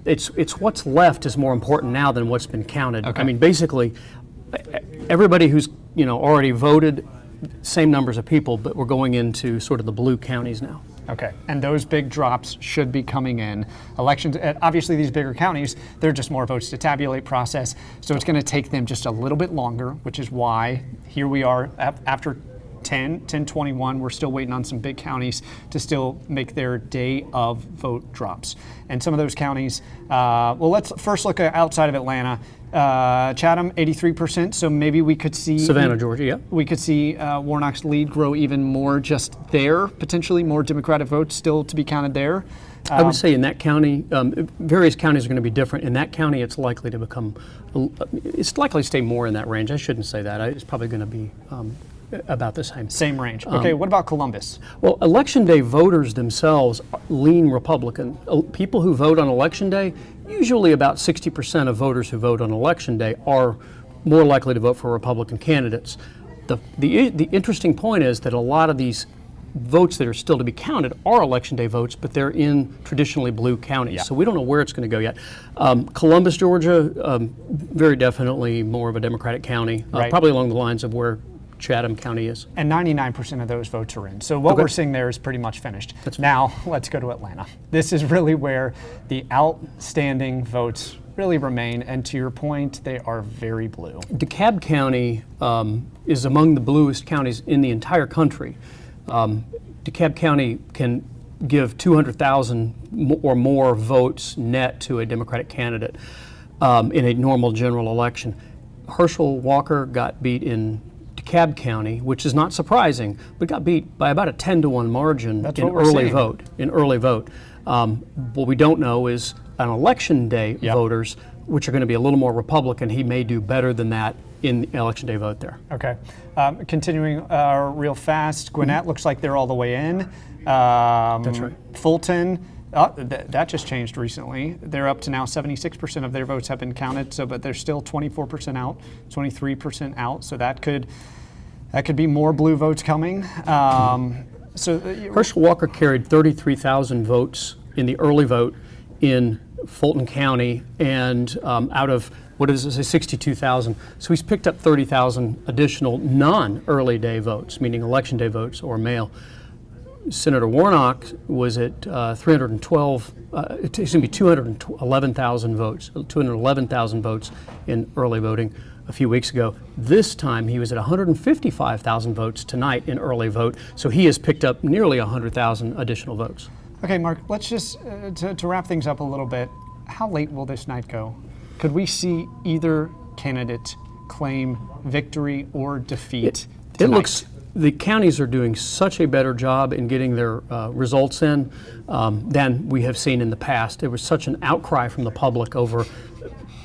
It's what's left is more important now than what's been counted. Okay. I mean, basically, everybody who's already voted. Same numbers of people, but we're going into sort of the blue counties now. Okay, and those big drops should be coming in. Elections, obviously these bigger counties, they're just more votes to tabulate process, so it's going to take them just a little bit longer, which is why here we are after 10/21, we're still waiting on some big counties to still make their day of vote drops. And some of those counties, well, let's first look outside of Atlanta. Chatham, 83%, so maybe we could see Savannah, Georgia, yeah. We could see Warnock's lead grow even more just there, potentially more Democratic votes still to be counted there. I would say in that county, various counties are going to be different. In that county, it's likely to stay more in that range. I shouldn't say that. It's probably going to be about the same. Same range. Okay, what about Columbus? Well, election day voters themselves lean Republican. People who vote on election day, usually about 60% of voters who vote on election day are more likely to vote for Republican candidates. The interesting point is that a lot of these votes that are still to be counted are election day votes, but they're in traditionally blue counties. Yeah. So we don't know where it's going to go yet. Columbus, Georgia, very definitely more of a Democratic county, probably along the lines of where Chatham County is. And 99% of those votes are in. So what we're seeing there is pretty much finished. Now, let's go to Atlanta. This is really where the outstanding votes really remain. And to your point, they are very blue. DeKalb County is among the bluest counties in the entire country. DeKalb County can give 200,000 or more votes net to a Democratic candidate in a normal general election. Herschel Walker got beat in DeKalb County, which is not surprising, but got beat by about a 10-to-1 margin in early vote. What we don't know is on election day voters, which are going to be a little more Republican. He may do better than that in the election day vote there. Okay. Continuing real fast, Gwinnett looks like they're all the way in. That's right. Fulton, that just changed recently. They're up to now 76% of their votes have been counted, but they're still 24% out, 23% out. So that could be more blue votes coming. Herschel Walker carried 33,000 votes in the early vote in Fulton County, and out of 62,000. So he's picked up 30,000 additional non-early day votes, meaning election day votes or mail. Senator Warnock was at 211,000 votes in early voting a few weeks ago. This time he was at 155,000 votes tonight in early vote, so he has picked up nearly 100,000 additional votes. Okay, Mark, let's just, to wrap things up a little bit, how late will this night go? Could we see either candidate claim victory or defeat tonight? It looks, the counties are doing such a better job in getting their results in than we have seen in the past. There was such an outcry from the public over,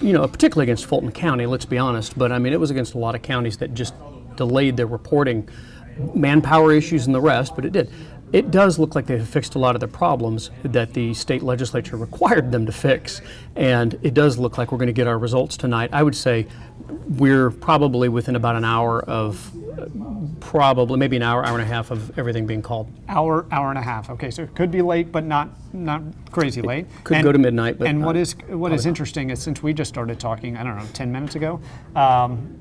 particularly against Fulton County, let's be honest, but I mean, it was against a lot of counties that just delayed their reporting, manpower issues and the rest, but it did. It does look like they've fixed a lot of the problems that the state legislature required them to fix, and it does look like we're going to get our results tonight. I would say we're probably within about an hour of, maybe an hour and a half of everything being called. Hour and a half. Okay, so it could be late, but not crazy late. Could go to midnight. But and what is interesting is since we just started talking, 10 minutes ago,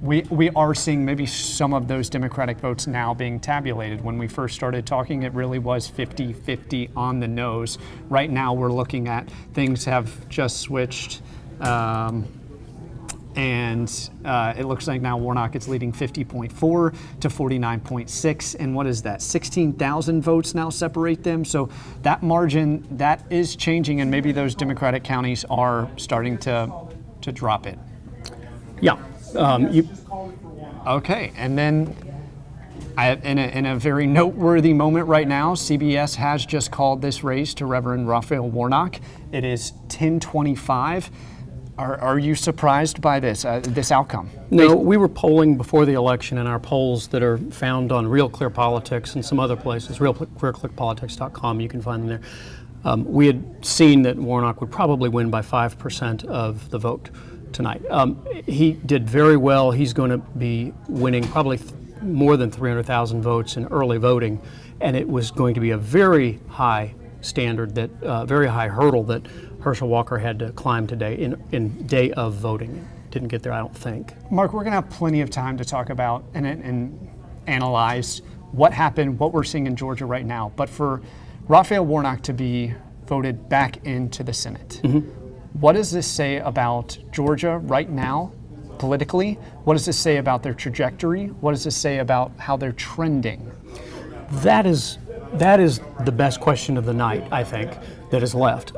we are seeing maybe some of those Democratic votes now being tabulated. When we first started talking, it really was 50-50 on the nose. Right now, we're looking at things have just switched. And it looks like now Warnock is leading 50.4 to 49.6. And what is that? 16,000 votes now separate them. So that margin, that is changing, and maybe those Democratic counties are starting to drop it. Yeah. Okay, and then in a very noteworthy moment right now, CBS has just called this race to Reverend Raphael Warnock. It is 10:25. Are you surprised by this outcome? No, we were polling before the election, and our polls that are found on Real Clear Politics and some other places, realclearpolitics.com, you can find them there. We had seen that Warnock would probably win by 5% of the vote tonight. He did very well. He's going to be winning probably more than 300,000 votes in early voting, and it was going to be a very high standard, very high hurdle that Herschel Walker had to climb today in day of voting. Didn't get there, I don't think. Mark, we're going to have plenty of time to talk about and analyze what happened, what we're seeing in Georgia right now. But for Raphael Warnock to be voted back into the Senate, what does this say about Georgia right now, politically? What does this say about their trajectory? What does this say about how they're trending? That is the best question of the night, I think, that is left.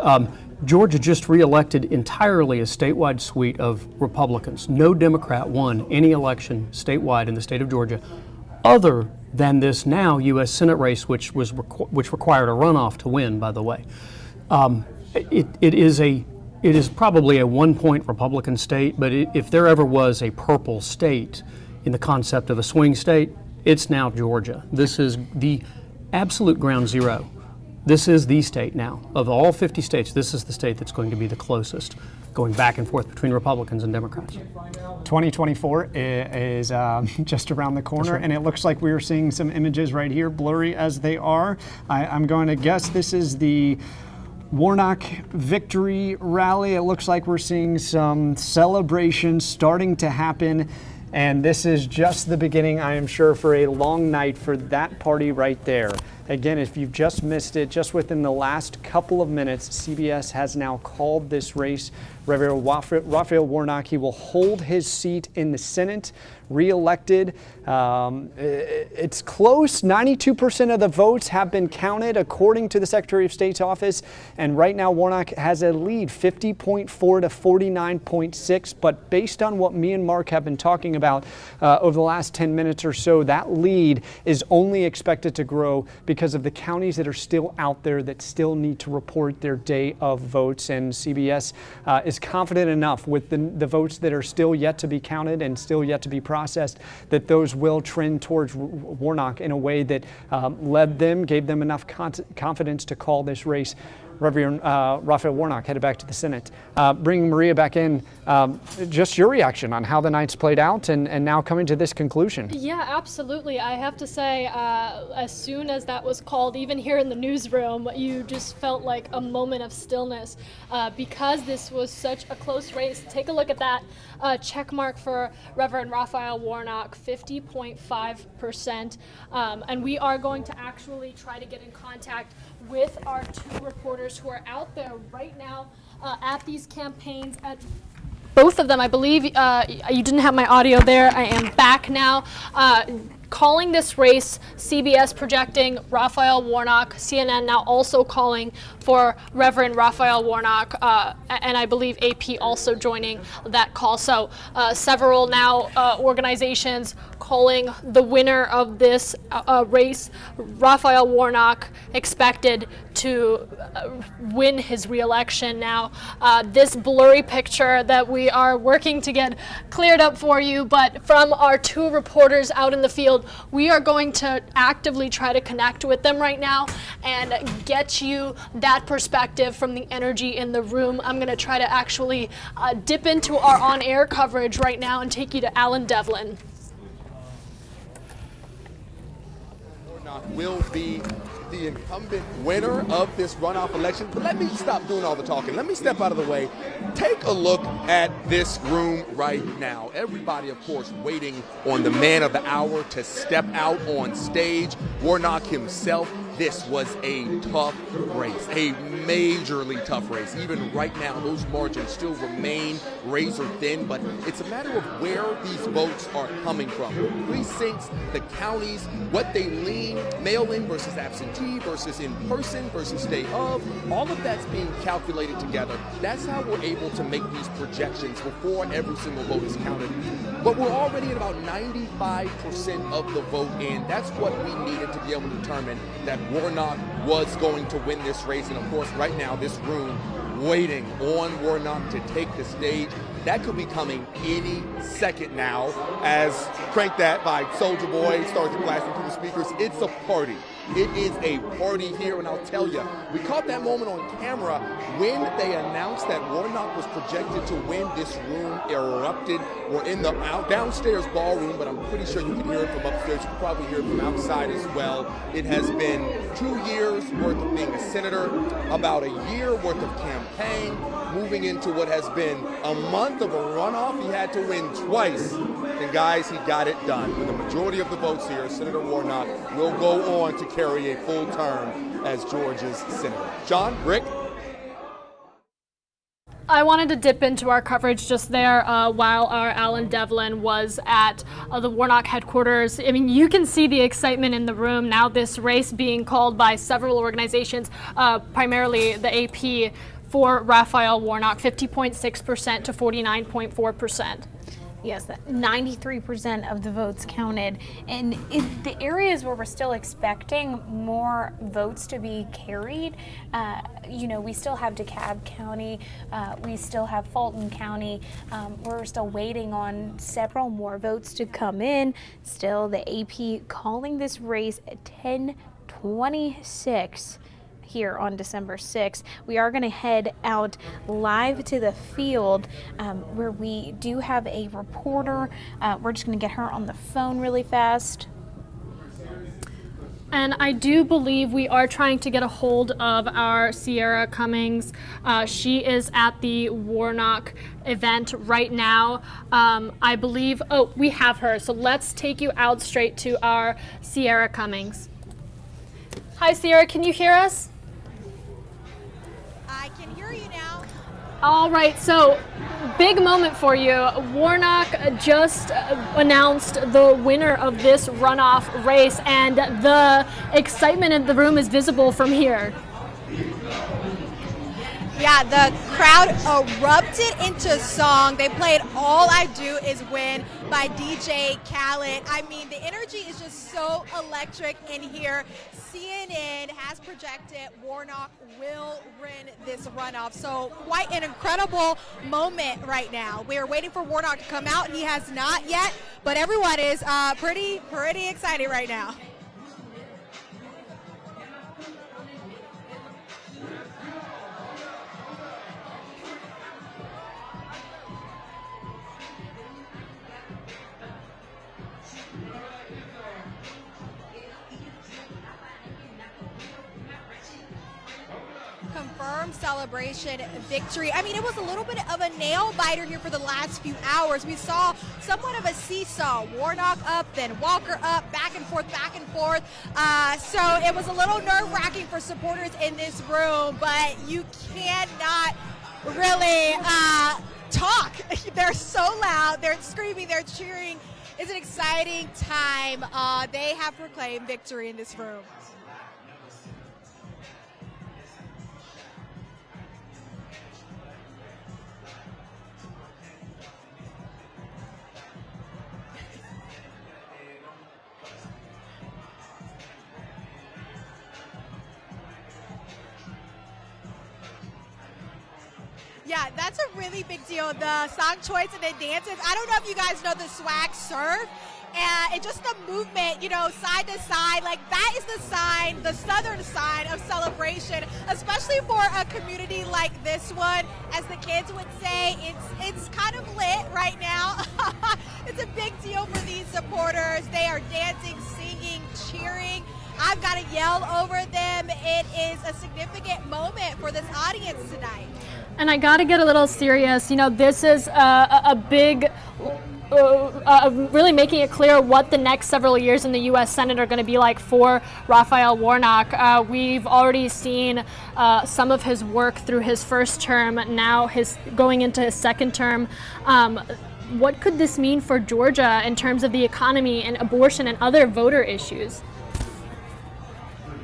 Georgia just re-elected entirely a statewide suite of Republicans. No Democrat won any election statewide in the state of Georgia other than this now U.S. Senate race, which required a runoff to win, by the way. It is probably a one-point Republican state, but if there ever was a purple state in the concept of a swing state, it's now Georgia. This is the absolute ground zero. This is the state now. Of all 50 states, this is the state that's going to be the closest, going back and forth between Republicans and Democrats. 2024 is just around the corner, and it looks like we are seeing some images right here, blurry as they are. I'm going to guess this is the Warnock victory rally. It looks like we're seeing some celebrations starting to happen. And this is just the beginning, I am sure, for a long night for that party right there. Again, if you've just missed it, just within the last couple of minutes, CBS has now called this race. Raphael Warnock, he will hold his seat in the Senate, re-elected. It's close. 92% of the votes have been counted according to the Secretary of State's office. And right now, Warnock has a lead, 50.4 to 49.6. But based on what me and Mark have been talking about over the last 10 minutes or so, that lead is only expected to grow because of the counties that are still out there that still need to report their day of votes. And CBS is confident enough with the votes that are still yet to be counted and still yet to be processed that those will trend towards Warnock in a way that gave them enough confidence to call this race. Reverend Raphael Warnock headed back to the Senate. Bringing Maria back in, just your reaction on how the night's played out and now coming to this conclusion. Yeah, absolutely. I have to say, as soon as that was called, even here in the newsroom, you just felt like a moment of stillness because this was such a close race. Take a look at that check mark for Reverend Raphael Warnock, 50.5%. And we are going to actually try to get in contact with our two reporters who are out there right now at these campaigns. At both of them, I believe you didn't have my audio there. I am back now. Calling this race, CBS projecting Raphael Warnock, CNN now also calling for Reverend Raphael Warnock, and I believe AP also joining that call. So several now organizations calling the winner of this race, Raphael Warnock, expected to win his re-election now. This blurry picture that we are working to get cleared up for you, but from our two reporters out in the field, we are going to actively try to connect with them right now and get you that perspective from the energy in the room. I'm going to try to actually dip into our on-air coverage right now and take you to Alan Devlin. Warnock will be the incumbent winner of this runoff election. But let me stop doing all the talking. Let me step out of the way. Take a look at this room right now. Everybody, of course, waiting on the man of the hour to step out on stage. Warnock himself. This was a tough race, a majorly tough race. Even right now, those margins still remain razor thin, but it's a matter of where these votes are coming from. The precincts, the counties, what they lean, mail-in versus absentee versus in-person versus day of, all of that's being calculated together. That's how we're able to make these projections before every single vote is counted. But we're already at about 95% of the vote in. That's what we needed to be able to determine that Warnock was going to win this race. And of course, right now, this room waiting on Warnock to take the stage. That could be coming any second now as Crank That by Soulja Boy starts blasting through the speakers. It's a party. It is a party here, and I'll tell you, we caught that moment on camera when they announced that Warnock was projected to win. This room erupted. We're in the downstairs ballroom, but I'm pretty sure you can hear it from upstairs. You can probably hear it from outside as well. It has been 2 years worth of being a senator, about a year worth of campaign, moving into what has been a month of a runoff. He had to win twice. And guys, he got it done. With the majority of the votes here, Senator Warnock will go on to carry a full term as Georgia's senator. John, Rick? I wanted to dip into our coverage just there while our Alan Devlin was at the Warnock headquarters. I mean, you can see the excitement in the room now, this race being called by several organizations, primarily the AP, for Raphael Warnock, 50.6% to 49.4%. Yes, 93% of the votes counted. And in the areas where we're still expecting more votes to be carried, we still have DeKalb County, we still have Fulton County. We're still waiting on several more votes to come in. Still, the AP calling this race at 10:26. Here on December 6th. We are going to head out live to the field where we do have a reporter. We're just going to get her on the phone really fast. And I do believe we are trying to get a hold of our Sierra Cummings. She is at the Warnock event right now. I believe, we have her. So let's take you out straight to our Sierra Cummings. Hi, Sierra, can you hear us? I can hear you now. All right, so big moment for you. Warnock just announced the winner of this runoff race, and the excitement in the room is visible from here. Yeah, the crowd erupted into song. They played All I Do Is Win by DJ Khaled. I mean, the energy is just so electric in here. CNN has projected Warnock will win this runoff. So quite an incredible moment right now. We are waiting for Warnock to come out, and he has not yet, but everyone is pretty excited right now. Confirmed celebration victory. I mean, it was a little bit of a nail biter here for the last few hours. We saw somewhat of a seesaw. Warnock up, then Walker up, back and forth, back and forth. So it was a little nerve-wracking for supporters in this room, but you cannot really talk. They're so loud. They're screaming. They're cheering. It's an exciting time. They have proclaimed victory in this room. Yeah, that's a really big deal. The song choice and the dances. I don't know if you guys know the swag surf. And just the movement, you know, side to side, like that is the sign, the southern sign of celebration, especially for a community like this one. As the kids would say, it's kind of lit right now. It's a big deal for these supporters. They are dancing, singing, cheering. I've got to yell over them. It is a significant moment for this audience tonight. And I got to get a little serious. You know, this is a big... really making it clear what the next several years in the U.S. Senate are going to be like for Raphael Warnock. We've already seen some of his work through his first term, now his going into his second term. What could this mean for Georgia in terms of the economy and abortion and other voter issues?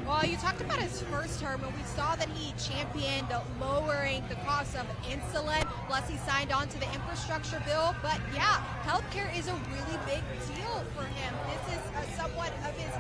Well, you talked about his first term, and we saw that he championed lowering the cost of insulin, plus he signed on to the infrastructure bill. But yeah, healthcare is a really big deal for him. This is somewhat of his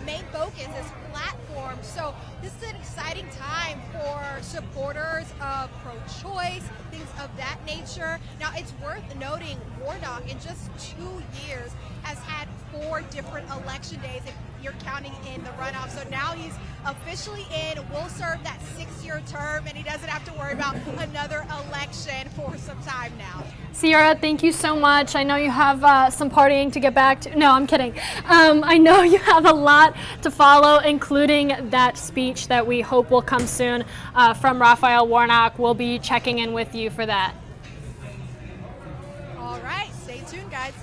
main focus, his platform. So this is an exciting time for supporters of pro-choice, things of that nature. Now, it's worth noting Warnock in just 2 years has had 4 different election days if you're counting in the runoff. So now he's officially in, will serve that 6-year term, and he doesn't have to worry about another election for some time now. Sierra, thank you so much. I know you have some partying to get back to. No, I'm kidding. I know you have a lot to follow, including that speech that we hope will come soon from Raphael Warnock. We'll be checking in with you for that. All right, stay tuned, guys.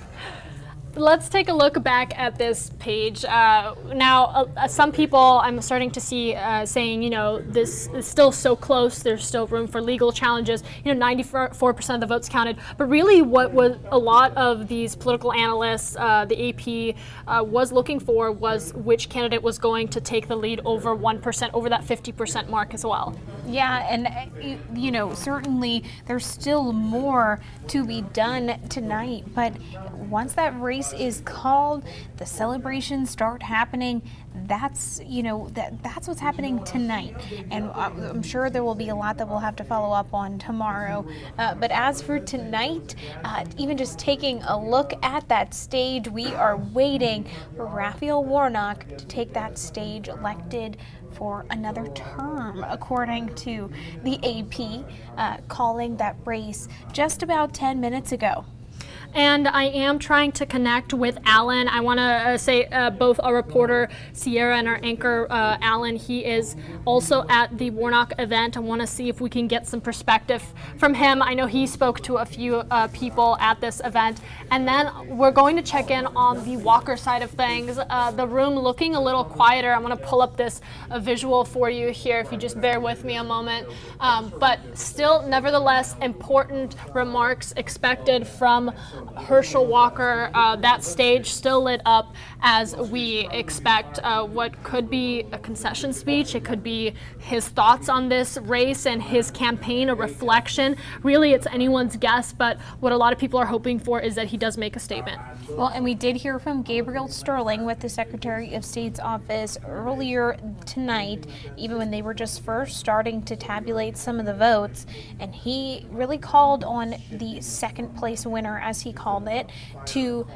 Let's take a look back at this page. Now, some people I'm starting to see saying, you know, this is still so close, there's still room for legal challenges. You know, 94% of the votes counted. But really what was a lot of these political analysts, the AP, was looking for was which candidate was going to take the lead over 1%, over that 50% mark as well. Yeah, and you know, certainly there's still more to be done tonight, but once that race is called, the celebrations start happening. That's, you know, that's what's happening tonight, and I'm sure there will be a lot that we'll have to follow up on tomorrow. But as for tonight, even just taking a look at that stage, we are waiting for Raphael Warnock to take that stage, elected for another term, according to the AP, calling that race just about 10 minutes ago. And I am trying to connect with Alan. I want to say both our reporter Sierra and our anchor Alan, he is also at the Warnock event. I want to see if we can get some perspective from him. I know he spoke to a few people at this event. And then we're going to check in on the Walker side of things. The room looking a little quieter. I'm going to pull up this visual for you here if you just bear with me a moment. But still, nevertheless, important remarks expected from Herschel Walker. That stage still lit up as we expect what could be a concession speech. It could be his thoughts on this race and his campaign, a reflection. Really, it's anyone's guess, but what a lot of people are hoping for is that he does make a statement. Well, and we did hear from Gabriel Sterling with the Secretary of State's office earlier tonight, even when they were just first starting to tabulate some of the votes, and he really called on the second place winner, as he called it, to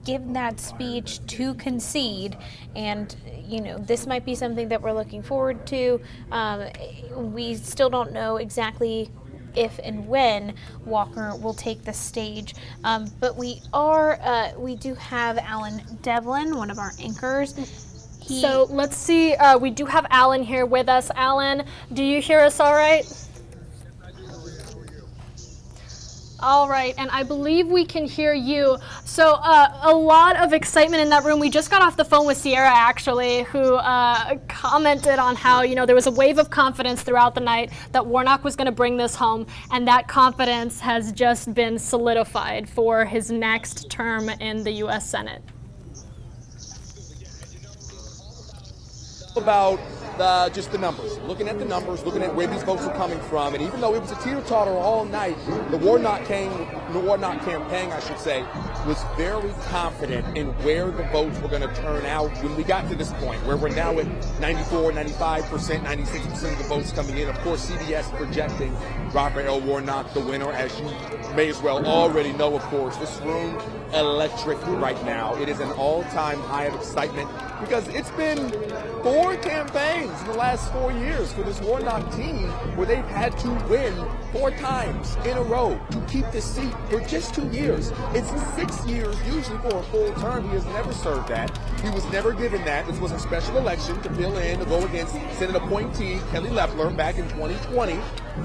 give that speech, to concede. And you know, this might be something that we're looking forward to. We still don't know exactly if and when Walker will take the stage, but we do have Alan Devlin, one of our anchors. So let's see, we do have Alan here with us. Alan, do you hear us all right? All right, and I believe we can hear you. So a lot of excitement in that room. We just got off the phone with Sierra, actually, who commented on how, you know, there was a wave of confidence throughout the night that Warnock was going to bring this home, and that confidence has just been solidified for his next term in the U.S. Senate. About just the numbers, looking at the numbers, looking at where these votes are coming from, and even though it was a teeter-totter all night, the Warnock campaign, I should say, was very confident in where the votes were going to turn out when we got to this point, where we're now at 94, 95%, 96% of the votes coming in. Of course, CBS projecting Raphael Warnock the winner, as you may as well already know, of course. This room electric right now. It is an all-time high of excitement because it's been 4 campaigns in the last 4 years for this Warnock team where they've had to win 4 times in a row to keep the seat for just 2 years. It's 6 years usually for a full term. He has never served that. He was never given that. This was a special election to fill in, to go against Senate appointee Kelly Loeffler back in 2020.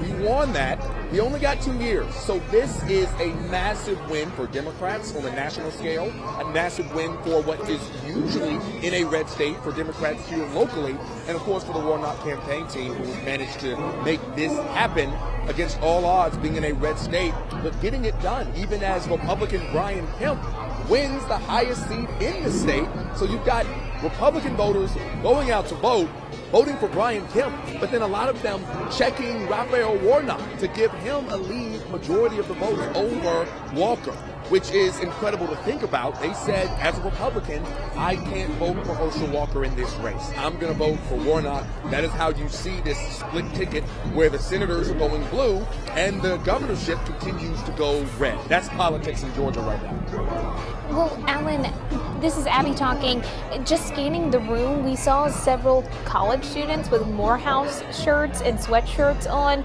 He won that. He only got 2 years. So this is a massive win for Democrats on a national scale, a massive win for what is usually in a red state for Democrats here locally, and of course for the Warnock campaign team who managed to make this happen against all odds, being in a red state, but getting it done, even as Republican Brian Kemp wins the highest seat in the state. So you've got Republican voters going out to vote, voting for Brian Kemp, but then a lot of them checking Raphael Warnock to give him a lead majority of the votes over Walker, which is incredible to think about. They said, as a Republican, I can't vote for Herschel Walker in this race. I'm going to vote for Warnock. That is how you see this split ticket where the senators are going blue and the governorship continues to go red. That's politics in Georgia right now. Well, Alan, this is Abby talking. Just scanning the room, we saw several college students with Morehouse shirts and sweatshirts on.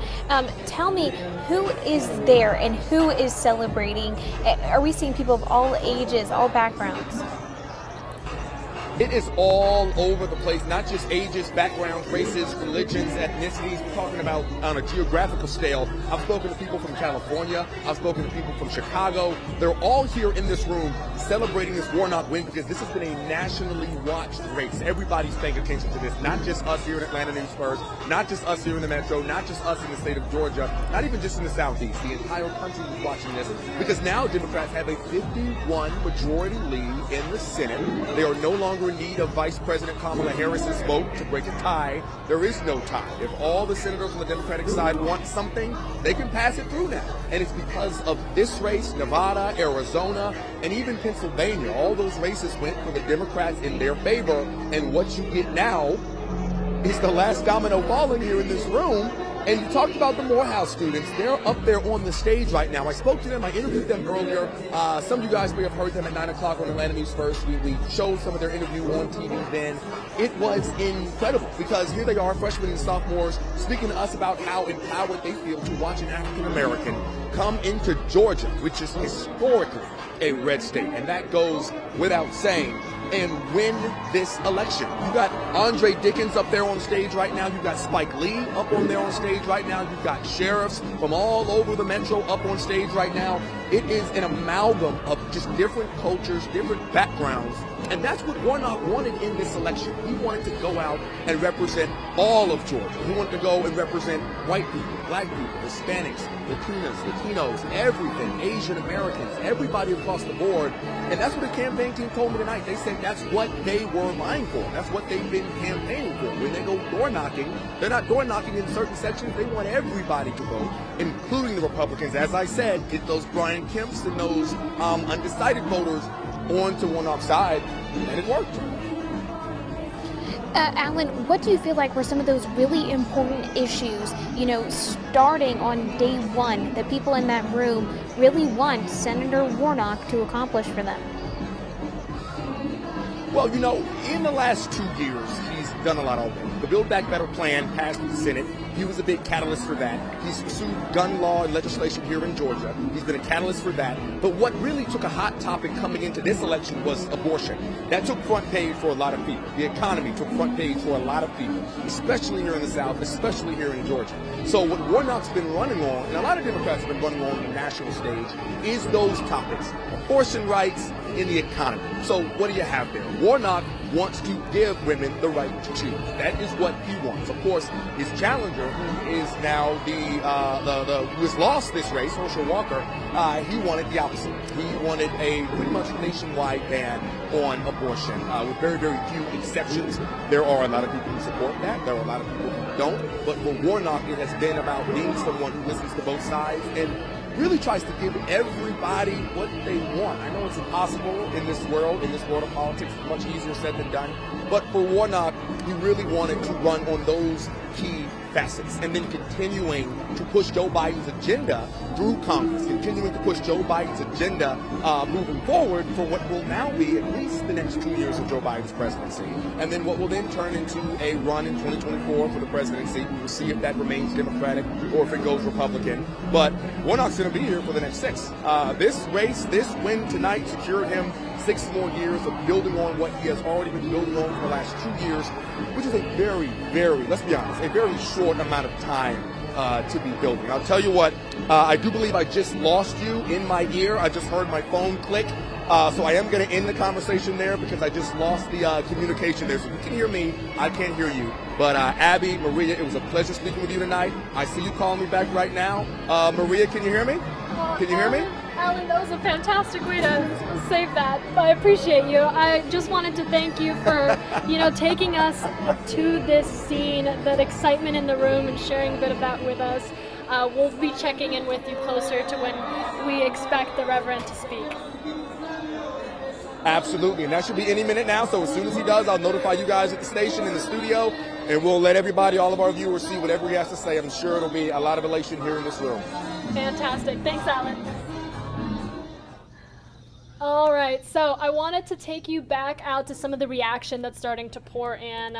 Tell me, who is there and who is celebrating? Are we seeing people of all ages, all backgrounds? It is all over the place, not just ages, backgrounds, races, religions, ethnicities. We're talking about on a geographical scale. I've spoken to people from California. I've spoken to people from Chicago. They're all here in this room celebrating this Warnock win because this has been a nationally watched race. Everybody's paying attention to this, not just us here in Atlanta News First, not just us here in the Metro, not just us in the state of Georgia, not even just in the Southeast. The entire country is watching this because now Democrats have a 51 majority lead in the Senate. They are no longer in need of Vice President Kamala Harris's vote to break a tie. There is no tie. If all the senators on the Democratic side want something, they can pass it through now. And it's because of this race, Nevada, Arizona, and even Pennsylvania. All those races went for the Democrats in their favor. And what you get now is the last domino falling here in this room And you talked about the Morehouse students. They're up there on the stage right now. I spoke to them. I interviewed them earlier. Some of you guys may have heard them at 9 o'clock on Atlanta News First. We showed some of their interview on TV then. It was incredible because here they are, freshmen and sophomores, speaking to us about how empowered they feel to watch an African American come into Georgia, which is historically a red state. And that goes without saying. And win this election. You got Andre Dickens up there on stage right now. You got Spike Lee up on there on stage right now. You've got sheriffs from all over the metro up on stage right now. It is an amalgam of just different cultures, different backgrounds. And that's what Warnock wanted in this election. He wanted to go out and represent all of Georgia. He wanted to go and represent white people, black people, Hispanics, Latinos, everything, Asian Americans, everybody across the board. And that's what the campaign team told me tonight. They said that's what they were vying for. That's what they've been campaigning for. When they go door knocking, they're not door knocking in certain sections. They want everybody to vote, including the Republicans. As I said, get those Brian Kemps and those undecided voters onto Warnock's side, and it worked. Alan, what do you feel like were some of those really important issues, starting on day one, that people in that room really want Senator Warnock to accomplish for them? Well, in the last 2 years, he's done a lot already. The Build Back Better plan passed through the Senate. He was a big catalyst for that. He's pursued gun law and legislation here in Georgia. He's been a catalyst for that. But what really took a hot topic coming into this election was abortion. That took front page for a lot of people. The economy took front page for a lot of people, especially here in the South, especially here in Georgia. So what Warnock's been running on, and a lot of Democrats have been running on the national stage, is those topics. Abortion rights in the economy. So what do you have there? Warnock wants to give women the right to choose. That is what he wants. Of course, his challenger, who is now who has lost this race, Herschel Walker, he wanted the opposite. He wanted a pretty much nationwide ban on abortion, with very, very few exceptions. There are a lot of people who support that. There are a lot of people who don't. But for Warnock, it has been about being someone who listens to both sides and really tries to give everybody what they want. I know it's impossible in this world of politics. It's much easier said than done. But for Warnock, he really wanted to run on those key facets and then continuing to push Joe Biden's agenda through Congress, continuing to push Joe Biden's agenda moving forward for what will now be at least the next 2 years of Joe Biden's presidency. And then what will then turn into a run in 2024 for the presidency. We will see if that remains Democratic or if it goes Republican. But Warnock's going to be here for the next 6. This race, this win tonight secured him 6 more years of building on what he has already been building on for the last 2 years, which is a very, very, let's be honest, a very short amount of time to be building. I'll tell you what, I do believe I just lost you in my ear. I just heard my phone click. So I am going to end the conversation there because I just lost the communication there. So you can hear me, I can't hear you. But Abby, Maria, it was a pleasure speaking with you tonight. I see you calling me back right now. Maria, can you hear me? Can you hear me? Alan, that was a fantastic way to save that. I appreciate you. I just wanted to thank you for, taking us to this scene, that excitement in the room, and sharing a bit of that with us. We'll be checking in with you closer to when we expect the Reverend to speak. Absolutely, and that should be any minute now. So as soon as he does, I'll notify you guys at the station, in the studio, and we'll let everybody, all of our viewers, see whatever he has to say. I'm sure it'll be a lot of elation here in this room. Fantastic. Thanks, Alan. All right, so I wanted to take you back out to some of the reaction that's starting to pour in.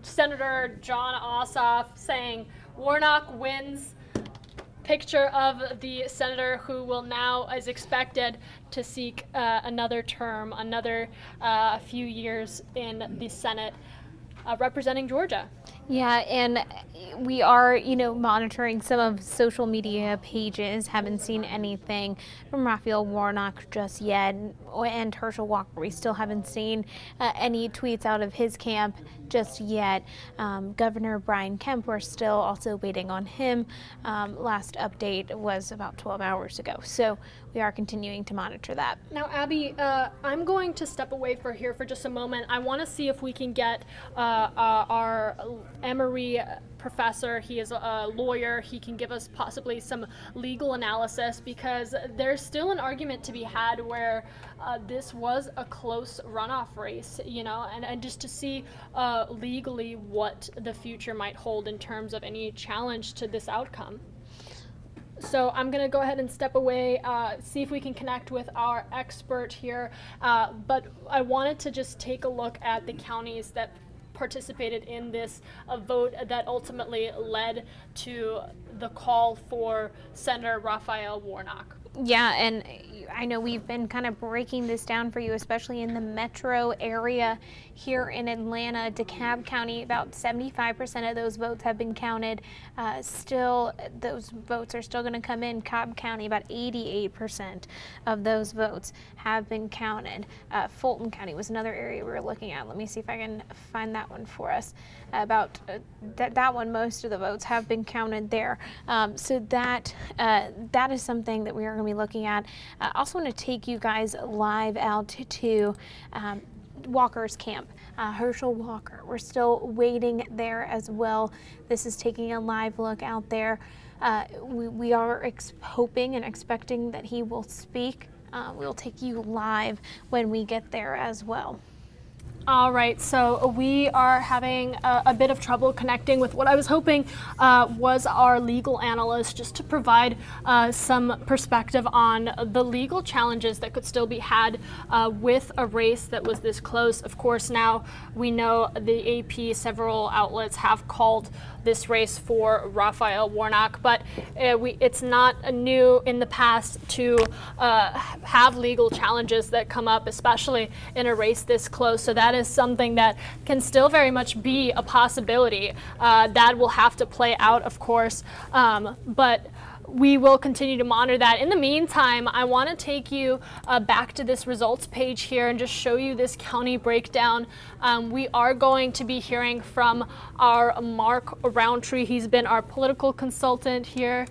Senator John Ossoff saying Warnock wins. Picture of the senator who will now, is expected to seek another term, another few years in the Senate, representing Georgia. Yeah, and we are, monitoring some of social media pages. Haven't seen anything from Raphael Warnock just yet, and Herschel Walker. We still haven't seen any tweets out of his camp just yet. Governor Brian Kemp, we're still also waiting on him. Last update was about 12 hours ago. So we are continuing to monitor that. Now, Abby, I'm going to step away for just a moment. I want to see if we can get our Emory professor. He is a lawyer. He can give us possibly some legal analysis, because there's still an argument to be had where this was a close runoff race, you know, and just to see legally what the future might hold in terms of any challenge to this outcome. So I'm going to go ahead and step away, see if we can connect with our expert here. But I wanted to just take a look at the counties that participated in this vote that ultimately led to the call for Senator Raphael Warnock. Yeah, and I know we've been kind of breaking this down for you, especially in the metro area here in Atlanta. DeKalb County, about 75% of those votes have been counted. Still, those votes are still going to come in. Cobb County, about 88% of those votes have been counted. Fulton County was another area we were looking at. Let me see if I can find that one for us. About that one, most of the votes have been counted there. So that is something that we are going to be looking at. I also want to take you guys live out to Walker's camp, Herschel Walker. We're still waiting there as well. This is taking a live look out there. We are hoping and expecting that he will speak. We'll take you live when we get there as well. All right, so we are having a bit of trouble connecting with what I was hoping was our legal analyst, just to provide some perspective on the legal challenges that could still be had with a race that was this close. Of course, now we know the AP, several outlets have called this race for Raphael Warnock, but it's not new in the past to have legal challenges that come up, especially in a race this close. So that is something that can still very much be a possibility. That will have to play out, of course, but we will continue to monitor that. In the meantime, I want to take you back to this results page here and just show you this county breakdown. We are going to be hearing from our Mark Roundtree. He's been our political consultant here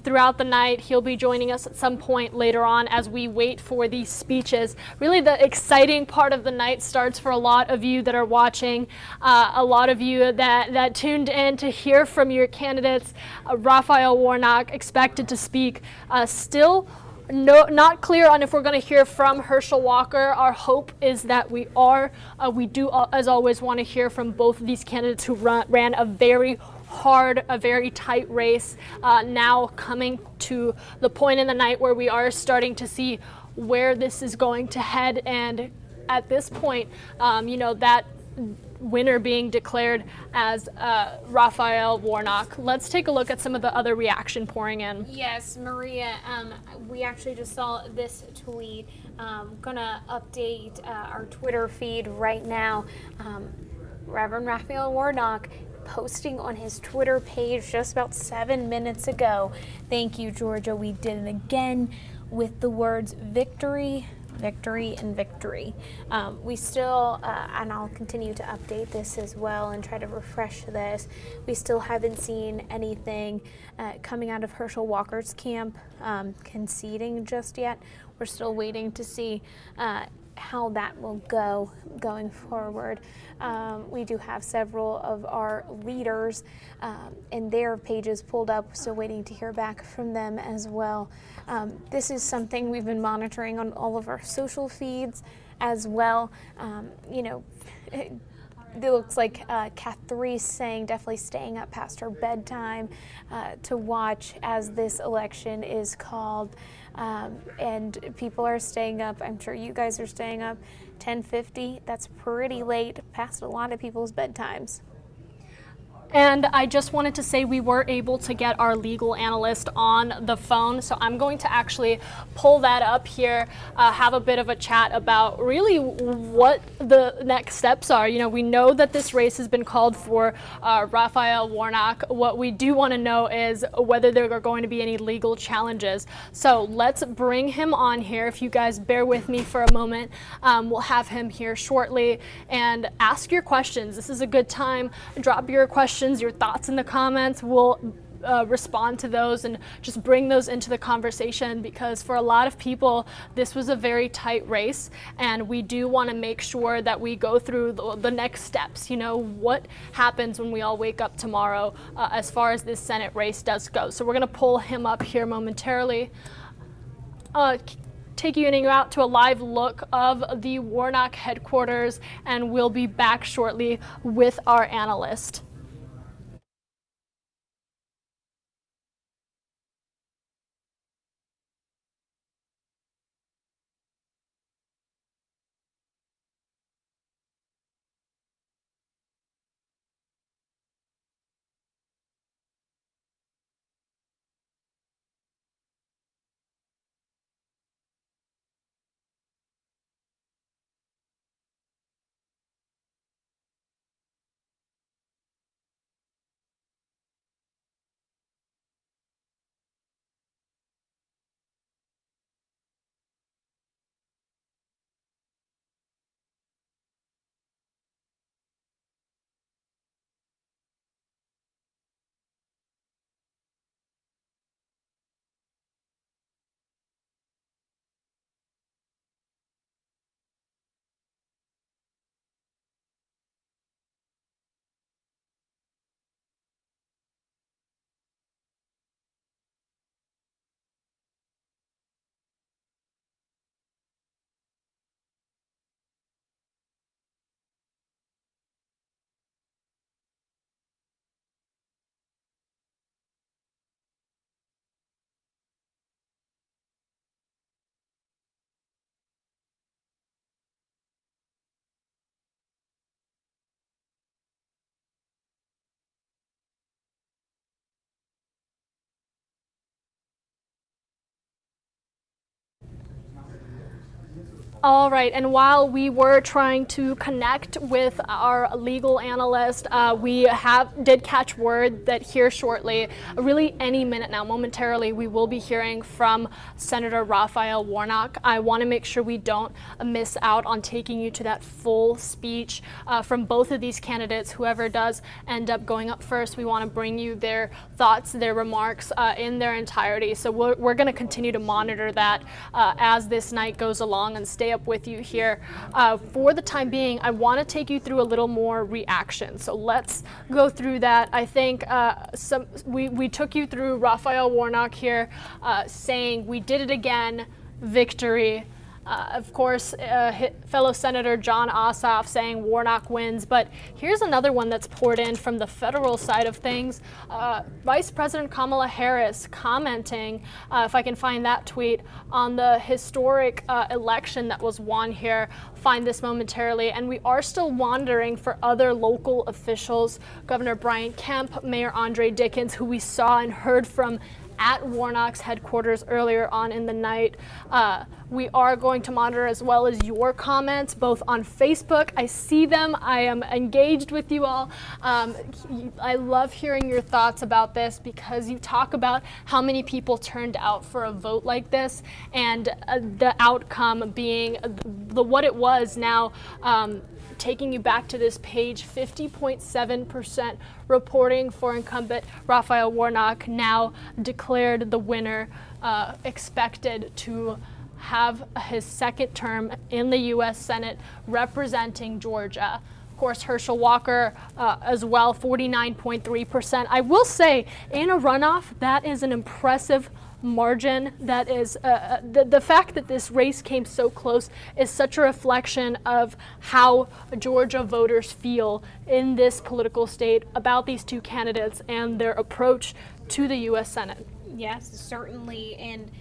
throughout the night. He'll be joining us at some point later on as we wait for these speeches. Really, the exciting part of the night starts for a lot of you that are watching, a lot of you that tuned in to hear from your candidates. Raphael Warnock expected to speak. Still not clear on if we're going to hear from Herschel Walker. Our hope is that we are. We do, as always, want to hear from both of these candidates who ran a very hard, a very tight race, now coming to the point in the night where we are starting to see where this is going to head. And at this point, that winner being declared as Raphael Warnock. Let's take a look at some of the other reaction pouring in. Yes, Maria, we actually just saw this tweet. Gonna update our Twitter feed right now. Reverend Raphael Warnock posting on his Twitter page just about 7 minutes ago. Thank you, Georgia. We did it again with the words victory, victory, and victory. We still, and I'll continue to update this as well and try to refresh this, we still haven't seen anything coming out of Herschel Walker's camp conceding just yet. We're still waiting to see how that will go going forward. We do have several of our leaders and their pages pulled up, so waiting to hear back from them as well. This is something we've been monitoring on all of our social feeds as well. It looks like Cat 3 saying definitely staying up past her bedtime to watch as this election is called. And people are staying up. I'm sure you guys are staying up. 10:50, that's pretty late, past a lot of people's bedtimes. And I just wanted to say we were able to get our legal analyst on the phone, so I'm going to actually pull that up here, have a bit of a chat about really what the next steps are. We know that this race has been called for Raphael Warnock. What we do want to know is whether there are going to be any legal challenges. So let's bring him on here. If you guys bear with me for a moment, we'll have him here shortly and ask your questions. This is a good time. Drop your questions, your thoughts in the comments. We'll respond to those and just bring those into the conversation, because for a lot of people, this was a very tight race, and we do want to make sure that we go through the next steps. You know, what happens when we all wake up tomorrow as far as this Senate race does go. So we're going to pull him up here momentarily. Taking you out to a live look of the Warnock headquarters, and we'll be back shortly with our analyst. All right, and while we were trying to connect with our legal analyst, we did catch word that here shortly, really any minute now, momentarily, we will be hearing from Senator Raphael Warnock. I want to make sure we don't miss out on taking you to that full speech from both of these candidates. Whoever does end up going up first, we want to bring you their thoughts, their remarks in their entirety. So we're going to continue to monitor that as this night goes along and stay up with you here. For the time being, I want to take you through a little more reaction. So let's go through that. I think we took you through Raphael Warnock here saying, "We did it again, victory." Of course, fellow Senator John Ossoff saying Warnock wins, but here's another one that's poured in from the federal side of things. Vice President Kamala Harris commenting, if I can find that tweet, on the historic election that was won here. Find this momentarily. And we are still wondering for other local officials, Governor Brian Kemp, Mayor Andre Dickens, who we saw and heard from at Warnock's headquarters earlier on in the night. We are going to monitor as well as your comments, both on Facebook. I see them. I am engaged with you all. I love hearing your thoughts about this, because you talk about how many people turned out for a vote like this, and the outcome being what it was now. Taking you back to this page, 50.7% reporting for incumbent Raphael Warnock, now declared the winner, expected to have his second term in the U.S. Senate representing Georgia. Of course, Herschel Walker as well, 49.3%. I will say, in a runoff, that is an impressive margin. That is the fact that this race came so close is such a reflection of how Georgia voters feel in this political state about these two candidates and their approach to the U.S. Senate. Yes, certainly, and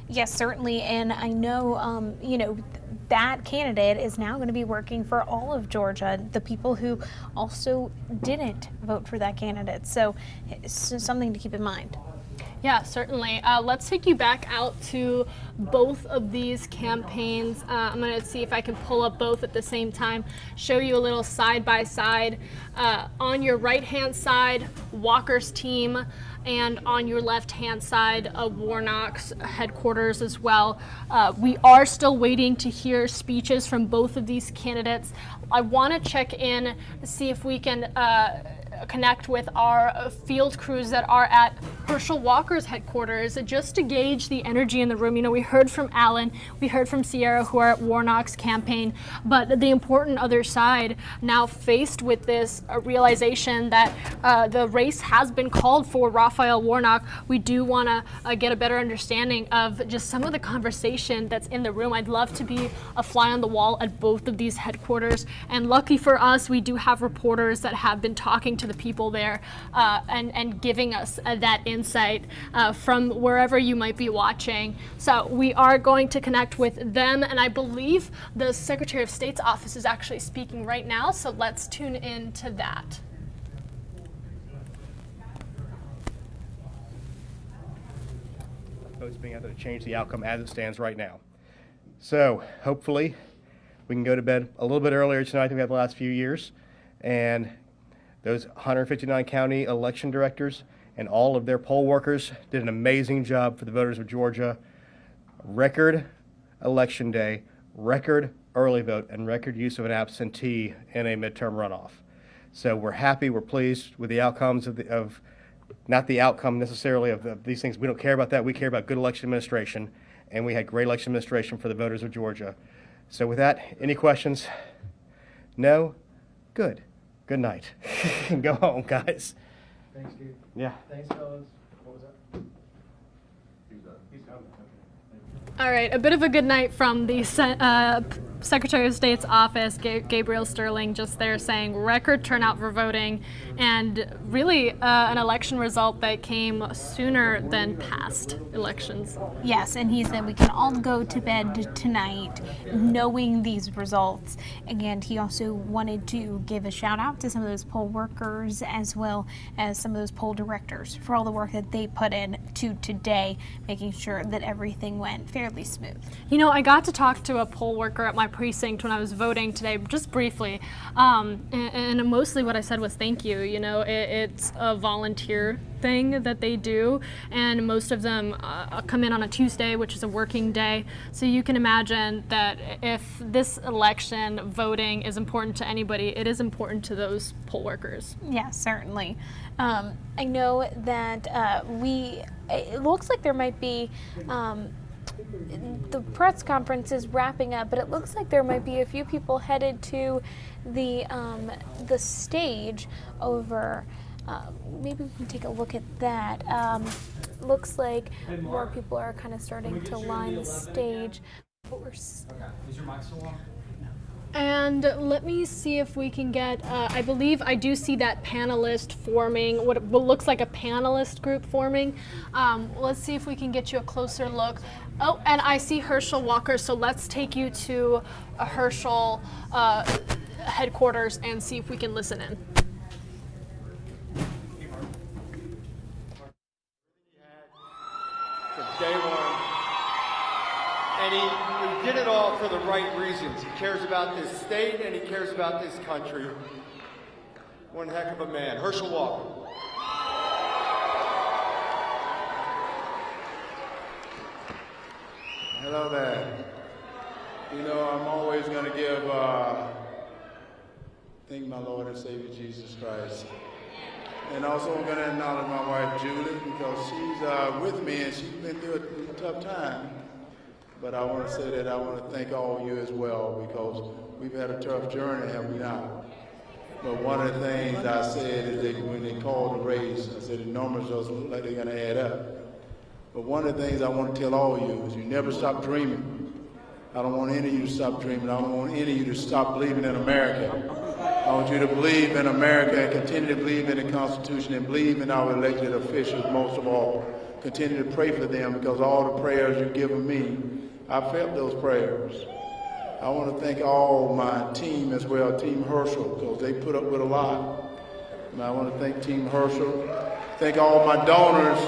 yes, certainly, and I know, that candidate is now going to be working for all of Georgia, the people who also didn't vote for that candidate. So it's something to keep in mind. Yeah, certainly. Let's take you back out to both of these campaigns. I'm going to see if I can pull up both at the same time, show you a little side by side. On your right-hand side, Walker's team, and on your left-hand side, Warnock's headquarters as well. We are still waiting to hear speeches from both of these candidates. I want to check in to see if we can connect with our field crews that are at Herschel Walker's headquarters just to gauge the energy in the room. You know, we heard from Alan, we heard from Sierra, who are at Warnock's campaign, but the important other side, now faced with this realization that the race has been called for Raphael Warnock, we do want to get a better understanding of just some of the conversation that's in the room. I'd love to be a fly on the wall at both of these headquarters, and lucky for us, we do have reporters that have been talking to the people there and giving us that insight from wherever you might be watching. So we are going to connect with them, and I believe the Secretary of State's office is actually speaking right now, so let's tune in to that. Votes being able to change the outcome as it stands right now. So hopefully we can go to bed a little bit earlier tonight than we have the last few years, and those 159 county election directors and all of their poll workers did an amazing job for the voters of Georgia. Record election day, record early vote, and record use of an absentee in a midterm runoff. So we're happy, we're pleased with the outcomes of not the outcome necessarily of these things. We don't care about that. We care about good election administration, and we had great election administration for the voters of Georgia. So with that, any questions? No? Good. Good night. Go home, guys. Thanks, dude. Yeah. Thanks, fellas. What was that? He's done. All right, a bit of a good night from the Secretary of State's office, Gabriel Sterling, just there saying record turnout for voting, and really an election result that came sooner than past elections. Yes, and he said we can all go to bed tonight knowing these results. And he also wanted to give a shout out to some of those poll workers as well as some of those poll directors for all the work that they put in to today, making sure that everything went fairly smooth. You know, I got to talk to a poll worker at my precinct when I was voting today, just briefly, and mostly what I said was thank you. You know, it's a volunteer thing that they do, and most of them come in on a Tuesday, which is a working day. So you can imagine that if this election voting is important to anybody, it is important to those poll workers. Yeah, certainly. I know that it looks like there might be the press conference is wrapping up, but it looks like there might be a few people headed to the stage over. Maybe we can take a look at that. Looks like more people are kind of starting to line the stage. Is your mic still on? And let me see if we can get, I believe I do see that panelist forming, what looks like a panelist group forming. Let's see if we can get you a closer look. Oh, and I see Herschel Walker, so let's take you to a Herschel headquarters and see if we can listen in. From day one. And he did it all for the right reasons. He cares about this state and he cares about this country. One heck of a man. Herschel Walker. Hello there. You know, I'm always going to give thank my Lord and Savior Jesus Christ. And also I'm going to acknowledge my wife Julie because she's with me and she's been through a tough time. But I want to say that I want to thank all of you as well because we've had a tough journey, have we not? But one of the things I said is that when they called the race, I said the numbers look like they're going to add up. But one of the things I want to tell all of you is you never stop dreaming. I don't want any of you to stop dreaming. I don't want any of you to stop believing in America. I want you to believe in America and continue to believe in the Constitution and believe in our elected officials most of all. Continue to pray for them because all the prayers you've given me, I felt those prayers. I want to thank all my team as well, Team Herschel, because they put up with a lot. And I want to thank Team Herschel. Thank all my donors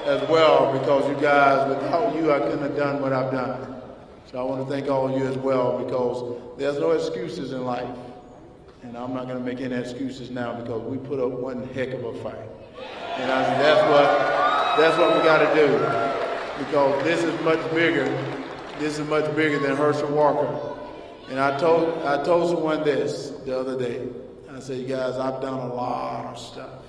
as well, because you guys, without you, I couldn't have done what I've done. So I want to thank all of you as well, because there's no excuses in life. And I'm not going to make any excuses now because we put up one heck of a fight. And that's what we got to do, because this is much bigger. This is much bigger than Herschel Walker. And I told someone this the other day. I say, you guys, I've done a lot of stuff.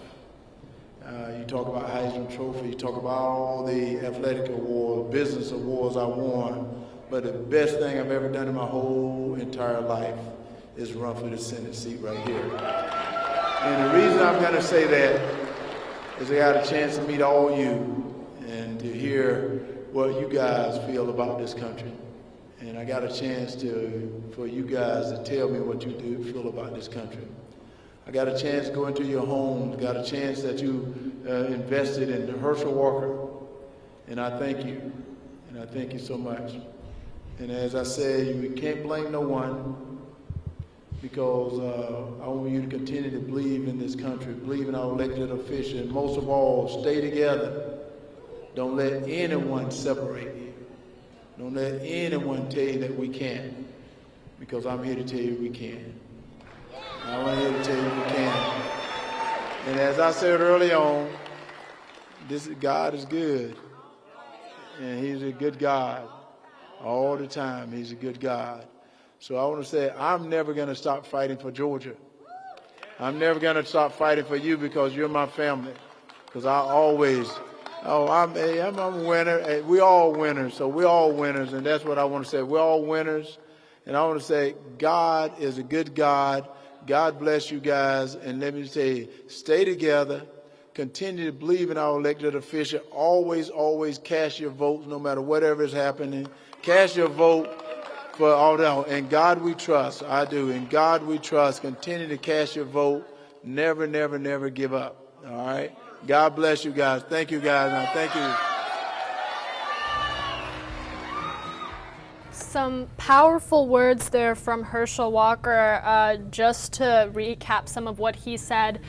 You talk about Heisman Trophy, you talk about all the athletic awards, business awards I won, but the best thing I've ever done in my whole entire life is run for the Senate seat right here. And the reason I'm going to say that is I got a chance to meet all you and to hear what you guys feel about this country. And I got a chance for you guys to tell me what you do feel about this country. I got a chance to go into your homes, got a chance that you invested in Herschel Walker, and I thank you, and I thank you so much. And as I said, we can't blame no one, because I want you to continue to believe in this country, believe in our elected officials, and most of all, stay together. Don't let anyone separate you. Don't let anyone tell you that we can't, because I'm here to tell you we can. I'm here to tell you we can. And as I said early on, God is good. And he's a good God. All the time, he's a good God. So I want to say, I'm never going to stop fighting for Georgia. I'm never going to stop fighting for you, because you're my family. Because I always, I'm a winner. We're all winners. So we're all winners. And that's what I want to say. We're all winners. And I want to say, God is a good God. God bless you guys, and let me say, stay together, continue to believe in our elected official, always cast your votes no matter whatever is happening. Cast your vote for all that, and God we trust, I do, in God we trust. Continue to cast your vote, never give up, all right? God bless you guys. Thank you guys, and thank you. Some powerful words there from Herschel Walker. Just to recap some of what he said,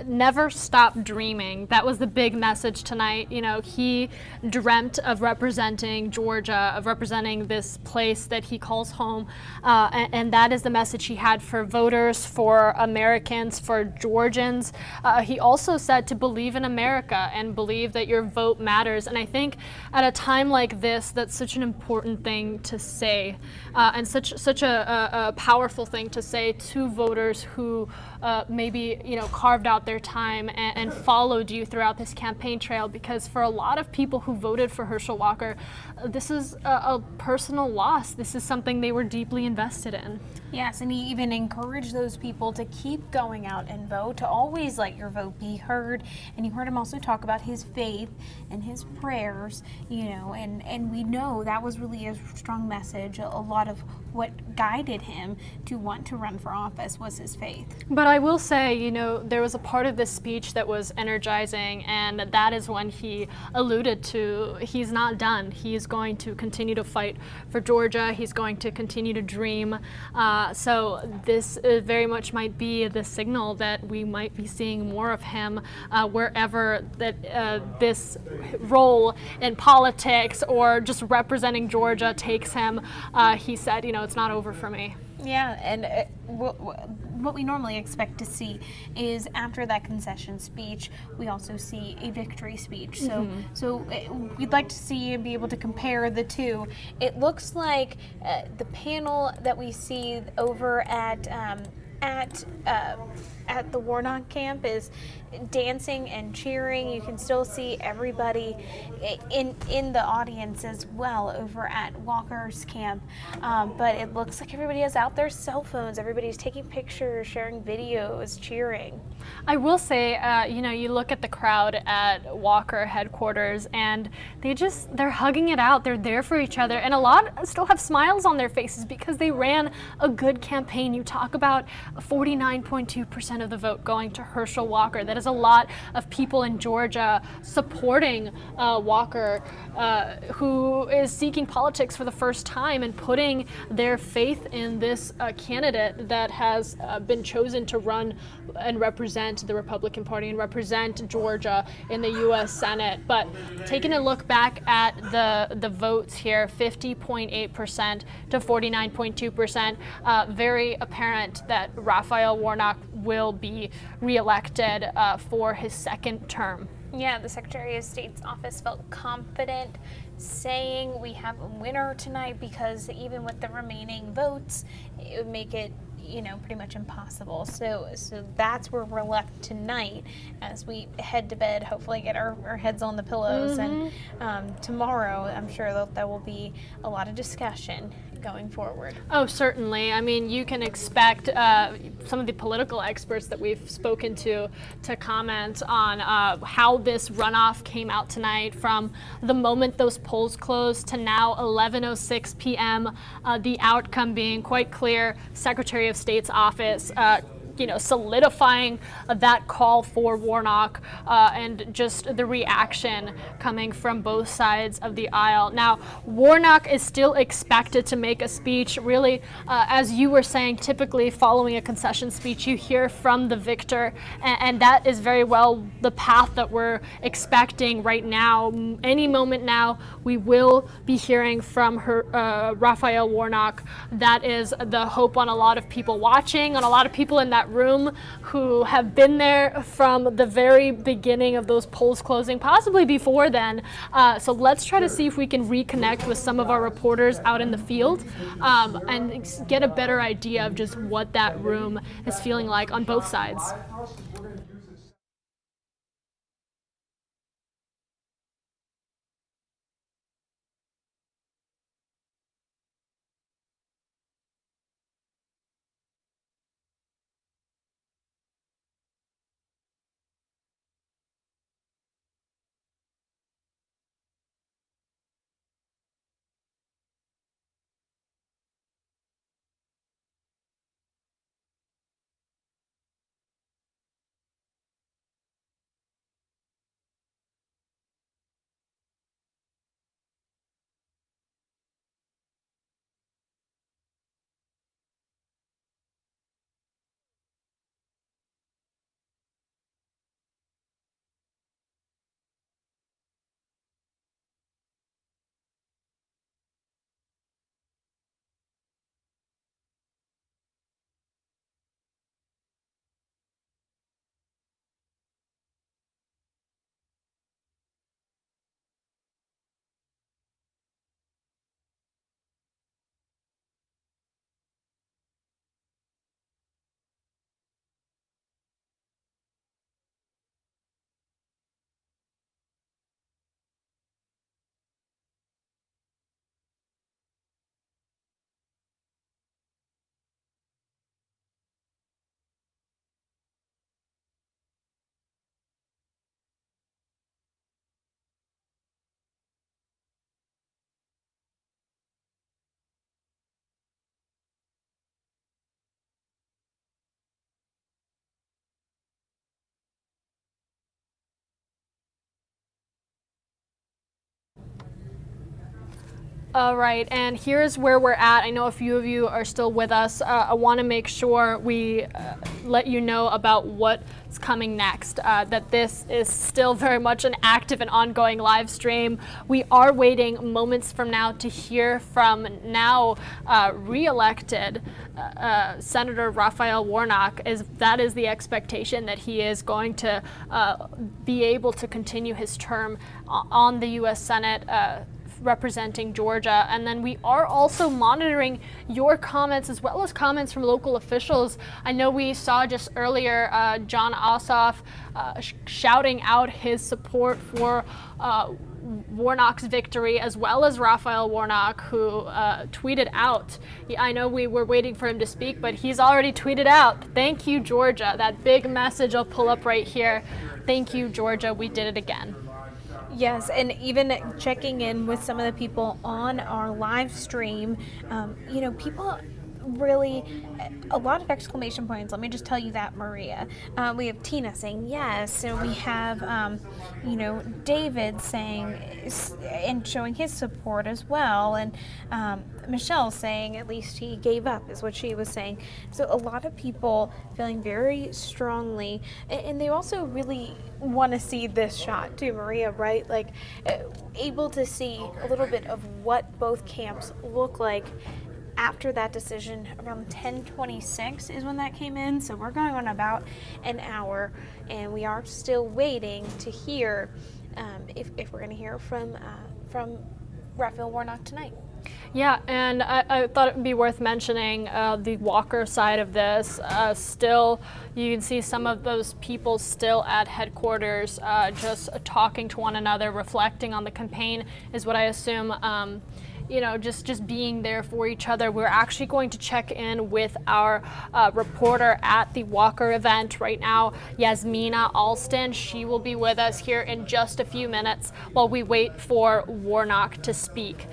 never stop dreaming. That was the big message tonight. You know, he dreamt of representing Georgia, of representing this place that he calls home, and that is the message he had for voters, for Americans, for Georgians. He also said to believe in America and believe that your vote matters. And I think at a time like this, that's such an important thing to say, and such a powerful thing to say to voters who maybe, you know, carved out their time and followed you throughout this campaign trail, because for a lot of people who voted for Herschel Walker, this is a personal loss. This is something they were deeply invested in. Yes, and he even encouraged those people to keep going out and vote, to always let your vote be heard. And you heard him also talk about his faith and his prayers, you know, and we know that was really a strong message. A lot of what guided him to want to run for office was his faith. But I will say, you know, there was a part of this speech that was energizing, and that is when he alluded to he's not done. He is going to continue to fight for Georgia. He's going to continue to dream. So this very much might be the signal that we might be seeing more of him wherever that this role in politics or just representing Georgia takes him. He said, you know, it's not over for me. Yeah, and what we normally expect to see is after that concession speech, we also see a victory speech. So we'd like to see and be able to compare the two. It looks like the panel that we see over at the Warnock camp is dancing and cheering. You can still see everybody in the audience as well over at Walker's camp, but it looks like everybody has out their cell phones. Everybody's taking pictures, sharing videos, cheering. I will say, you know, you look at the crowd at Walker headquarters and they're hugging it out. They're there for each other, and a lot still have smiles on their faces because they ran a good campaign. You talk about 49.2% of the vote going to Herschel Walker. That is a lot of people in Georgia supporting Walker, who is seeking politics for the first time and putting their faith in this candidate that has been chosen to run and represent the Republican Party and represent Georgia in the U.S. Senate. But taking a look back at the votes here, 50.8% to 49.2%, very apparent that Raphael Warnock will be reelected for his second term. Yeah, the Secretary of State's office felt confident, saying we have a winner tonight, because even with the remaining votes, it would make it pretty much impossible. So that's where we're left tonight as we head to bed, hopefully get our heads on the pillows. And tomorrow, I'm sure that there will be a lot of discussion going forward. Oh, certainly. I mean, you can expect some of the political experts that we've spoken to comment on how this runoff came out tonight, from the moment those polls closed to now 11:06 p.m. The outcome being quite clear. Secretary of State's office solidifying that call for Warnock, and just the reaction coming from both sides of the aisle. Now, Warnock is still expected to make a speech. Really, as you were saying, typically following a concession speech, you hear from the victor, and that is very well the path that we're expecting right now. Any moment now, we will be hearing from Raphael Warnock. That is the hope on a lot of people watching, on a lot of people in that room who have been there from the very beginning of those polls closing, possibly before then. So let's try to see if we can reconnect with some of our reporters out in the field, and get a better idea of just what that room is feeling like on both sides. All right, and here's where we're at. I know a few of you are still with us. I want to make sure we let you know about what's coming next, that this is still very much an active and ongoing live stream. We are waiting moments from now to hear from now re-elected Senator Raphael Warnock. That is the expectation, that he is going to be able to continue his term on the U.S. Senate, representing Georgia. And then we are also monitoring your comments as well as comments from local officials. I know we saw just earlier John Ossoff shouting out his support for Warnock's victory, as well as Raphael Warnock, who tweeted out, I know we were waiting for him to speak, but he's already tweeted out, "Thank you, Georgia." That big message I'll pull up right here. "Thank you, Georgia. We did it again." Yes, and even checking in with some of the people on our live stream, people really, a lot of exclamation points. Let me just tell you that, Maria. We have Tina saying yes, so we have, David saying and showing his support as well, and Michelle saying at least he gave up, is what she was saying. So a lot of people feeling very strongly, and they also really want to see this shot too, Maria, right? Like, able to see a little bit of what both camps look like after that decision. Around 10:26 is when that came in, so we're going on about an hour, and we are still waiting to hear if we're going to hear from Raphael Warnock tonight. Yeah, and I thought it would be worth mentioning the Walker side of this. Still, you can see some of those people still at headquarters just talking to one another, reflecting on the campaign is what I assume. You know, just being there for each other. We're actually going to check in with our reporter at the Walker event right now, Yasmina Alston. She will be with us here in just a few minutes while we wait for Warnock to speak.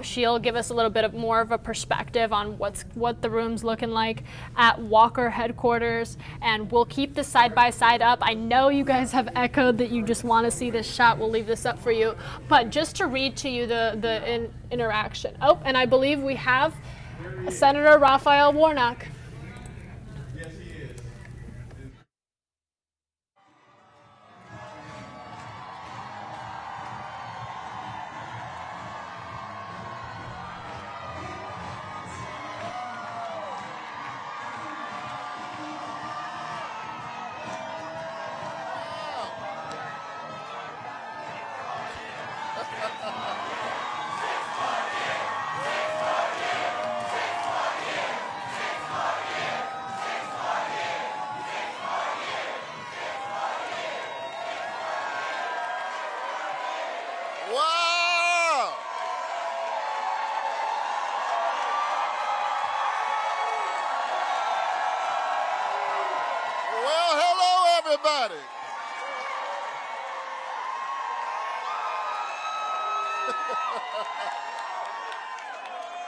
She'll give us a little bit more of a perspective on what the room's looking like at Walker headquarters, and we'll keep this side by side up. I know you guys have echoed that you just want to see this shot. We'll leave this up for you, but just to read to you the interaction. Oh, and I believe we have Senator Raphael Warnock. Wow! Well, hello, everybody.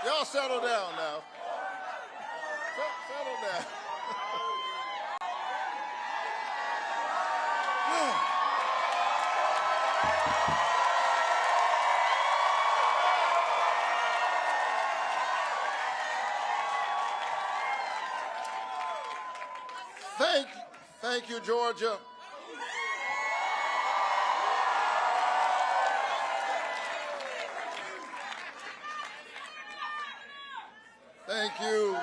Y'all settle down now. Settle down. Thank you, Georgia. Thank you.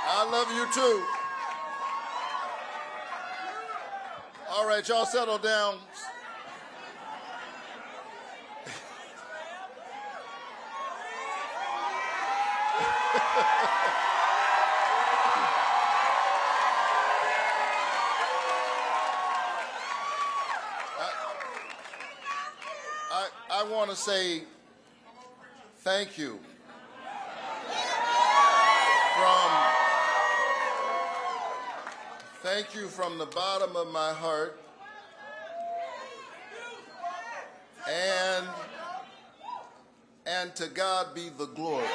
I love you too. All right, y'all settle down. I want to say thank you from the bottom of my heart, and to God be the glory.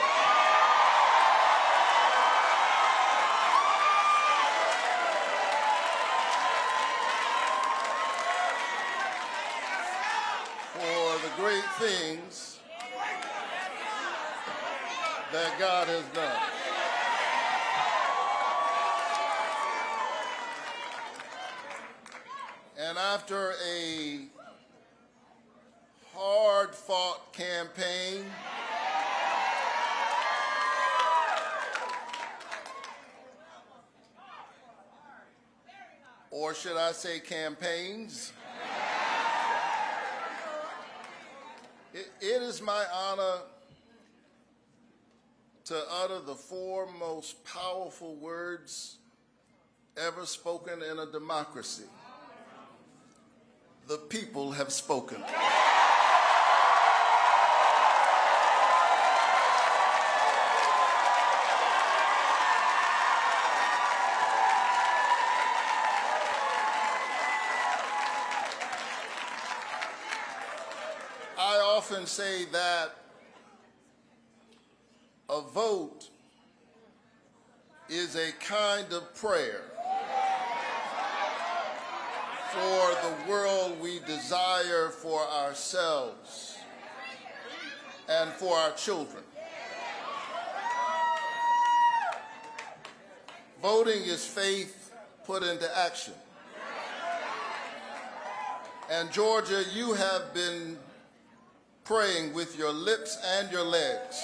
Great things that God has done. And after a hard-fought campaign, or should I say campaigns, it is my honor to utter the four most powerful words ever spoken in a democracy. The people have spoken. I often say that a vote is a kind of prayer for the world we desire for ourselves and for our children. Voting is faith put into action. And Georgia, you have been praying with your lips and your legs.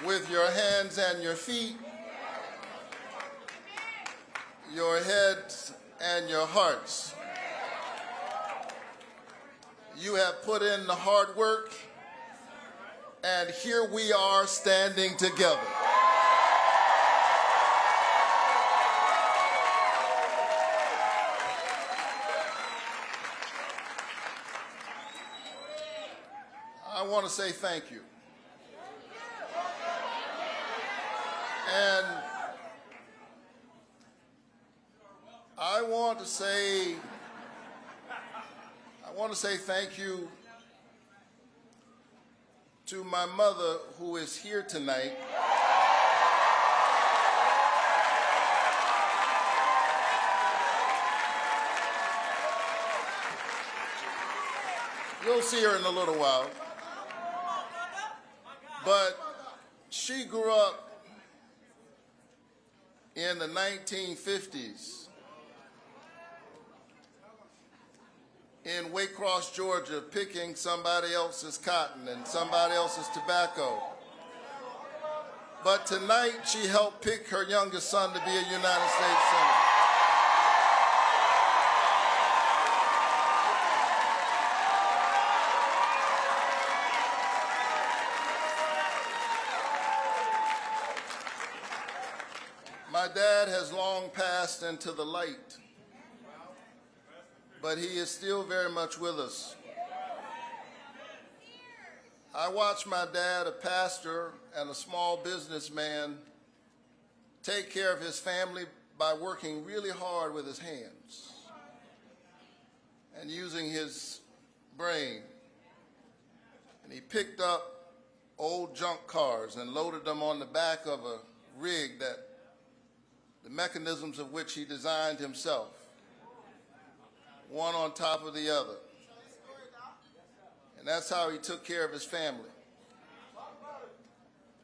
With your hands and your feet, your heads and your hearts. You have put in the hard work, and here we are standing together. I want to say thank you. And I want to say thank you to my mother, who is here tonight. You'll see her in a little while. But she grew up in the 1950s in Waycross, Georgia, picking somebody else's cotton and somebody else's tobacco. But tonight she helped pick her youngest son to be a United States Senator. My dad has long passed into the light, but he is still very much with us. I watched my dad, a pastor and a small businessman, take care of his family by working really hard with his hands and using his brain. And he picked up old junk cars and loaded them on the back of a rig that the mechanisms of which he designed himself, one on top of the other. And that's how he took care of his family.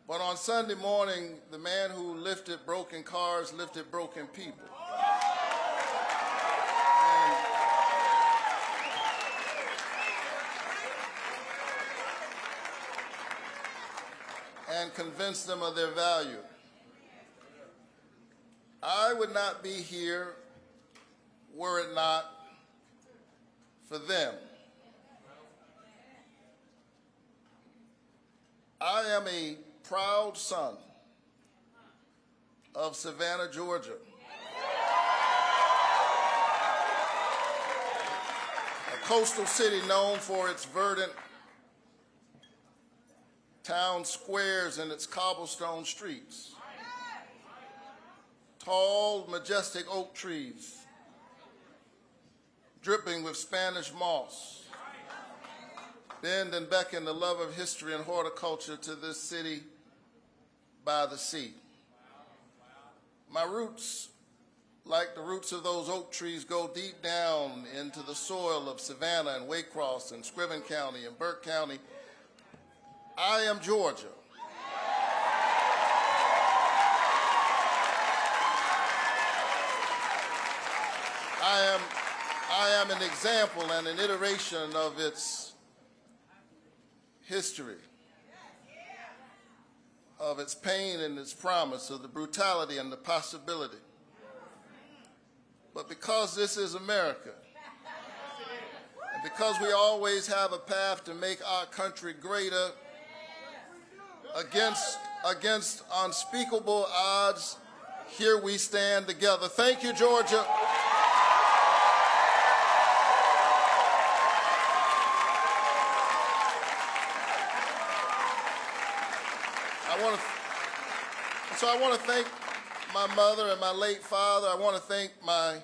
But on Sunday morning, the man who lifted broken cars lifted broken people. And convinced them of their value. I would not be here were it not for them. I am a proud son of Savannah, Georgia. A coastal city known for its verdant town squares and its cobblestone streets. Tall, majestic oak trees, dripping with Spanish moss, bend and beckon the love of history and horticulture to this city by the sea. My roots, like the roots of those oak trees, go deep down into the soil of Savannah and Waycross and Scriven County and Burke County. I am Georgia. I am an example and an iteration of its history, of its pain and its promise, of the brutality and the possibility. But because this is America, and because we always have a path to make our country greater against unspeakable odds, here we stand together. Thank you, Georgia. I want to thank my mother and my late father. I want to thank my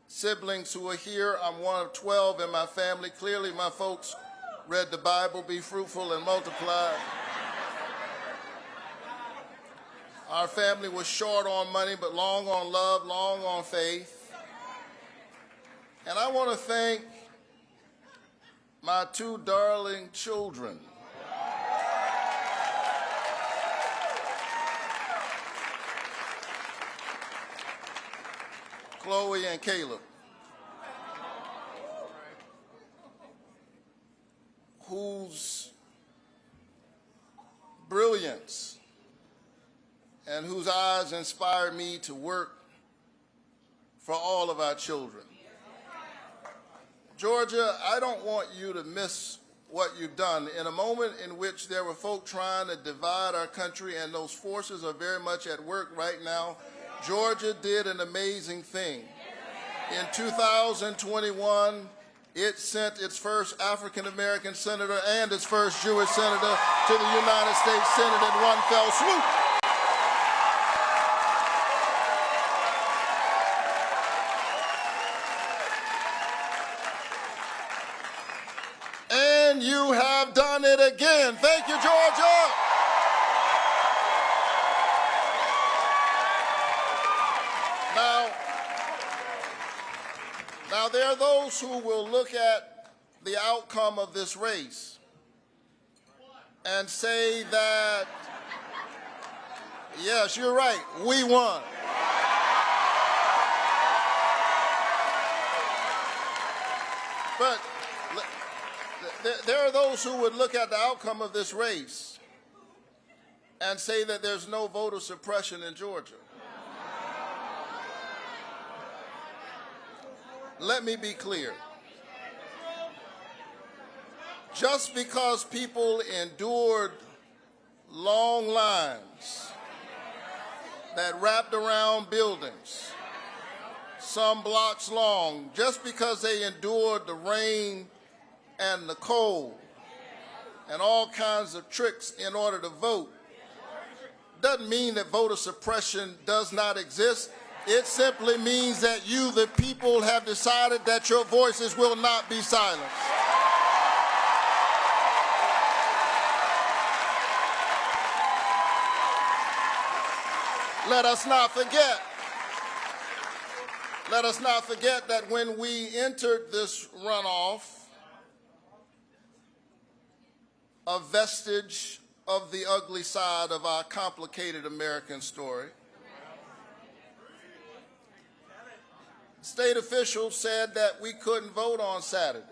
siblings who are here. I'm one of 12 in my family. Clearly, my folks read the Bible, be fruitful and multiply. Our family was short on money, but long on love, long on faith. And I want to thank my two darling children. Chloe and Caleb, whose brilliance and whose eyes inspired me to work for all of our children. Georgia, I don't want you to miss what you've done. In a moment in which there were folk trying to divide our country, and those forces are very much at work right now, Georgia did an amazing thing. In 2021, it sent its first African-American senator and its first Jewish senator to the United States Senate in one fell swoop. And you have done it again. Thank you, Georgia. Now, there are those who will look at the outcome of this race and say that, yes, you're right, we won. But there are those who would look at the outcome of this race and say that there's no voter suppression in Georgia. Let me be clear. Just because people endured long lines that wrapped around buildings, some blocks long, just because they endured the rain and the cold and all kinds of tricks in order to vote, doesn't mean that voter suppression does not exist. It simply means that you, the people, have decided that your voices will not be silenced. Let us not forget that when we entered this runoff, a vestige of the ugly side of our complicated American story, state officials said that we couldn't vote on Saturday.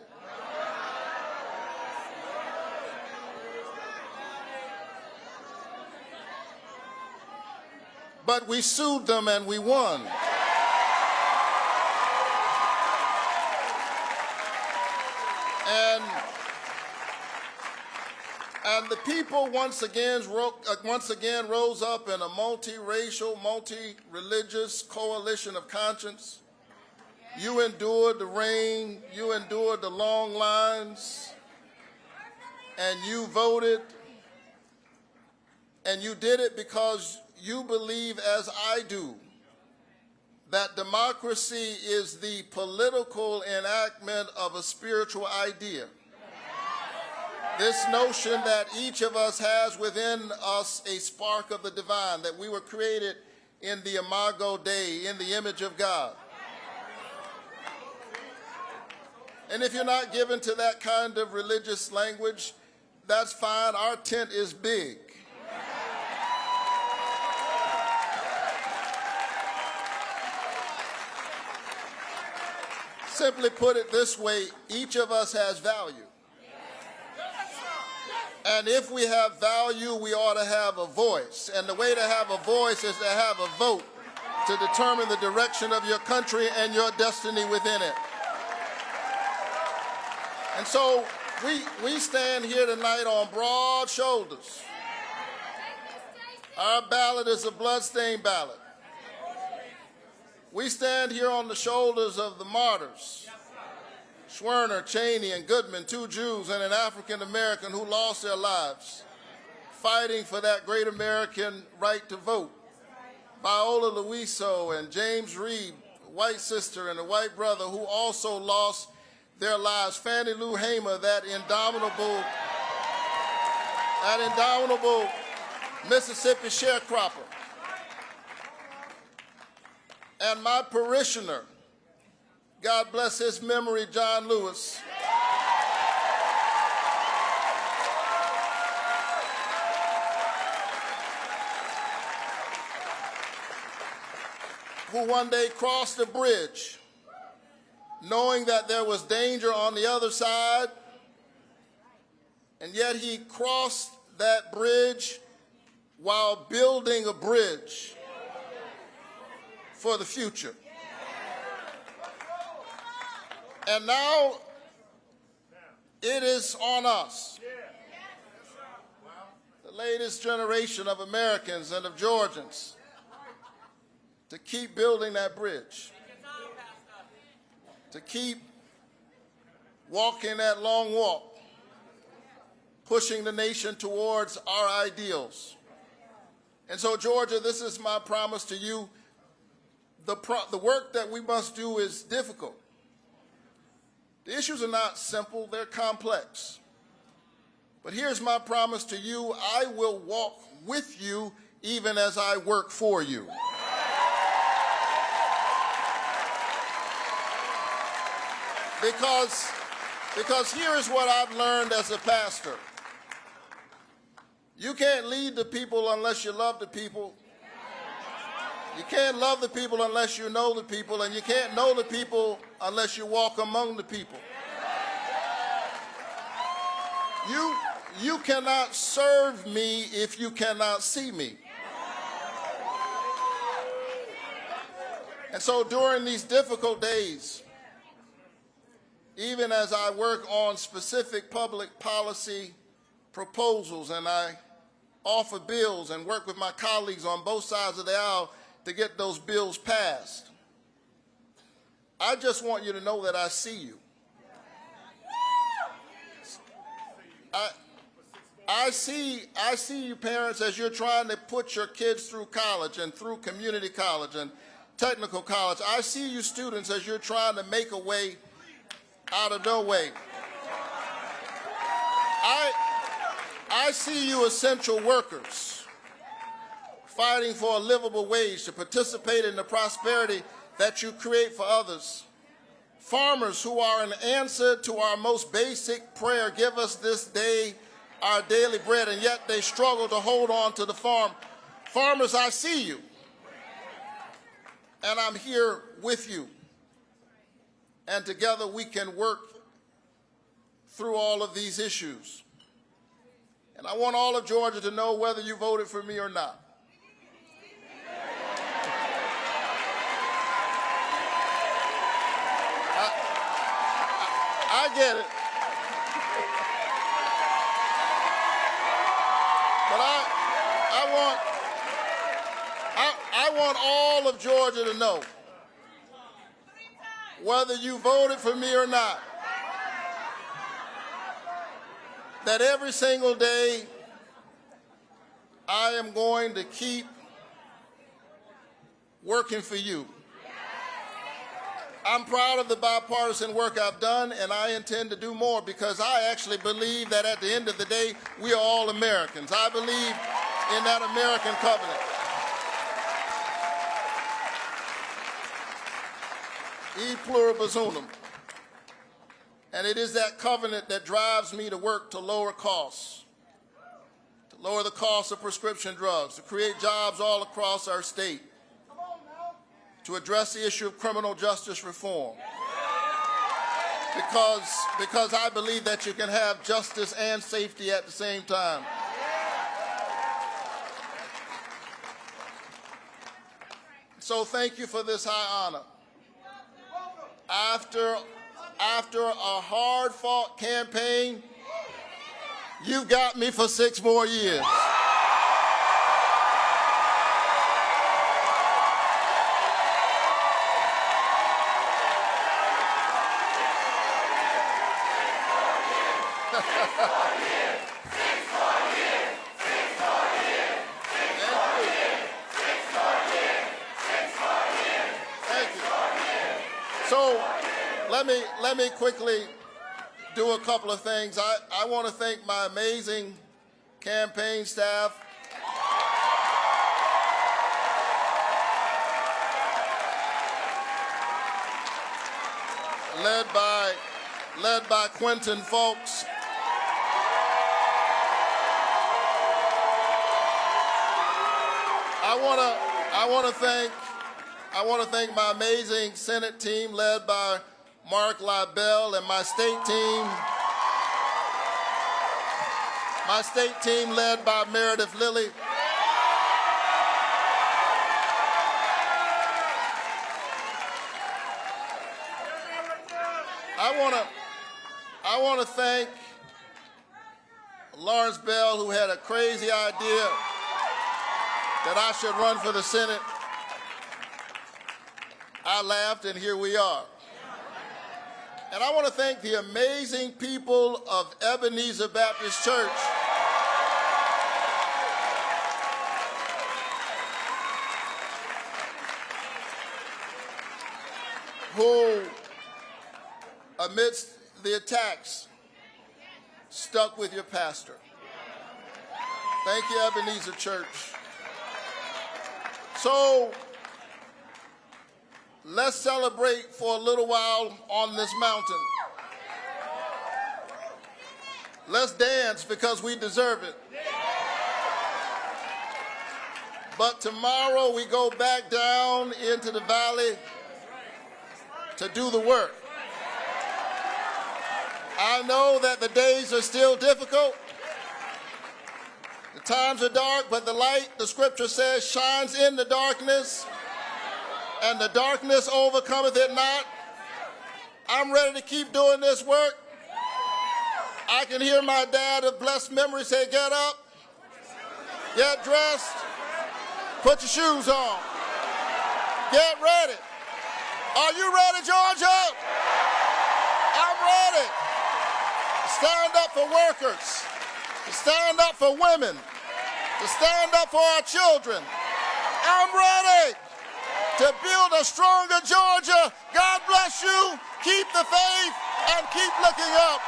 But we sued them and we won. And the people once again rose up in a multiracial, multi-religious coalition of conscience. You endured the rain, you endured the long lines, and you voted, and you did it because you believe, as I do, that democracy is the political enactment of a spiritual idea. This notion that each of us has within us a spark of the divine, that we were created in the imago Dei, in the image of God. And if you're not given to that kind of religious language, that's fine. Our tent is big. Simply put it this way, each of us has value. And if we have value, we ought to have a voice. And the way to have a voice is to have a vote to determine the direction of your country and your destiny within it. And so we stand here tonight on broad shoulders. Our ballot is a bloodstained ballot. We stand here on the shoulders of the martyrs, Schwerner, Cheney, and Goodman, two Jews and an African American who lost their lives fighting for that great American right to vote. Viola Luiso and James Reed, a white sister and a white brother who also lost their lives. Fannie Lou Hamer, that indomitable Mississippi sharecropper. And my parishioner, God bless his memory, John Lewis, who one day crossed a bridge knowing that there was danger on the other side, and yet he crossed that bridge while building a bridge for the future. And now it is on us, the latest generation of Americans and of Georgians, to keep building that bridge, to keep walking that long walk, pushing the nation towards our ideals. And so, Georgia, this is my promise to you. The work that we must do is difficult. The issues are not simple, they're complex. But here's my promise to you: I will walk with you even as I work for you. Because here is what I've learned as a pastor. You can't lead the people unless you love the people. You can't love the people unless you know the people, and you can't know the people unless you walk among the people. You cannot serve me if you cannot see me. And so during these difficult days, even as I work on specific public policy proposals and I offer bills and work with my colleagues on both sides of the aisle to get those bills passed, I just want you to know that I see you. I see you parents as you're trying to put your kids through college and through community college and technical college. I see you students as you're trying to make a way out of no way. I see you essential workers fighting for a livable wage to participate in the prosperity that you create for others. Farmers who are an answer to our most basic prayer: give us this day our daily bread, and yet they struggle to hold on to the farm. Farmers, I see you, and I'm here with you. And together we can work through all of these issues. And I want all of Georgia to know, whether you voted for me or not, I get it. But I want all of Georgia to know, whether you voted for me or not, that every single day I am going to keep working for you. I'm proud of the bipartisan work I've done, and I intend to do more, because I actually believe that at the end of the day, we are all Americans. I believe in that American covenant. E pluribus unum. And it is that covenant that drives me to work to lower costs, to lower the cost of prescription drugs, to create jobs all across our state, to address the issue of criminal justice reform. Because I believe that you can have justice and safety at the same time. So thank you for this high honor. After a hard-fought campaign, you've got me for 6 more years. So let me quickly do a couple of things. I want to thank my amazing campaign staff. Led by Quentin Folks. I want to thank my amazing Senate team led by Mark Libel, and my state team led by Meredith Lilly. I want to thank Lawrence Bell, who had a crazy idea that I should run for the Senate. I laughed, and here we are. And I want to thank the amazing people of Ebenezer Baptist Church who, amidst the attacks, stuck with your pastor. Thank you, Ebenezer Church. So let's celebrate for a little while on this mountain. Let's dance because we deserve it. But tomorrow we go back down into the valley to do the work. I know that the days are still difficult. The times are dark, but the light, the scripture says, shines in the darkness, and the darkness overcometh it not. I'm ready to keep doing this work. I can hear my dad of blessed memory say, get up, get dressed, put your shoes on, get ready. Are you ready, Georgia? I'm ready. Stand up for workers, to stand up for women, to stand up for our children. I'm ready to build a stronger Georgia. God bless you. Keep the faith and keep looking up.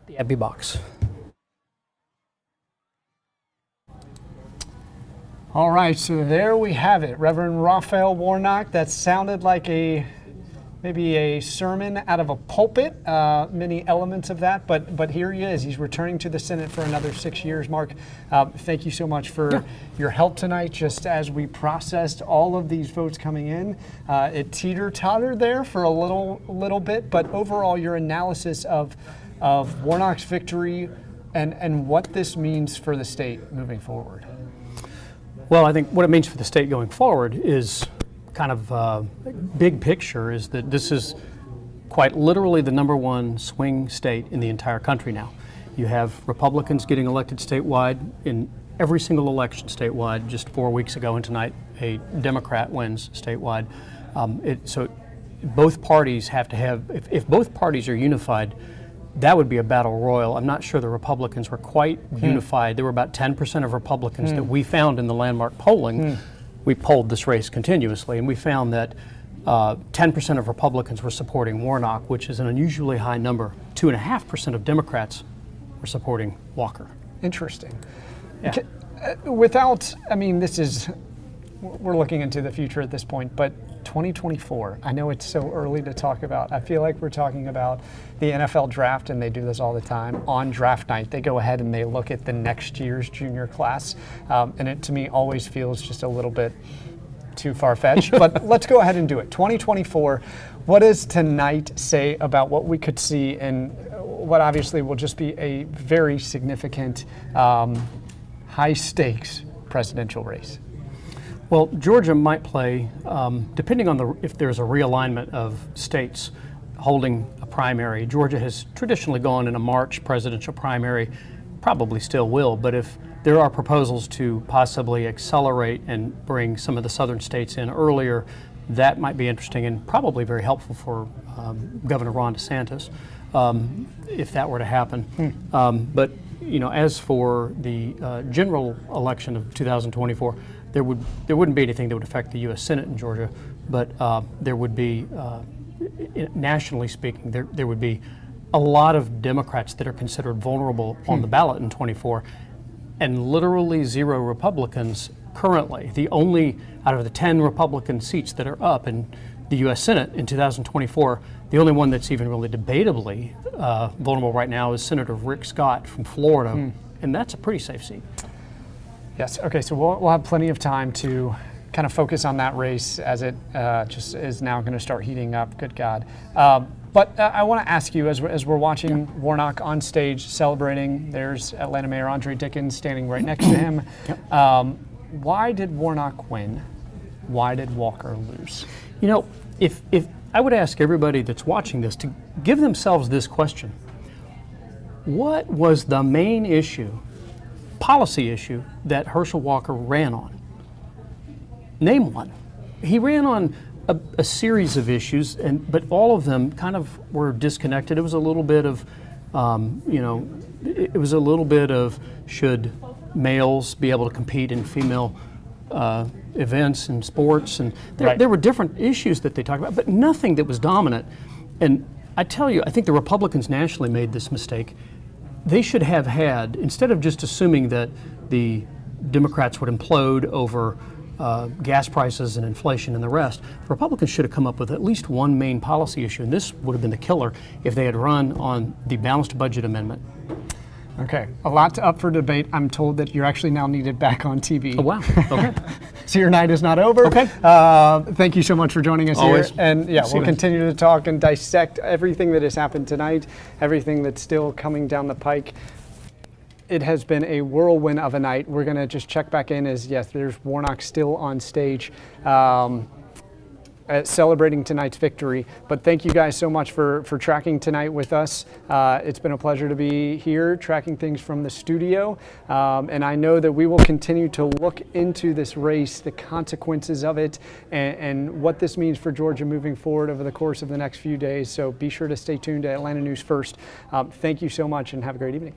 The Abbey box. All right, so there we have it. Reverend Raphael Warnock. That sounded like maybe a sermon out of a pulpit, many elements of that, but here he is. He's returning to the Senate for another 6 years. Mark, thank you so much for your help tonight, just as we processed all of these votes coming in. It teeter-tottered there for a little bit, but overall your analysis of Warnock's victory and what this means for the state moving forward. Well, I think what it means for the state going forward is kind of big picture is that this is quite literally the #1 swing state in the entire country now. You have Republicans getting elected statewide in every single election statewide. Just 4 weeks ago and tonight, a Democrat wins statewide. So both parties have to have, if both parties are unified, that would be a battle royal. I'm not sure the Republicans were quite unified. There were about 10% of Republicans that we found in the landmark polling. We polled this race continuously, and we found that 10% of Republicans were supporting Warnock, which is an unusually high number. 2.5% of Democrats were supporting Walker. Interesting. Yeah. We're looking into the future at this point, but 2024, I know it's so early to talk about. I feel like we're talking about the NFL draft, and they do this all the time. On draft night, they go ahead and they look at the next year's junior class, and it to me always feels just a little bit too far-fetched, but let's go ahead and do it. 2024, what does tonight say about what we could see in what obviously will just be a very significant, high-stakes presidential race? Well, Georgia might play, depending on if there's a realignment of states holding a primary. Georgia has traditionally gone in a March presidential primary, probably still will, but if there are proposals to possibly accelerate and bring some of the southern states in earlier, that might be interesting and probably very helpful for Governor Ron DeSantis if that were to happen. But as for the general election of 2024, there wouldn't be anything that would affect the U.S. Senate in Georgia, but there would be, nationally speaking, there would be a lot of Democrats that are considered vulnerable on the ballot in 24, and literally 0 Republicans currently. The only, out of the 10 Republican seats that are up in the U.S. Senate in 2024, the only one that's even really debatably vulnerable right now is Senator Rick Scott from Florida, and that's a pretty safe seat. Yes, okay, so we'll have plenty of time to kind of focus on that race as it just is now going to start heating up, good God. But I want to ask you, as we're watching Warnock on stage celebrating, there's Atlanta Mayor Andre Dickens standing right next to him. Why did Warnock win? Why did Walker lose? You know, if I would ask everybody that's watching this to give themselves this question: what was the main issue, policy issue, that Herschel Walker ran on? Name one. He ran on a series of issues, but all of them kind of were disconnected. It was a little bit of, it was a little bit of, should males be able to compete in female events and sports, and there were different issues that they talked about, but nothing that was dominant. And I tell you, I think the Republicans nationally made this mistake. They should have had, instead of just assuming that the Democrats would implode over gas prices and inflation and the rest, Republicans should have come up with at least one main policy issue, and this would have been the killer if they had run on the balanced budget amendment. Okay, a lot up for debate. I'm told that you're actually now needed back on TV. Oh, wow. Okay. So your night is not over. Okay. Thank you so much for joining us Always. here. And yeah, we'll continue to talk and dissect everything that has happened tonight, everything that's still coming down the pike. It has been a whirlwind of a night. We're going to just check back in as, yes, there's Warnock still on stage celebrating tonight's victory. But thank you guys so much for tracking tonight with us. It's been a pleasure to be here tracking things from the studio. And I know that we will continue to look into this race, the consequences of it, and what this means for Georgia moving forward over the course of the next few days. So be sure to stay tuned to Atlanta News First. Thank you so much and have a great evening.